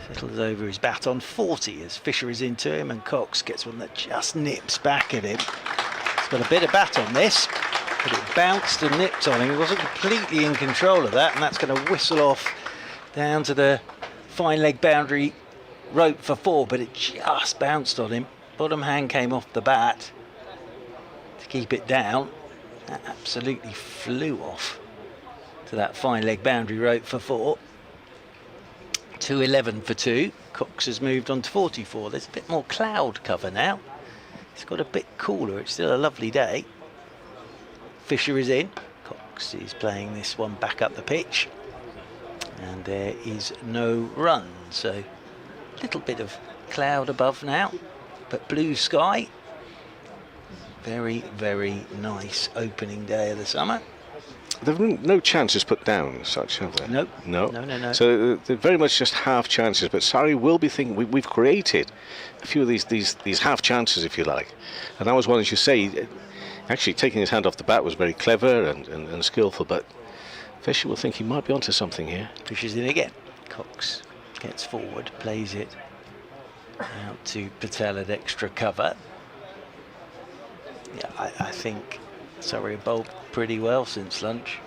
settles over his bat on 40 as Fisher is into him, and Cox gets one that just nips back at him. He's got a bit of bat on this, but it bounced and nipped on him. He wasn't completely in control of that, and that's going to whistle off down to the fine leg boundary rope for 4, but it just bounced on him. Bottom hand came off the bat to keep it down. That absolutely flew off to that fine leg boundary rope for 4. 211 for 2. Cox has moved on to 44. There's a bit more cloud cover now. It's got a bit cooler. It's still a lovely day. Fisher is in. Cox is playing this one back up the pitch. And there is no run, so a little bit of cloud above now, but blue sky. Very, very nice opening day of the summer. There have been no chances put down as such, have there? Nope. No. So they're very much just half chances, but Surrey will be thinking we've created a few of these half chances, if you like. And that was one, as you say, actually taking his hand off the bat was very clever and skillful, but Fisher will think he might be onto something here. Fisher's in again. Cox gets forward, plays it out to Patel at extra cover. Yeah, I think Surrey have bowled pretty well since lunch.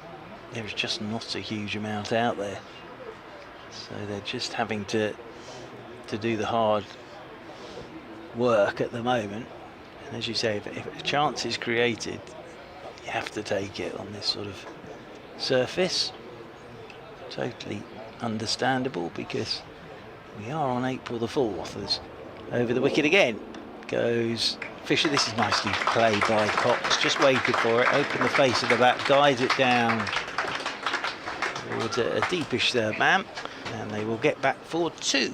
There's just not a huge amount out there, so they're just having to do the hard work at the moment. And as you say, if a chance is created, you have to take it on this sort of surface. Totally understandable, because we are on April the 4th. As over the wicket again goes Fisher. This is nicely played by Cox, just waited for it, opened the face of the bat, guides it down towards a deepish third man, and they will get back for 2.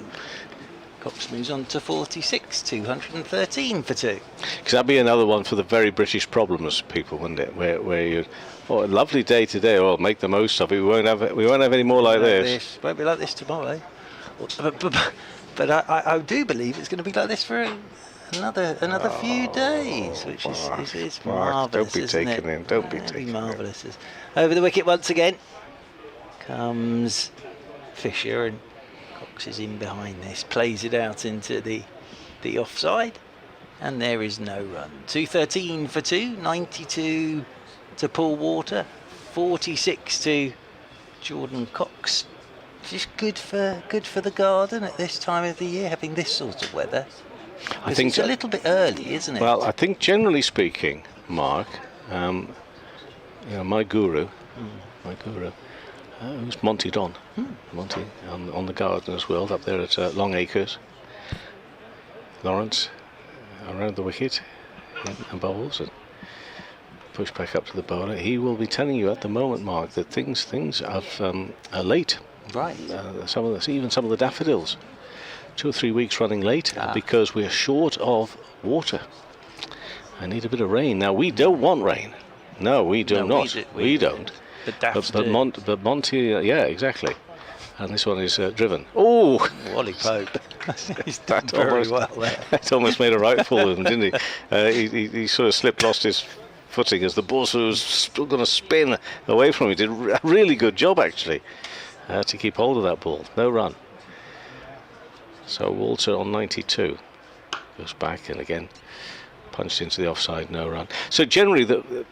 Cox moves on to 46, 213 for 2. Because that'd be another one for the very British problems people, wouldn't it? Where you, a lovely day today. Oh, make the most of it. We won't have any more like this. Won't be like this tomorrow. But I do believe it's going to be like this for another few days, which is marvellous. Don't be taken in. Don't be taken in. Marvellous. Over the wicket once again comes Fisher, and Cox is in behind this, plays it out into the offside, and there is no run. 213 for 2, 92 to Paul Walter, 46 to Jordan Cox. Just good for the garden at this time of the year, having this sort of weather. I think it's a little bit early, isn't it? Well, I think generally speaking, Mark, my guru, who's Monty Don, Monty on the Gardeners World up there at Long Acres. Lawrence around the wicket and bowls and push back up to the bowler. He will be telling you at the moment, Mark, that things are late. Right. Even some of the daffodils, 2 or 3 weeks running late because we are short of water. I need a bit of rain. Now, we don't want rain. No, we do not. We don't. But Monty, yeah, exactly. And this one is driven. Oh, Wally Pope. He's done that very almost, well there. that almost made a right fool of him, didn't he? He sort of slipped, lost his footing as the ball was still going to spin away from him. He did a really good job, actually, to keep hold of that ball. No run. So Walter on 92 goes back and again punched into the offside, no run. So generally the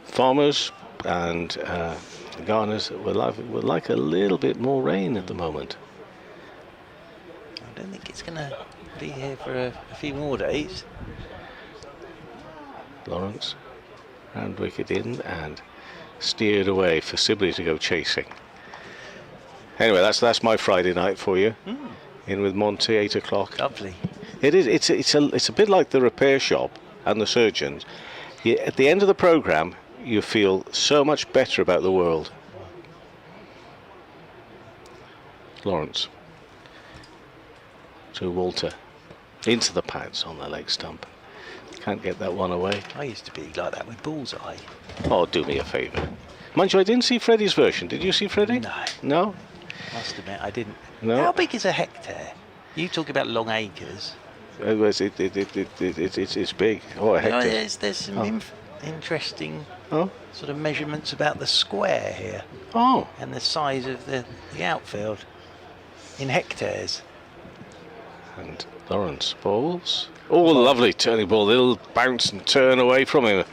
farmers and the gardeners would like a little bit more rain at the moment. I don't think it's going to be here for a few more days. Lawrence, round wicket in and steered away for Sibley to go chasing. Anyway, that's my Friday night for you. In with Monty, 8 o'clock. Lovely. It is. It's a bit like the repair shop and the surgeons. At the end of the programme, you feel so much better about the world. Lawrence to Walter, into the pads on the leg stump. Can't get that one away. I used to be like that with Bullseye. Oh, do me a favour. Mind you, I didn't see Freddie's version. Did you see Freddie? No. No? Must admit, I didn't. No. How big is a hectare? You talk about long acres. It's big. Oh, a hectare. There's some interesting Oh. sort of measurements about the square here. Oh. And the size of the outfield in hectares. And Lawrence bowls. Oh, lovely turning ball. Little bounce and turn away from him.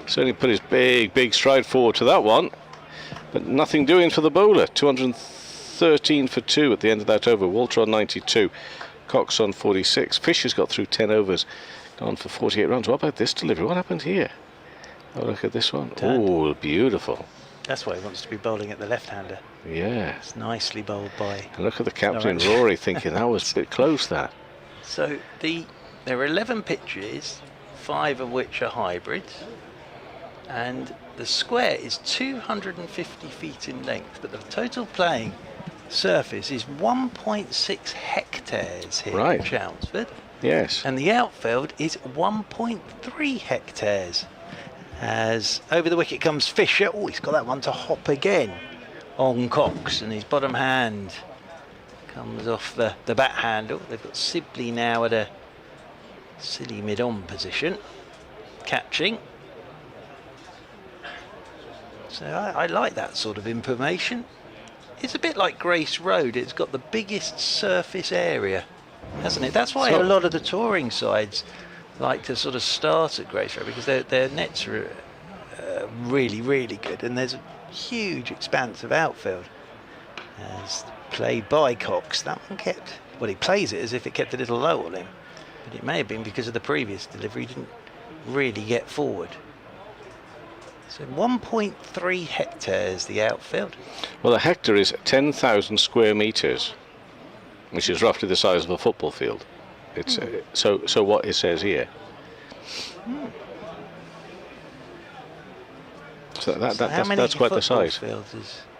Certainly put his big stride forward to that one. But nothing doing for the bowler. 213 for 2 at the end of that over. Walter on 92. Cox on 46. Fisher's got through 10 overs. Gone for 48 runs. What about this delivery? What happened here? Oh, look at this one. Oh, beautiful. That's why he wants to be bowling at the left-hander. Yeah. It's nicely bowled by... And look at the captain, Rory, thinking that was a bit close, that. So there are 11 pitches, 5 of which are hybrids, and the square is 250 feet in length, but the total playing surface is 1.6 hectares here in Chelmsford. Yes. And the outfield is 1.3 hectares. As over the wicket comes Fisher. Oh, he's got that one to hop again on Cox, and his bottom hand comes off the bat handle. They've got Sibley now at a silly mid-on position, catching. So I like that sort of information. It's a bit like Grace Road. It's got the biggest surface area, hasn't it? That's why a lot of the touring sides like to sort of start at Grace Road, because their nets are really good, and there's a huge expanse of outfield. As played by Cox, that one kept, well, he plays it as if it kept a little low on him, but it may have been because of the previous delivery. He didn't really get forward. So 1.3 hectares the outfield. Well, a hectare is 10,000 square metres, which is roughly the size of a football field. It's so what it says here. So that's quite the size.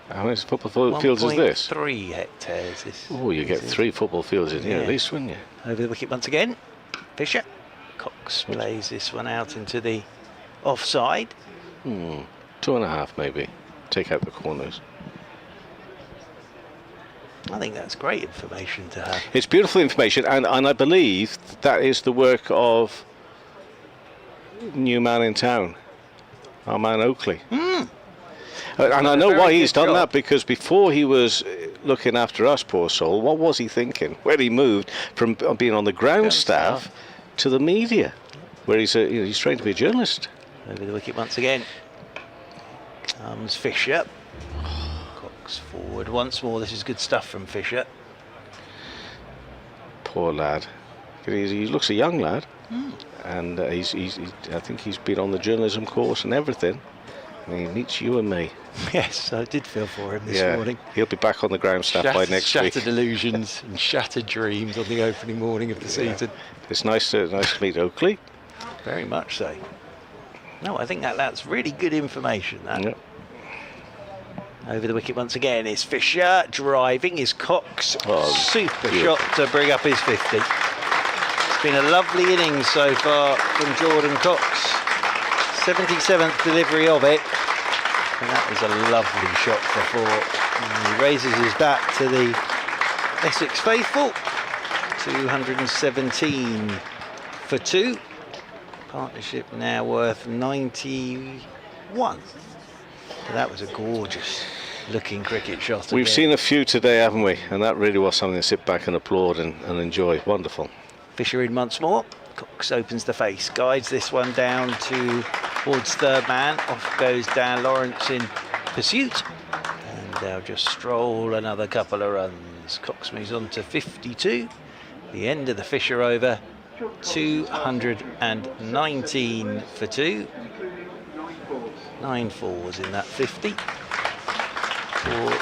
How many football fields is this? 1.3 hectares. Oh, you get 3 football fields in here at least, wouldn't you? Over the wicket once again. Fisher. Cox plays this one out into the offside. 2.5 maybe. Take out the corners. I think that's great information to have. It's beautiful information, and I believe that is the work of new man in town, our man Oakley. And I know why he's done that, because before he was looking after us, poor soul, what was he thinking? When he moved from being on the ground staff to the media, where he's trained to be a journalist. Over the wicket once again. Comes Fisher. Cox forward once more. This is good stuff from Fisher. Poor lad. He looks a young lad, and I think he's been on the journalism course and everything. And he meets you and me. Yes, I did feel for him this morning. He'll be back on the ground staff by next week. Shattered illusions and shattered dreams on the opening morning of the season. It's nice to meet Oakley. Very much so. No, I think that's really good information. That. Over the wicket once again is Fisher. Driving is Cox. Super shot to bring up his 50. It's been a lovely innings so far from Jordan Cox. 77th delivery of it. And that was a lovely shot for 4. And he raises his bat to the Essex faithful. 217 for 2. Partnership now worth 91. So that was a gorgeous looking cricket shot. We've again. seen a few today, haven't we? And that really was something to sit back and applaud and enjoy. Wonderful. Fisher in once more. Cox opens the face, guides this one down towards third man. Off goes Dan Lawrence in pursuit. And they'll just stroll another couple of runs. Cox moves on to 52. The end of the Fisher over. 219 for 2. 9 fours in that 50 for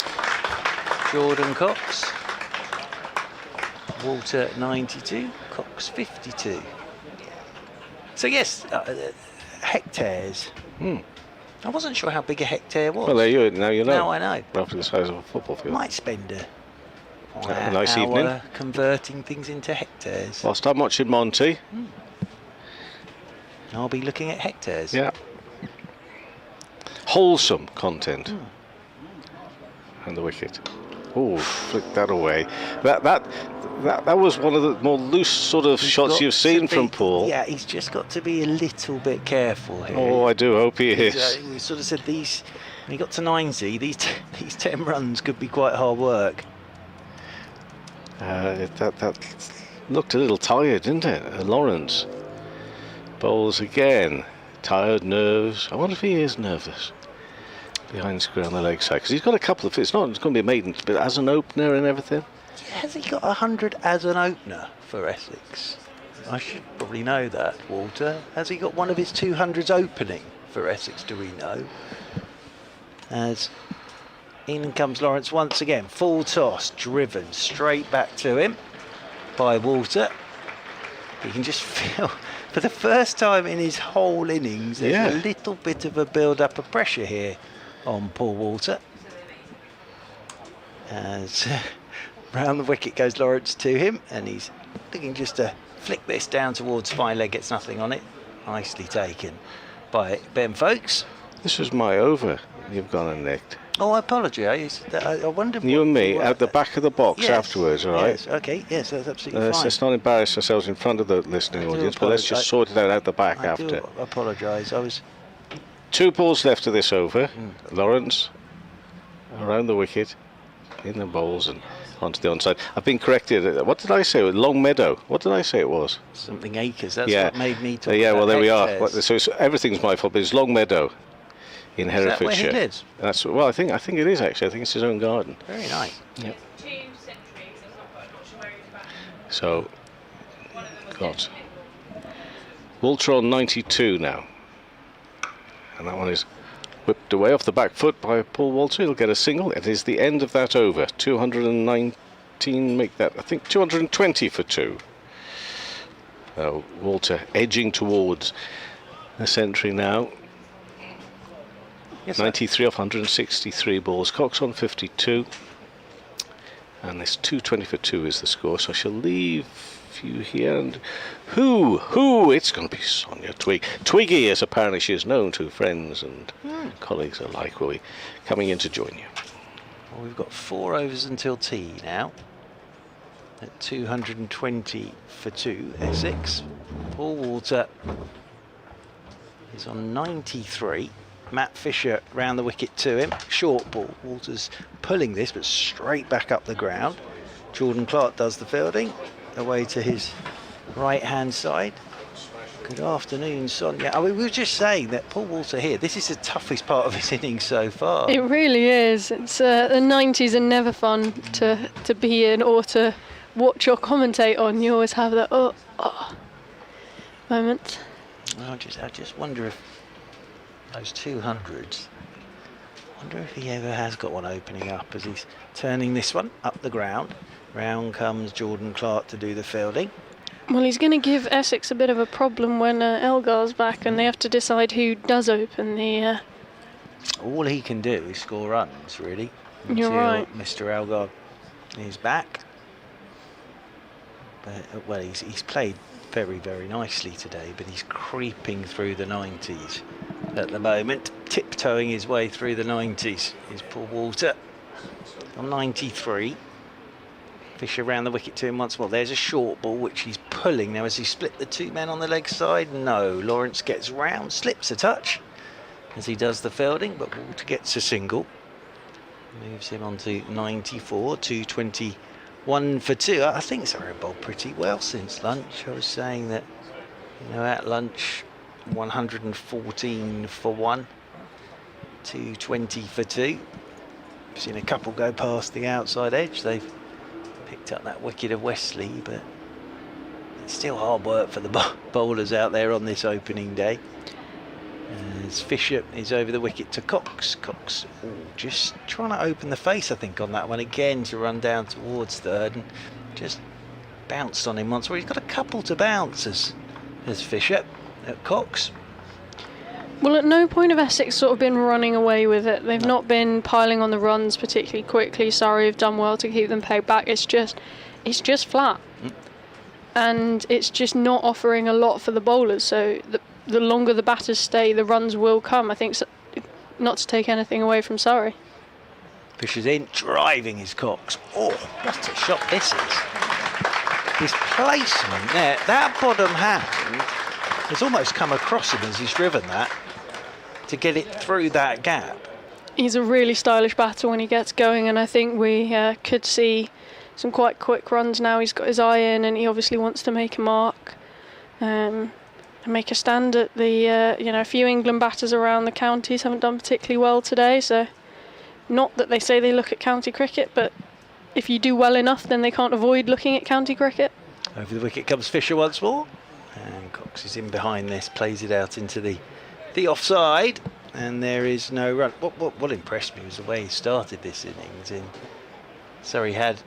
Jordan Cox. Walter 92, Cox 52. So yes, hectares. I wasn't sure how big a hectare was. Well, there you now you know. Now I know. Roughly the size of a football field. Might spend a nice hour evening converting things into hectares. Whilst I'm watching Monty. I'll be looking at hectares. Yeah. Wholesome content. And the wicket. Oh, flick that away. That was one of the more loose sort of shots you've seen from Paul. Yeah, he's just got to be a little bit careful here. Oh, I do hope he is. We sort of said when he got to 90, these 10 runs could be quite hard work. That looked a little tired, didn't it? Lawrence bowls again. Tired nerves. I wonder if he is nervous behind screen on the leg side, because he's got a couple of. It's going to be a maiden, but as an opener and everything. Has he got 100 as an opener for Essex? I should probably know that, Walter. Has he got one of his 200s opening for Essex? Do we know? As in comes Lawrence once again, full toss, driven straight back to him by Walter. You can just feel, for the first time in his whole innings, there's a little bit of a build-up of pressure here on Paul Walter. As round the wicket goes Lawrence to him, and he's looking just to flick this down towards fine leg, gets nothing on it. Nicely taken by Ben Folkes. This was my over. You've gone and nicked. Oh, I apologise. I wonder. You and me at the back of the box afterwards, all right? Yes, okay, yes, that's absolutely fine. Let's not embarrass ourselves in front of the listening audience, but let's just sort it out at the back after. I do apologise. I was 2 balls left of this over. Lawrence around the wicket, in the bowls and onto the onside. I've been corrected. What did I say? Long Meadow. What did I say it was? Something acres. That's what made me talk. Yeah, well, there hectares. we are. So everything's my fault, but it's Long Meadow in Herefordshire. Is that where he lives? That's well. I think it is actually. I think it's his own garden. Very nice. Yep. So, got Walter on 92 now, and that one is whipped away off the back foot by Paul Walter. He'll get a single. It is the end of that over. 219. Make that. I think 220 for 2. Walter edging towards a century now. Yes, 93 off 163 balls. Cox on 52. And this 220 for 2 is the score. So I shall leave you here. And who? It's going to be Sonia Twiggy, as apparently she is known to friends and colleagues alike, will be coming in to join you. Well, we've got 4 overs until tea now. At 220 for 2, Essex. Paul Walter is on 93. Matt Fisher round the wicket to him. Short ball. Walter's pulling this, but straight back up the ground. Jordan Clark does the fielding. Away to his right-hand side. Good afternoon, Sonia. We were just saying that Paul Walter here, this is the toughest part of his innings so far. It really is. It's the 90s are never fun to be in or to watch or commentate on. You always have that moment. I just wonder if those 200s, I wonder if he ever has got one opening up as he's turning this one up the ground. Round comes Jordan Clark to do the fielding. Well, he's going to give Essex a bit of a problem when Elgar's back and they have to decide who does open the... All he can do is score runs, really. You're right. Mr. Elgar is back. But, well, he's played very, very nicely today, but he's creeping through the 90s. at the moment, tiptoeing his way through the 90s is Paul Walter on 93. Fisher around the wicket to him once more. There's a short ball which he's pulling. Now, has he split the two men on the leg side? No. Lawrence gets round, slips a touch as he does the fielding, but Walter gets a single. Moves him on to 94, 221 for 2. I think Surrey bowled pretty well since lunch. I was saying that, you know, at lunch, 114 for 1, 220 for 2. I've seen a couple go past the outside edge. They've picked up that wicket of Wesley, but it's still hard work for the bowlers out there on this opening day. As Fisher is over the wicket to Cox. Cox just trying to open the face, I think, on that one again to run down towards third, and just bounced on him once. Well, he's got a couple to bounce as Fisher at Cox. Well, at no point have Essex sort of been running away with it. They've not been piling on the runs particularly quickly. Surrey have done well to keep them pegged back. It's just flat. And it's just not offering a lot for the bowlers. So the longer the batters stay, the runs will come. I think, so, not to take anything away from Surrey. Fisher's in, driving his Cox. Oh, what a shot this is. His placement there, that bottom hand has almost come across him as he's driven that to get it through that gap. He's a really stylish batter when he gets going, and I think we could see some quite quick runs now. He's got his eye in, and he obviously wants to make a mark and make a stand at the, a few England batters around the counties haven't done particularly well today, so not that they say they look at county cricket, but if you do well enough, then they can't avoid looking at county cricket. Over the wicket comes Fisher once more, and Cox is in behind this, plays it out into the offside, and there is no run. What impressed me was the way he started this innings. Surrey had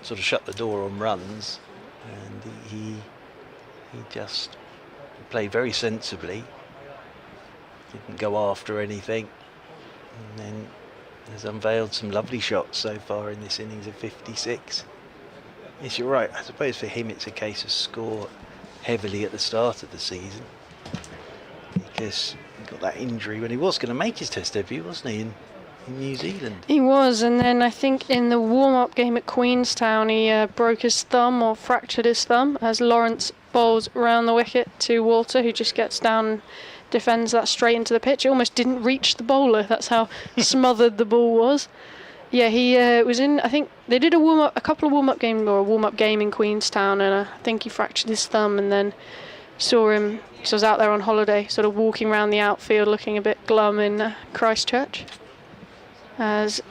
sort of shut the door on runs, and he just played very sensibly, didn't go after anything, and then has unveiled some lovely shots so far in this innings of 56. Yes, you're right. I suppose for him it's a case of score heavily at the start of the season, because he got that injury when he was going to make his Test debut, wasn't he, in New Zealand? He was, and then I think in the warm-up game at Queenstown he broke his thumb or fractured his thumb as Lawrence bowls round the wicket to Walter, who just gets down, defends that straight into the pitch. It almost didn't reach the bowler. That's how smothered the ball was. Yeah, he was in, I think they did a couple of warm-up games, or a warm-up game in Queenstown, and I think he fractured his thumb, and then saw him, so I was out there on holiday, sort of walking around the outfield looking a bit glum in Christchurch. As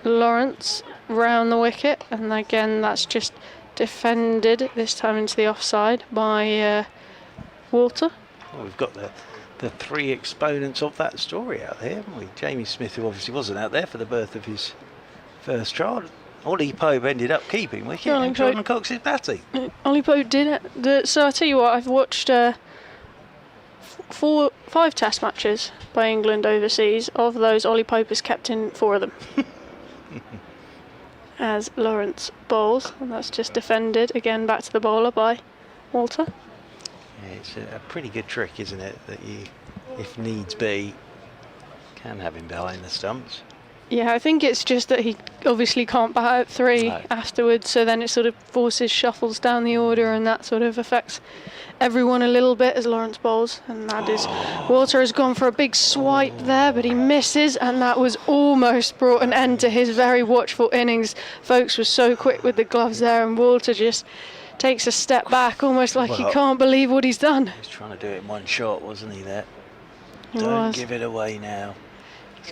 Lawrence round the wicket, and again that's just defended, this time into the offside by Walter. Well, we've got the three exponents of that story out there, haven't we? Jamie Smith, who obviously wasn't out there for the birth of his first child. Ollie Pope ended up keeping wicket, and Jordan Cox is batting. Ollie Pope did it. So I tell you what, I've watched 5 Test matches by England overseas. Of those, Ollie Pope has kept in 4 of them. As Lawrence bowls, and that's just defended again back to the bowler by Walter. Yeah, it's a pretty good trick, isn't it, that you, if needs be, can have him behind the stumps. Yeah, I think it's just that he obviously can't bat out 3 afterwards, so then it sort of shuffles down the order, and that sort of affects everyone a little bit as Lawrence bowls, and that is, Walter has gone for a big swipe there, but he misses, and that was almost brought an end to his very watchful innings. Folks were so quick with the gloves there, and Walter just takes a step back, almost like he can't believe what he's done. He was trying to do it in one shot, wasn't he, there? He Don't was. give it away now.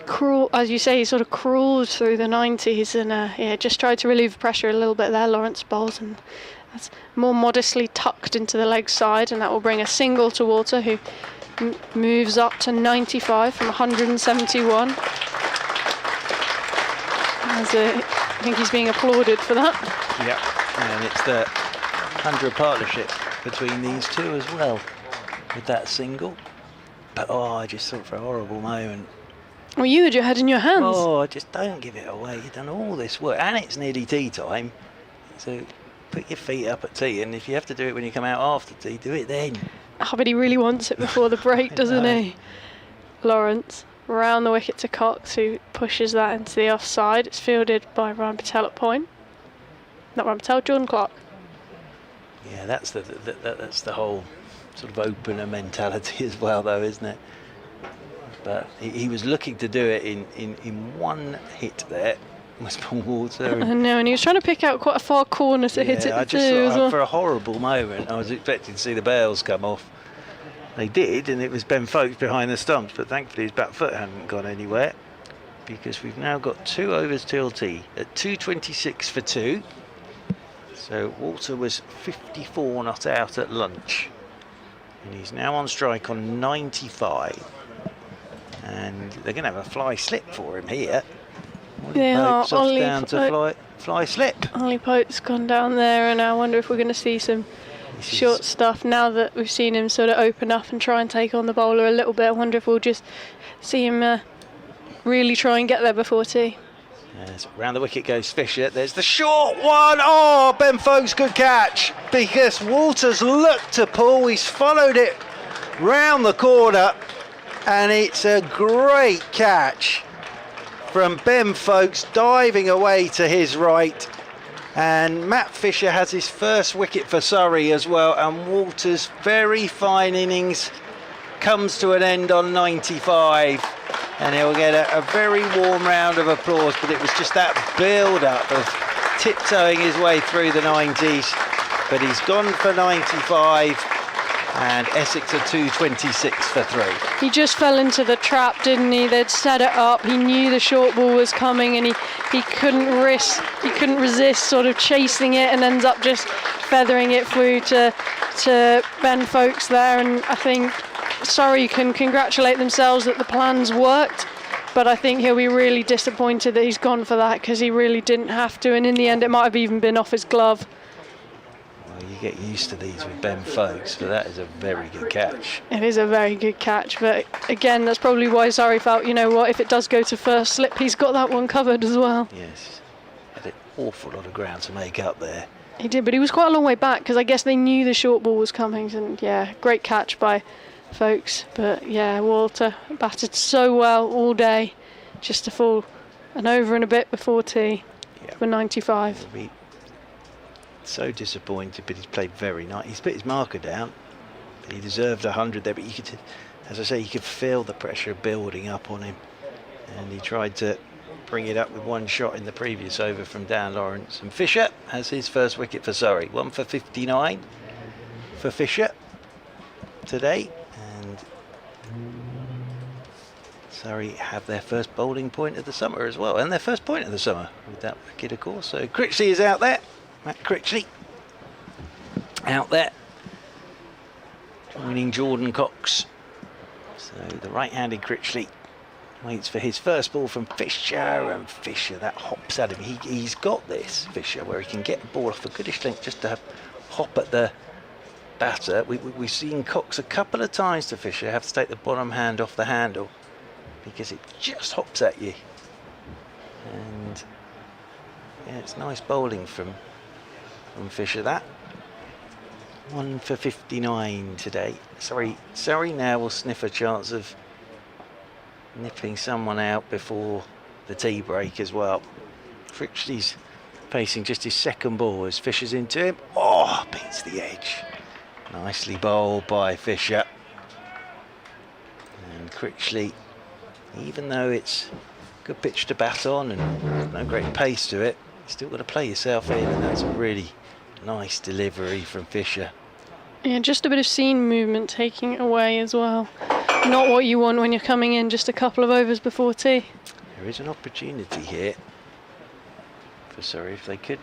Crawl, as you say, he sort of crawled through the 90s, and just tried to relieve pressure a little bit there. Lawrence bowls, and that's more modestly tucked into the leg side, and that will bring a single to Walter, who moves up to 95 from 171. I think he's being applauded for that. Yep, and it's the 100 partnership between these two as well with that single. But I just thought for a horrible moment. Well, you had your head in your hands. Oh, just don't give it away. You've done all this work, and it's nearly tea time. So put your feet up at tea, and if you have to do it when you come out after tea, do it then. Oh, but he really wants it before the break, doesn't he? Lawrence, round the wicket to Cox, who pushes that into the offside. It's fielded by Ryan Patel at point. Not Ryan Patel, Jordan Clark. Yeah, that's the whole sort of opener mentality as well, though, isn't it? But he was looking to do it in one hit there, was Paul Walter. I know, and he was trying to pick out quite a far corner to hit it I just too thought, as well. for a horrible moment, I was expecting to see the bails come off. They did, and it was Ben Folkes behind the stumps, but thankfully his back foot hadn't gone anywhere, because we've now got 2 overs till tea at 2:26 for 2. So Walter was 54 not out at lunch, and he's now on strike on 95. And they're going to have a fly slip for him here. They are. Ollie down to fly slip. Ollie Pope's gone down there, and I wonder if we're going to see some short stuff now that we've seen him sort of open up and try and take on the bowler a little bit. I wonder if we'll just see him really try and get there before tea. Yes, round the wicket goes Fisher. There's the short one. Oh, Ben Folkes, good catch, because Walters looked to pull. He's followed it round the corner, and it's a great catch from Ben Folkes, diving away to his right. And Matt Fisher has his first wicket for Surrey as well, and Walters' very fine innings comes to an end on 95, and he'll get a very warm round of applause. But it was just that build-up of tiptoeing his way through the 90s, but he's gone for 95, and Essex are 2:26 for 3. He just fell into the trap, didn't he? They'd set it up. He knew the short ball was coming, and he couldn't resist sort of chasing it, and ends up just feathering it through to Ben Folkes there. And I think Surrey can congratulate themselves that the plans worked, but I think he'll be really disappointed that he's gone for that, because he really didn't have to, and in the end it might have even been off his glove. Well, you get used to these with Ben Folkes, but that is a very good catch. It is a very good catch, but again, that's probably why Surrey felt, you know what, if it does go to first slip, he's got that one covered as well. Yes, had an awful lot of ground to make up there. He did, but he was quite a long way back, because I guess they knew the short ball was coming, and yeah, great catch by Folkes. But yeah, Walter batted so well all day, just to fall an over and a bit before tea for 95. So disappointed, but he's played very nice. He's put his marker down, but he deserved 100 there. But you could, as I say, you could feel the pressure building up on him, and he tried to bring it up with one shot in the previous over from Dan Lawrence. And Fisher has his first wicket for Surrey. 1 for 59 for Fisher today, and Surrey have their first bowling point of the summer as well, and their first point of the summer with that wicket, of course. So Critchley is out there. Matt Critchley out there, joining Jordan Cox. So the right-handed Critchley waits for his first ball from Fisher, and Fisher, that hops at him. He's got this, Fisher, where he can get the ball off a goodish length just to hop at the batter. We've seen Cox a couple of times to Fisher have to take the bottom hand off the handle, because it just hops at you. And yeah, it's nice bowling from Fisher, that. 1 for 59 today. Surrey now will sniff a chance of nipping someone out before the tea break as well. Critchley's facing just his second ball as Fisher's into him. Oh, beats the edge. Nicely bowled by Fisher. And Critchley, even though it's a good pitch to bat on and no great pace to it, you've still got to play yourself in, and that's a really nice delivery from Fisher. Yeah, just a bit of seam movement taking it away as well. Not what you want when you're coming in just a couple of overs before tea. There is an opportunity here for Surrey. If they could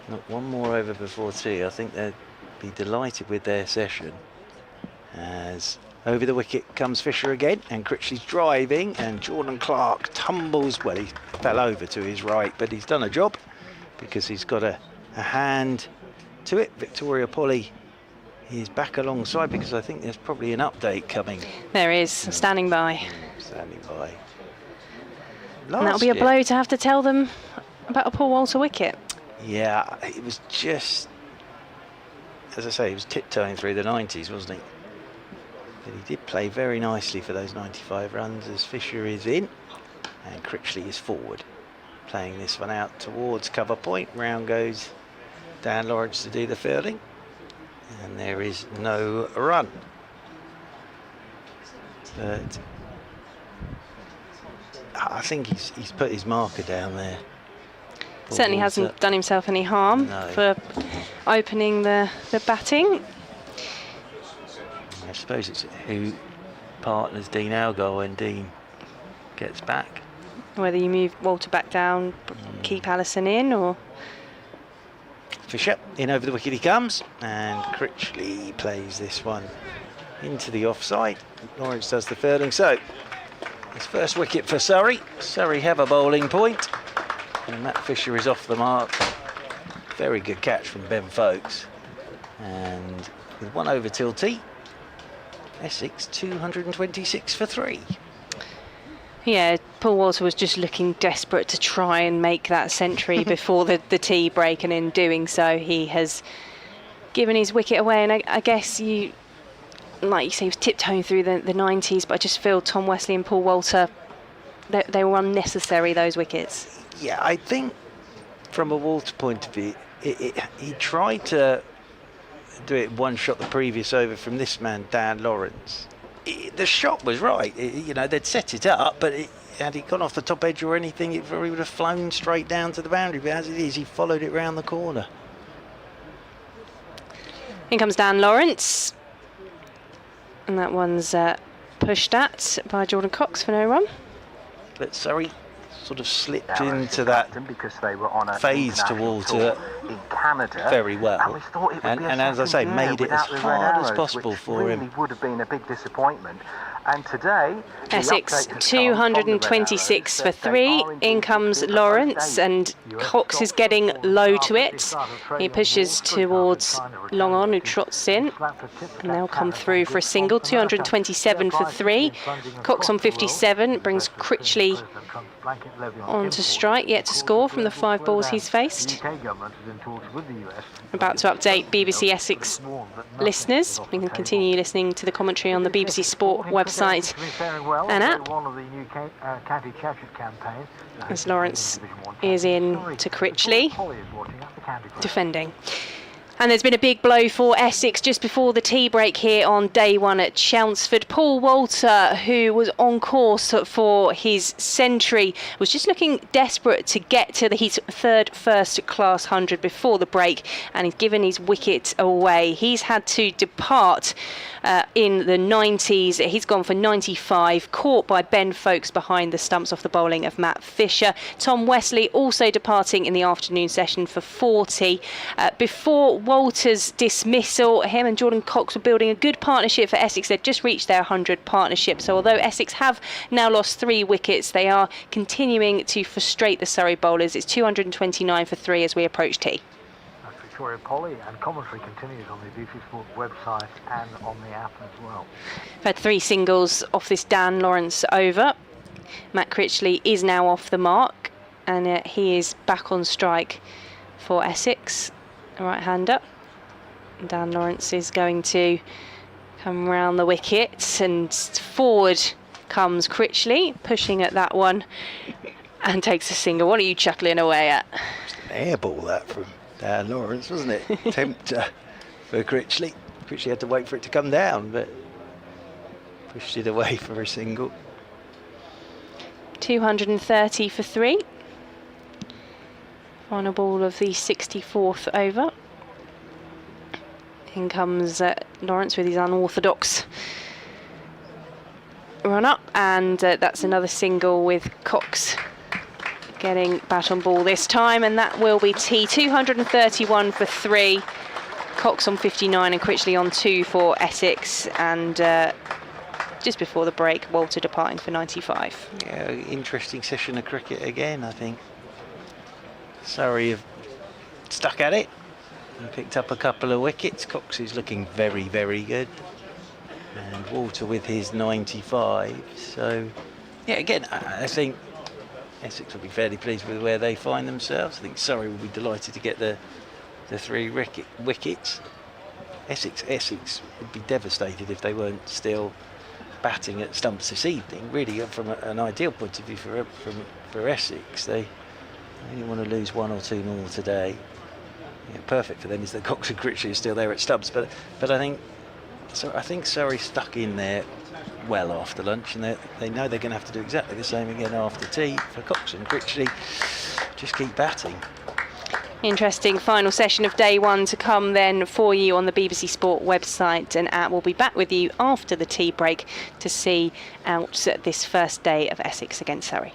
knock one more over before tea, I think they'd be delighted with their session. As over the wicket comes Fisher again, and Critchley's driving, and Jordan Clark tumbles. Well, he fell over to his right, but he's done a job because he's got a hand to it. Victoria Polly is back alongside, because I think there's probably an update coming. There is, standing by. Standing by. And that'll be a blow to have to tell them about a Paul Walter wicket. Yeah, it was just, as I say, he was tiptoeing through the 90s, wasn't he? But he did play very nicely for those 95 runs as Fisher is in and Critchley is forward. Playing this one out towards cover point. Round goes Dan Lawrence to do the fielding. And there is no run. But I think he's put his marker down there. Certainly hasn't done himself any harm for opening the batting. I suppose it's who partners Dean Algar when Dean gets back. Whether you move Walter back down, keep Allison in, or... Fisher, in over the wicket he comes, and Critchley plays this one into the offside. Lawrence does the fielding, so his first wicket for Surrey. Surrey have a bowling point, and Matt Fisher is off the mark. Very good catch from Ben Folkes, and with 1 over till tea, Essex 226 for 3. Yeah, Paul Walter was just looking desperate to try and make that century before the tea break, and in doing so he has given his wicket away. And I guess you, like you say, he was tiptoeing through the 90s, but I just feel Tom Wesley and Paul Walter, they were unnecessary, those wickets. Yeah, I think from a Walter point of view, he tried to do it one shot the previous over from this man, Dan Lawrence. The shot was right. You know, they'd set it up, but had he gone off the top edge or anything, it probably would have flown straight down to the boundary. But as it is, he followed it round the corner. In comes Dan Lawrence. And that one's pushed at by Jordan Cox for no run. But Surrey sort of slipped into that phase to Walter in Canada very well, and we thought it would be and as I say, made it as hard as possible for him. Would have been a big disappointment. And today, Essex 226 for 3. In comes Lawrence, and Cox is getting low to it. He pushes towards long on, who trots in, and they'll come through for a single. 227 for 3. Cox on 57 brings Critchley on to strike, yet to score from the 5 balls he's faced. About to update BBC Essex listeners. You can continue listening to the commentary on the BBC Sport website and app. As Lawrence is in to Critchley, defending. And there's been a big blow for Essex just before the tea break here on day 1 at Chelmsford. Paul Walter, who was on course for his century, was just looking desperate to get to his 3rd first-class 100 before the break, and he's given his wicket away. He's had to depart in the 90s. He's gone for 95, caught by Ben Folkes behind the stumps off the bowling of Matt Fisher. Tom Wesley also departing in the afternoon session for 40. Before Walter's dismissal, him and Jordan Cox were building a good partnership for Essex. They've just reached their 100 partnership. So although Essex have now lost 3 wickets, they are continuing to frustrate the Surrey bowlers. It's 229 for 3 as we approach tea. That's Victoria Polly, and commentary continues on the BBC Sport website and on the app as well. We've had 3 singles off this Dan Lawrence over. Matt Critchley is now off the mark, and he is back on strike for Essex. Right-hander. Dan Lawrence is going to come round the wicket, and forward comes Critchley, pushing at that one, and takes a single. What are you chuckling away at? An air ball that from Dan Lawrence, wasn't it? Tempter for Critchley. Critchley had to wait for it to come down, but pushed it away for a single. 230 for 3. Final ball of the 64th over. In comes Lawrence with his unorthodox run up, and that's another single with Cox getting bat on ball this time, and that will be tea. 231 for 3. Cox on 59 and Critchley on 2 for Essex, and just before the break, Walter departing for 95. Yeah, interesting session of cricket again, I think. Surrey have stuck at it and picked up a couple of wickets. Cox is looking very, very good, and Walter with his 95. So, yeah, again, I think Essex will be fairly pleased with where they find themselves. I think Surrey will be delighted to get the 3 wickets. Essex would be devastated if they weren't still batting at stumps this evening. Really, from an ideal point of view for Essex, they only want to lose 1 or 2 more today. Perfect for them is that Cox and Critchley are still there at stumps, but I think Surrey stuck in there well after lunch, and they know they're going to have to do exactly the same again after tea. For Cox and Critchley, just keep batting. Interesting final session of day 1 to come then for you on the BBC Sport website and app. We'll be back with you after the tea break to see out this first day of Essex against Surrey.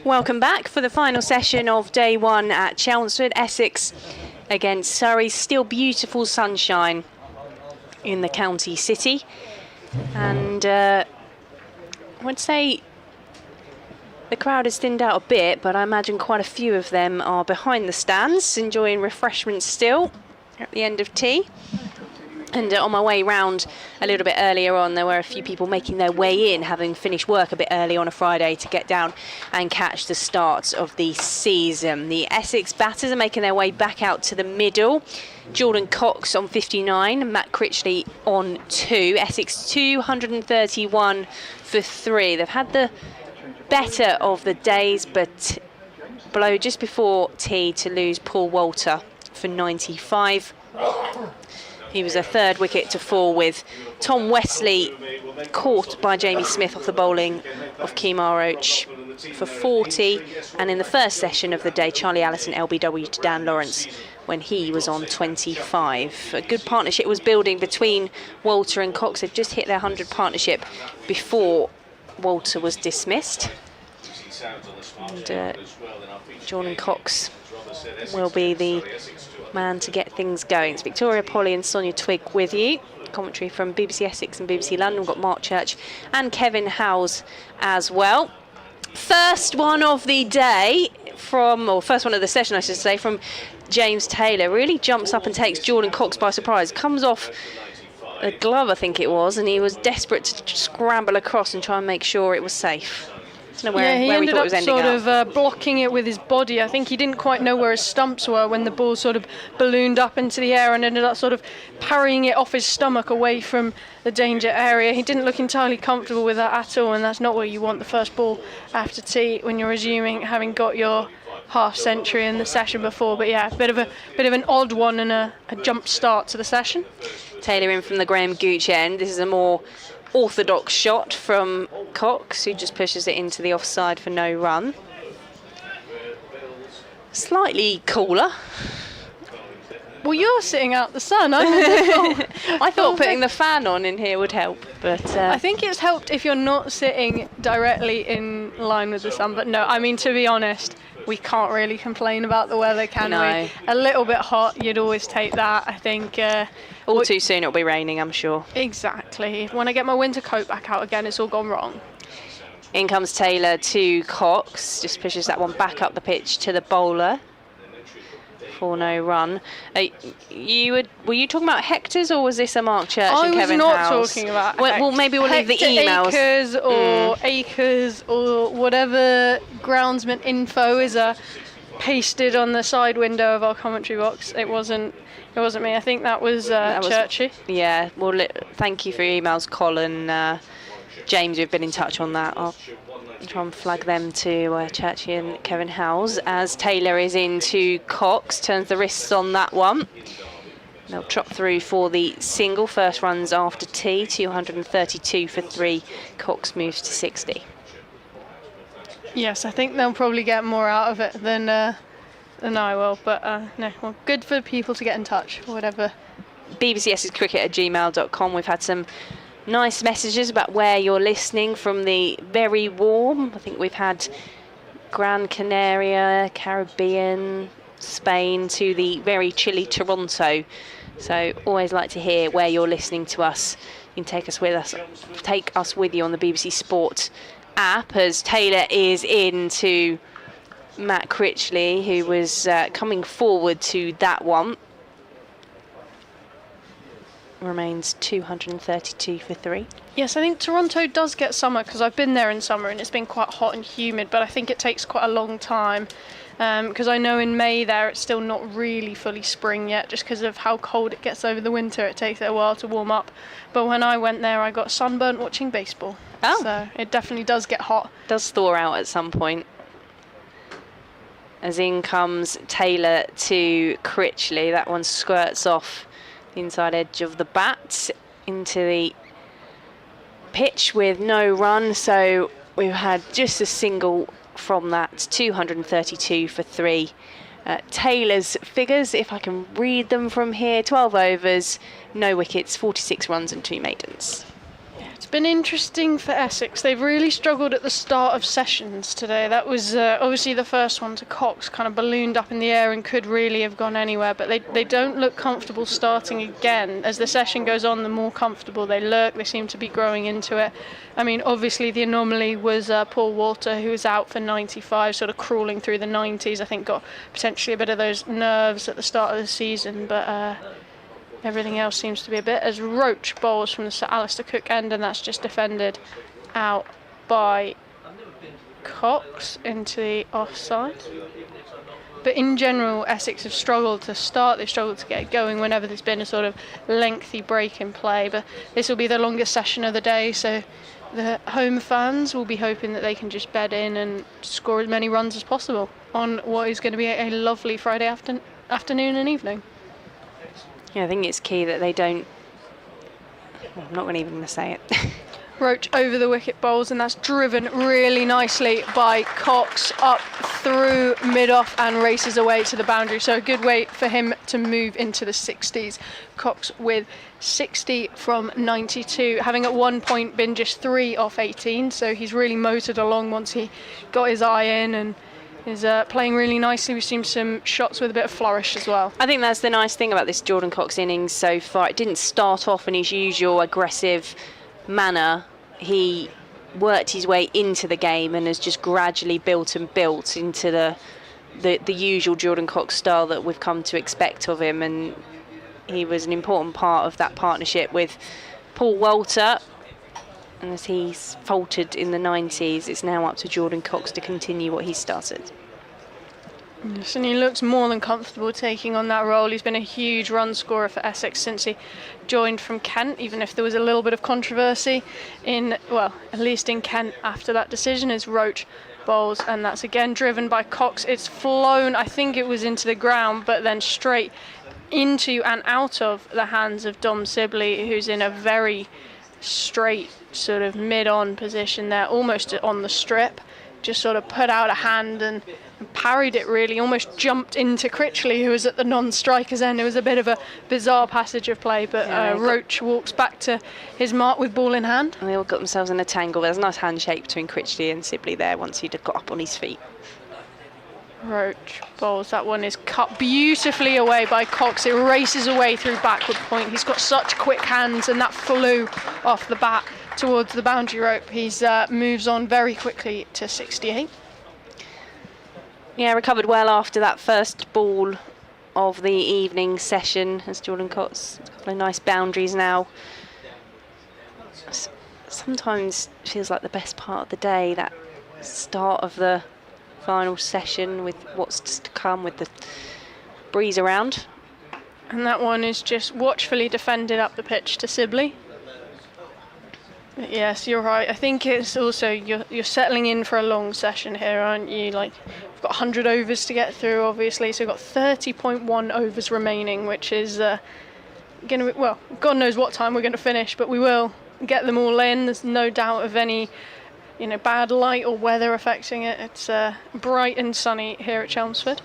Welcome back for the final session of day one at Chelmsford. Essex against Surrey. Still beautiful sunshine in the county city. And I would say the crowd has thinned out a bit, but I imagine quite a few of them are behind the stands enjoying refreshments still at the end of tea. And on my way round a little bit earlier on, there were a few people making their way in, having finished work a bit early on a Friday to get down and catch the start of the season. The Essex batters are making their way back out to the middle. Jordan Cox on 59, Matt Critchley on 2. Essex 231 for 3. They've had the better of the days, but blow just before tea to lose Paul Walter for 95. He was a third wicket to fall with. Tom Wesley caught by Jamie Smith off the bowling of Kemar Roach for 40. And in the first session of the day, Charlie Allison LBW to Dan Lawrence when he was on 25. A good partnership was building between Walter and Cox. They've just hit their 100 partnership before Walter was dismissed. And Jordan Cox will be the man to get things going. It's Victoria Polly and Sonia Twigg with you. Commentary from BBC Essex and BBC London. We've got Mark Church and Kevin Howes as well. First one of the day first one of the session, I should say, from James Taylor. Really jumps up and takes Jordan Cox by surprise. Comes off a glove, I think it was, and he was desperate to scramble across and try and make sure it was safe. He ended up sort of blocking it with his body. I think he didn't quite know where his stumps were when the ball sort of ballooned up into the air and ended up sort of parrying it off his stomach away from the danger area. He didn't look entirely comfortable with that at all, and that's not where you want the first ball after tea when you're resuming, having got your half century in the session before. But yeah, a bit of an odd one and a jump start to the session. Taylor in from the Graham Gooch end. This is a more orthodox shot from Cox, who just pushes it into the offside for no run. Slightly cooler. Well, you're sitting out the sun. I thought putting the fan on in here would help, but I think it's helped if you're not sitting directly in line with the sun. But no, I mean, to be honest, we can't really complain about the weather, can we? A little bit hot, you'd always take that. I think all too soon it'll be raining, I'm sure. Exactly. When I get my winter coat back out again, it's all gone wrong. In comes Taylor to Cox, just pushes that one back up the pitch to the bowler for no run. Were you talking about hectares, or was this a Mark Church and Kevin Howes? I was not talking about well, maybe we'll leave the emails. Acres or acres or whatever groundsman info is pasted on the side window of our commentary box. It wasn't me. I think that was Churchy. Yeah. Well, thank you for your emails, Colin. James, we've been in touch on that. I'll try and flag them to Churchy and Kevin Howes as Taylor is into Cox, turns the wrists on that one. They'll trot through for the single. First runs after tea, 232 for 3. Cox moves to 60. Yes, I think they'll probably get more out of it than I will, but no, well, good for people to get in touch, or whatever. bbcscricket@gmail.com. We've had some nice messages about where you're listening from the very warm. I think we've had Gran Canaria, Caribbean, Spain to the very chilly Toronto. So always like to hear where you're listening to us. You can take us with you on the BBC Sport app as Taylor is in to Matt Critchley, who was coming forward to that one. Remains 232 for 3. Yes, I think Toronto does get summer because I've been there in summer and it's been quite hot and humid, but I think it takes quite a long time because I know in May there it's still not really fully spring yet just because of how cold it gets over the winter. It takes it a while to warm up, but when I went there I got sunburnt watching baseball. So it definitely does get hot. Does thaw out at some point. As in comes Taylor to Critchley. That one squirts off the inside edge of the bat into the pitch with no run, so we've had just a single from that. 232 for 3. Taylor's figures, if I can read them from here: 12 overs, no wickets, 46 runs and 2 maidens. It's been interesting for Essex. They've really struggled at the start of sessions today. That was obviously the first one to Cox, kind of ballooned up in the air and could really have gone anywhere, but they don't look comfortable starting again. As the session goes on, the more comfortable they look. They seem to be growing into it. I mean, obviously the anomaly was Paul Walter, who was out for 95, sort of crawling through the 90s. I think got potentially a bit of those nerves at the start of the season, but everything else seems to be a bit, as Roach bowls from the Sir Alistair Cook end, and that's just defended out by Cox into the offside. But in general, Essex have struggled to start, they've struggled to get going whenever there's been a sort of lengthy break in play, but this will be the longest session of the day, so the home fans will be hoping that they can just bed in and score as many runs as possible on what is going to be a lovely Friday afternoon and evening. Yeah, I think it's key that they don't... I'm not even going to say it. Roach over the wicket bowls, and that's driven really nicely by Cox up through mid-off and races away to the boundary. So a good way for him to move into the 60s. Cox with 60 from 92, having at one point been just 3 off 18. So he's really motored along once he got his eye in and is playing really nicely. We've seen some shots with a bit of flourish as well. I think that's the nice thing about this Jordan Cox innings so far. It didn't start off in his usual aggressive manner. He worked his way into the game and has just gradually built into the usual Jordan Cox style that we've come to expect of him, and he was an important part of that partnership with Paul Walter. And as he's faltered in the 90s, it's now up to Jordan Cox to continue what he started. Yes, and he looks more than comfortable taking on that role. He's been a huge run scorer for Essex since he joined from Kent, even if there was a little bit of controversy in, well, at least in Kent after that decision, as Roach bowls, and that's again driven by Cox. It's flown, I think it was into the ground, but then straight into and out of the hands of Dom Sibley, who's in a very straight sort of mid-on position there, almost on the strip. Just sort of put out a hand and parried it, really, almost jumped into Critchley, who was at the non-striker's end. It was a bit of a bizarre passage of play, but Roach walks back to his mark with ball in hand. And they all got themselves in a tangle. There's a nice handshake between Critchley and Sibley there once he'd got up on his feet. Roach bowls. That one is cut beautifully away by Cox. It races away through backward point. He's got such quick hands, and that flew off the bat towards the boundary rope. He's moves on very quickly to 68. Yeah, recovered well after that first ball of the evening session, as Jordan Cox. A couple of nice boundaries now. Sometimes it feels like the best part of the day, that start of the final session with what's to come, with the breeze around. And that one is just watchfully defended up the pitch to Sibley. Yes, you're right. I think it's also you're settling in for a long session here, aren't you? Like, we've got 100 overs to get through, obviously, so we've got 30.1 overs remaining, which is going to be, well, God knows what time we're going to finish, but we will get them all in. There's no doubt of any, bad light or weather affecting it. It's bright and sunny here at Chelmsford.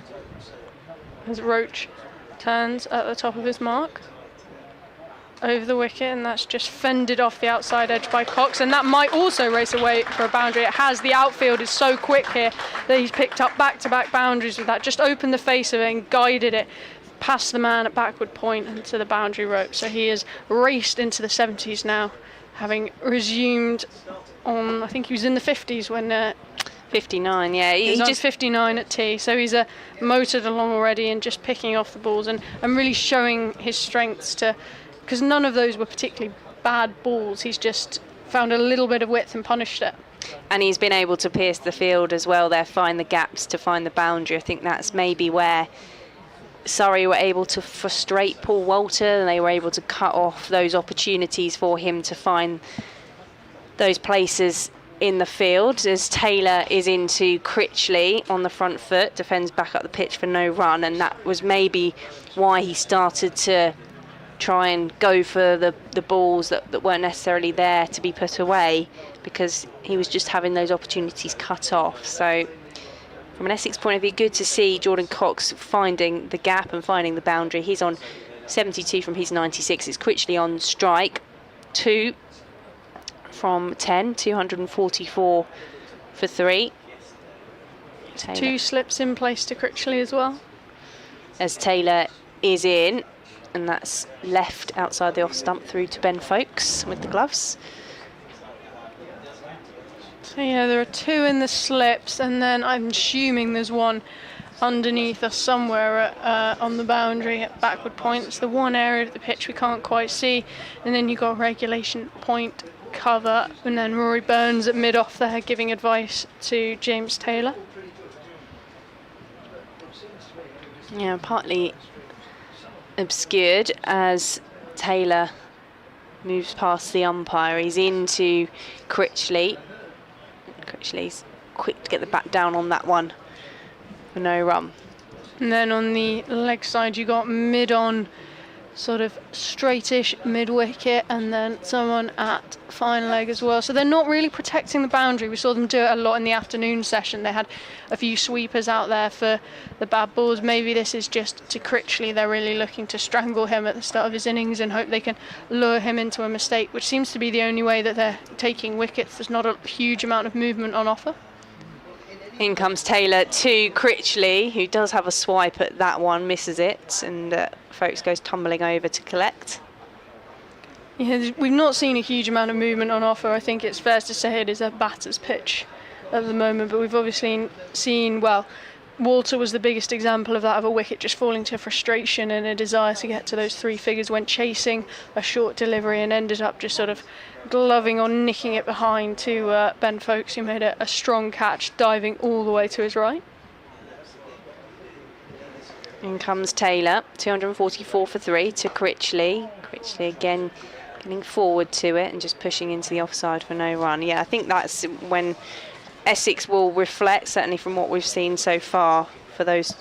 As Roach turns at the top of his mark. Over the wicket, and that's just fended off the outside edge by Cox, and that might also race away for a boundary. It has. The outfield is so quick here that he's picked up back-to-back boundaries with that. Just opened the face of it and guided it past the man at backward point and to the boundary rope. So he has raced into the 70s now, having resumed on, I think he was in the 50s when 59, yeah. He's just 59 at tee, so he's motored along already and just picking off the balls and really showing his strengths to, because none of those were particularly bad balls. He's just found a little bit of width and punished it. And he's been able to pierce the field as well there, find the gaps to find the boundary. I think that's maybe where Surrey were able to frustrate Paul Walter, and they were able to cut off those opportunities for him to find those places in the field, as Taylor is into Critchley on the front foot, defends back up the pitch for no run, and that was maybe why he started to try and go for the balls that weren't necessarily there to be put away, because he was just having those opportunities cut off. So from an Essex point of view, good to see Jordan Cox finding the gap and finding the boundary. He's on 72 from his 96. It's Critchley on strike 2, from 10, 244 for 3. Taylor. 2 slips in place to Critchley as well. As Taylor is in, and that's left outside the off stump through to Ben Folkes with the gloves. So yeah, there are 2 in the slips, and then I'm assuming there's one underneath us somewhere on the boundary at backward point. It's the one area of the pitch we can't quite see, and then you've got regulation point cover, and then Rory Burns at mid-off there giving advice to James Taylor. Yeah, partly obscured as Taylor moves past the umpire. He's into Critchley. Critchley's quick to get the back down on that one for no run. And then on the leg side you got mid-on, sort of straightish mid-wicket, and then someone at fine leg as well. So they're not really protecting the boundary. We saw them do it a lot in the afternoon session. They had a few sweepers out there for the bad balls. Maybe this is just to Critchley. They're really looking to strangle him at the start of his innings and hope they can lure him into a mistake, which seems to be the only way that they're taking wickets. There's not a huge amount of movement on offer. In comes Taylor to Critchley, who does have a swipe at that one, misses it, and Folkes goes tumbling over to collect. Yeah, we've not seen a huge amount of movement on offer. I think it's fair to say it is a batter's pitch at the moment, but we've obviously seen, well, Walter was the biggest example of that, of a wicket just falling to frustration and a desire to get to those 3 figures, went chasing a short delivery and ended up just sort of gloving or nicking it behind to Ben Folkes, who made a strong catch, diving all the way to his right. In comes Taylor, 244 for 3 to Critchley. Critchley again getting forward to it and just pushing into the offside for no run. Yeah, I think that's when Essex will reflect, certainly from what we've seen so far, for those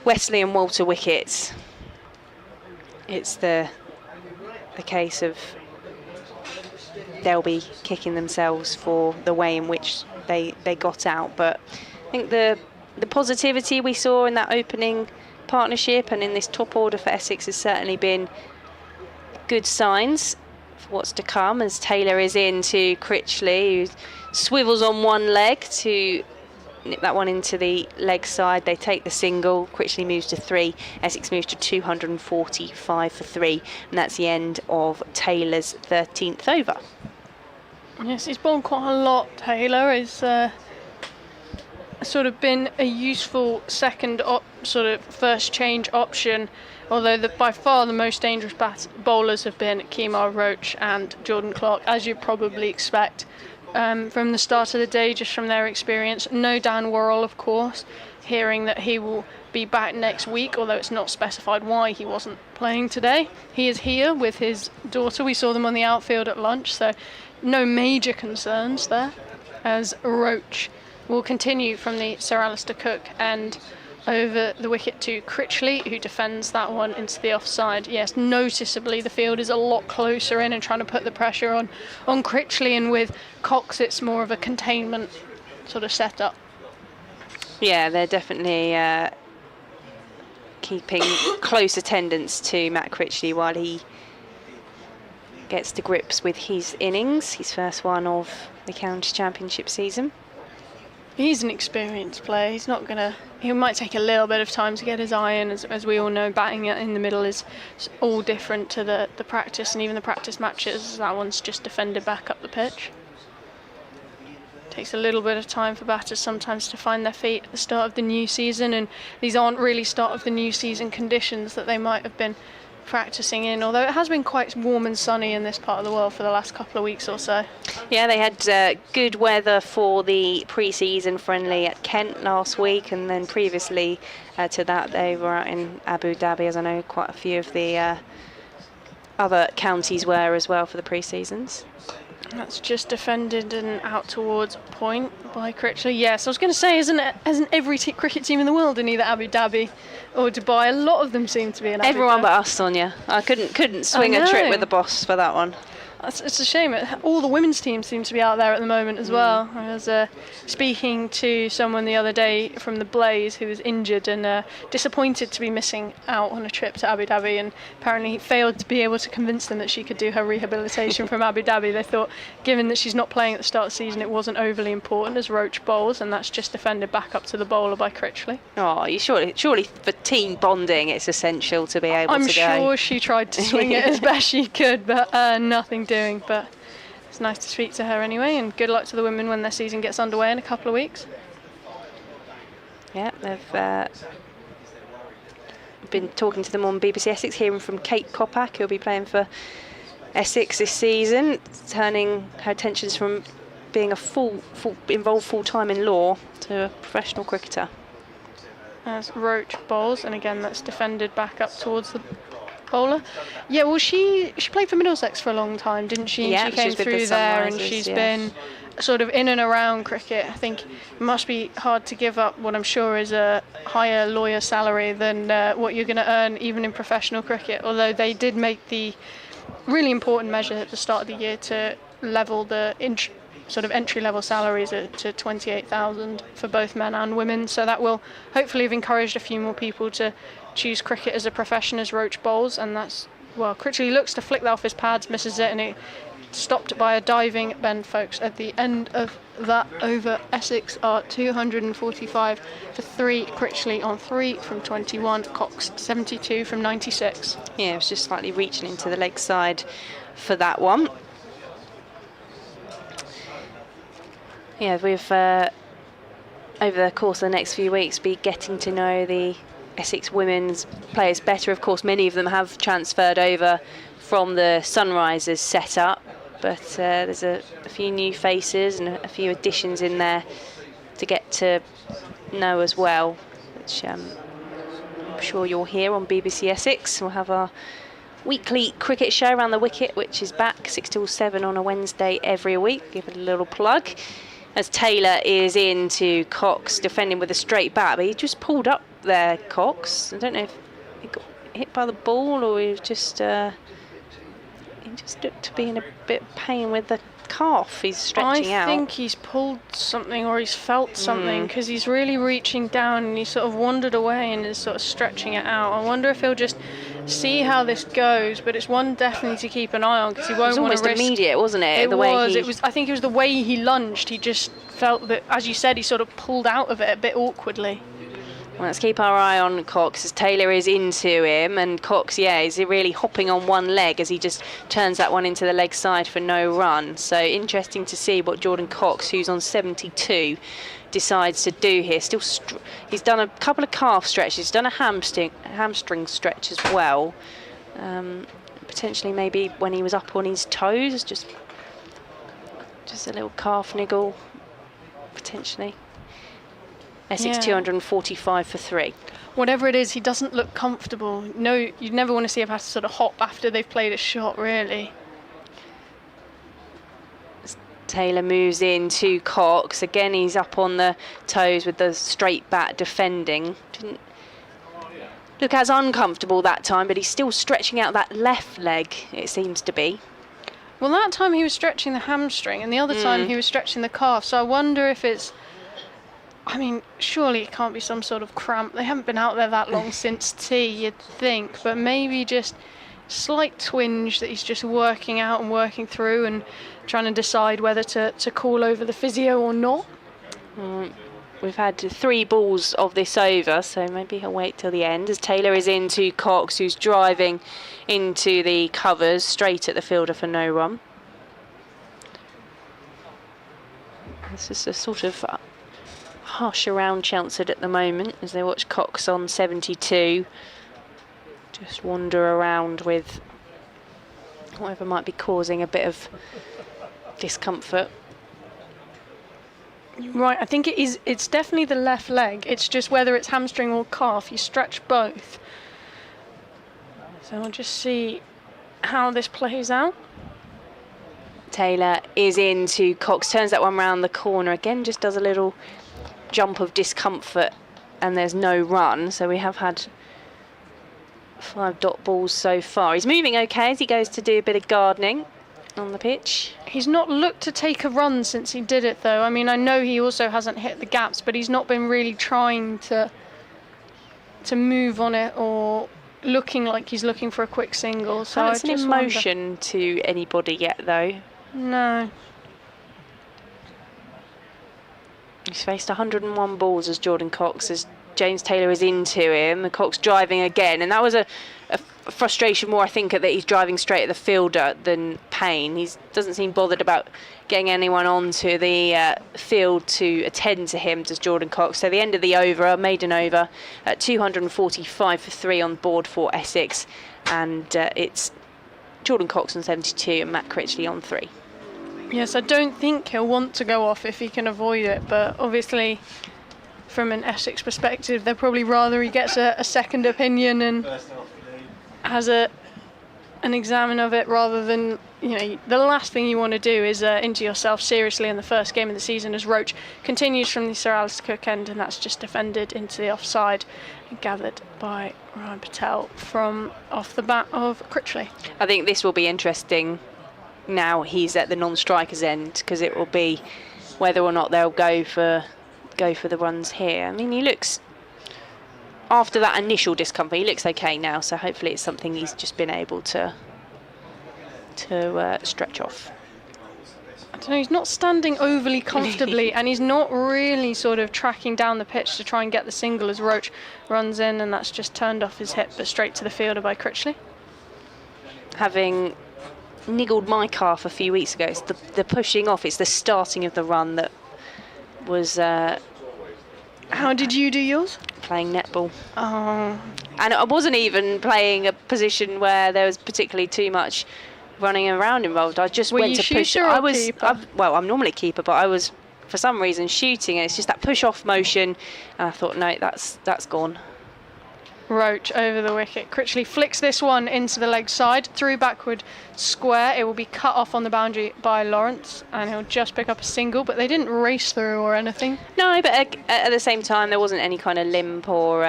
Wesley and Walter wickets. It's the case of they'll be kicking themselves for the way in which they got out. But I think the positivity we saw in that opening partnership and in this top order for Essex has certainly been good signs for what's to come, as Taylor is into Critchley, who swivels on one leg to nip that one into the leg side. They take the single. Critchley moves to 3. Essex moves to 245 for 3, and that's the end of Taylor's 13th over. Yes, he's bowled quite a lot. Taylor is sort of been a useful second sort of first change option, although by far the most dangerous bowlers have been Kemar Roach and Jordan Clark, as you'd probably expect from the start of the day, just from their experience. No Dan Worrell, of course, hearing that he will be back next week, although it's not specified why he wasn't playing today. He is here with his daughter. We saw them on the outfield at lunch, so no major concerns there, as Roach will continue from the Sir Alistair Cook and over the wicket to Critchley, who defends that one into the offside. Yes, noticeably the field is a lot closer in and trying to put the pressure on Critchley, and with Cox it's more of a containment sort of setup. Yeah, they're definitely keeping close attendance to Matt Critchley while he gets to grips with his innings, his first one of the county championship season. He's an experienced player. He's not gonna. He might take a little bit of time to get his eye in, as we all know. Batting in the middle is all different to the practice and even the practice matches. That one's just defended back up the pitch. Takes a little bit of time for batters sometimes to find their feet at the start of the new season, and these aren't really start of the new season conditions that they might have been practicing in, although it has been quite warm and sunny in this part of the world for the last couple of weeks or so. Yeah, they had good weather for the pre-season friendly at Kent last week, and then previously to that they were out in Abu Dhabi, as I know quite a few of the other counties were as well for the pre-seasons. That's just defended and out towards point by Critchley. Yes, I was going to say, isn't every cricket team in the world in either Abu Dhabi or Dubai? A lot of them seem to be in Abu Dhabi. Everyone but us, Sonia. I couldn't swing a trick with the boss for that one. It's a shame. All the women's teams seem to be out there at the moment as well. I was speaking to someone the other day from the Blaze who was injured and disappointed to be missing out on a trip to Abu Dhabi, and apparently failed to be able to convince them that she could do her rehabilitation from Abu Dhabi. They thought, given that she's not playing at the start of the season, it wasn't overly important as Roach bowls, and that's just defended back up to the bowler by Critchley. Oh, you surely for team bonding, it's essential to be able I'm to go. I'm sure she tried to swing it as best she could, but nothing doing. But it's nice to speak to her anyway, and good luck to the women when their season gets underway in a couple of weeks. Yeah, they've been talking to them on BBC Essex, hearing from Kate Kopak, who'll be playing for Essex this season, turning her attentions from being involved full-time in law to a professional cricketer. As Roach bowls, and again that's defended back up towards the bowler. Yeah, well, she played for Middlesex for a long time, didn't she? Yeah, she came through there, and she's been sort of in and around cricket. I think it must be hard to give up what I'm sure is a higher lawyer salary than what you're going to earn even in professional cricket, although they did make the really important measure at the start of the year to level the sort of entry-level salaries to 28,000 for both men and women, so that will hopefully have encouraged a few more people to choose cricket as a profession as Roach bowls. And that's, well, Critchley looks to flick that off his pads, misses it, and it stopped by a diving bend, folks, at the end of that over. Essex are 245 for 3, Critchley on 3 from 21, Cox 72 from 96. Yeah, it was just slightly reaching into the leg side for that one. Yeah, we've over the course of the next few weeks be getting to know the Essex women's players better. Of course, many of them have transferred over from the Sunrisers setup, but there's a few new faces and a few additions in there to get to know as well, which I'm sure you'll hear on BBC Essex. We'll have our weekly cricket show around the wicket, which is back 6 till 7 on a Wednesday every week. Give it a little plug. As Taylor is into Cox, defending with a straight bat, but he just pulled up there, Cox. I don't know if he got hit by the ball or he just looked to be in a bit of pain with the calf. He's stretching out. I think he's pulled something or he's felt something, because he's really reaching down and he sort of wandered away and is sort of stretching it out. I wonder if he'll just see how this goes, but it's one definitely to keep an eye on, because he won't want to risk. It was almost immediate, wasn't it? It was. I think it was the way he lunged. He just felt that, as you said, he sort of pulled out of it a bit awkwardly. Well, let's keep our eye on Cox as Taylor is into him, and Cox, yeah, is really hopping on one leg as he just turns that one into the leg side for no run. So interesting to see what Jordan Cox, who's on 72, decides to do here. Still, he's done a couple of calf stretches, he's done a hamstring stretch as well. Potentially maybe when he was up on his toes, just a little calf niggle, potentially. Essex 245 for 3. Whatever it is, he doesn't look comfortable. No, you'd never want to see him have to sort of hop after they've played a shot, really. Taylor moves in to Cox. Again, he's up on the toes with the straight bat defending. Didn't look as uncomfortable that time, but he's still stretching out that left leg, it seems to be. Well, that time he was stretching the hamstring, and the other time he was stretching the calf. So I wonder if it's... I mean, surely it can't be some sort of cramp. They haven't been out there that long since tea, you'd think, but maybe just slight twinge that he's just working out and working through and trying to decide whether to call over the physio or not. We've had 3 balls of this over, so maybe he'll wait till the end as Taylor is into Cox, who's driving into the covers straight at the fielder for no run. This is a sort of hush around Chelmsford at the moment as they watch Cox on 72 just wander around with whatever might be causing a bit of discomfort. Right, I think it's definitely the left leg. It's just whether it's hamstring or calf. You stretch both. So we'll just see how this plays out. Taylor is into Cox, turns that one round the corner again, just does a little jump of discomfort, and there's no run. So we have had 5 dot balls so far. He's moving okay as he goes to do a bit of gardening. on the pitch. He's not looked to take a run since he did it, though. I mean, I know he also hasn't hit the gaps, but he's not been really trying to move on it or looking like he's looking for a quick single. So Haven't seen motion to anybody yet, though. No. He's faced 101 balls as Jordan Cox, as James Taylor is into him. Cox driving again, and that was a frustration more, I think, that he's driving straight at the fielder than Payne. He doesn't seem bothered about getting anyone onto the field to attend to him, does Jordan Cox. So the end of the over, a maiden over, at 245 for 3 on board for Essex, and it's Jordan Cox on 72 and Matt Critchley on 3. Yes, I don't think he'll want to go off if he can avoid it, but obviously from an Essex perspective, they'd probably rather he gets a second opinion and has an examine of it, rather than, the last thing you want to do is injure yourself seriously in the first game of the season, as Roach continues from the Sir Alistair Cook end, and that's just defended into the offside and gathered by Ryan Patel from off the bat of Critchley. I think this will be interesting now he's at the non-strikers end, because it will be whether or not they'll go for the runs here. I mean, he looks, after that initial discomfort, he looks okay now, so hopefully it's something he's just been able to stretch off. I don't know, he's not standing overly comfortably and he's not really sort of tracking down the pitch to try and get the single as Roach runs in, and that's just turned off his hip but straight to the fielder by Critchley. Having niggled my calf a few weeks ago, it's the pushing off, it's the starting of the run that was... How did you do yours? Playing netball. Oh. And I wasn't even playing a position where there was particularly too much running around involved. I just went to push. I'm normally keeper, but I was for some reason shooting, and it's just that push off motion, and I thought, no, that's gone. Roach over the wicket. Critchley flicks this one into the leg side, through backward square. It will be cut off on the boundary by Lawrence, and he'll just pick up a single, but they didn't race through or anything. No, but at the same time, there wasn't any kind of limp or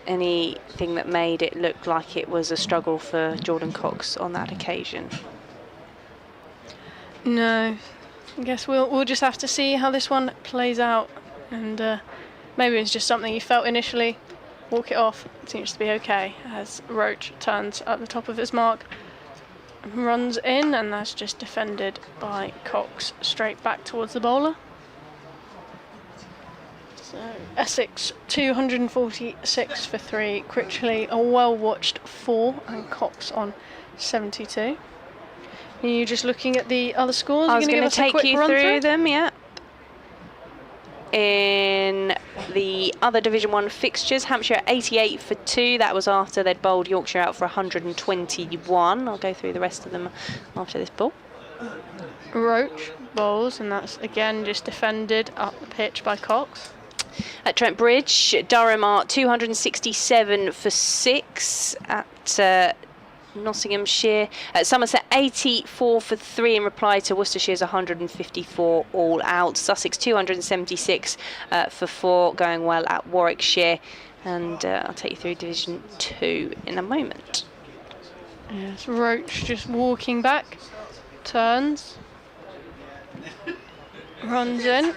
anything that made it look like it was a struggle for Jordan Cox on that occasion. No, I guess we'll just have to see how this one plays out, and maybe it's just something he felt initially. Walk it off. It seems to be okay as Roach turns at the top of his mark, runs in, and that's just defended by Cox straight back towards the bowler. So Essex 246 for 3, Critchley a well watched 4, and Cox on 72. Are you just looking at the other scores? I was going to take you through them, yeah. In the other Division 1 fixtures, Hampshire 88 for 2. That was after they'd bowled Yorkshire out for 121. I'll go through the rest of them after this ball. Roach bowls, and that's again just defended up the pitch by Cox. At Trent Bridge, Durham are 267 for 6. At Nottinghamshire, Somerset 84 for 3 in reply to Worcestershire's 154 all out. Sussex 276 for 4, going well at Warwickshire, and I'll take you through Division 2 in a moment. Yes, Roach just walking back, turns, runs in,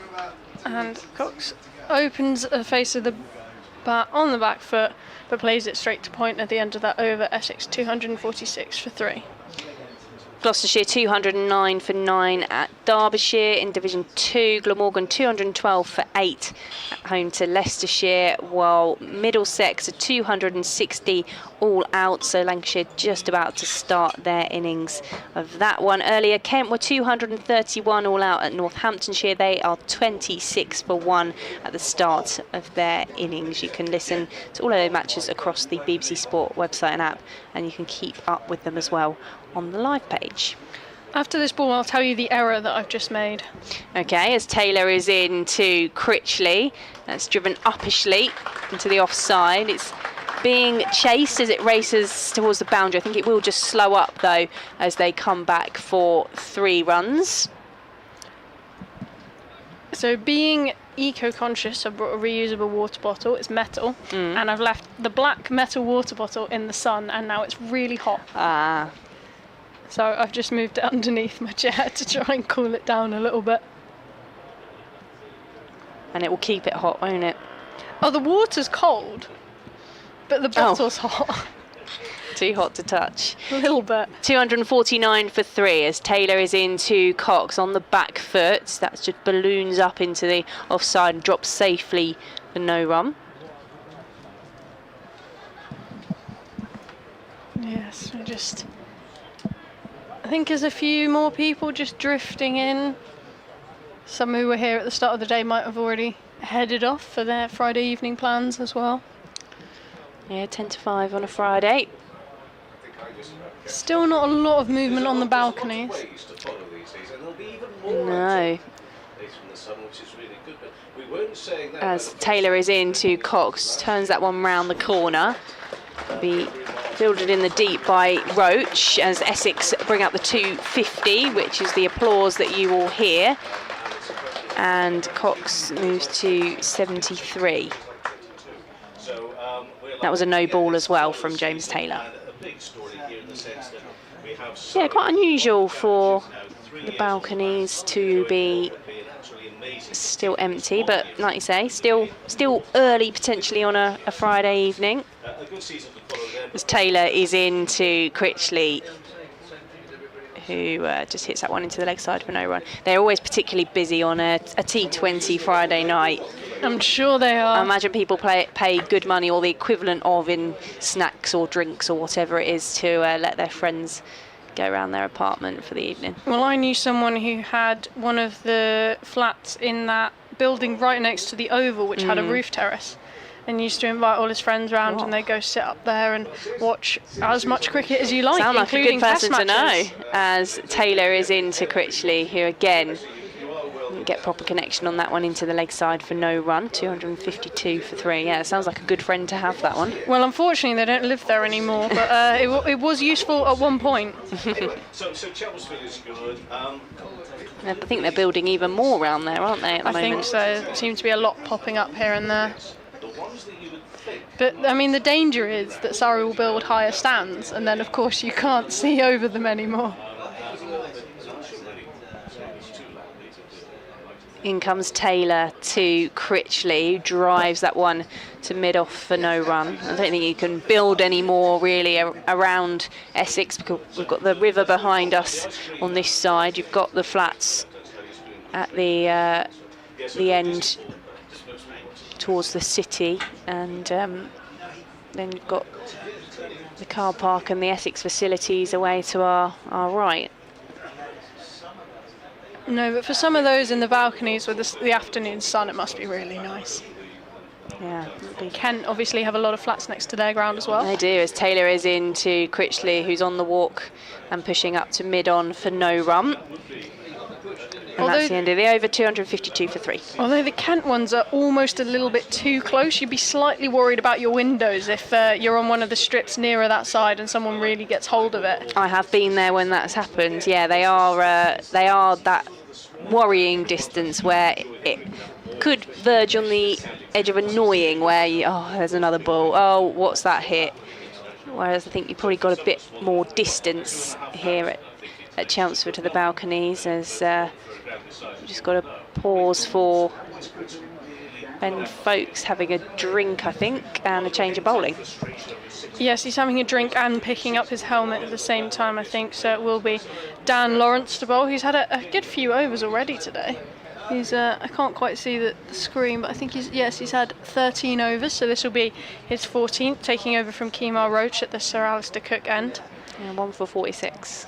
and Cox opens the face of the bat on the back foot, but plays it straight to point at the end of that over. Essex 246 for 3. Gloucestershire 209 for 9 at Derbyshire. In Division 2, Glamorgan 212 for 8 at home to Leicestershire, while Middlesex are 260 all out, so Lancashire just about to start their innings of that one. Earlier, Kent were 231 all out at Northamptonshire. They are 26 for 1 at the start of their innings. You can listen to all of those matches across the BBC Sport website and app, and you can keep up with them as well on the live page. After this ball, I'll tell you the error that I've just made. Okay, as Taylor is in to Critchley, that's driven uppishly into the offside. It's being chased as it races towards the boundary. I think it will just slow up though as they come back for 3 runs. So being eco-conscious, I brought a reusable water bottle. It's metal, and I've left the black metal water bottle in the sun, and now it's really hot. So I've just moved it underneath my chair to try and cool it down a little bit. And it will keep it hot, won't it? Oh, the water's cold, but the bottle's hot. Too hot to touch. A little bit. 249 for 3 as Taylor is into Cox on the back foot. That just balloons up into the offside and drops safely for no run. Yes, I think there's a few more people just drifting in. Some who were here at the start of the day might have already headed off for their Friday evening plans as well. Yeah, 10 to 5 on a Friday. Still not a lot of movement on the balconies. No. As Taylor is into Cox, turns that one round the corner. Be fielded in the deep by Roach as Essex bring up the 250, which is the applause that you all hear. And Cox moves to 73. That was a no ball as well from James Taylor. Yeah, quite unusual for the balconies to be still empty, but like you say, still early potentially on a Friday evening. As Taylor is into Critchley, who just hits that one into the leg side for no run. They're always particularly busy on a T20 Friday night. I'm sure they are. I imagine people pay good money or the equivalent of in snacks or drinks or whatever it is to let their friends go around their apartment for the evening. Well, I knew someone who had one of the flats in that building right next to the Oval, which had a roof terrace, and used to invite all his friends round, and they go sit up there and watch as much cricket as you like, Sound like a good including person test to know, matches. as Taylor is into Critchley, who again get proper connection on that one into the leg side for no run. 252 for 3. Yeah, it sounds like a good friend to have, that one. Well, unfortunately, they don't live there anymore, but it was useful at one point. So Chelmsford is good. I think they're building even more around there, aren't they, at the I think moment? so. There seems to be a lot popping up here and there. But, I mean, the danger is that Surrey will build higher stands, and then, of course, you can't see over them anymore. In comes Taylor to Critchley, who drives that one to mid-off for no run. I don't think you can build any more really around Essex, because we've got the river behind us on this side. You've got the flats at the end towards the city, and then you've got the car park and the Essex facilities away to our right. No, but for some of those in the balconies with the afternoon sun, it must be really nice. Yeah. Kent obviously have a lot of flats next to their ground as well. They do, as Taylor is into Critchley, who's on the walk and pushing up to mid-on for no run. And that's the end of the over. 252 for 3. Although the Kent ones are almost a little bit too close, you'd be slightly worried about your windows if you're on one of the strips nearer that side and someone really gets hold of it. I have been there when that's happened. Yeah, they are that worrying distance where it could verge on the edge of annoying, where there's another ball. Oh, what's that hit? Whereas I think you've probably got a bit more distance here at Chelmsford to the balconies, as we've just got to pause for Ben Folkes having a drink, I think, and a change of bowling. Yes, he's having a drink and picking up his helmet at the same time, I think. So it will be Dan Lawrence to bowl. He's had a good few overs already today. He's I can't quite see the screen, but I think he's had 13 overs. So this will be his 14th, taking over from Kemar Roach at the Sir Alistair Cook end. And 1 for 46.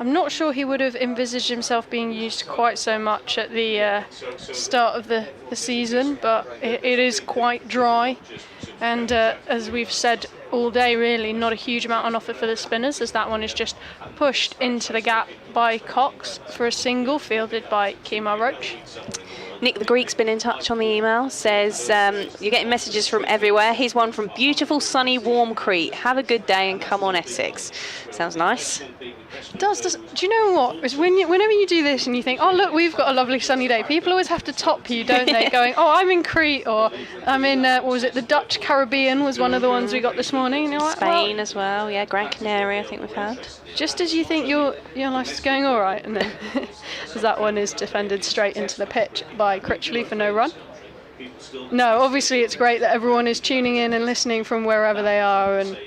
I'm not sure he would have envisaged himself being used quite so much at the start of the season, but it is quite dry. And as we've said all day, really, not a huge amount on offer for the spinners, as that one is just pushed into the gap by Cox for a single, fielded by Kemar Roach. Nick the Greek's been in touch on the email, says you're getting messages from everywhere. Here's one from beautiful, sunny, warm Crete. Have a good day and come on Essex. Sounds nice. Do you know what? It's whenever you do this and you think, oh look, we've got a lovely sunny day, people always have to top you, don't they? Going, oh, I'm in Crete, or I'm in, what was it, the Dutch Caribbean was one of the ones we got this morning. And you're like, Spain as well, yeah, Gran Canaria I think we've had. Just as you think your life's going all right, and then as that one is defended straight into the pitch by Critchley for no run. No, obviously it's great that everyone is tuning in and listening from wherever they are, and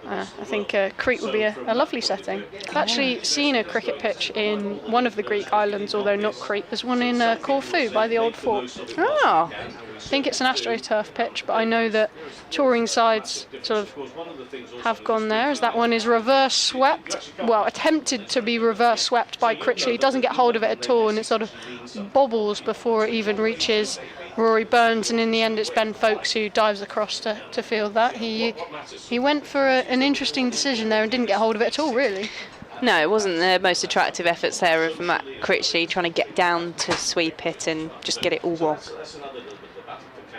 I think Crete would be a lovely setting. I've actually seen a cricket pitch in one of the Greek islands, although not Crete. There's one in Corfu by the old fort. Oh. I think it's an AstroTurf pitch, but I know that touring sides sort of have gone there, as that one is reverse swept. Well, attempted to be reverse swept by Critchley. He doesn't get hold of it at all, and it sort of bobbles before it even reaches Rory Burns, and in the end it's Ben Folkes who dives across to field that. He went for an interesting decision there and didn't get hold of it at all, really. No, it wasn't the most attractive efforts there of Matt Critchley trying to get down to sweep it and just get it all wrong.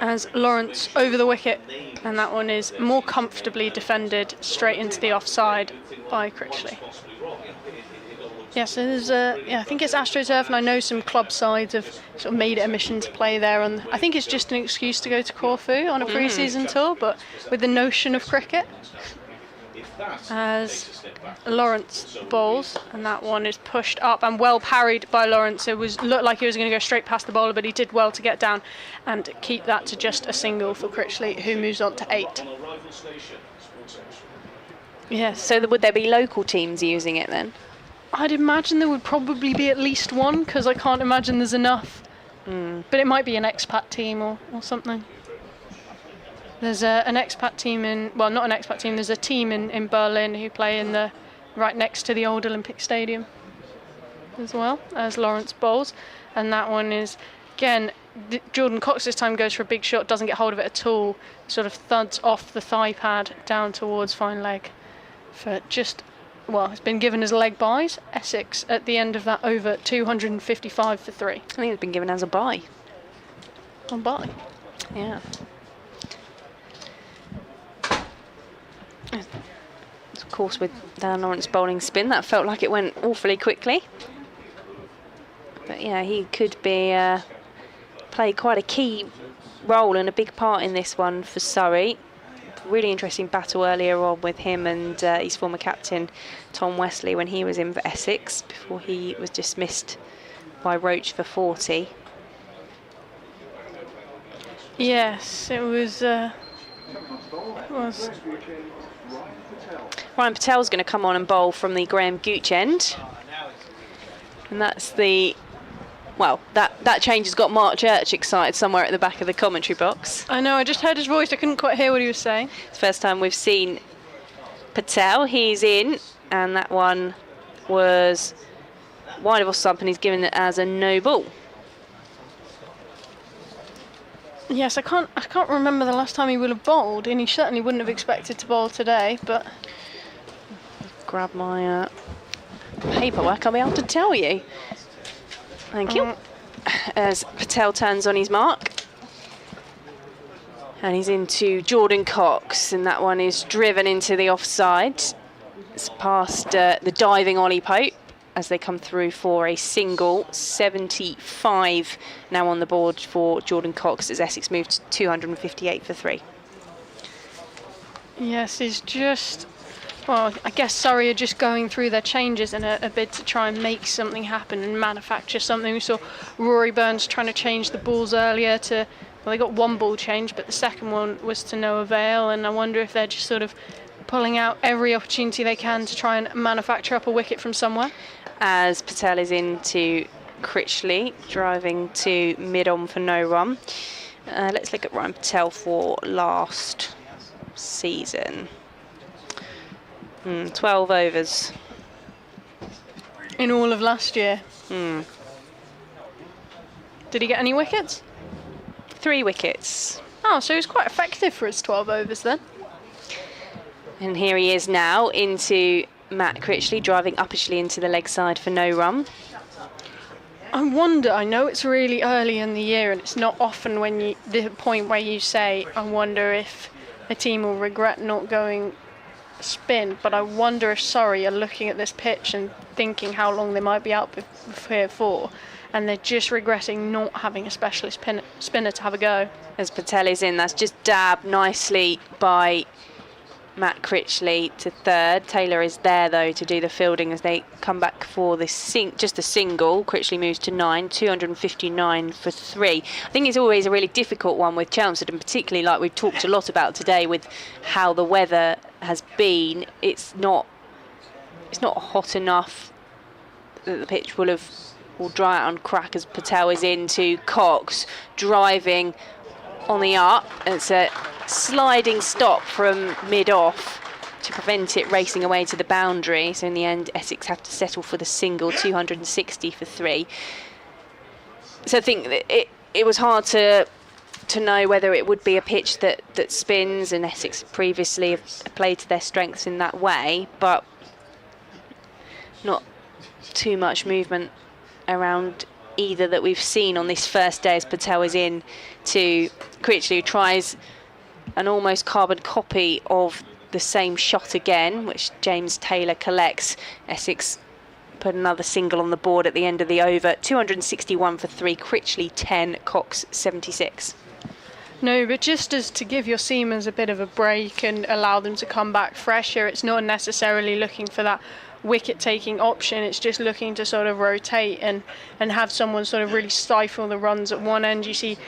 As Lawrence over the wicket, and that one is more comfortably defended straight into the offside by Critchley. Yeah, so there's I think it's AstroTurf, and I know some club sides have sort of made it a mission to play there, and I think it's just an excuse to go to Corfu on a pre-season tour, but with the notion of cricket. As Lawrence bowls, and that one is pushed up and well parried by Lawrence. It looked like he was going to go straight past the bowler, but he did well to get down and keep that to just a single for Critchley, who moves on to 8. Yes. So would there be local teams using it then? I'd imagine there would probably be at least one, because I can't imagine there's enough. But it might be an expat team or something. There's an expat team not an expat team, there's a team in Berlin who play in right next to the old Olympic Stadium as well, as Lawrence bowls. And that one is, again, Jordan Cox this time goes for a big shot, doesn't get hold of it at all, sort of thuds off the thigh pad down towards fine leg for just, well, it's been given as leg byes. Essex at the end of that over 255 for 3. I think it's been given as a bye. A bye? Yeah. Of course, with Dan Lawrence bowling spin, that felt like it went awfully quickly. But yeah, he could be play quite a key role and a big part in this one for Surrey. Really interesting battle earlier on with him and his former captain Tom Wesley when he was in for Essex before he was dismissed by Roach for 40. Yes, it was. Ryan Patel's going to come on and bowl from the Graham Gooch end. And that's the... Well, that change has got Mark Church excited somewhere at the back of the commentary box. I know, I just heard his voice. I couldn't quite hear what he was saying. It's the first time we've seen Patel. He's in, and that one was wide of off stump, and he's given it as a no ball. Yes, I can't remember the last time he would have bowled, and he certainly wouldn't have expected to bowl today, but... Grab my paperwork, I'll be able to tell you. Thank you. As Patel turns on his mark. And he's into Jordan Cox, and that one is driven into the offside. It's past the diving Ollie Pope as they come through for a single. 75 now on the board for Jordan Cox as Essex moved to 258 for 3. Yes, he's just... Well, I guess Surrey are just going through their changes in a bid to try and make something happen and manufacture something. We saw Rory Burns trying to change the balls earlier to... Well, they got one ball change, but the second one was to no avail, and I wonder if they're just sort of pulling out every opportunity they can to try and manufacture up a wicket from somewhere. As Patel is into Critchley, driving to mid-on for no run. Let's look at Ryan Patel for last season. 12 overs. In all of last year? Did he get any wickets? 3 wickets. Oh, so he was quite effective for his 12 overs then. And here he is now into Matt Critchley, driving uppishly into the leg side for no run. I wonder, I know it's really early in the year and it's not often the point where you say, I wonder if a team will regret not going spin, but I wonder if Surrey are looking at this pitch and thinking how long they might be out here for, and they're just regretting not having a specialist spinner to have a go. As Patel is in, that's just dabbed nicely by Matt Critchley to third. Taylor is there though to do the fielding as they come back for this just the single. Critchley moves to 9, 259 for 3. I think it's always a really difficult one with Chelmsford, and particularly like we've talked a lot about today with how the weather has been. It's not hot enough that the pitch will dry out and crack as Patel is into Cox, driving on the up. It's a sliding stop from mid-off to prevent it racing away to the boundary. So in the end, Essex have to settle for the single, 260 for 3. So I think that it was hard to know whether it would be a pitch that spins, and Essex previously have played to their strengths in that way, but not too much movement around either that we've seen on this first day as Patel is in to Critchley, who tries an almost carbon copy of the same shot again, which James Taylor collects. Essex put another single on the board at the end of the over, 261 for 3, Critchley 10, Cox 76. No, but just as to give your seamers a bit of a break and allow them to come back fresher, it's not necessarily looking for that wicket-taking option. It's just looking to sort of rotate and have someone sort of really stifle the runs at one end. You see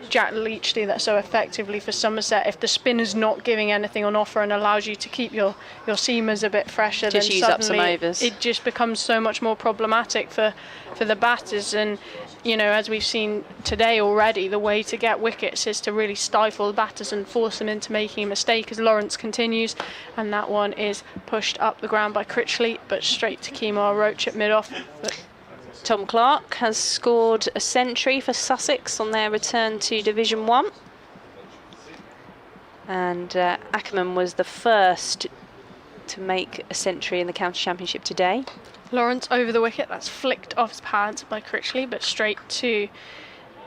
Jack Leach do that so effectively for Somerset. If the spinner's not giving anything on offer and allows you to keep your seamers a bit fresher, just then use up some overs. It just becomes so much more problematic for the batters. And you know, as we've seen today already, the way to get wickets is to really stifle the batters and force them into making a mistake, as Lawrence continues, and that one is pushed up the ground by Critchley, but straight to Kemar Roach at mid-off. Tom Clark has scored a century for Sussex on their return to Division 1. And Ackerman was the first to make a century in the County Championship today. Lawrence over the wicket, that's flicked off his pads by Critchley, but straight to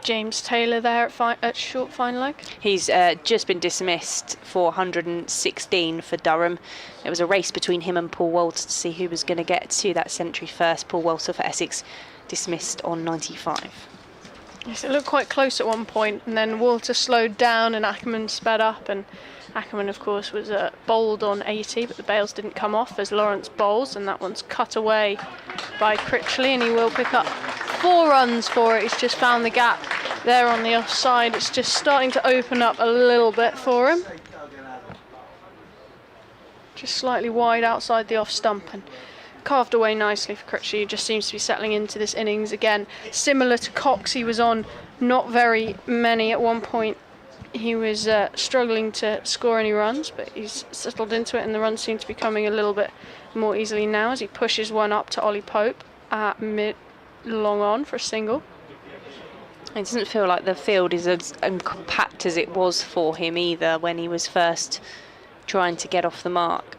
James Taylor there at short fine leg. He's just been dismissed for 116 for Durham. It was a race between him and Paul Walter to see who was going to get to that century first. Paul Walter for Essex dismissed on 95. Yes, it looked quite close at one point, and then Walter slowed down and Ackerman sped up, and Ackerman of course was bowled on 80, but the bails didn't come off as Lawrence bowls, and that one's cut away by Critchley, and he will pick up 4 runs for it. He's just found the gap there on the offside. It's just starting to open up a little bit for him. Just slightly wide outside the off stump, and carved away nicely for Critchley, who just seems to be settling into this innings again. Similar to Cox, he was on not very many at one point. He was struggling to score any runs, but he's settled into it, and the runs seem to be coming a little bit more easily now as he pushes one up to Ollie Pope at mid-long on for a single. It doesn't feel like the field is as compact as it was for him either when he was first trying to get off the mark.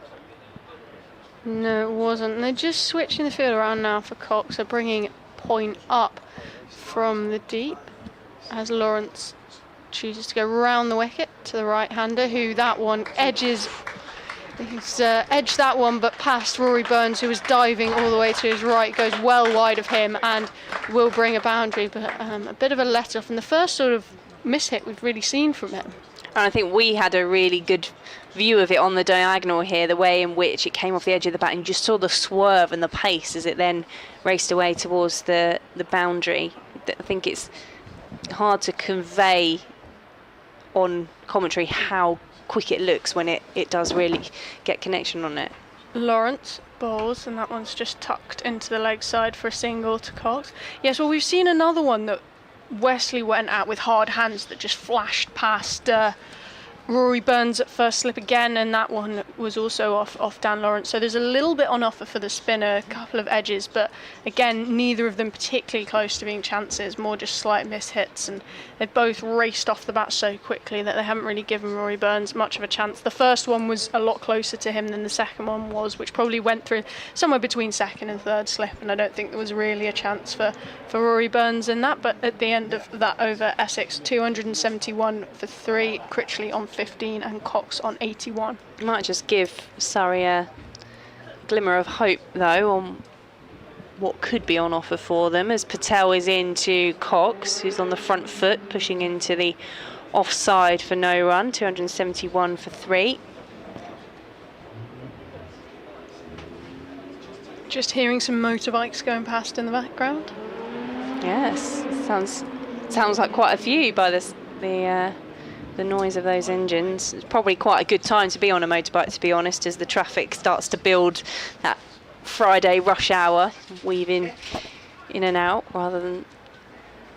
No, it wasn't. They're just switching the field around now for Cox. They're bringing point up from the deep as Lawrence chooses to go round the wicket to the right-hander, who that one edges. He's edged that one, but past Rory Burns, who was diving all the way to his right, goes well wide of him and will bring a boundary, but a bit of a let-off, and the first sort of miss-hit we've really seen from him. And I think we had a really good view of it on the diagonal here, the way in which it came off the edge of the bat, and you just saw the swerve and the pace as it then raced away towards the boundary. I think it's hard to convey on commentary how quick it looks when it does really get connection on it. Lawrence bowls, and that one's just tucked into the leg side for a single to Cox. Yes, well, we've seen another one that Wesley went at with hard hands that just flashed past Rory Burns at first slip again, and that one was also off Dan Lawrence. So there's a little bit on offer for the spinner, a couple of edges, but again, neither of them particularly close to being chances, more just slight miss hits, and they've both raced off the bat so quickly that they haven't really given Rory Burns much of a chance. The first one was a lot closer to him than the second one was, which probably went through somewhere between second and third slip, and I don't think there was really a chance for Rory Burns in that. But at the end of that over, Essex 271 for 3, Critchley on 15 and Cox on 81. Might just give Surrey a glimmer of hope though on what could be on offer for them, as Patel is into Cox, who's on the front foot, pushing into the offside for no run, 271 for 3. Just hearing some motorbikes going past in the background. Yes, sounds like quite a few by the noise of those engines. It's probably quite a good time to be on a motorbike, to be honest, as the traffic starts to build that Friday rush hour, weaving in and out rather than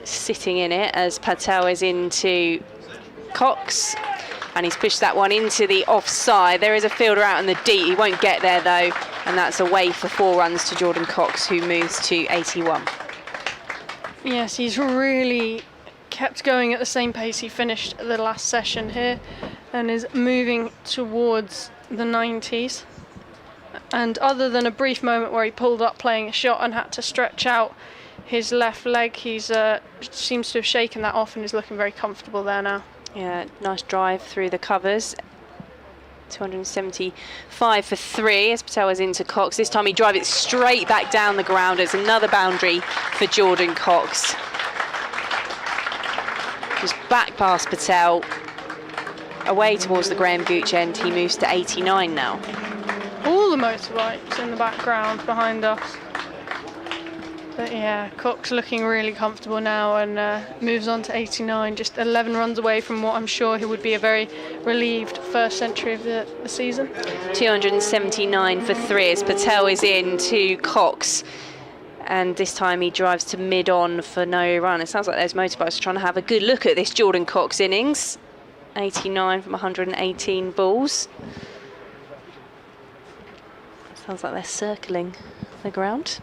sitting in it, as Patel is into Cox, and he's pushed that one into the offside. There is a fielder out in the deep. He won't get there though, and that's away for 4 runs to Jordan Cox, who moves to 81. Yes, he's really kept going at the same pace he finished the last session here, and is moving towards the 90s. And other than a brief moment where he pulled up playing a shot and had to stretch out his left leg, he's seems to have shaken that off and is looking very comfortable there now. Yeah, nice drive through the covers. 275 for 3 as Patel is into Cox. This time he drives it straight back down the ground. It's another boundary for Jordan Cox. Just back past Patel, away towards the Graham Gooch end. He moves to 89 now. All the motorbikes in the background behind us. But yeah, Cox looking really comfortable now, and moves on to 89, just 11 runs away from what I'm sure he would be a very relieved first century of the season. 279 for 3 as Patel is in to Cox, and this time he drives to mid-on for no run. It sounds like those motorbikes are trying to have a good look at this Jordan Cox innings. 89 from 118 balls. Sounds like they're circling the ground.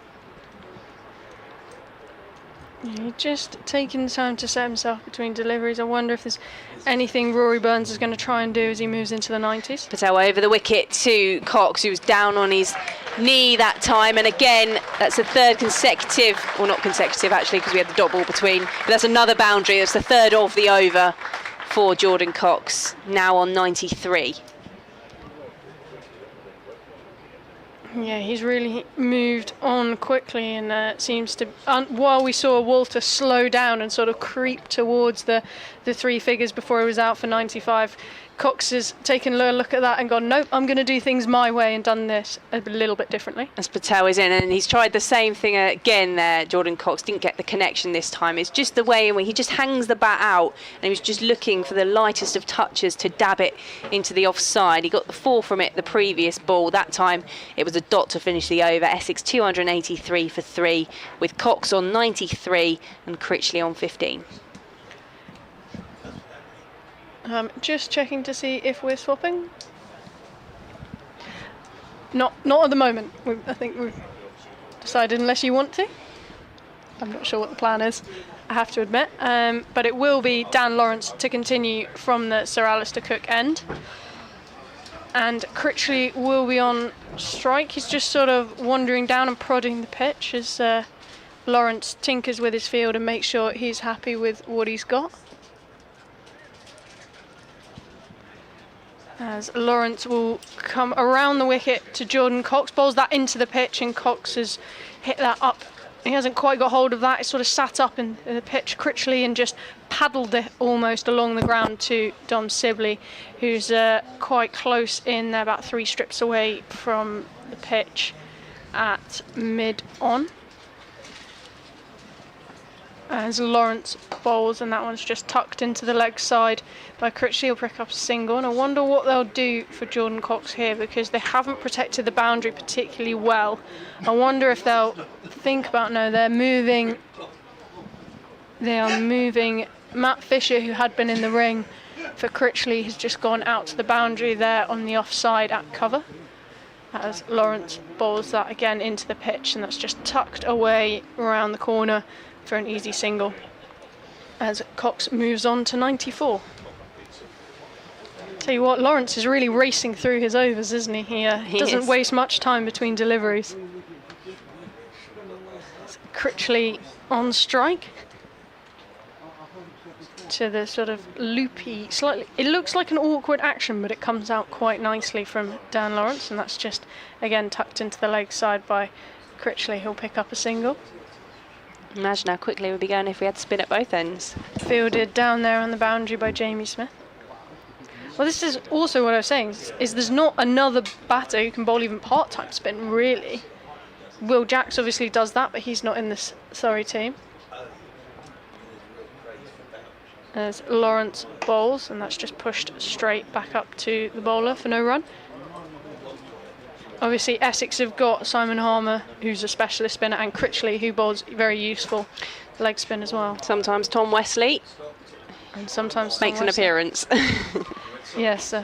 Yeah, just taking the time to set himself between deliveries. I wonder if there's anything Rory Burns is going to try and do as he moves into the 90s. Patel over the wicket to Cox, who was down on his knee that time, and again that's the third consecutive, well not consecutive actually because we had the dot ball between, but that's another boundary. It's the third of the over for Jordan Cox, now on 93. Yeah, he's really moved on quickly, and it seems to, while we saw Walter slow down and sort of creep towards the 3 figures before he was out for 95, Cox has taken a look at that and gone, nope, I'm going to do things my way, and done this a little bit differently. As Patel is in, and he's tried the same thing again there. Jordan Cox didn't get the connection this time. It's just the way in which he just hangs the bat out, and he was just looking for the lightest of touches to dab it into the offside. He got the 4 from it the previous ball. That time it was a dot to finish the over. Essex 283 for 3 with Cox on 93 and Critchley on 15. Just checking to see if we're swapping. Not at the moment. I think we've decided unless you want to. I'm not sure what the plan is, I have to admit. But it will be Dan Lawrence to continue from the Sir Alistair Cook end. And Critchley will be on strike. He's just sort of wandering down and prodding the pitch as Lawrence tinkers with his field and makes sure he's happy with what he's got. As Lawrence will come around the wicket to Jordan Cox, bowls that into the pitch, and Cox has hit that up. He hasn't quite got hold of that. He sort of sat up in the pitch, Critchley, and just paddled it almost along the ground to Dom Sibley, who's quite close in there, about 3 strips away from the pitch at mid-on. As Lawrence bowls, and that one's just tucked into the leg side by Critchley. He'll pick up a single, and I wonder what they'll do for Jordan Cox here, because they haven't protected the boundary particularly well. I wonder if they'll think about, no, they are moving Matt Fisher, who had been in the ring, for Critchley has just gone out to the boundary there on the offside at cover, as Lawrence bowls that again into the pitch, and that's just tucked away around the corner for an easy single, as Cox moves on to 94. Tell you what, Lawrence is really racing through his overs, isn't he? He doesn't waste much time between deliveries. Critchley on strike to the sort of loopy, slightly, it looks like an awkward action, but it comes out quite nicely from Dan Lawrence, and that's just again tucked into the leg side by Critchley, who'll pick up a single. Imagine how quickly we'd be going if we had to spin at both ends. Fielded down there on the boundary by Jamie Smith. Well, this is also what I was saying, is there's not another batter who can bowl even part-time spin, really. Will Jacks obviously does that, but he's not in this Surrey team. As Lawrence bowls, and that's just pushed straight back up to the bowler for no run. Obviously, Essex have got Simon Harmer, who's a specialist spinner, and Critchley, who bowls very useful leg spin as well. Sometimes Tom Wesley. And sometimes makes an appearance. Yes,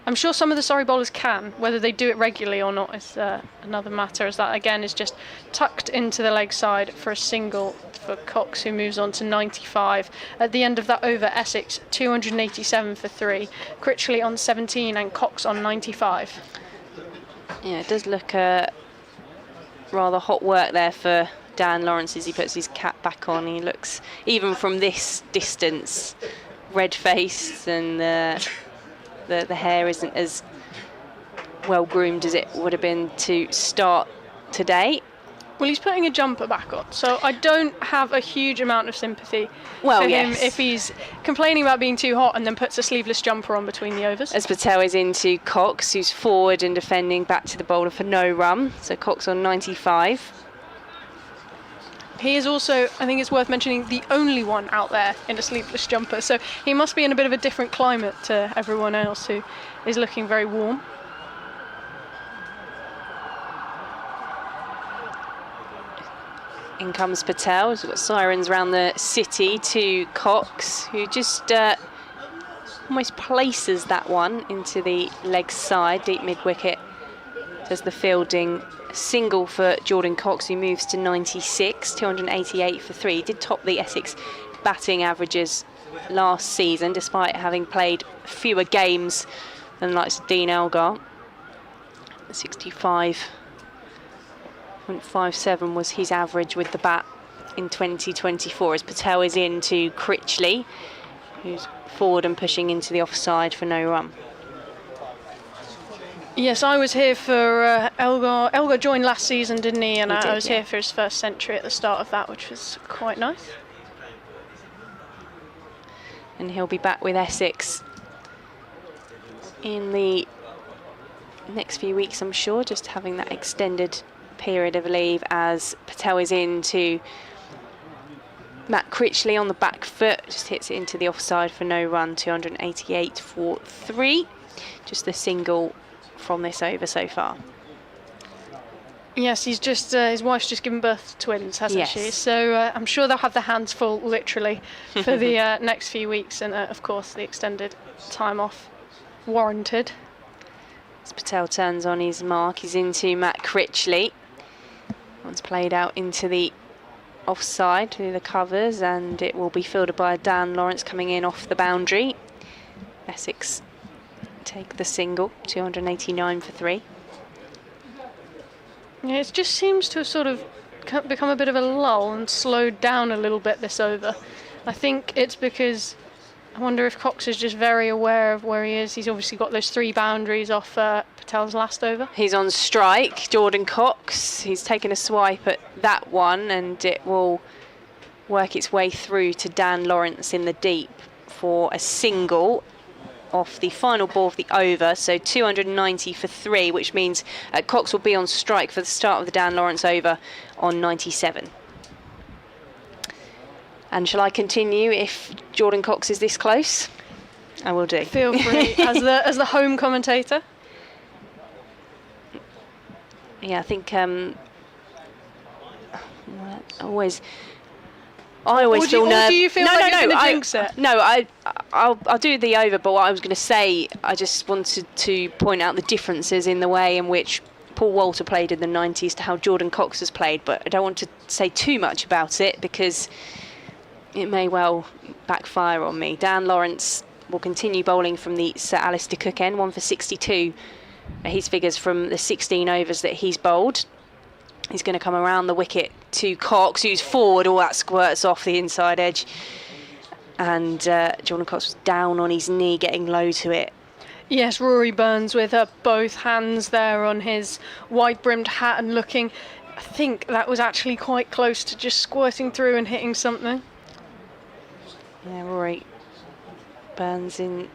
I'm sure some of the Surrey bowlers can. Whether they do it regularly or not is another matter, as that again is just tucked into the leg side for a single for Cox, who moves on to 95. At the end of that over, Essex 287 for 3, Critchley on 17 and Cox on 95. Yeah, it does look rather hot work there for Dan Lawrence as he puts his cap back on. He looks, even from this distance, red-faced, and the hair isn't as well groomed as it would have been to start today. Well, he's putting a jumper back on, so I don't have a huge amount of sympathy for him if he's complaining about being too hot and then puts a sleeveless jumper on between the overs. As Patel is into Cox, who's forward and defending back to the bowler for no run, so Cox on 95. He is also, I think it's worth mentioning, the only one out there in a sleeveless jumper, so he must be in a bit of a different climate to everyone else, who is looking very warm. In comes Patel. We've got sirens around the city to Cox, who just almost places that one into the leg side, deep mid-wicket. Does the fielding single for Jordan Cox, who moves to 96, 288 for 3. He did top the Essex batting averages last season, despite having played fewer games than the likes of Dean Elgar. 65.57 was his average with the bat in 2024, as Patel is into Critchley, who's forward and pushing into the offside for no run. Yes, I was here for Elgar. Elgar joined last season, didn't he? And I was yeah. here for his first century at the start of that, which was quite nice. And he'll be back with Essex in the next few weeks, I'm sure, just having that extended period of leave, as Patel is into Matt Critchley on the back foot, just hits it into the offside for no run, 288 for 3. Just the single from this over so far. Yes, he's just his wife's just given birth to twins, hasn't Yes. she? So I'm sure they'll have their hands full, literally, for the next few weeks, and of course the extended time off warranted. As Patel turns on his mark, he's into Matt Critchley. One's played out into the offside through the covers, and it will be fielded by Dan Lawrence coming in off the boundary. Essex take the single, 289 for 3. Yeah, it just seems to have sort of become a bit of a lull and slowed down a little bit this over. I think it's because I wonder if Cox is just very aware of where he is. He's obviously got those 3 boundaries off Patel's last over. He's on strike, Jordan Cox. He's taken a swipe at that one, and it will work its way through to Dan Lawrence in the deep for a single off the final ball of the over, so 290 for 3, which means Cox will be on strike for the start of the Dan Lawrence over on 97. And shall I continue if Jordan Cox is this close? I will do. Feel free, as the home commentator. Yeah, I think always I always feel nervous. Or do you feel like you're going to jinx it? No, I'll do the over, but what I was going to say, I just wanted to point out the differences in the way in which Paul Walter played in the 90s to how Jordan Cox has played, but I don't want to say too much about it because it may well backfire on me. Dan Lawrence will continue bowling from the Sir Alistair Cook end, 1 for 62. His figures from the 16 overs that he's bowled. He's going to come around the wicket to Cox, who's forward. All that squirts off the inside edge. And Jordan Cox was down on his knee, getting low to it. Yes, Rory Burns with both hands there on his wide-brimmed hat and looking. I think that was actually quite close to just squirting through and hitting something. Yeah, Rory Burns in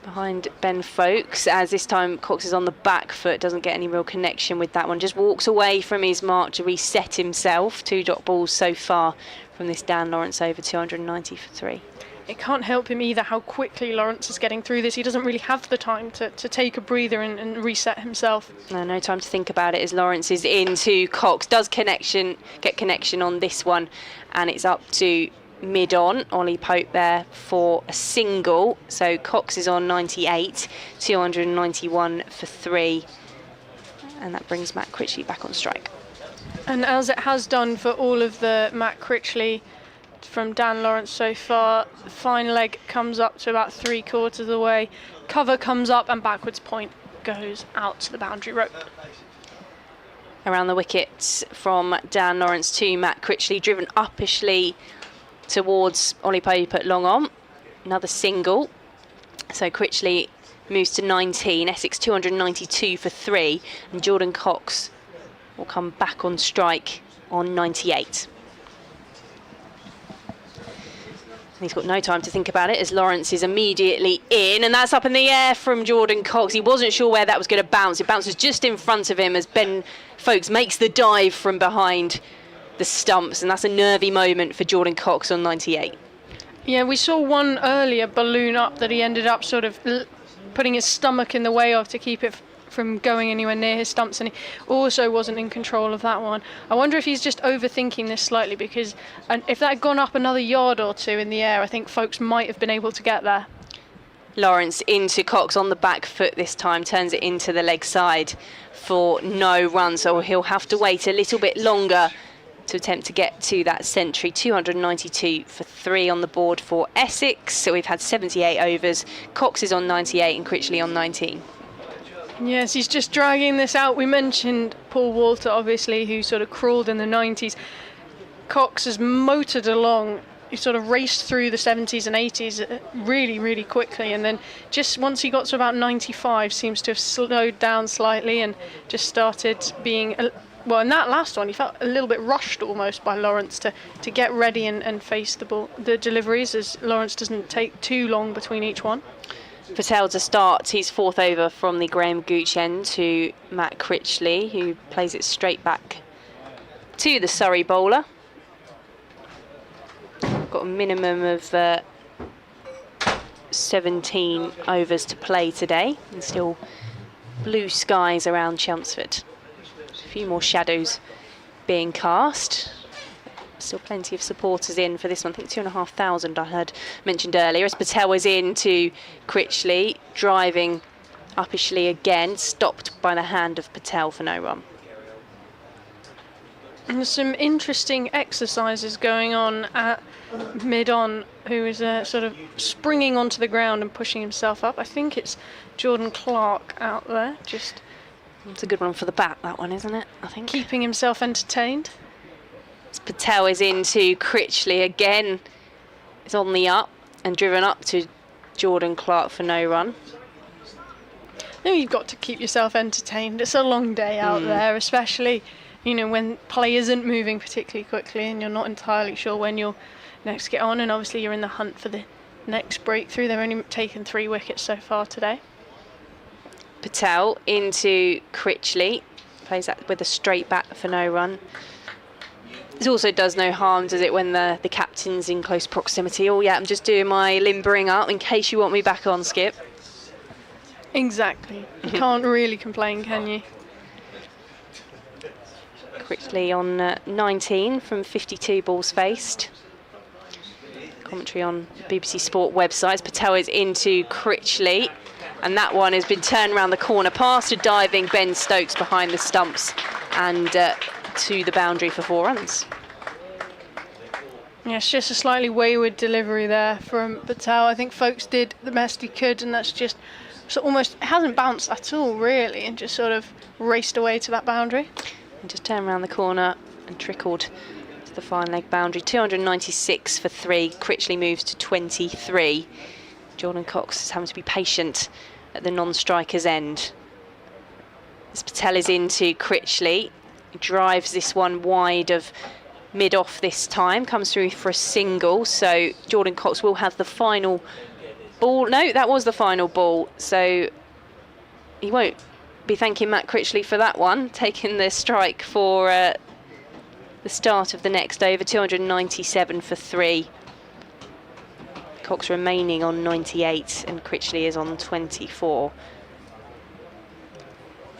behind Ben Folkes, as this time Cox is on the back foot, doesn't get any real connection with that one, just walks away from his mark to reset himself. 2 dot balls so far from this Dan Lawrence over, 290 for 3. It can't help him either how quickly Lawrence is getting through this. He doesn't really have the time to take a breather and reset himself. No time to think about it as Lawrence is into Cox, does get connection on this one, and it's up to mid-on. Ollie Pope there for a single, so Cox is on 98, 291 for 3, and that brings Matt Critchley back on strike. And as it has done for all of the Matt Critchley from Dan Lawrence so far, the fine leg comes up to about 3/4 of the way, cover comes up and backwards point goes out to the boundary rope. Around the wickets from Dan Lawrence to Matt Critchley, driven uppishly towards Ollie Pope at long on. Another single. So Critchley moves to 19, Essex 292 for 3, and Jordan Cox will come back on strike on 98. And he's got no time to think about it as Lawrence is immediately in, and that's up in the air from Jordan Cox. He wasn't sure where that was going to bounce. It bounces just in front of him as Ben Folkes makes the dive from behind the stumps, and that's a nervy moment for Jordan Cox on 98. Yeah, we saw one earlier balloon up that he ended up sort of putting his stomach in the way of to keep it from going anywhere near his stumps, and he also wasn't in control of that one. I wonder if he's just overthinking this slightly, because if that had gone up another yard or two in the air, I think Folkes might have been able to get there. Lawrence into Cox on the back foot this time, turns it into the leg side for no run, so he'll have to wait a little bit longer to attempt to get to that century. 292 for 3 on the board for Essex. So we've had 78 overs. Cox is on 98 and Critchley on 19. Yes, he's just dragging this out. We mentioned Paul Walter, obviously, who sort of crawled in the 90s. Cox has motored along. He sort of raced through the 70s and 80s really, really quickly. And then just once he got to about 95, seems to have slowed down slightly and just started being... Well, in that last one, he felt a little bit rushed almost by Lawrence to get ready and face the deliveries, as Lawrence doesn't take too long between each one. Patel to start his 4th over from the Graham Gooch end to Matt Critchley, who plays it straight back to the Surrey bowler. Got a minimum of 17 overs to play today, and still blue skies around Chelmsford. A few more shadows being cast. Still plenty of supporters in for this one. I think 2,500 I heard mentioned earlier. As Patel was in to Critchley, driving uppishly again, stopped by the hand of Patel for no run. And there's some interesting exercises going on at mid-on, who is sort of springing onto the ground and pushing himself up. I think it's Jordan Clark out there, just... It's a good one for the bat, that one, isn't it? I think. Keeping himself entertained. As Patel is into Critchley again. It's on the up and driven up to Jordan Clark for no run. No, you've got to keep yourself entertained. It's a long day out there, especially, you know, when play isn't moving particularly quickly and you're not entirely sure when you'll next get on. And obviously you're in the hunt for the next breakthrough. They've only taken 3 wickets so far today. Patel into Critchley, plays that with a straight bat for no run. This also does no harm, does it, when the captain's in close proximity? Oh yeah, I'm just doing my limbering up in case you want me back on, Skip. Exactly. You can't really complain, can you? Critchley on 19 from 52 balls faced. Commentary on BBC Sport websites. Patel is into Critchley, and that one has been turned around the corner past a diving Ben Stokes behind the stumps and to the boundary for 4 runs. Yeah, it's just a slightly wayward delivery there from Patel. I think Folks did the best he could, and that's just so almost, it hasn't bounced at all really, and just sort of raced away to that boundary. And just turned around the corner and trickled to the fine leg boundary. 296 for 3. Critchley moves to 23. Jordan Cox is having to be patient at the non-striker's end. As Patel is into Critchley, he drives this one wide of mid-off this time, comes through for a single, so Jordan Cox will have the final ball. No, that was the final ball, so he won't be thanking Matt Critchley for that one, taking the strike for the start of the next over. 297 for 3. Cox remaining on 98 and Critchley is on 24.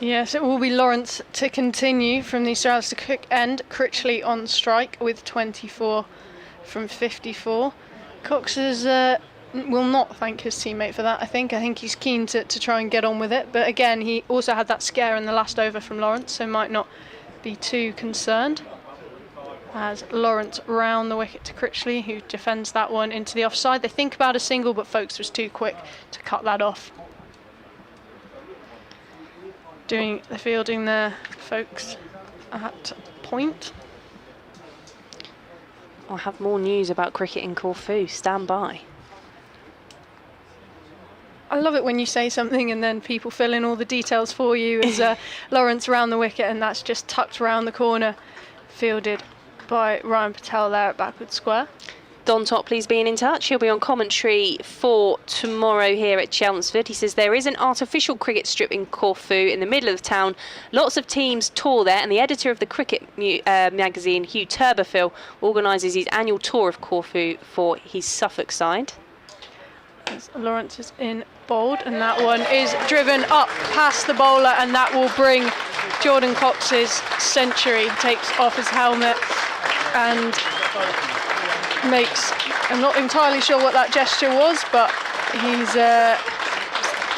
Yes, it will be Lawrence to continue from the Sir Alistair Cook end. Critchley on strike with 24 from 54. Cox will not thank his teammate for that, I think. I think he's keen to try and get on with it. But again, he also had that scare in the last over from Lawrence, so might not be too concerned. As Lawrence round the wicket to Critchley, who defends that one into the offside. They think about a single, but Folks was too quick to cut that off. Doing the fielding there, Folks at point. I'll have more news about cricket in Corfu. Stand by. I love it when you say something and then people fill in all the details for you. As Lawrence round the wicket, and that's just tucked round the corner, fielded by Ryan Patel there at backward square. Don Topley's been in touch. He'll be on commentary for tomorrow here at Chelmsford. He says there is an artificial cricket strip in Corfu in the middle of the town. Lots of teams tour there, and the editor of the cricket magazine, Hugh Turberville, organises his annual tour of Corfu for his Suffolk side. As Lawrence is in bowled, and that one is driven up past the bowler, and that will bring Jordan Cox's century. Takes off his helmet and makes, I'm not entirely sure what that gesture was, but he's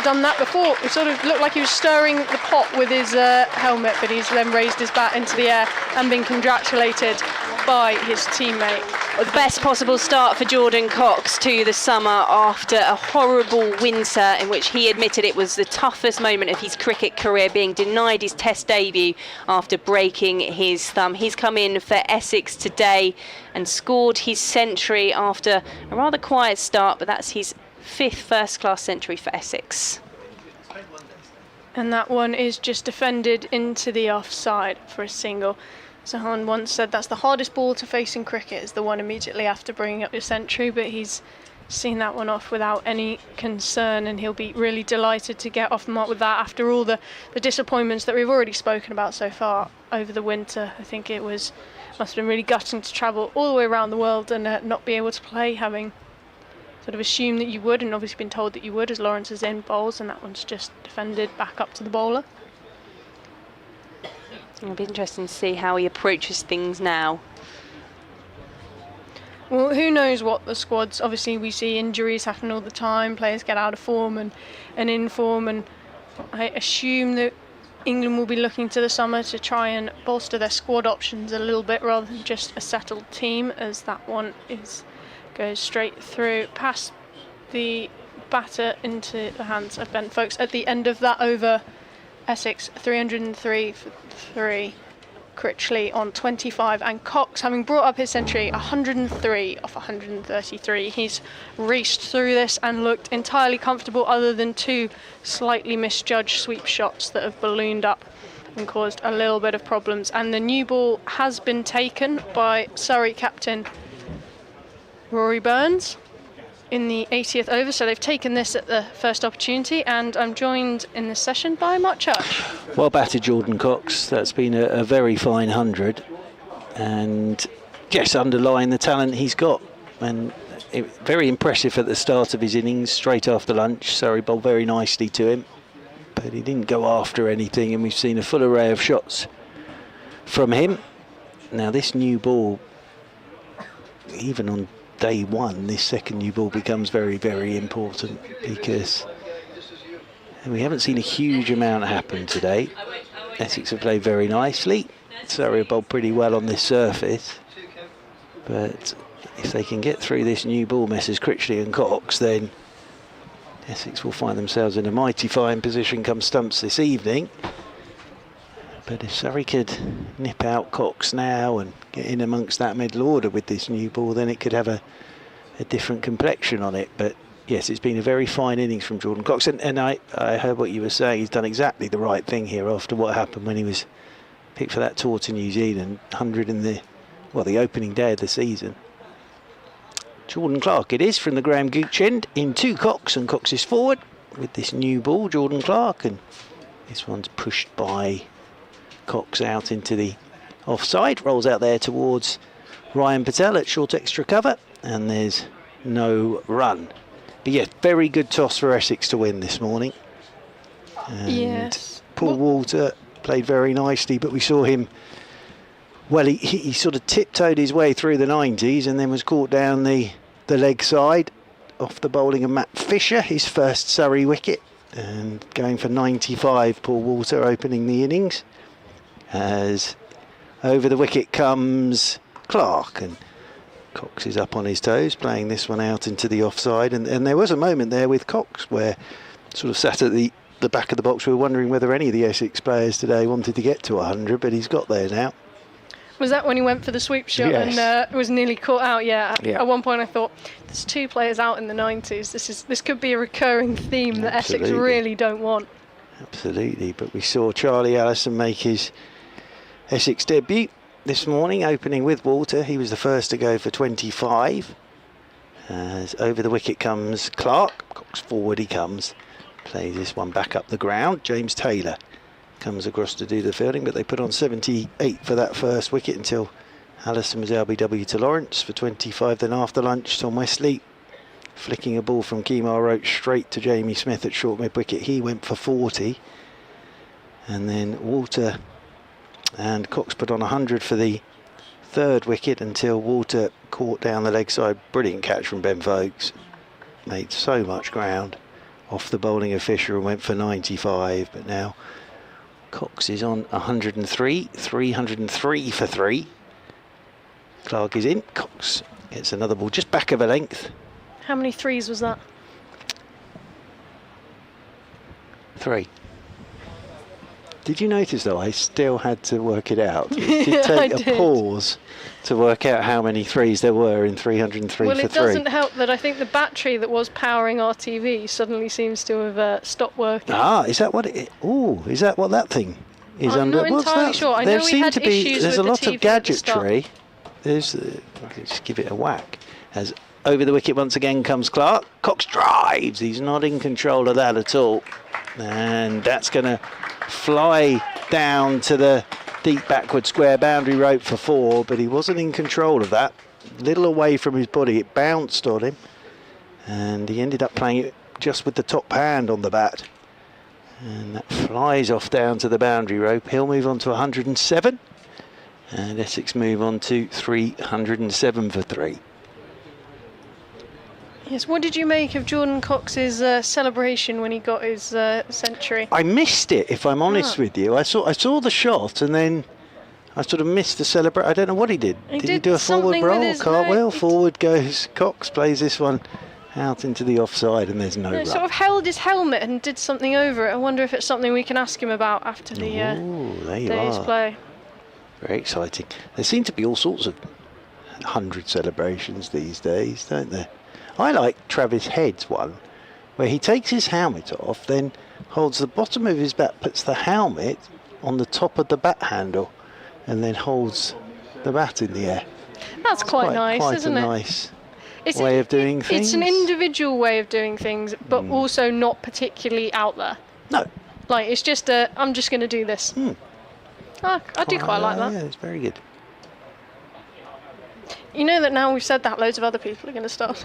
done that before. It sort of looked like he was stirring the pot with his helmet, but he's then raised his bat into the air and been congratulated by his teammate. The best possible start for Jordan Cox to the summer after a horrible winter in which he admitted it was the toughest moment of his cricket career, being denied his Test debut after breaking his thumb. He's come in for Essex today and scored his century after a rather quiet start, but that's his 5th first-class century for Essex. And that one is just defended into the offside for a single. Sahan once said that's the hardest ball to face in cricket, is the one immediately after bringing up your century, but he's seen that one off without any concern, and he'll be really delighted to get off the mark with that after all the disappointments that we've already spoken about so far over the winter. I think it must have been really gutting to travel all the way around the world and not be able to play, having sort of assumed that you would and obviously been told that you would, as Lawrence is in bowls, and that one's just defended back up to the bowler. It'll be interesting to see how he approaches things now. Well, who knows what the squad's... Obviously, we see injuries happen all the time. Players get out of form and in form. And I assume that England will be looking to the summer to try and bolster their squad options a little bit rather than just a settled team, as that one goes straight through past the batter into the hands of Ben Folks. At the end of that over, Essex 303 for 3. Critchley on 25, and Cox, having brought up his century, 103 off 133. He's raced through this and looked entirely comfortable, other than 2 slightly misjudged sweep shots that have ballooned up and caused a little bit of problems. And the new ball has been taken by Surrey captain Rory Burns in the 80th over, so they've taken this at the first opportunity, and I'm joined in this session by Mark Church. Well batted, Jordan Cox. That's been a very fine 100, and just underlying the talent he's got, and very impressive at the start of his innings. Straight after lunch, Surrey bowled very nicely to him, but he didn't go after anything, and we've seen a full array of shots from him. Now this new ball, even on day one, this second new ball becomes very, very important, because we haven't seen a huge amount happen today. Essex have played very nicely. Surrey have bowled pretty well on this surface. But if they can get through this new ball, Messrs Critchley and Cox, then Essex will find themselves in a mighty fine position come stumps this evening. But if Surrey could nip out Cox now and get in amongst that middle order with this new ball, then it could have a different complexion on it. But yes, it's been a very fine innings from Jordan Cox. And I heard what you were saying. He's done exactly the right thing here after what happened when he was picked for that tour to New Zealand, 100 in the opening day of the season. Jordan Clark it is from the Graham Gooch end into Cox, and Cox is forward with this new ball, Jordan Clark, and this one's pushed by Cox out into the offside, rolls out there towards Ryan Patel at short extra cover, and there's no run. But yeah, very good toss for Essex to win this morning. And yes. Paul Walter played very nicely, but we saw him, well, he sort of tiptoed his way through the 90s and then was caught down the leg side off the bowling of Matt Fisher, his first Surrey wicket, and going for 95, Paul Walter opening the innings. As over the wicket comes Clark, and Cox is up on his toes, playing this one out into the offside. And there was a moment there with Cox where sort of sat at the back of the box. We were wondering whether any of the Essex players today wanted to get to 100, but he's got there now. Was that when he went for the sweep shot? Yes. And was nearly caught out? Yeah. Yeah. At one point I thought, there's two players out in the 90s. This could be a recurring theme that Essex Absolutely. really don't want. Absolutely, but we saw Charlie Allison make his Essex debut this morning, opening with Walter. He was the first to go for 25. As over the wicket comes Clark. Cox forward he comes. Plays this one back up the ground. James Taylor comes across to do the fielding, but they put on 78 for that first wicket until Allison was LBW to Lawrence for 25. Then after lunch, Tom Wesley flicking a ball from Kemar Roach straight to Jamie Smith at short mid wicket. He went for 40. And then Walter and Cox put on 100 for the third wicket until Walter caught down the leg side. Brilliant catch from Ben Folkes. Made so much ground off the bowling of Fisher and went for 95. But now Cox is on 103, 303 for 3. Clark is in. Cox gets another ball just back of a length. How many threes was that? 3. Did you notice though, I still had to work it out. It did take a pause to work out how many threes there were in 303 well, for 3. it doesn't help that I think the battery that was powering our TV suddenly seems to have stopped working. Ah, is that what it? Oh, is that what that thing is I'm under? not What's entirely that? sure. I There know we seem had to be. issues There's a with lot the of TV at the start. gadgetry. There's. Let's give it a whack. As over the wicket once again comes Clark. Cox drives. He's not in control of that at all, and that's going to fly down to the deep backward square boundary rope for 4, but he wasn't in control of that. Little away from his body, it bounced on him, and he ended up playing it just with the top hand on the bat, and that flies off down to the boundary rope. He'll move on to 107, and Essex move on to 307 for 3. Yes, what did you make of Jordan Cox's celebration when he got his century? I missed it, if I'm honest with you. I saw the shot, and then I sort of missed the celebration. I don't know what he did. Did he do a forward something roll, with his cartwheel? Forward goes Cox, plays this one out into the offside, and there's no No, run. sort of held his helmet and did something over it. I wonder if it's something we can ask him about after the there you day's are. play. Very exciting. There seem to be all sorts of 100 celebrations these days, don't there? I like Travis Head's one, where he takes his helmet off, then holds the bottom of his bat, puts the helmet on the top of the bat handle, and then holds the bat in the air. That's quite nice, isn't it? Quite a nice way of doing things. It's an individual way of doing things, but also not particularly out there. No. Like, it's just I'm just going to do this. I do quite like that. Yeah, it's very good. You know that now we've said that, loads of other people are going to start.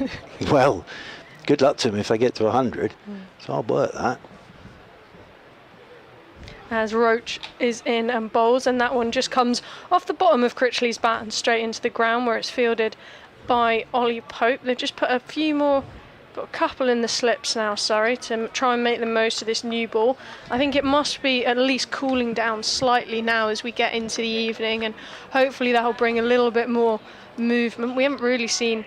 Well, good luck to them if they get to 100. So I'll work that. as Roach is in and bowls, and that one just comes off the bottom of Critchley's bat and straight into the ground where it's fielded by Ollie Pope. They've just put a few more, got a couple in the slips now, Surrey, to try and make the most of this new ball. I think it must be at least cooling down slightly now as we get into the evening, and hopefully that'll bring a little bit more movement. We haven't really seen,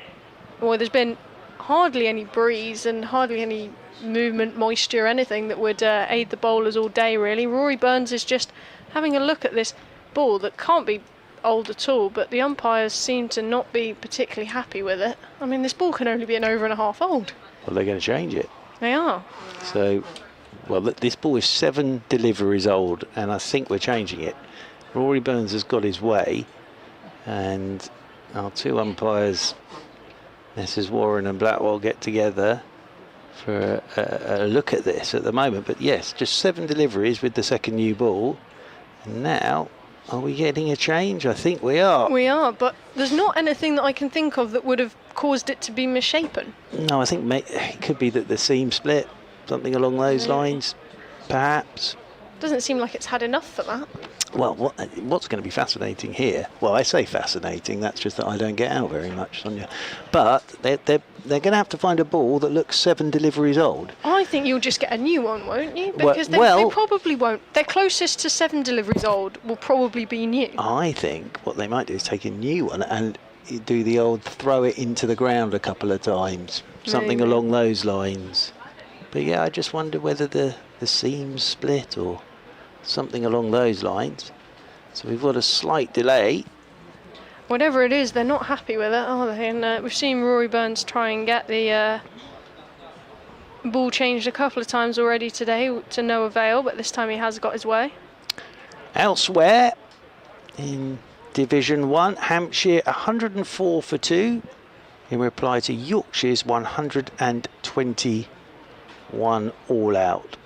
well, there's been hardly any breeze and hardly any movement, moisture, anything that would aid the bowlers all day, really. Rory Burns is just having a look at this ball that can't be old at all, but the umpires seem to not be particularly happy with it. I mean, this ball can only be an over and a half old. Well, they're going to change it. They are. So, well, this ball is 7 deliveries old, and I think we're changing it. Rory Burns has got his way, and our 2 umpires, Messrs Warren and Blackwell, get together for a look at this at the moment. But yes, just 7 deliveries with the second new ball, and now, are we getting a change? I think we are. We are, but there's not anything that I can think of that would have caused it to be misshapen. No, I think it could be that the seam split, something along those lines, perhaps. Doesn't seem like it's had enough for that. Well, what's going to be fascinating here? Well, I say fascinating, that's just that I don't get out very much, Sonia. But they're going to have to find a ball that looks 7 deliveries old. I think you'll just get a new one, won't you? Well- Because they probably won't. Their closest to 7 deliveries old will probably be new. I think what they might do is take a new one and do the old throw it into the ground a couple of times. Something Maybe. along those lines. But yeah, I just wonder whether the seams split or something along those lines. So we've got a slight delay. Whatever it is, they're not happy with it, are they? And we've seen Rory Burns try and get the ball changed a couple of times already today to no avail, but this time he has got his way. Elsewhere in Division 1, Hampshire 104 for 2 in reply to Yorkshire's 121 all out.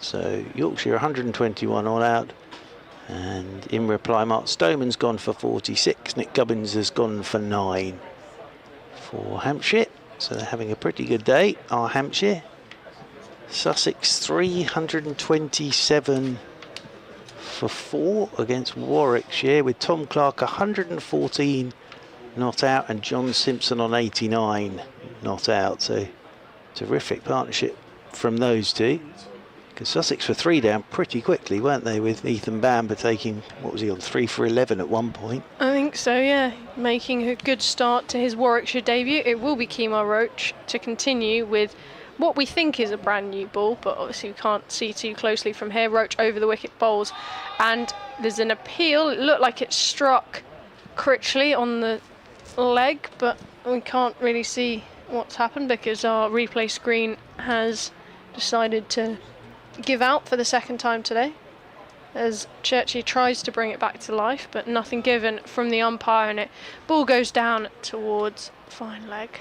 So Yorkshire 121 all out, and in reply Mark Stoneman's gone for 46, Nick Gubbins has gone for 9 for Hampshire. So they're having a pretty good day, our Hampshire. Sussex 327 for 4 against Warwickshire, with Tom Clark 114 not out and John Simpson on 89 not out. So terrific partnership from those two. Because Sussex were 3 down pretty quickly, weren't they, with Ethan Bamber taking, what was he on, 3 for 11 at one point? I think so, yeah. Making a good start to his Warwickshire debut. It will be Kemar Roach to continue with what we think is a brand new ball, but obviously we can't see too closely from here. Roach over the wicket bowls, and there's an appeal. It looked like it struck Critchley on the leg, but we can't really see what's happened because our replay screen has decided to give out for the second time today as Churchy tries to bring it back to life, but nothing given from the umpire, and it ball goes down towards fine leg.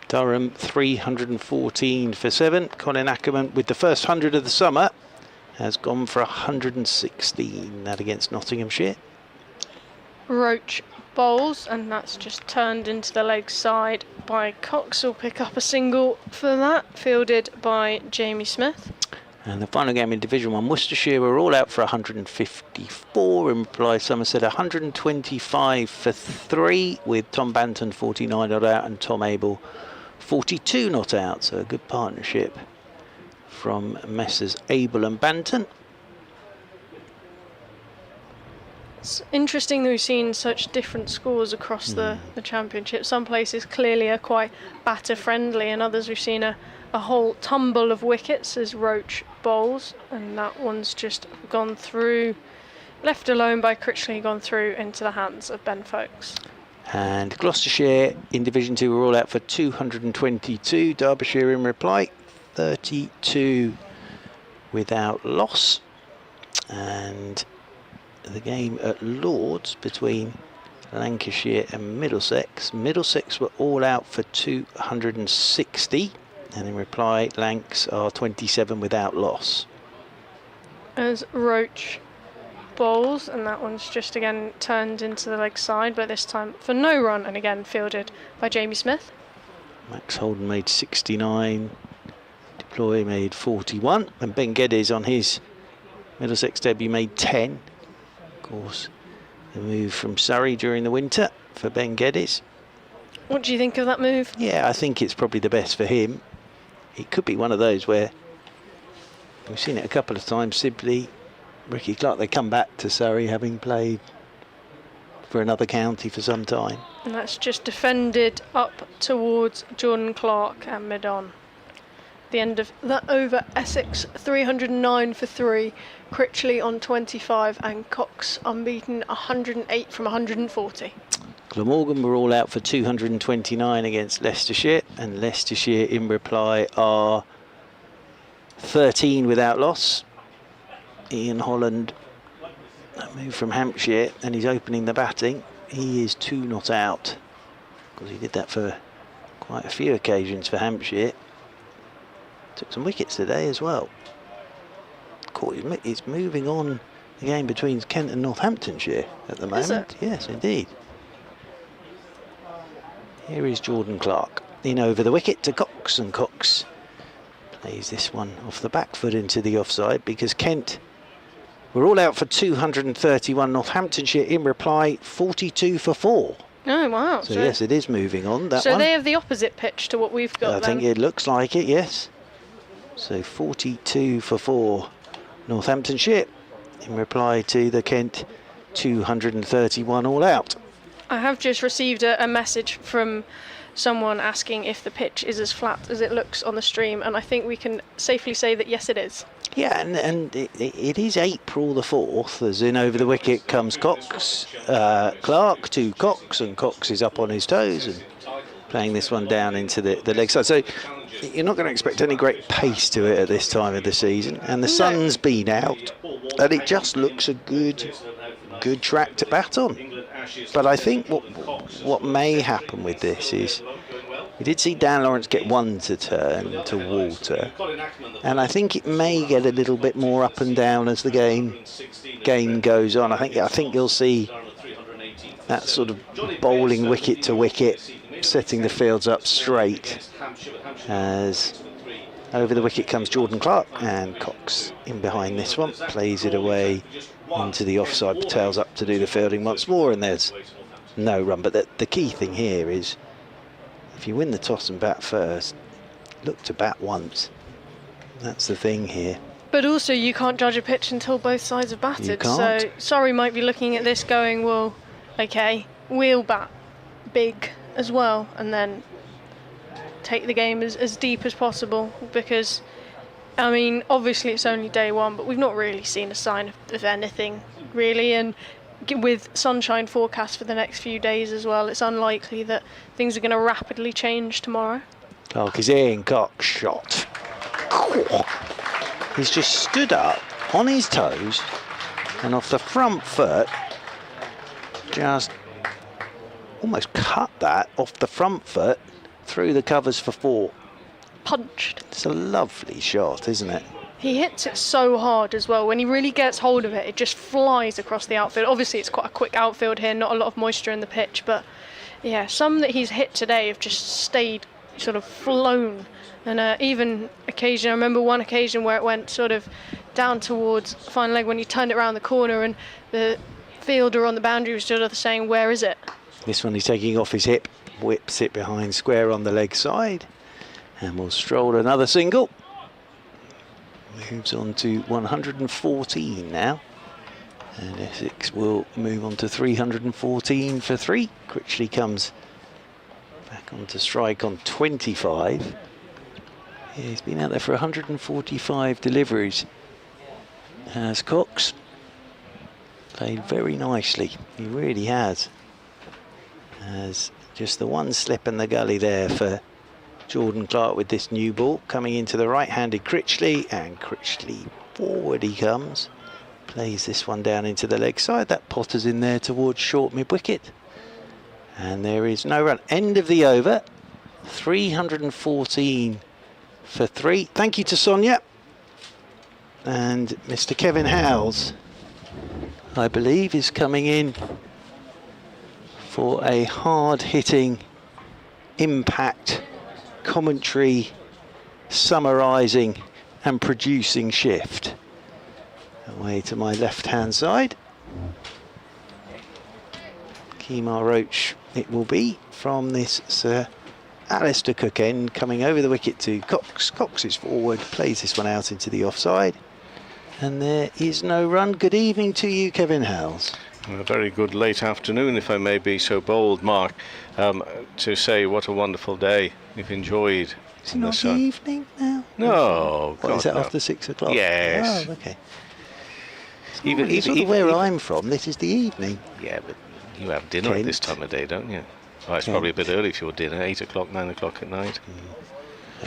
Durham 314 for 7. Colin Ackerman with the first 100 of the summer has gone for 116, that against Nottinghamshire. Roach bowls, and that's just turned into the leg side by Cox. Will pick up a single for that, fielded by Jamie Smith. And the final game in Division 1, Worcestershire were all out for 154. In reply, Somerset 125 for 3, with Tom Banton 49 not out and Tom Abel 42 not out. So a good partnership from Messrs Abel and Banton. It's interesting that we've seen such different scores across the championship. Some places clearly are quite batter friendly, and others we've seen a whole tumble of wickets as Roach bowls, and that one's just gone through, left alone by Critchley, gone through into the hands of Ben Folkes. And Gloucestershire in Division 2 were all out for 222. Derbyshire in reply 32 without loss. And the game at Lords between Lancashire and Middlesex. Middlesex were all out for 260, and in reply Lancs are 27 without loss. As Roach bowls, and that one's just again turned into the leg side, but this time for no run, and again fielded by Jamie Smith. Max Holden made 69, Deploy made 41, and Ben Geddes on his Middlesex debut made 10. Of course, the move from Surrey during the winter for Ben Geddes. What do you think of that move? Yeah, I think it's probably the best for him. It could be one of those where we've seen it a couple of times. Sibley, Ricky Clark, they come back to Surrey having played for another county for some time. And that's just defended up towards Jordan Clark and mid-on. The end of that over, Essex 309 for 3, Critchley on 25 and Cox unbeaten 108 from 140. Glamorgan were all out for 229 against Leicestershire, and Leicestershire in reply are 13 without loss. Ian Holland, that move from Hampshire, and he's opening the batting. He is 2 not out, because he did that for quite a few occasions for Hampshire. Took some wickets today as well. It's moving on the game between Kent and Northamptonshire at the moment. Is it? Yes, indeed. Here is Jordan Clark in over the wicket to Cox, and Cox plays this one off the back foot into the offside because Kent were all out for 231. Northamptonshire in reply 42 for 4. Oh wow! So yes, it is moving on. That so one. they have the opposite pitch to what we've got. I think it looks like it. Yes. So 42 for 4. Northamptonshire in reply to the Kent 231 all out. I have just received a message from someone asking if the pitch is as flat as it looks on the stream, and I think we can safely say that yes, it is. Yeah, and it is April the 4th, as in over the wicket comes Cox, Clark to Cox, and Cox is up on his toes and playing this one down into the leg side. So you're not going to expect any great pace to it at this time of the season, and the sun's been out, and it just looks a good track to bat on. But I think what may happen with this is we did see Dan Lawrence get one to turn to water, and I think it may get a little bit more up and down as the game goes on. I think you'll see that sort of bowling wicket to wicket, setting the fields up straight as over the wicket comes Jordan Clark, and Cox in behind this one plays it away into the offside. Patel's up to do the fielding once more, and there's no run. But the key thing here is if you win the toss and bat first, look to bat once. That's the thing here. But also you can't judge a pitch until both sides have batted. You can't. So Surrey might be looking at this going, well, okay, we'll bat big as well, and then take the game as deep as possible, because I mean, obviously it's only day one, but we've not really seen a sign of anything really, and with sunshine forecast for the next few days as well, it's unlikely that things are going to rapidly change tomorrow. Clark is in, Cox shot. He's just stood up on his toes and off the front foot, just almost cut that off the front foot through the covers for 4. Punched. It's a lovely shot, isn't it? He hits it so hard as well. When he really gets hold of it, it just flies across the outfield. Obviously, it's quite a quick outfield here, not a lot of moisture in the pitch, but yeah, some that he's hit today have just stayed sort of flown. And even occasion, I remember one occasion where it went sort of down towards final leg when he turned it around the corner, and the fielder on the boundary was sort of saying, "Where is it?" This one he's taking off his hip, whips it behind square on the leg side, and will stroll another single. Moves on to 114 now, and Essex will move on to 314 for 3. Critchley comes back onto strike on 25. Yeah, he's been out there for 145 deliveries. Has Cox played very nicely, he really has. As just the one slip in the gully there for Jordan Clark with this new ball, coming into the right-handed Critchley, and Critchley forward he comes, plays this one down into the leg side. That potters in there towards short mid-wicket, and there is no run. End of the over, 314 for 3. Thank you to Sonia and Mr. Kevin Howes, I believe, is coming in for a hard-hitting impact commentary, summarising and producing shift. Away to my left-hand side. Kemar Roach it will be from this Sir Alistair Cook end, coming over the wicket to Cox. Cox is forward, plays this one out into the offside. And there is no run. Good evening to you, Kevin Howells. A very good late afternoon, if I may be so bold, Mark, to say what a wonderful day you've enjoyed. Is it not the evening now? No. What, is that after 6 o'clock? Yes. Oh, okay. Even where I'm from, this is the evening. Yeah, but you have dinner at this time of day, don't you? Oh, it's probably a bit early for your dinner, 8 o'clock, 9 o'clock at night.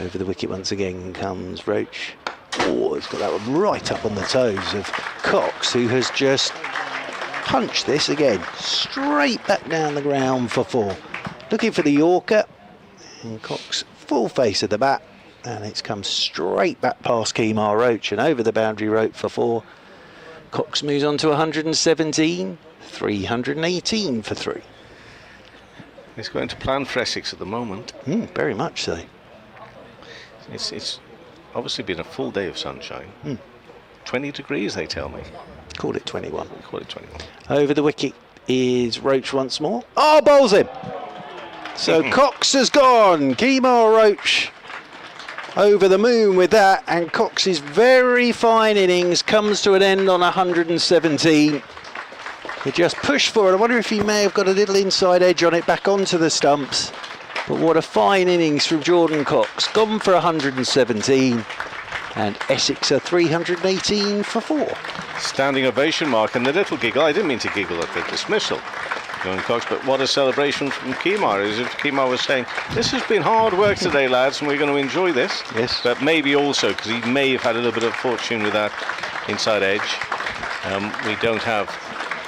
Over the wicket once again comes Roach. Oh, he's got that one right up on the toes of Cox, who has just punched this again, straight back down the ground for 4. Looking for the Yorker, and Cox full face of the bat, and it's come straight back past Kemar Roach and over the boundary rope for 4. Cox moves on to 117, 318 for 3. It's going to plan for Essex at the moment. Very much so. It's obviously been a full day of sunshine. 20 degrees, they tell me. Call it 21. Call it 21. Over the wicket is Roach once more. Oh, bowls him. So Cox has gone. Kemar Roach over the moon with that, and Cox's very fine innings comes to an end on 117. He just pushed forward. I wonder if he may have got a little inside edge on it back onto the stumps. But what a fine innings from Jordan Cox. Gone for 117, and Essex are 318 for 4. Standing ovation, Mark, and the little giggle. I didn't mean to giggle at the dismissal, Jordan Cox, but what a celebration from Kemar. As if Kemar was saying, this has been hard work today, lads, and we're going to enjoy this. Yes. But maybe also, because he may have had a little bit of fortune with that inside edge. We don't have,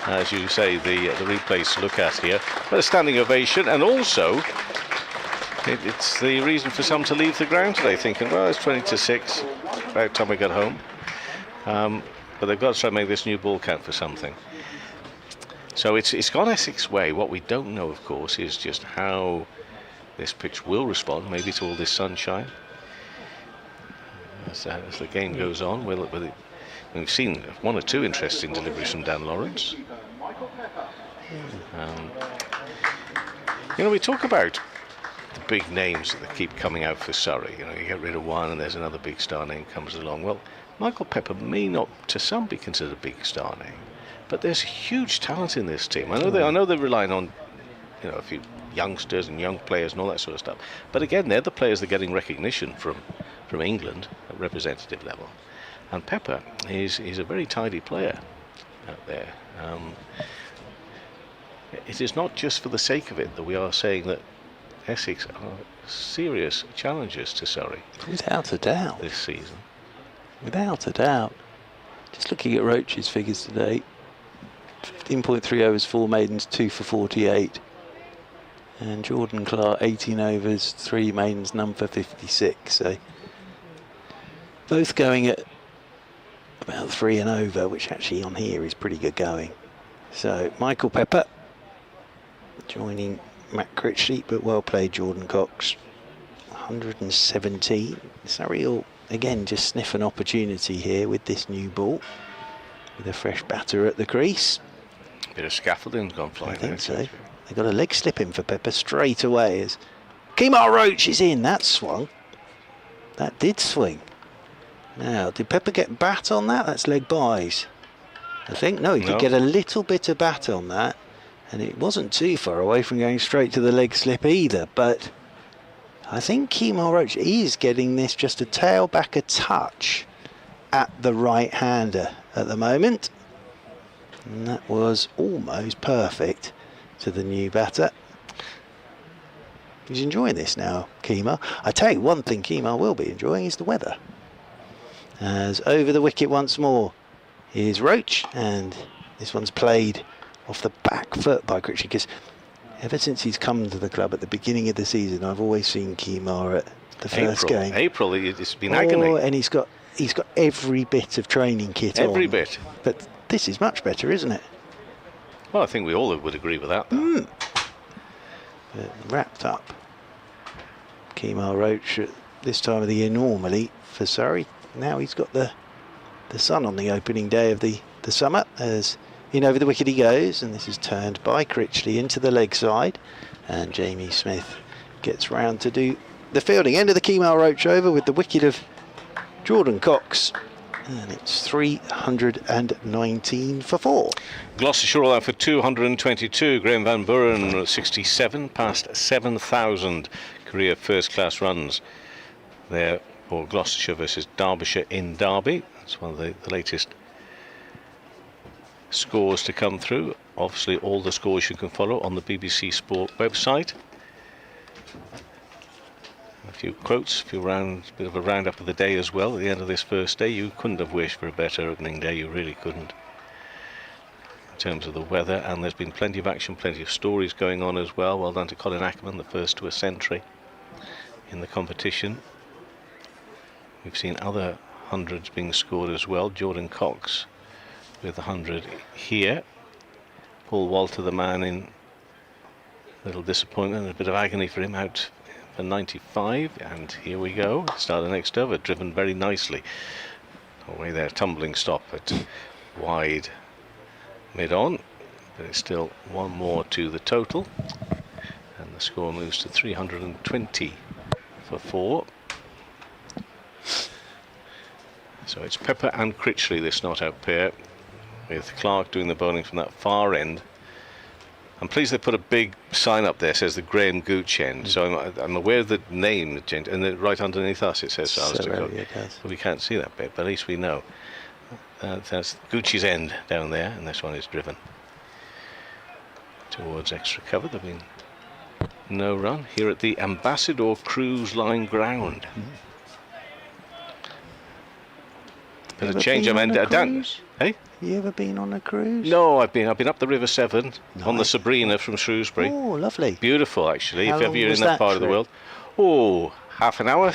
as you say, the replays to look at here. But a standing ovation, and also it's the reason for some to leave the ground today, thinking, well, it's 20 to 6, about time we got home. But they've got to try and make this new ball count for something. So it's gone Essex way. What we don't know, of course, is just how this pitch will respond, maybe to all this sunshine. As the game goes on, we've seen 1 or 2 interesting deliveries from Dan Lawrence. We talk about the big names that keep coming out for Surrey. You get rid of one and there's another big star name comes along. Well, Michael Pepper may not, to some, be considered a big star name, but there's huge talent in this team. I know they're relying on, a few youngsters and young players and all that sort of stuff. But again, they're the players that are getting recognition from England at representative level. And Pepper is a very tidy player out there. It is not just for the sake of it that we are saying that Essex are serious challengers to Surrey. Without a doubt. This season. Without a doubt. Just looking at Roach's figures today. 15.3 overs, 4 maidens, 2 for 48. And Jordan Clark, 18 overs, 3 maidens, none for 56. So both going at about 3 and over, which actually on here is pretty good going. So Michael Pepper joining Matt Critchley, but well played Jordan Cox. 117. Surrey will again just sniff an opportunity here with this new ball, with a fresh batter at the crease. Bit of scaffolding's gone flying. I think so. They got a leg slip in for Pepper straight away as Kemar Roach is in. That swung. That did swing. Now, did Pepper get bat on that? That's leg byes. I think no, he did get a little bit of bat on that, and it wasn't too far away from going straight to the leg slip either. But I think Kemar Roach is getting this just a tail back a touch at the right-hander at the moment. And that was almost perfect to the new batter. He's enjoying this now, Kemar. I tell you, one thing Kemar will be enjoying is the weather. As over the wicket once more is Roach, and this one's played off the back foot by Critchley, because ever since he's come to the club at the beginning of the season, I've always seen Kemar at the first game. April, it's been agony. And he's got every bit of training kit on. Every bit. But this is much better, isn't it? Well, I think we all would agree with that. Wrapped up. Kemar Roach at this time of the year normally for Surrey. Now he's got the the sun on the opening day of the summer. As in over the wicket he goes, and this is turned by Critchley into the leg side, and Jamie Smith gets round to do the fielding. End of the Keymale Roach over with the wicket of Jordan Cox, and it's 319 for 4. Gloucestershire all out for 222. Graham Van Buren 67, past 7,000 career first-class runs there for Gloucestershire versus Derbyshire in Derby. That's one of the latest scores to come through. Obviously all the scores you can follow on the BBC Sport website. A few quotes, a bit of a roundup of the day as well at the end of this first day. You couldn't have wished for a better opening day, you really couldn't, in terms of the weather, and there's been plenty of action, plenty of stories going on as well. Well done to Colin Ackerman, the first to a century in the competition. We've seen other hundreds being scored as well. Jordan Cox with 100 here. Paul Walter, the man in little disappointment, a bit of agony for him, out for 95, and here we go. Start the next over, driven very nicely. Away there, tumbling stop at wide mid-on, but it's still one more to the total, and the score moves to 320 for 4. So it's Pepper and Critchley, this not-out pair, with Clark doing the bowling from that far end. I'm pleased they put a big sign up there, says the Graham Gooch end, so I'm aware of the name, and then right underneath us it says Alistair Cook. Well, we can't see that bit, but at least we know. That's Gooch's end down there, and this one is driven towards extra cover. There've been no run here at the Ambassador Cruise Line ground. There's a change. Hey? You ever been on a cruise? No, I've been up the River Severn on the Sabrina from Shrewsbury. Oh, lovely. Beautiful, actually. How if ever you're long in was that part of the world. Oh, half an hour.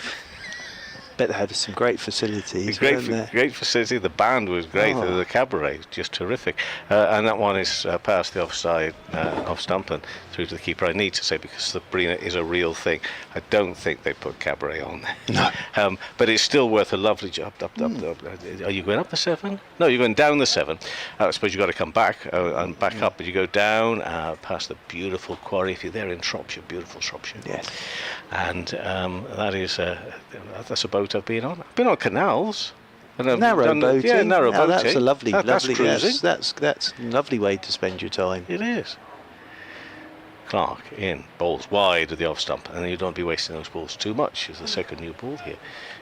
Bet they had some great facilities. Great facility. The band was great. Oh. The cabaret, just terrific. And that one is past the offside, off stump and through to the keeper. I need to say, because Sabrina is a real thing, I don't think they put cabaret on there. No. But it's still worth a lovely job. Up. Are you going up the Severn? No, you're going down the Severn. I suppose you've got to come back and back up, but you go down past the beautiful quarry. If you're there in Shropshire, beautiful Shropshire. Yes. And that is that's a boat I've been on. I've been on canals. Narrow boating. Yeah, narrow boating. That's a lovely, That's cruising. That's a lovely way to spend your time. It is. Clark in, bowls wide of the off stump, and you don't be wasting those balls too much. Is the second new ball here,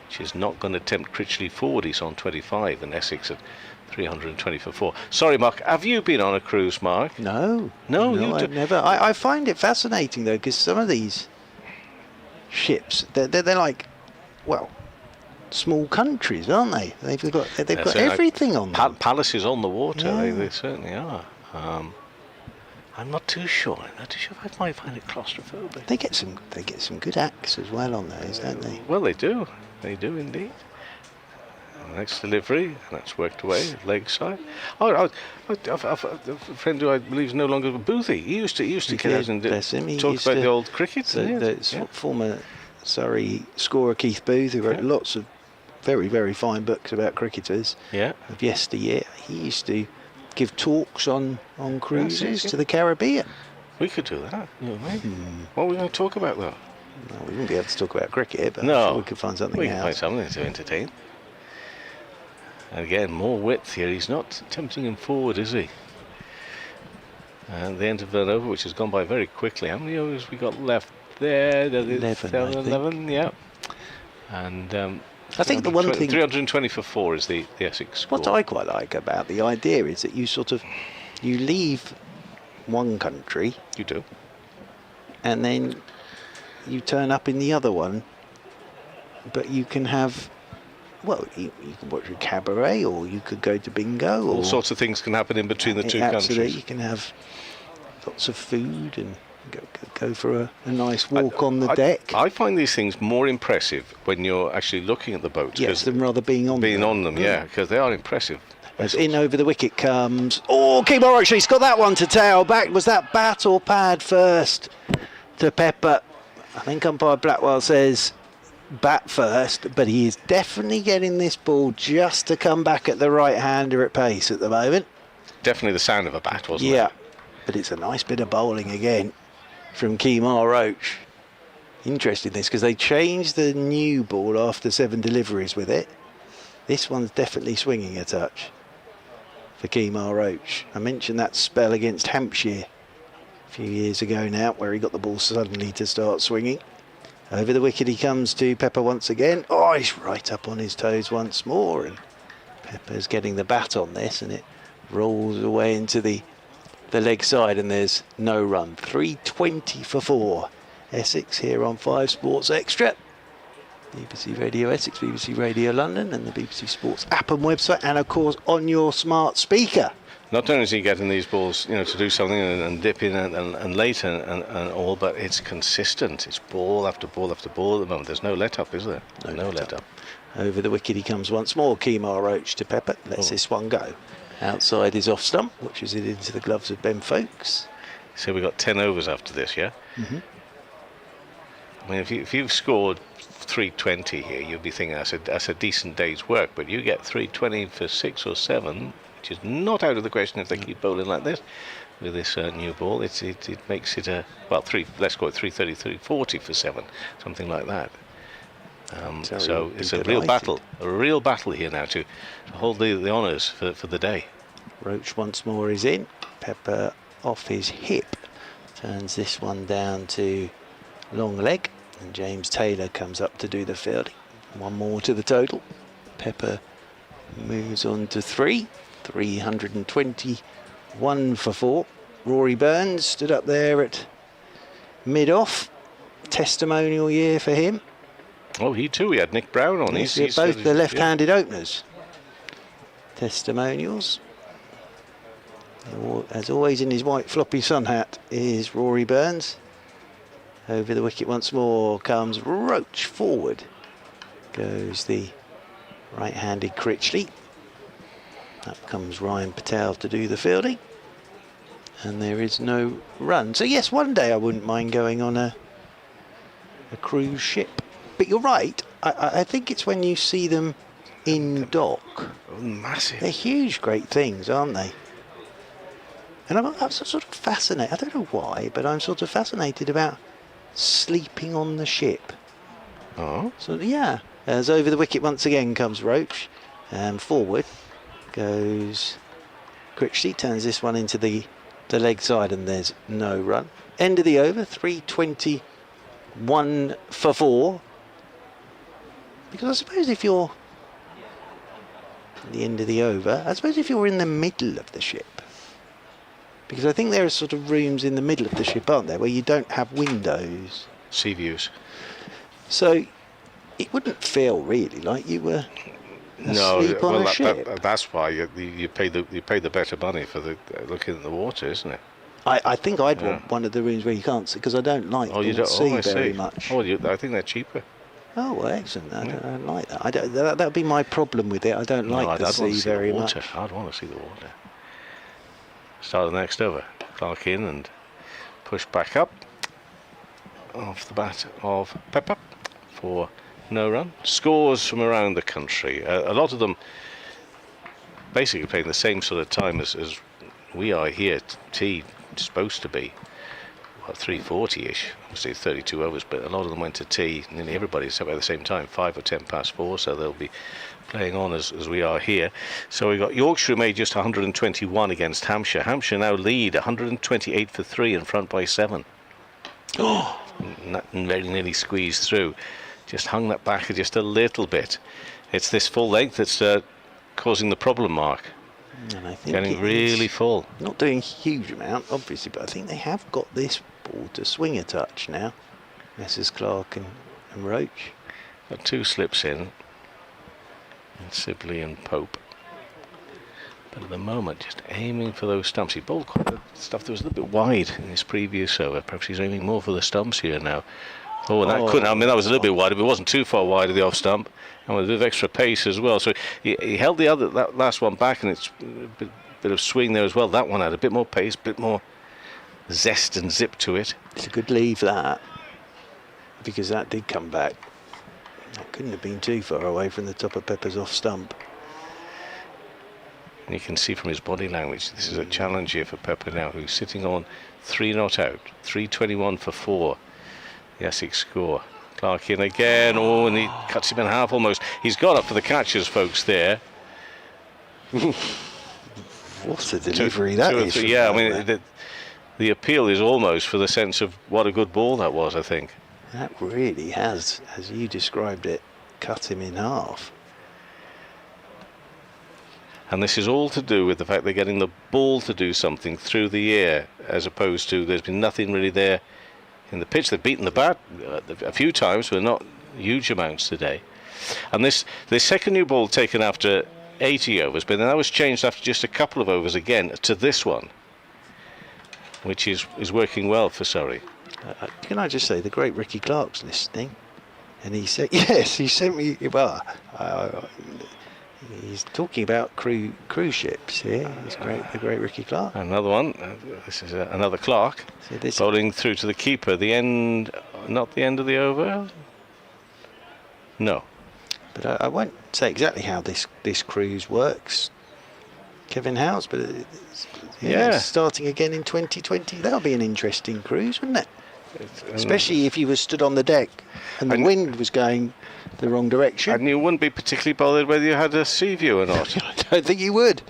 which is not going to tempt Critchley forward. He's on 25, and Essex at 320 for 4. Sorry, Mark. Have you been on a cruise, Mark? No, I've never. I find it fascinating though, because some of these ships, they're like, well, small countries, aren't they? They've got everything on them. Palaces on the water. Yeah. They certainly are. I'm not too sure. I'm not too sure if I might find it claustrophobic. They get some good acts as well on those, don't they? Well, they do. They do indeed. Next delivery, and that's worked away, leg side. I've a friend who I believe is no longer a Boothie. He used to get out and talk about the old cricket. Former Surrey scorer Keith Booth, who wrote lots of very, very fine books about cricketers of yesteryear. He used to give talks on cruises to the Caribbean. We could do that, you and me. What are we going to talk about, though? Well, we wouldn't be able to talk about cricket, but no, I'm sure we could find something we else. can find something to entertain. And again, more width here. He's not tempting him forward, is he? And the end of that over, which has gone by very quickly. How many overs we got left there? 11, yeah. And I think the one thing 320 for 4 is the Essex score. What I quite like about the idea is that you leave one country. You do. And then you turn up in the other one, but you can have, well, you can watch a cabaret, or you could go to bingo. All sorts of things can happen in between the two absolutely. countries. You can have lots of food and go for a nice walk on the deck. I find these things more impressive when you're actually looking at the boats. Yes, than rather being on them. Yeah, because they are impressive. As in over the wicket comes. Oh, Keymore actually, he's got that one to tail back. Was that bat or pad first to Pepper? I think umpire Blackwell says bat first, but he is definitely getting this ball just to come back at the right-hander at pace at the moment. Definitely the sound of a bat, wasn't it? Yeah, but it's a nice bit of bowling again from Kemar Roach. Interesting this, because they changed the new ball after 7 deliveries with it. This one's definitely swinging a touch for Kemar Roach. I mentioned that spell against Hampshire a few years ago now, where he got the ball suddenly to start swinging. Over the wicket he comes to Pepper once again. Oh, he's right up on his toes once more, and Pepper's getting the bat on this, and it rolls away into the leg side, and there's no run. 320 for 4. Essex here on 5 Sports Extra. BBC Radio Essex, BBC Radio London, and the BBC Sports app and website, and of course on your smart speaker. Not only is he getting these balls, to do something and dip in and late and all, but it's consistent. It's ball after ball after ball at the moment. There's no let up, is there? No let up. Over the wicket he comes once more. Kemar Roach to Pepper. Lets this one go. Outside his off stump, which is it into the gloves of Ben Folkes. So we've got 10 overs after this, yeah? Mm-hmm. I mean, if you've scored 320 here, you'll be thinking that's a decent day's work, but you get 320 for 6 or 7, which is not out of the question if they keep bowling like this with this new ball. It makes it let's go at 330, 340 for 7, something like that. So it's a real battle here now to hold the honours for the day. Roach once more is in. Pepper off his hip, turns this one down to long leg, and James Taylor comes up to do the fielding. One more to the total. Pepper moves on to 3. 321 for 4. Rory Burns stood up there at mid-off. Testimonial year for him. Oh, he too. He had Nick Brown on. Yes, he's both the left-handed openers. Testimonials. As always in his white floppy sun hat is Rory Burns. Over the wicket once more comes Roach. Forward goes the right-handed Critchley. Up comes Ryan Patel to do the fielding. And there is no run. So yes, one day I wouldn't mind going on a cruise ship. But you're right, I think it's when you see them in dock. Oh, massive. They're huge, great things, aren't they? And I'm sort of fascinated, I don't know why, but I'm sort of fascinated about sleeping on the ship. Oh? So yeah, as over the wicket once again comes Roach. And forward goes Critchley, turns this one into the leg side, and there's no run. End of the over, 321 for 4. Because I suppose if you're at the end of the over, I suppose if you're in the middle of the ship, because I think there are sort of rooms in the middle of the ship, aren't there, where you don't have windows. Sea views. So it wouldn't feel really like you were asleep on a ship. That's why you pay the better money for looking at the water, isn't it? I think I'd want one of the rooms where you can't see, because I don't like the sea very much. Oh, I think they're cheaper. Oh, well, excellent. I don't like that. That would be my problem with it. I don't like the sea very much. I'd want to see the water. Start the next over. Clark in and push back up. Off the bat of Pepper for no run. Scores from around the country. A lot of them basically playing the same sort of time as we are here. Tea supposed to be 3:40ish. Obviously 32 overs, but a lot of them went to tea. Nearly everybody at the same time, 5 or 10 past 4. So they'll be playing on as we are here. So we've got Yorkshire made just 121 against Hampshire. Hampshire now lead 128 for 3 in front by 7. Oh, very nearly squeezed through. Just hung that back just a little bit. It's this full length that's causing the problem, Mark. And I think getting really full. Not doing a huge amount, obviously, but I think they have got this ball to swing a touch now. Messrs. Clark and Roach. Got 2 slips in. And Sibley and Pope. But at the moment, just aiming for those stumps. He bowled quite the stuff that was a little bit wide in his previous over. Perhaps he's aiming more for the stumps here now. Oh, and that couldn't. I mean, that was a little bit wide, but it wasn't too far wide of the off stump, and with a bit of extra pace as well. So he held that last one back, and it's a bit of swing there as well. That one had a bit more pace, a bit more zest and zip to it. It's a good leave that, because that did come back That couldn't have been too far away from the top of Pepper's off stump. And you can see from his body language, this is a challenge here for Pepper now, who's sitting on 3 not out, 3.21 for 4. The Essex score. Clark in again, and he cuts him in half almost. He's got up for the catches, folks, there. What a delivery that is. Yeah, I mean, the appeal is almost for the sense of what a good ball that was, I think. That really has, as you described it, cut him in half. And this is all to do with the fact they're getting the ball to do something through the air, as opposed to there's been nothing really there in the pitch. They've beaten the bat a few times, but not huge amounts today. And this second new ball taken after 80 overs, but then that was changed after just a couple of overs again to this one, which is working well for Surrey. Can I just say, the great Ricky Clark's listening, and he said, yes, he sent me, well, he's talking about cruise ships here. He's the great Ricky Clark. Another one. This is another Clark. Bowling through to the keeper. The end, not the end of the over? No. But I won't say exactly how this cruise works, Kevin Howes, but it's starting again in 2020. That'll be an interesting cruise, wouldn't it? Especially if you were stood on the deck and the wind was going the wrong direction. And you wouldn't be particularly bothered whether you had a sea view or not. I don't think you would.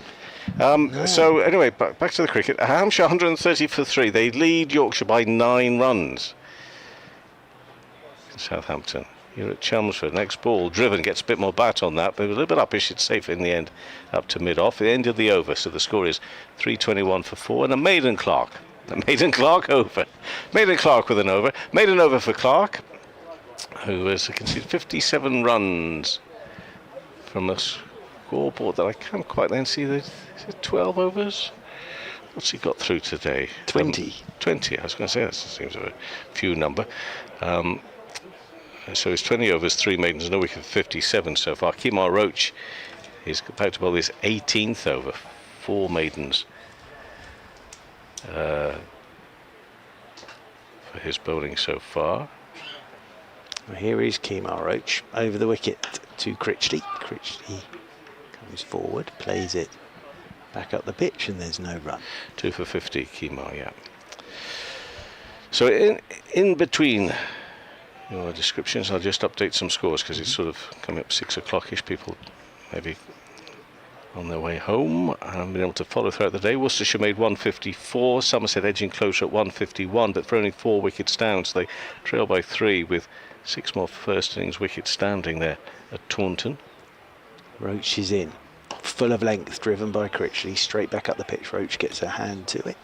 No. So anyway, back to the cricket. Hampshire 130 for 3. They lead Yorkshire by 9 runs. Southampton. Here at Chelmsford. Next ball. Driven gets a bit more bat on that, but a little bit uppish. It's safe in the end, up to mid-off. The end of the over. So the score is 3.21 for 4. And a maiden Clark. A maiden Clark over. Maiden Clark with an over. Maiden over for Clark, who has conceded 57 runs from a scoreboard that I can't quite then see. Is it 12 overs? What's he got through today? 20. 20, I was going to say, that seems a few number. So it's 20 overs, 3 maidens, no wicket, 57 so far. Kemar Roach is about to bowl his 18th over, 4 maidens for his bowling so far. Well, here is Kemar Roach over the wicket to Critchley. Critchley comes forward, plays it back up the pitch, and there's no run. 2 for 50, Kemar, yeah. So in between your descriptions, I'll just update some scores because it's sort of coming up 6 o'clock-ish. People maybe on their way home. I haven't been able to follow throughout the day. Worcestershire made 154, Somerset edging closer at 151, but for only 4 wickets down, so they trail by 3 with 6 more first innings wickets standing there at Taunton. Roach is in, full of length, driven by Critchley, straight back up the pitch. Roach gets a hand to it.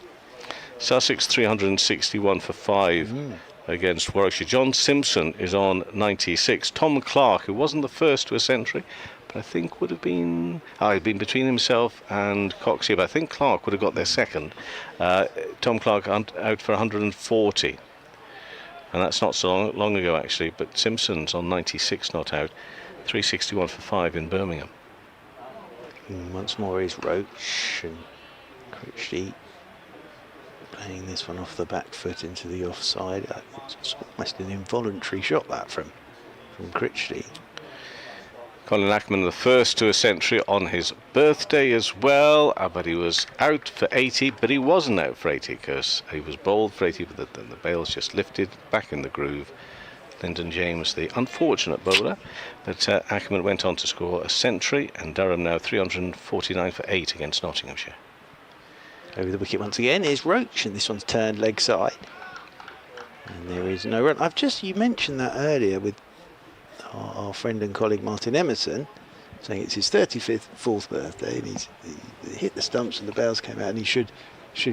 Sussex 361 for 5 against Warwickshire. John Simpson is on 96. Tom Clark, who wasn't the first to a century, but I think would have been, he'd been between himself and Cox here, but I think Clark would have got there second. Tom Clark out for 140. And that's not so long ago, actually, but Simpson's on 96 not out. 361 for 5 in Birmingham. Once more is Roach, and Critchley playing this one off the back foot into the offside. It's almost an involuntary shot, that from Critchley. Colin Ackerman, the first to a century on his birthday as well, but he was out for 80, but he wasn't out for 80 because he was bowled for 80, but the bails just lifted back in the groove. Lyndon James, the unfortunate bowler, but Ackerman went on to score a century, and Durham now 349 for 8 against Nottinghamshire. Over the wicket once again is Roach, and this one's turned leg side. And there is no run. You mentioned that earlier with our friend and colleague Martin Emerson, saying it's his 34th birthday, and he hit the stumps and the bells came out, and he should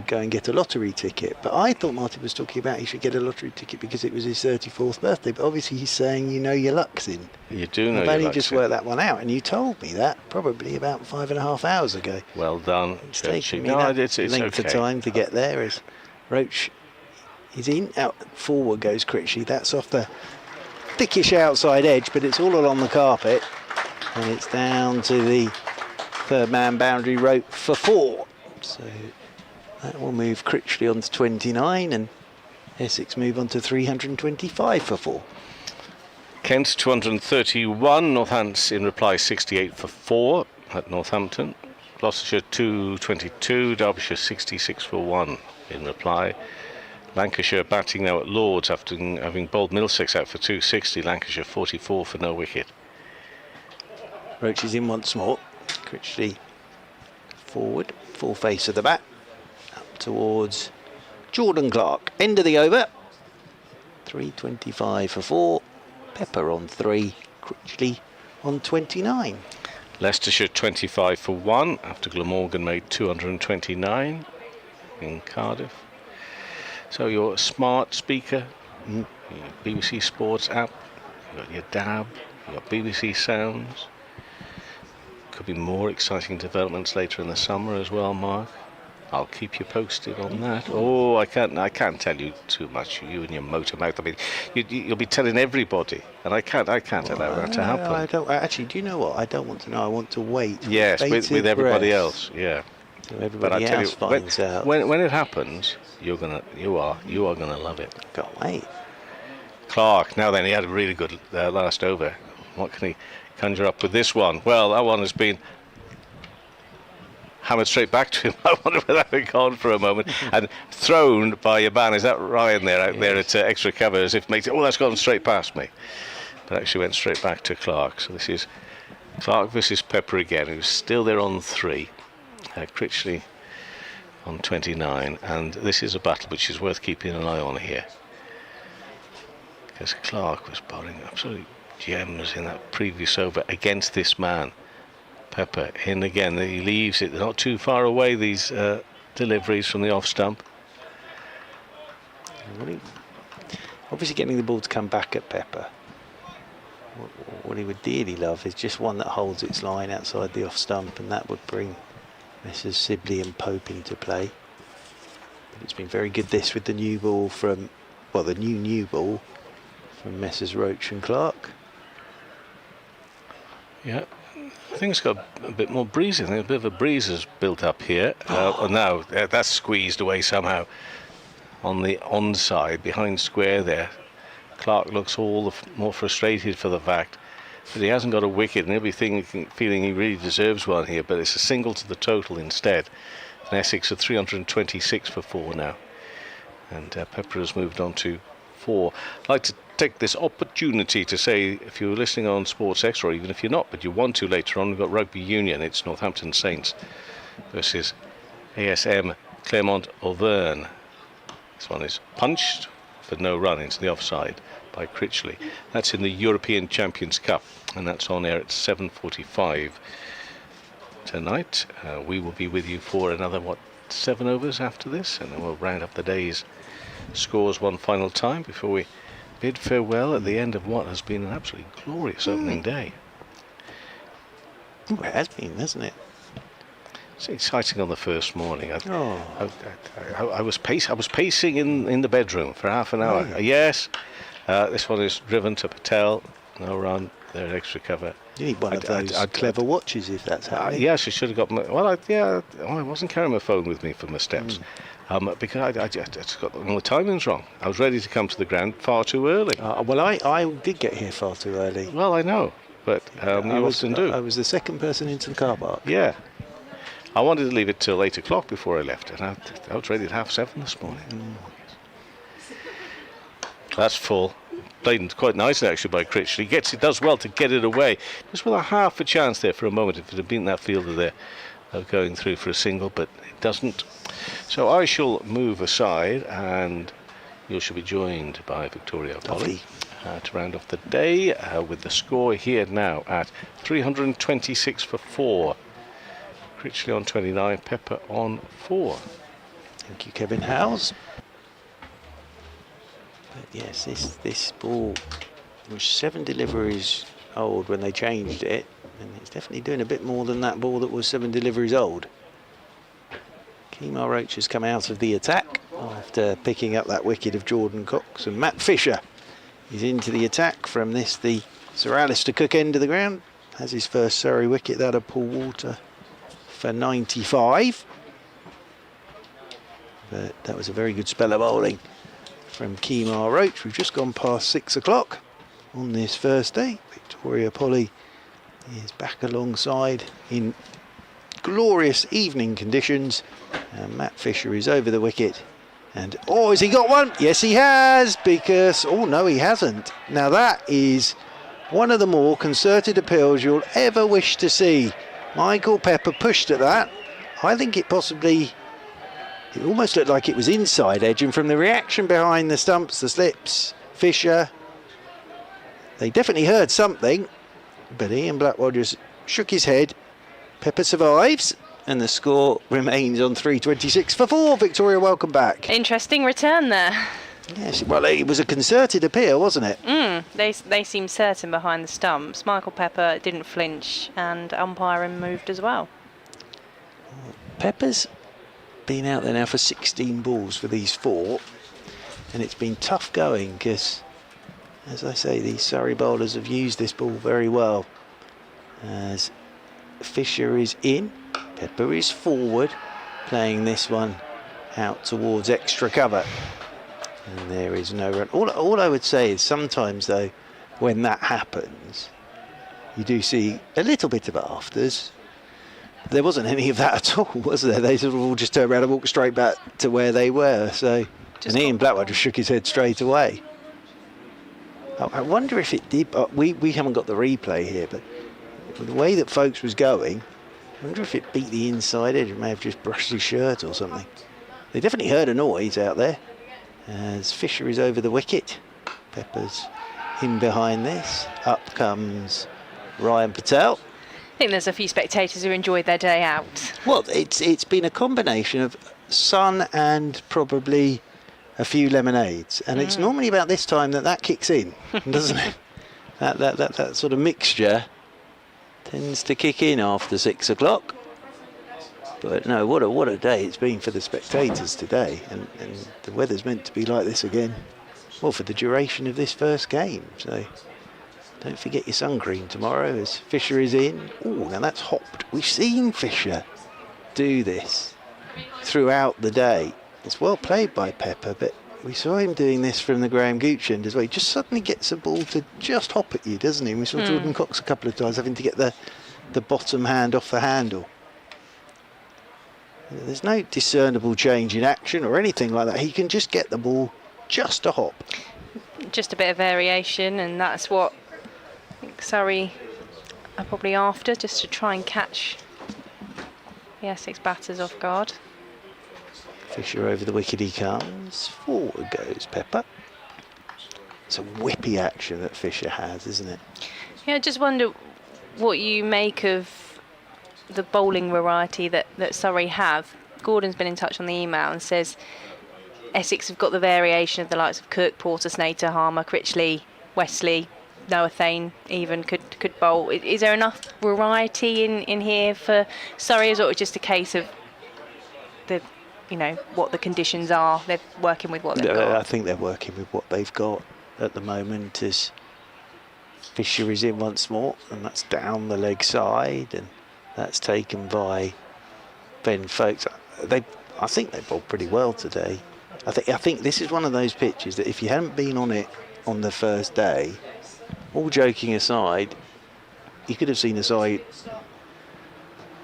go and get a lottery ticket. But I thought Martin was talking about he should get a lottery ticket because it was his 34th birthday. But obviously he's saying your luck's in. You do know. I've only just worked that one out, and you told me that probably about 5.5 hours ago. Well done. It's taken me that length of time to get there. As Roach is in, out forward goes Critchley. That's off the thickish outside edge, but it's all along the carpet, and it's down to the third man boundary rope for 4. So that will move Critchley on to 29, and Essex move on to 325 for 4. Kent 231, Northants in reply 68 for 4 at Northampton. Gloucestershire 222, Derbyshire 66 for 1 in reply. Lancashire batting now at Lords after having bowled Middlesex out for 260, Lancashire 44 for no wicket. Roach is in once more. Critchley forward, full face of the bat, up towards Jordan Clark. End of the over. 325 for 4. Pepper on 3. Critchley on 29. Leicestershire 25 for 1 after Glamorgan made 229 in Cardiff. So your smart speaker, your BBC Sports app, you've got your DAB, you've got BBC Sounds. Could be more exciting developments later in the summer as well, Mark. I'll keep you posted on that. Oh, I can't tell you too much. You and your motor mouth. I mean, you'll be telling everybody, and I can't allow that to happen. I don't actually. Do you know what? I don't want to know. I want to wait. Yes, with everybody else. Yeah. So everybody else finds out. When it happens, you are gonna love it. Can't wait. Clark. Now then, he had a really good last over. What can he conjure up with this one? Well, that one has been hammered straight back to him. I wonder where that had gone for a moment. And thrown by Yaban. Is that Ryan there out there at extra cover, as if makes it, oh, that's gone straight past me. But actually went straight back to Clark. So this is Clark versus Pepper again, who's still there on 3. Critchley on 29. And this is a battle which is worth keeping an eye on here, because Clark was bowling absolute gems in that previous over against this man. Pepper in again. He leaves it. They're not too far away, these deliveries from the off stump. Obviously getting the ball to come back at Pepper. What he would dearly love is just one that holds its line outside the off stump, and that would bring Messrs Sibley and Pope into play. But it's been very good this with the new ball from, well, the new ball from Messrs Roach and Clark. Yeah. I think it's got a bit more breeze. I think a bit of a breeze has built up here. And now that's squeezed away somehow on the onside behind square there. Clark looks all the more frustrated for the fact that he hasn't got a wicket, and he'll be feeling he really deserves one here, but it's a single to the total instead. And Essex are 326 for 4 now, and Pepper has moved on to 4. I'd like to take this opportunity to say, if you're listening on Sports Extra, or even if you're not but you want to later on, we've got Rugby Union. It's Northampton Saints versus ASM Claremont Auvergne. This one is punched for no run into the offside by Critchley. That's in the European Champions Cup, and that's on air at 7:45 tonight. We will be with you for another 7 overs after this, and then we'll round up the day's scores one final time before we bid farewell at the end of what has been an absolutely glorious opening day. It has been, hasn't it? It's exciting on the first morning. I was pacing in the bedroom for half an hour. Yes, this one is driven to Patel. No run. There at extra cover. You need one of those clever watches if that's happening. Yes, I should have got my. I wasn't carrying my phone with me for my steps. Because I just got all the timings wrong. I was ready to come to the ground far too early. I did get here far too early. Well, I know, but you often do. I was the second person into the car park. Yeah. I wanted to leave it till 8 o'clock before I left, and I was ready at 7:30 this morning. That's full. Played quite nicely actually by Critchley. He does well to get it away. Just with a half a chance there for a moment if it had been that fielder there going through for a single, but it doesn't. So I shall move aside, and you shall be joined by Victoria Polly to round off the day with the score here now at 326 for 4. Critchley on 29, Pepper on 4. Thank you, Kevin Howes. But yes, this ball was 7 deliveries old when they changed it, and it's definitely doing a bit more than that ball that was 7 deliveries old. Kemar Roach has come out of the attack after picking up that wicket of Jordan Cox, and Matt Fisher is into the attack from the Sir Alistair Cook end of the ground. Has his first Surrey wicket, that of Paul Walter, for 95. But that was a very good spell of bowling from Kemar Roach. We've just gone past 6 o'clock. on this first day. Victoria Polly is back alongside in glorious evening conditions. And Matt Fisher is over the wicket. And, oh, has he got one? Yes, he has, because, oh, no, he hasn't. Now, that is one of the more concerted appeals you'll ever wish to see. Michael Pepper pushed at that. I think it possibly, it almost looked like it was inside edge, and from the reaction behind the stumps, the slips, Fisher, they definitely heard something, but Ian Blackwell just shook his head. Pepper survives, and the score remains on 326 for 4. Victoria, welcome back. Interesting return there. Yes, well, it was a concerted appeal, wasn't it? They seemed certain behind the stumps. Michael Pepper didn't flinch, and umpiring moved as well. Pepper's been out there now for 16 balls for these 4, and it's been tough going because, as I say, these Surrey bowlers have used this ball very well. As Fisher is in, Pepper is forward, playing this one out towards extra cover. And there is no run. All I would say is sometimes, though, when that happens, you do see a little bit of afters. There wasn't any of that at all, was there? They sort of all just turned around and walked straight back to where they were. So, and Ian Blackwell just shook his head straight away. I wonder if it did. We haven't got the replay here, but the way that folks was going, I wonder if it beat the inside edge. It may have just brushed his shirt or something. They definitely heard a noise out there. As Fisher is over the wicket, Pepper's in behind this. Up comes Ryan Patel. I think there's a few spectators who enjoyed their day out. Well, it's been a combination of sun and probably a few lemonades, and it's normally about this time that kicks in, doesn't it? That sort of mixture tends to kick in after 6 o'clock. But no, what a day it's been for the spectators today, and the weather's meant to be like this again, well, for the duration of this first game. So don't forget your sun cream tomorrow as Fisher is in. Oh, now that's hopped. We've seen Fisher do this throughout the day. It's well played by Pepper, but we saw him doing this from the Graham Gooch end as well. He just suddenly gets a ball to just hop at you, doesn't he? We saw Jordan Cox a couple of times having to get the bottom hand off the handle. There's no discernible change in action or anything like that. He can just get the ball just a hop. Just a bit of variation, and that's what I think Surrey are probably after, just to try and catch the Essex batters off guard. Fisher over the wicket he comes. Forward goes Pepper. It's a whippy action that Fisher has, isn't it? Yeah, I just wonder what you make of the bowling variety that Surrey have. Gordon's been in touch on the email and says Essex have got the variation of the likes of Cook, Porter, Snater, Harmer, Critchley, Wesley, Noah Thane even could bowl. Is there enough variety in here for Surrey, or is it just a case of what the conditions are? They're working with what they've got. I think they're working with what they've got at the moment. As Fisher is in once more, and that's down the leg side, and that's taken by Ben Folkes. I think they bowled pretty well today. I think this is one of those pitches that if you hadn't been on it on the first day, all joking aside, you could have seen a side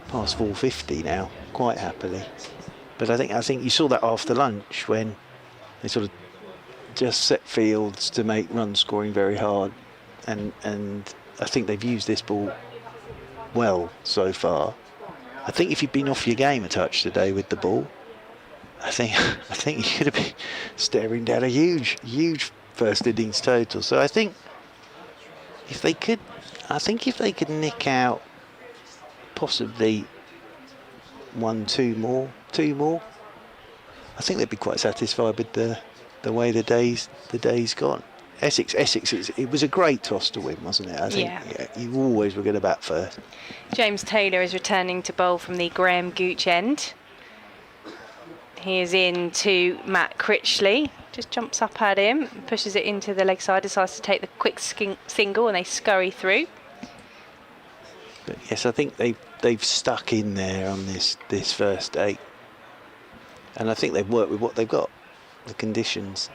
past 450 now, quite happily. But I think you saw that after lunch when they sort of just set fields to make run scoring very hard, and I think they've used this ball well so far. I think if you'd been off your game a touch today with the ball, I think you could have been staring down a huge first innings total. So I think if they could nick out possibly two more, I think they'd be quite satisfied with the way the day's gone. Essex, it was a great toss to win, wasn't it? I think you always were going to bat first. James Taylor is returning to bowl from the Graham Gooch end. He is in to Matt Critchley. Just jumps up at him, pushes it into the leg side, decides to take the quick single, and they scurry through. But yes, I think they've stuck in there on this first day, and I think they've worked with what they've got, the conditions.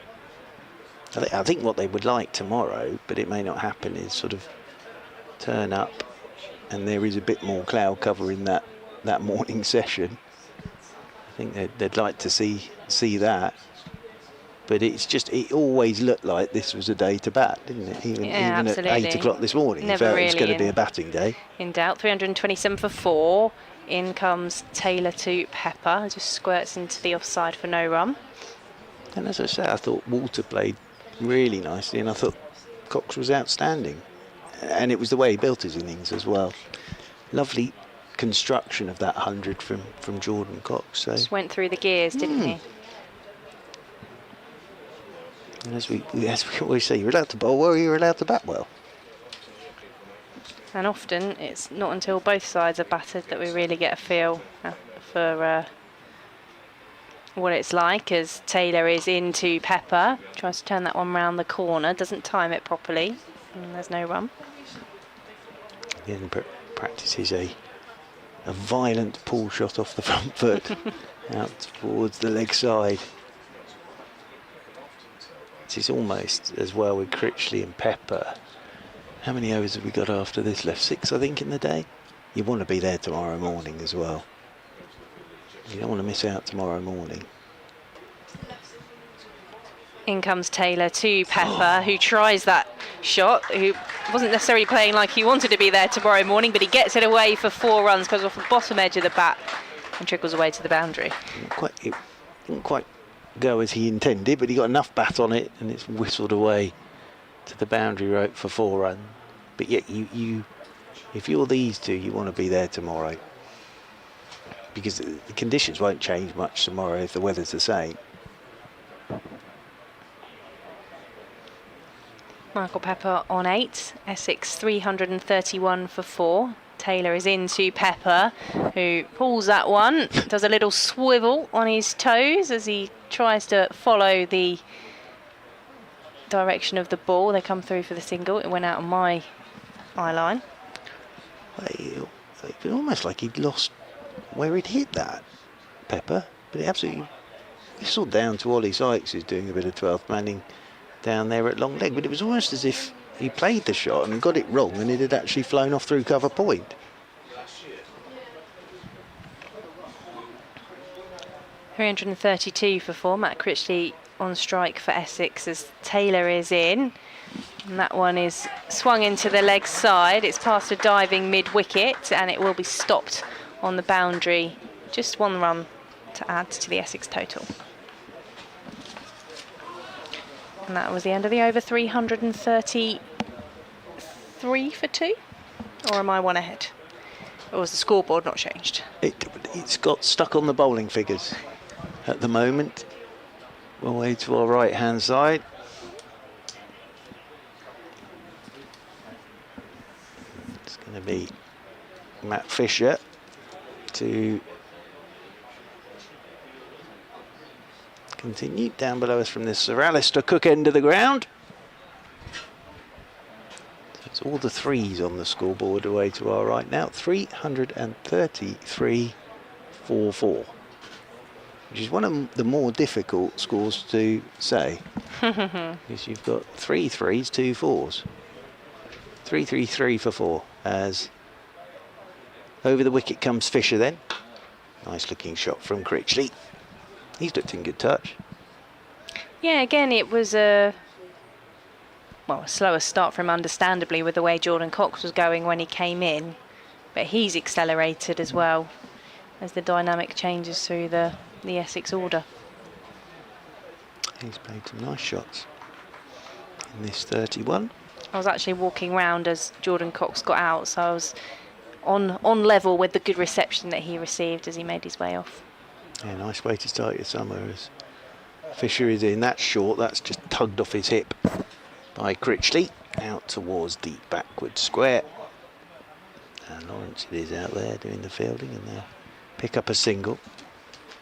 I think what they would like tomorrow, but it may not happen, is sort of turn up and there is a bit more cloud cover in that morning session. I think they'd like to see that. But it always looked like this was a day to bat, didn't it? Even at 8 o'clock this morning, you felt it was going to be a batting day. In doubt, 327 for 4. In comes Taylor to Pepper, just squirts into the offside for no run. And as I say, I thought Walter played really nicely, and I thought Cox was outstanding. And it was the way he built his innings as well. Lovely construction of that 100 from Jordan Cox. So. Just went through the gears, didn't he? And as we always say, you're allowed to bowl well, you're allowed to bat well. And often it's not until both sides are battered that we really get a feel for what it's like, as Taylor is into Pepper, tries to turn that one round the corner, doesn't time it properly, and there's no run. Again, practices a violent pull shot off the front foot out towards the leg side. It's almost as well with Critchley and Pepper. How many overs have we got after this left? 6, I think, in the day. You want to be there tomorrow morning as well. You don't want to miss out tomorrow morning. In comes Taylor to Pepper, who tries that shot, who wasn't necessarily playing like he wanted to be there tomorrow morning, but he gets it away for 4 runs, goes off the bottom edge of the bat and trickles away to the boundary. It didn't quite go as he intended, but he got enough bat on it and it's whistled away to the boundary rope for 4 runs. But yet if you're these two, you want to be there tomorrow, because the conditions won't change much tomorrow if the weather's the same. Michael Pepper on 8, Essex 331 for 4. Taylor is into Pepper, who pulls that one, does a little swivel on his toes as he tries to follow the direction of the ball. They come through for the single. It went out on my eye line. It was almost like he'd lost where he'd hit that, Pepper, but it absolutely whistled down to Ollie Sykes, who's doing a bit of 12th manning down there at long leg, but it was almost as if he played the shot and got it wrong and it had actually flown off through cover point. 332 for 4. Matt Critchley on strike for Essex as Taylor is in. And that one is swung into the leg side. It's past a diving mid-wicket and it will be stopped on the boundary. Just 1 run to add to the Essex total. And that was the end of the over. 333 for 2? Or am I 1 ahead? Or was the scoreboard not changed? It's got stuck on the bowling figures at the moment. Away to our right hand side. It's going to be Matt Fisher to continue. Down below us from this Sir Alistair Cook end of the ground. So it's all the 3s on the scoreboard away to our right now. 333 for 4. Which is one of the more difficult scores to say. Because you've got 3 3s, 2 4s. 333 for 4 as over the wicket comes Fisher then. Nice looking shot from Critchley. He's looked in good touch. Yeah, again, it was a slower start for him, understandably, with the way Jordan Cox was going when he came in. But he's accelerated as well as the dynamic changes through the Essex order. He's played some nice shots in this 31. I was actually walking round as Jordan Cox got out, so I was on level with the good reception that he received as he made his way off. Yeah, nice way to start your summer as Fisher is in. That's short, that's just tugged off his hip by Critchley. Out towards deep backward square. And Lawrence it is out there doing the fielding, and they'll pick up a single.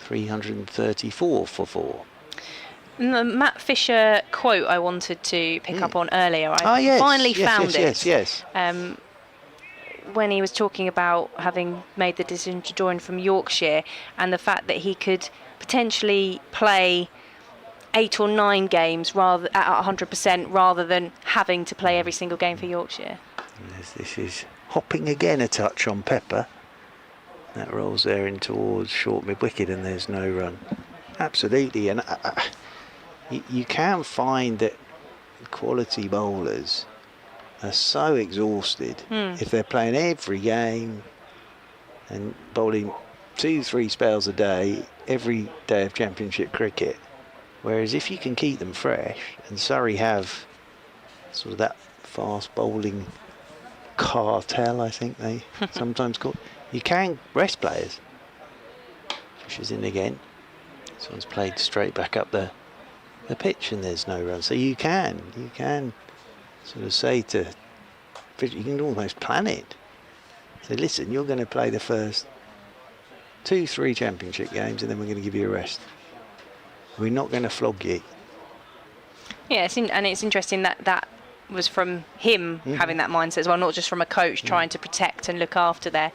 334 for 4. The Matt Fisher quote I wanted to pick up on earlier, I finally found it. Yes. When he was talking about having made the decision to join from Yorkshire and the fact that he could potentially play 8 or 9 games rather at 100% rather than having to play every single game for Yorkshire. Yes, this is hopping again a touch on Pepper. That rolls there in towards short mid-wicket and there's no run. Absolutely, and you can find that quality bowlers are so exhausted if they're playing every game and bowling 2-3 spells a day every day of Championship cricket. Whereas if you can keep them fresh, and Surrey have sort of that fast bowling cartel, I think they sometimes call it, you can rest players. Fisher's in again. This one's played straight back up the pitch and there's no run. So you can sort of say to Fisher, you can almost plan it. Say, listen, you're going to play the first 2-3 Championship games and then we're going to give you a rest. We're not going to flog you. Yeah, and it's interesting that was from him having that mindset as well, not just from a coach trying to protect and look after their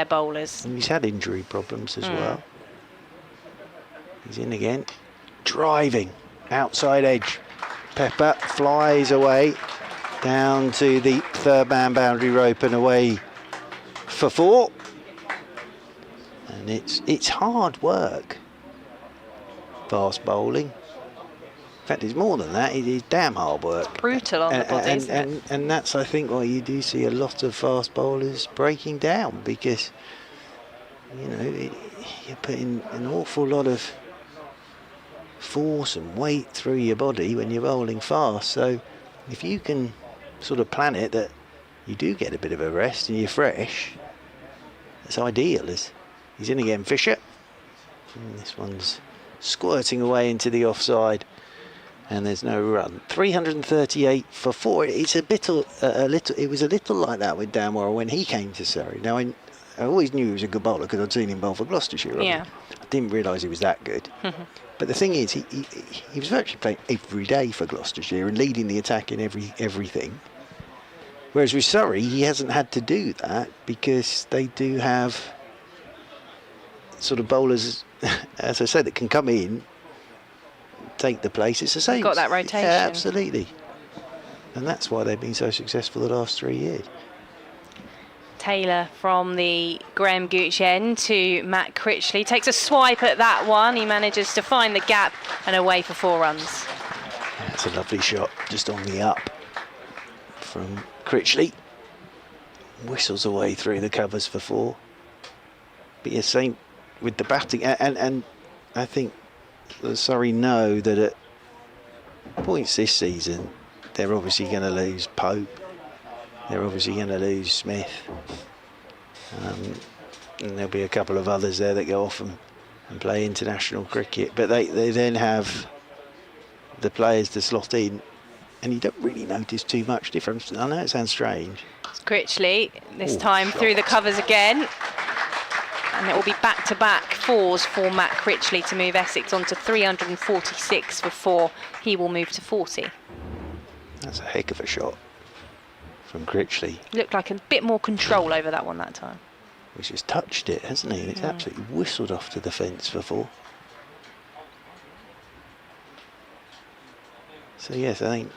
bowlers. And he's had injury problems as well. He's in again, driving, outside edge. Pepper flies away down to the third man boundary rope and away for 4. And it's hard work, fast bowling. In fact, it's more than that. It is damn hard work. Brutal on the body, isn't it? And that's, I think, why you do see a lot of fast bowlers breaking down, because, you know, you're putting an awful lot of force and weight through your body when you're bowling fast. So if you can sort of plan it that you do get a bit of a rest and you're fresh, it's ideal. He's in again, Fisher. And this one's squirting away into the offside. And there's no run. 338 for 4. It's it was a little like that with Dan Worrell when he came to Surrey. Now I always knew he was a good bowler because I'd seen him bowl for Gloucestershire. Yeah. I didn't realise he was that good. But the thing is, he was virtually playing every day for Gloucestershire and leading the attack in everything. Whereas with Surrey, he hasn't had to do that because they do have sort of bowlers, as I said, that can come in, take the place. It's the same. Got that rotation. Yeah, absolutely. And that's why they've been so successful the last 3 years. Taylor from the Graham Gooch end to Matt Critchley. Takes a swipe at that one. He manages to find the gap and away for 4 runs. That's a lovely shot, just on the up from Critchley. Whistles away through the covers for 4. But you're saying with the batting, and I think Surrey know that at points this season they're obviously going to lose Pope, they're obviously going to lose Smith, and there'll be a couple of others there that go off and play international cricket, but they then have the players to slot in and you don't really notice too much difference. I know it sounds strange. It's Critchley this time through the covers again. And it will be back-to-back 4s for Matt Critchley to move Essex on to 346 for 4. He will move to 40. That's a heck of a shot from Critchley. Looked like a bit more control over that one that time. He's just touched it, hasn't he? And it's absolutely whistled off to the fence for 4. So yes, I think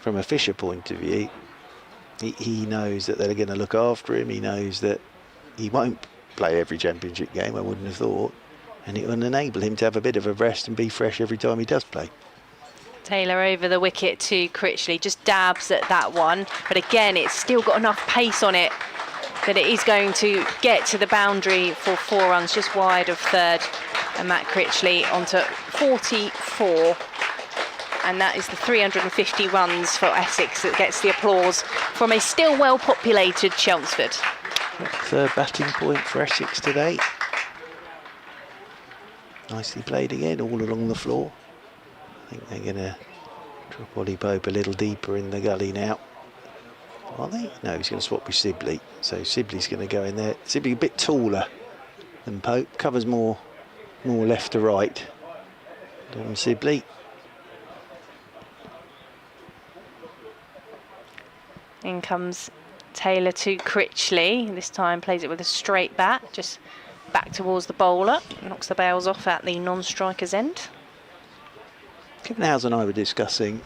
from a Fisher point of view, he knows that they're going to look after him. He knows that he won't play every Championship game, I wouldn't have thought, and it will enable him to have a bit of a rest and be fresh every time he does play. Taylor over the wicket to Critchley, just dabs at that one, but again it's still got enough pace on it that it is going to get to the boundary for 4 runs, just wide of third, and Matt Critchley onto 44, and that is the 350 runs for Essex that gets the applause from a still well populated Chelmsford. Third batting point for Essex today. Nicely played again, all along the floor. I think they're going to drop Ollie Pope a little deeper in the gully now. Are they? No, he's going to swap with Sibley. So Sibley's going to go in there. Sibley a bit taller than Pope, covers more left to right than Sibley. In comes Taylor to Critchley. This time plays it with a straight bat, just back towards the bowler. Knocks the bails off at the non-striker's end. Kevin Howes and I were discussing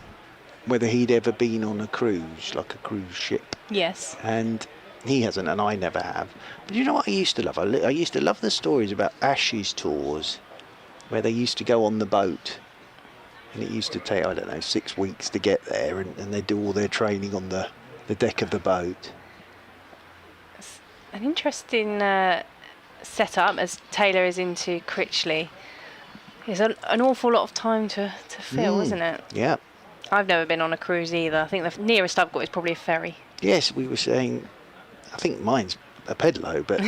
whether he'd ever been on a cruise, like a cruise ship. Yes. And he hasn't, and I never have. But you know what I used to love? I used to love the stories about Ashes tours, where they used to go on the boat. And it used to take, I don't know, 6 weeks to get there, and they'd do all their training on the deck of the boat. It's an interesting setup, as Taylor is into Critchley. There's an awful lot of time to fill, isn't it? Yeah. I've never been on a cruise either. I think the nearest I've got is probably a ferry. Yes, we were saying, I think mine's a pedalo, but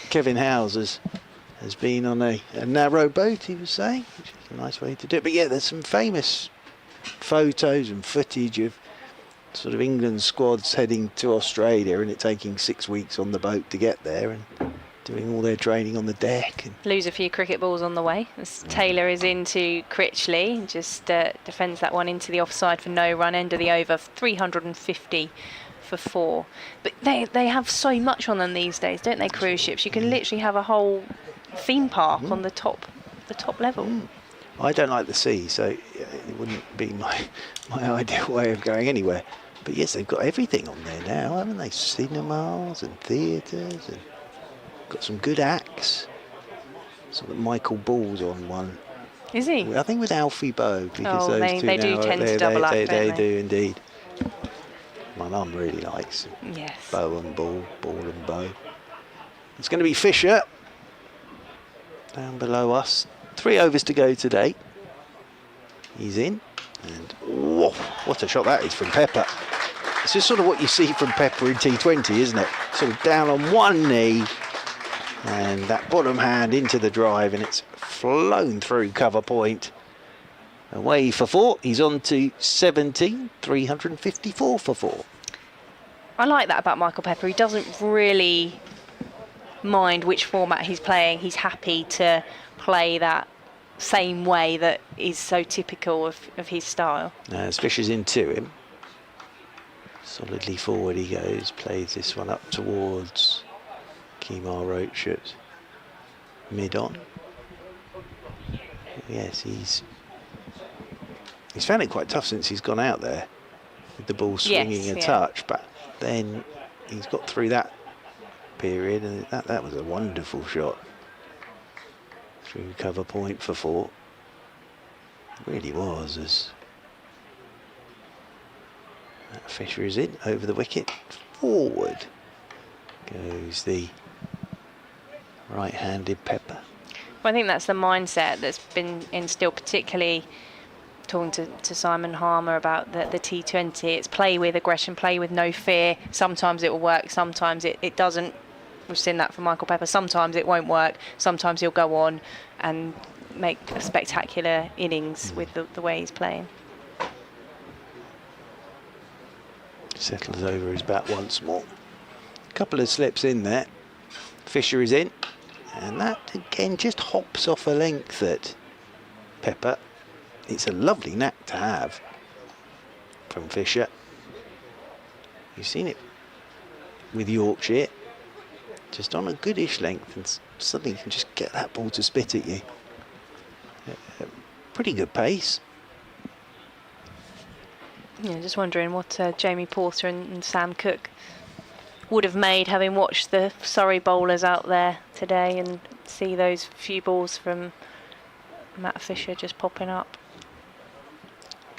Kevin Howes has been on a narrow boat, he was saying, which is a nice way to do it. But yeah, there's some famous photos and footage of sort of England squads heading to Australia and it taking 6 weeks on the boat to get there and doing all their training on the deck. And lose a few cricket balls on the way. As Taylor is into Critchley, just defends that one into the offside for no run, end of the over, 350 for 4. But they have so much on them these days, don't they, cruise ships? You can literally have a whole theme park on the top level. I don't like the sea, so it wouldn't be my ideal way of going anywhere. But yes, they've got everything on there now, haven't they? Cinemas and theatres, and got some good acts. So that Michael Ball's on one. Is he? I think with Alfie Bow, because those two they do now, tend to double up, don't they do indeed. My mum really likes yes. Bow and Ball, Ball and Bow. It's going to be Fisher down below us. 3 overs to go today. He's in, and whoa, what a shot that is from Pepper. It's just sort of what you see from Pepper in T20, isn't it? Sort of down on one knee, and that bottom hand into the drive, and it's flown through cover point. Away for 4. He's on to 17, 354 for 4. I like that about Michael Pepper. He doesn't really mind which format he's playing. He's happy to play that same way that is so typical of his style. As Fisher's into him, solidly forward he goes, plays this one up towards Kemar Roach at mid-on. Yes, he's found it quite tough since he's gone out there with the ball swinging a touch, but then he's got through that period, and that was a wonderful shot through cover point for 4. It really was. As Fisher is in over the wicket, forward goes the right-handed Pepper. Well, I think that's the mindset that's been instilled, particularly talking to Simon Harmer about the T20. It's play with aggression, play with no fear. Sometimes it will work, sometimes it doesn't. We've seen that from Michael Pepper. Sometimes it won't work, sometimes he'll go on and make a spectacular innings with the way he's playing. Settles over his bat once more. A couple of slips in there. Fisher is in, and that again just hops off a length at Pepper. It's a lovely knack to have from Fisher. You've seen it with Yorkshire, just on a goodish length, and suddenly you can just get that ball to spit at you. Pretty good pace. Yeah, just wondering what Jamie Porter and Sam Cook would have made, having watched the Surrey bowlers out there today and see those few balls from Matt Fisher just popping up.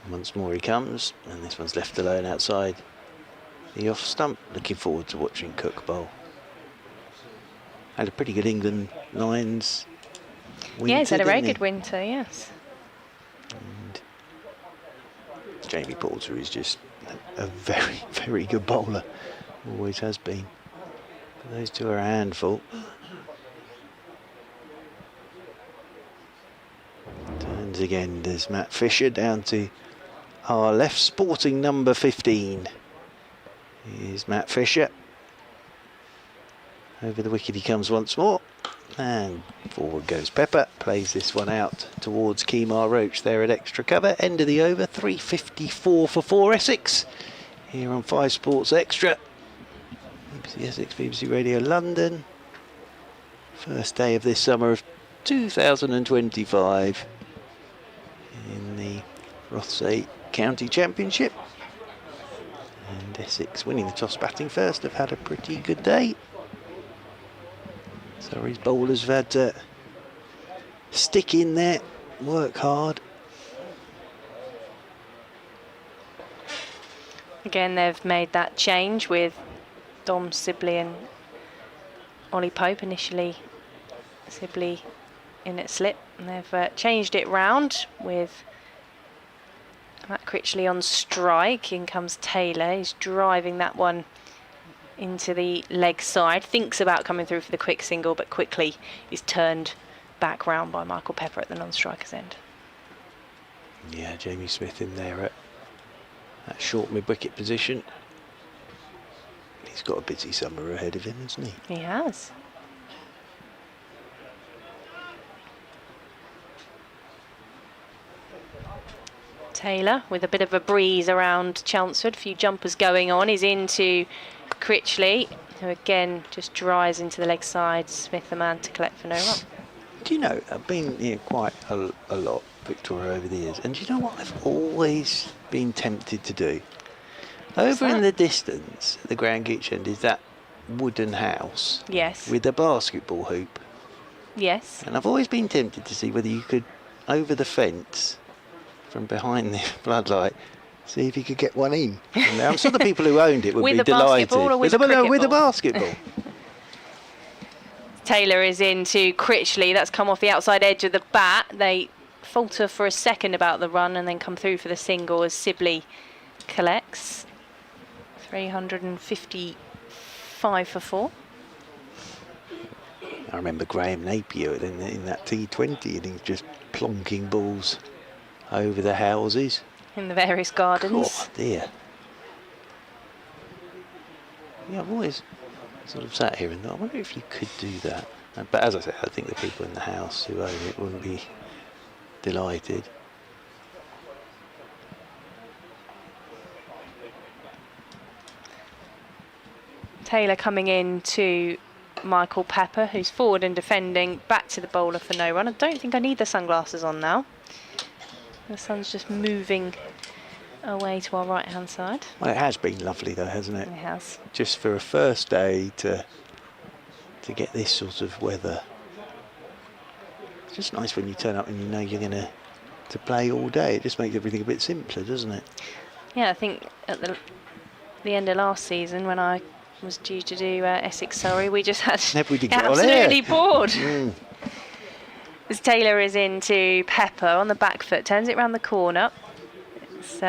Once more he comes, and this one's left alone outside the off stump. Looking forward to watching Cook bowl. Had a pretty good England Lions winter. Yeah, he's had a very good winter, yes. And Jamie Porter is just a very, very good bowler. Always has been. But those two are a handful. Turns again, there's Matt Fisher down to our left, sporting number 15. Here's Matt Fisher. Over the wicket he comes once more. And forward goes Pepper. Plays this one out towards Kemar Roach there at extra cover. End of the over, 354 for 4 Essex. Here on 5 Sports Extra. BBC Essex, BBC Radio London. First day of this summer of 2025. in the Rothesay County Championship. And Essex winning the toss batting first have had a pretty good day. Surrey's bowlers have had to stick in there, work hard. Again, they've made that change with Dom Sibley and Ollie Pope. Initially, Sibley in at slip, and they've changed it round with Matt Critchley on strike. In comes Taylor. He's driving that one into the leg side. Thinks about coming through for the quick single, but quickly is turned back round by Michael Pepper at the non-striker's end. Yeah, Jamie Smith in there at that short mid-wicket position. He's got a busy summer ahead of him, hasn't he? He has. Taylor with a bit of a breeze around Chelmsford, a few jumpers going on. He's into Critchley, who again just drives into the leg side. Smith the man to collect for no run. Do you know, I've been here quite a lot, Victoria, over the years, and do you know what I've always been tempted to do? Over in the distance, at the Grand Gitch end, is that wooden house. Yes. With a basketball hoop. Yes. And I've always been tempted to see whether you could, over the fence, from behind the floodlight, see if you could get one in. And I'm sure the people who owned it would with be a delighted. Basketball or with a basketball. Taylor is into Critchley. That's come off the outside edge of the bat. They falter for a second about the run and then come through for the single as Sibley collects. 355 for 4. I remember Graham Napier in that T20, and he was just plonking balls over the houses. In the various gardens. Oh dear. Yeah, I've always sort of sat here and thought, I wonder if you could do that. But as I said, I think the people in the house who own it wouldn't be delighted. Taylor coming in to Michael Pepper, who's forward and defending, back to the bowler for no run. I don't think I need the sunglasses on now. The sun's just moving away to our right hand side. Well, it has been lovely though, hasn't it? It has. Just for a first day to get this sort of weather. It's just nice when you turn up and you know you're going to play all day. It just makes everything a bit simpler, doesn't it? Yeah, I think at the end of last season, when I was due to do Essex Surrey, we just had absolutely bored. As Taylor is into Pepper on the back foot, turns it round the corner. It's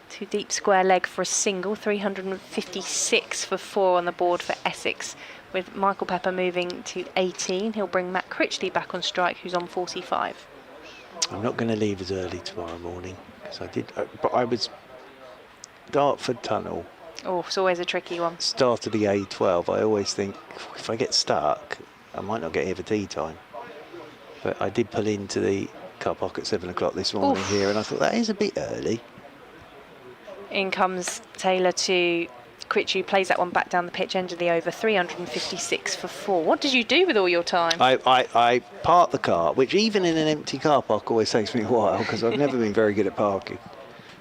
too deep square leg for a single, 356 for 4 on the board for Essex, with Michael Pepper moving to 18. He'll bring Matt Critchley back on strike, who's on 45. I'm not going to leave as early tomorrow morning, because but I was Dartford Tunnel. Oh, it's always a tricky one. Start of the A12. I always think, if I get stuck, I might not get here for tea time. But I did pull into the car park at 7 o'clock this morning here, and I thought that is a bit early. In comes Taylor to Critchley, plays that one back down the pitch, end of the over, 356 for 4. What did you do with all your time? I parked the car, which even in an empty car park always takes me a while, because I've never been very good at parking.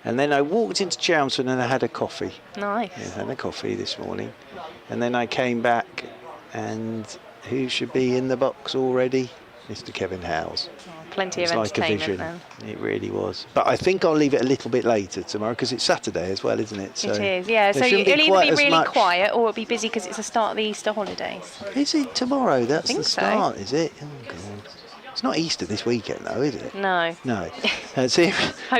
And then I walked into Chelmsford and I had a coffee. Nice. Yeah, I had a coffee this morning. And then I came back, and who should be in the box already? Mr. Kevin Howes. Oh, plenty of like entertainment then. It really was. But I think I'll leave it a little bit later tomorrow, because it's Saturday as well, isn't it? So it is, yeah. So it'll either be really quiet or it'll be busy because it's the start of the Easter holidays. Is it tomorrow? That's the start, so. Is it? Oh, God. It's not Easter this weekend, though, is it? No. No. See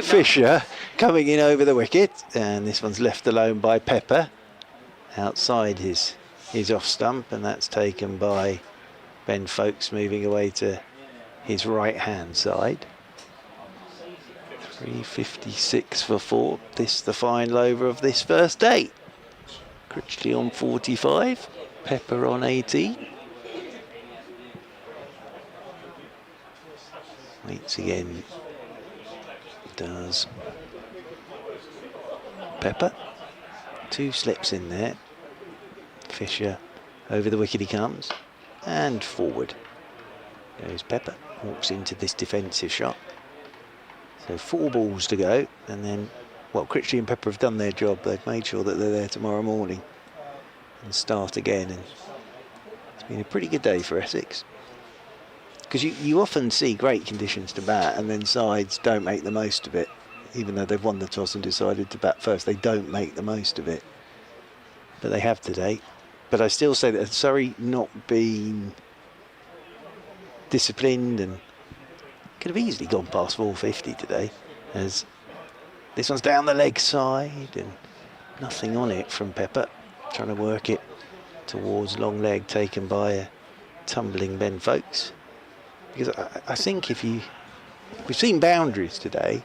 Fisher coming in over the wicket, and this one's left alone by Pepper outside his off stump, and that's taken by Ben Folkes, moving away to his right hand side. 356 for 4. This the final over of this first day. Critchley on 45, Pepper on 18. Waits again, does Pepper. 2 slips in there. Fisher over the wicket he comes, and forward goes Pepper. Walks into this defensive shot. So 4 balls to go, and then, well, Critchley and Pepper have done their job. They've made sure that they're there tomorrow morning and start again. And it's been a pretty good day for Essex. Because you often see great conditions to bat, and then sides don't make the most of it. Even though they've won the toss and decided to bat first, they don't make the most of it. But they have today. But I still say that Surrey not been disciplined and could have easily gone past 450 today, as this one's down the leg side and nothing on it from Pepper, trying to work it towards long leg, taken by a tumbling Ben Folkes. Because I think we've seen boundaries today,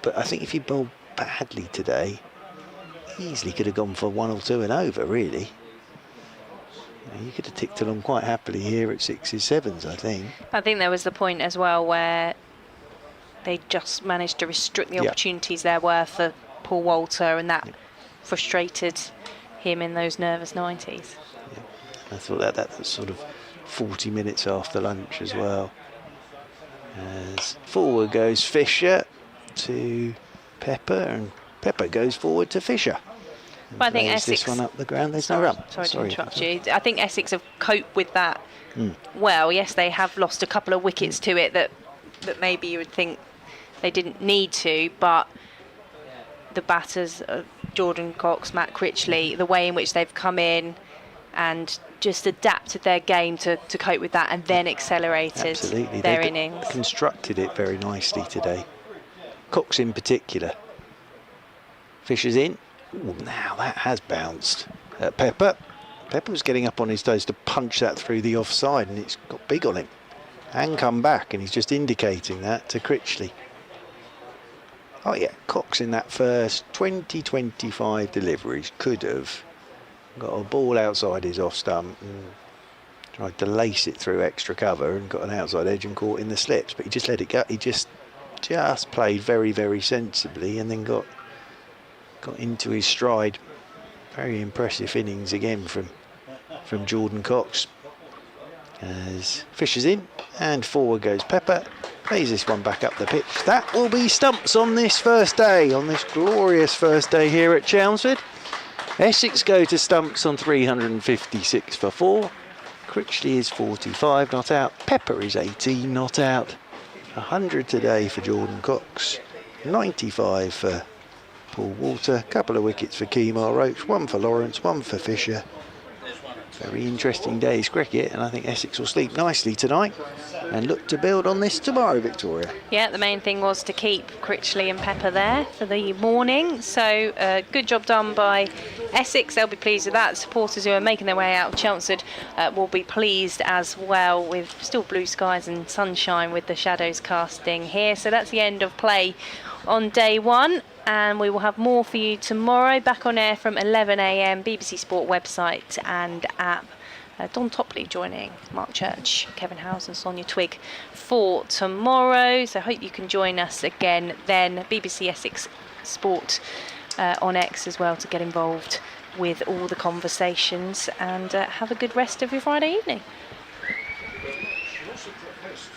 but I think if you bowl badly today, easily could have gone for 1 or 2 and over, really. You could have ticked along quite happily here at 6s, 7s, I think. I think there was the point as well where they just managed to restrict the opportunities there were for Paul Walter, and that frustrated him in those nervous 90s. I thought that was sort of 40 minutes after lunch as well. As forward goes Fisher to Pepper, and Pepper goes forward to Fisher. But I think Essex, this one up the ground, there's no run. Sorry to interrupt you. I think Essex have coped with that well. Yes, they have lost a couple of wickets to it that maybe you would think they didn't need to, but the batters, Jordan Cox, Matt Critchley, the way in which they've come in and just adapted their game to cope with that, and then accelerated their innings. Constructed it very nicely today. Cox in particular. Fisher's in. Ooh, now that has bounced. Pepper. Pepper was getting up on his toes to punch that through the offside, and it's got big on him. And come back, and he's just indicating that to Critchley. Oh yeah, Cox in that first 20-25 deliveries could have got a ball outside his off stump and tried to lace it through extra cover and got an outside edge and caught in the slips, but he just let it go. He just played very, very sensibly, and then got into his stride. Very impressive innings again from Jordan Cox. As Fisher's in and forward goes Pepper, plays this one back up the pitch. That will be stumps on this first day, on this glorious first day here at Chelmsford. Essex go to stumps on 356 for 4. Critchley is 45 not out. Pepper is 18 not out. 100 today for Jordan Cox. 95 for Paul Walter. A couple of wickets for Kemar Roach. 1 for Lawrence, 1 for Fisher. Very interesting day's cricket, and I think Essex will sleep nicely tonight and look to build on this tomorrow, Victoria. Yeah, the main thing was to keep Critchley and Pepper there for the morning. So good job done by Essex. They'll be pleased with that. Supporters who are making their way out of Chelmsford will be pleased as well, with still blue skies and sunshine with the shadows casting here. So that's the end of play on day 1. And we will have more for you tomorrow, back on air from 11 a.m, BBC Sport website and app. Don Topley joining Mark Church, Kevin Howes and Sonia Twigg for tomorrow. So hope you can join us again then. BBC Essex Sport on X as well to get involved with all the conversations, and have a good rest of your Friday evening. She also proposed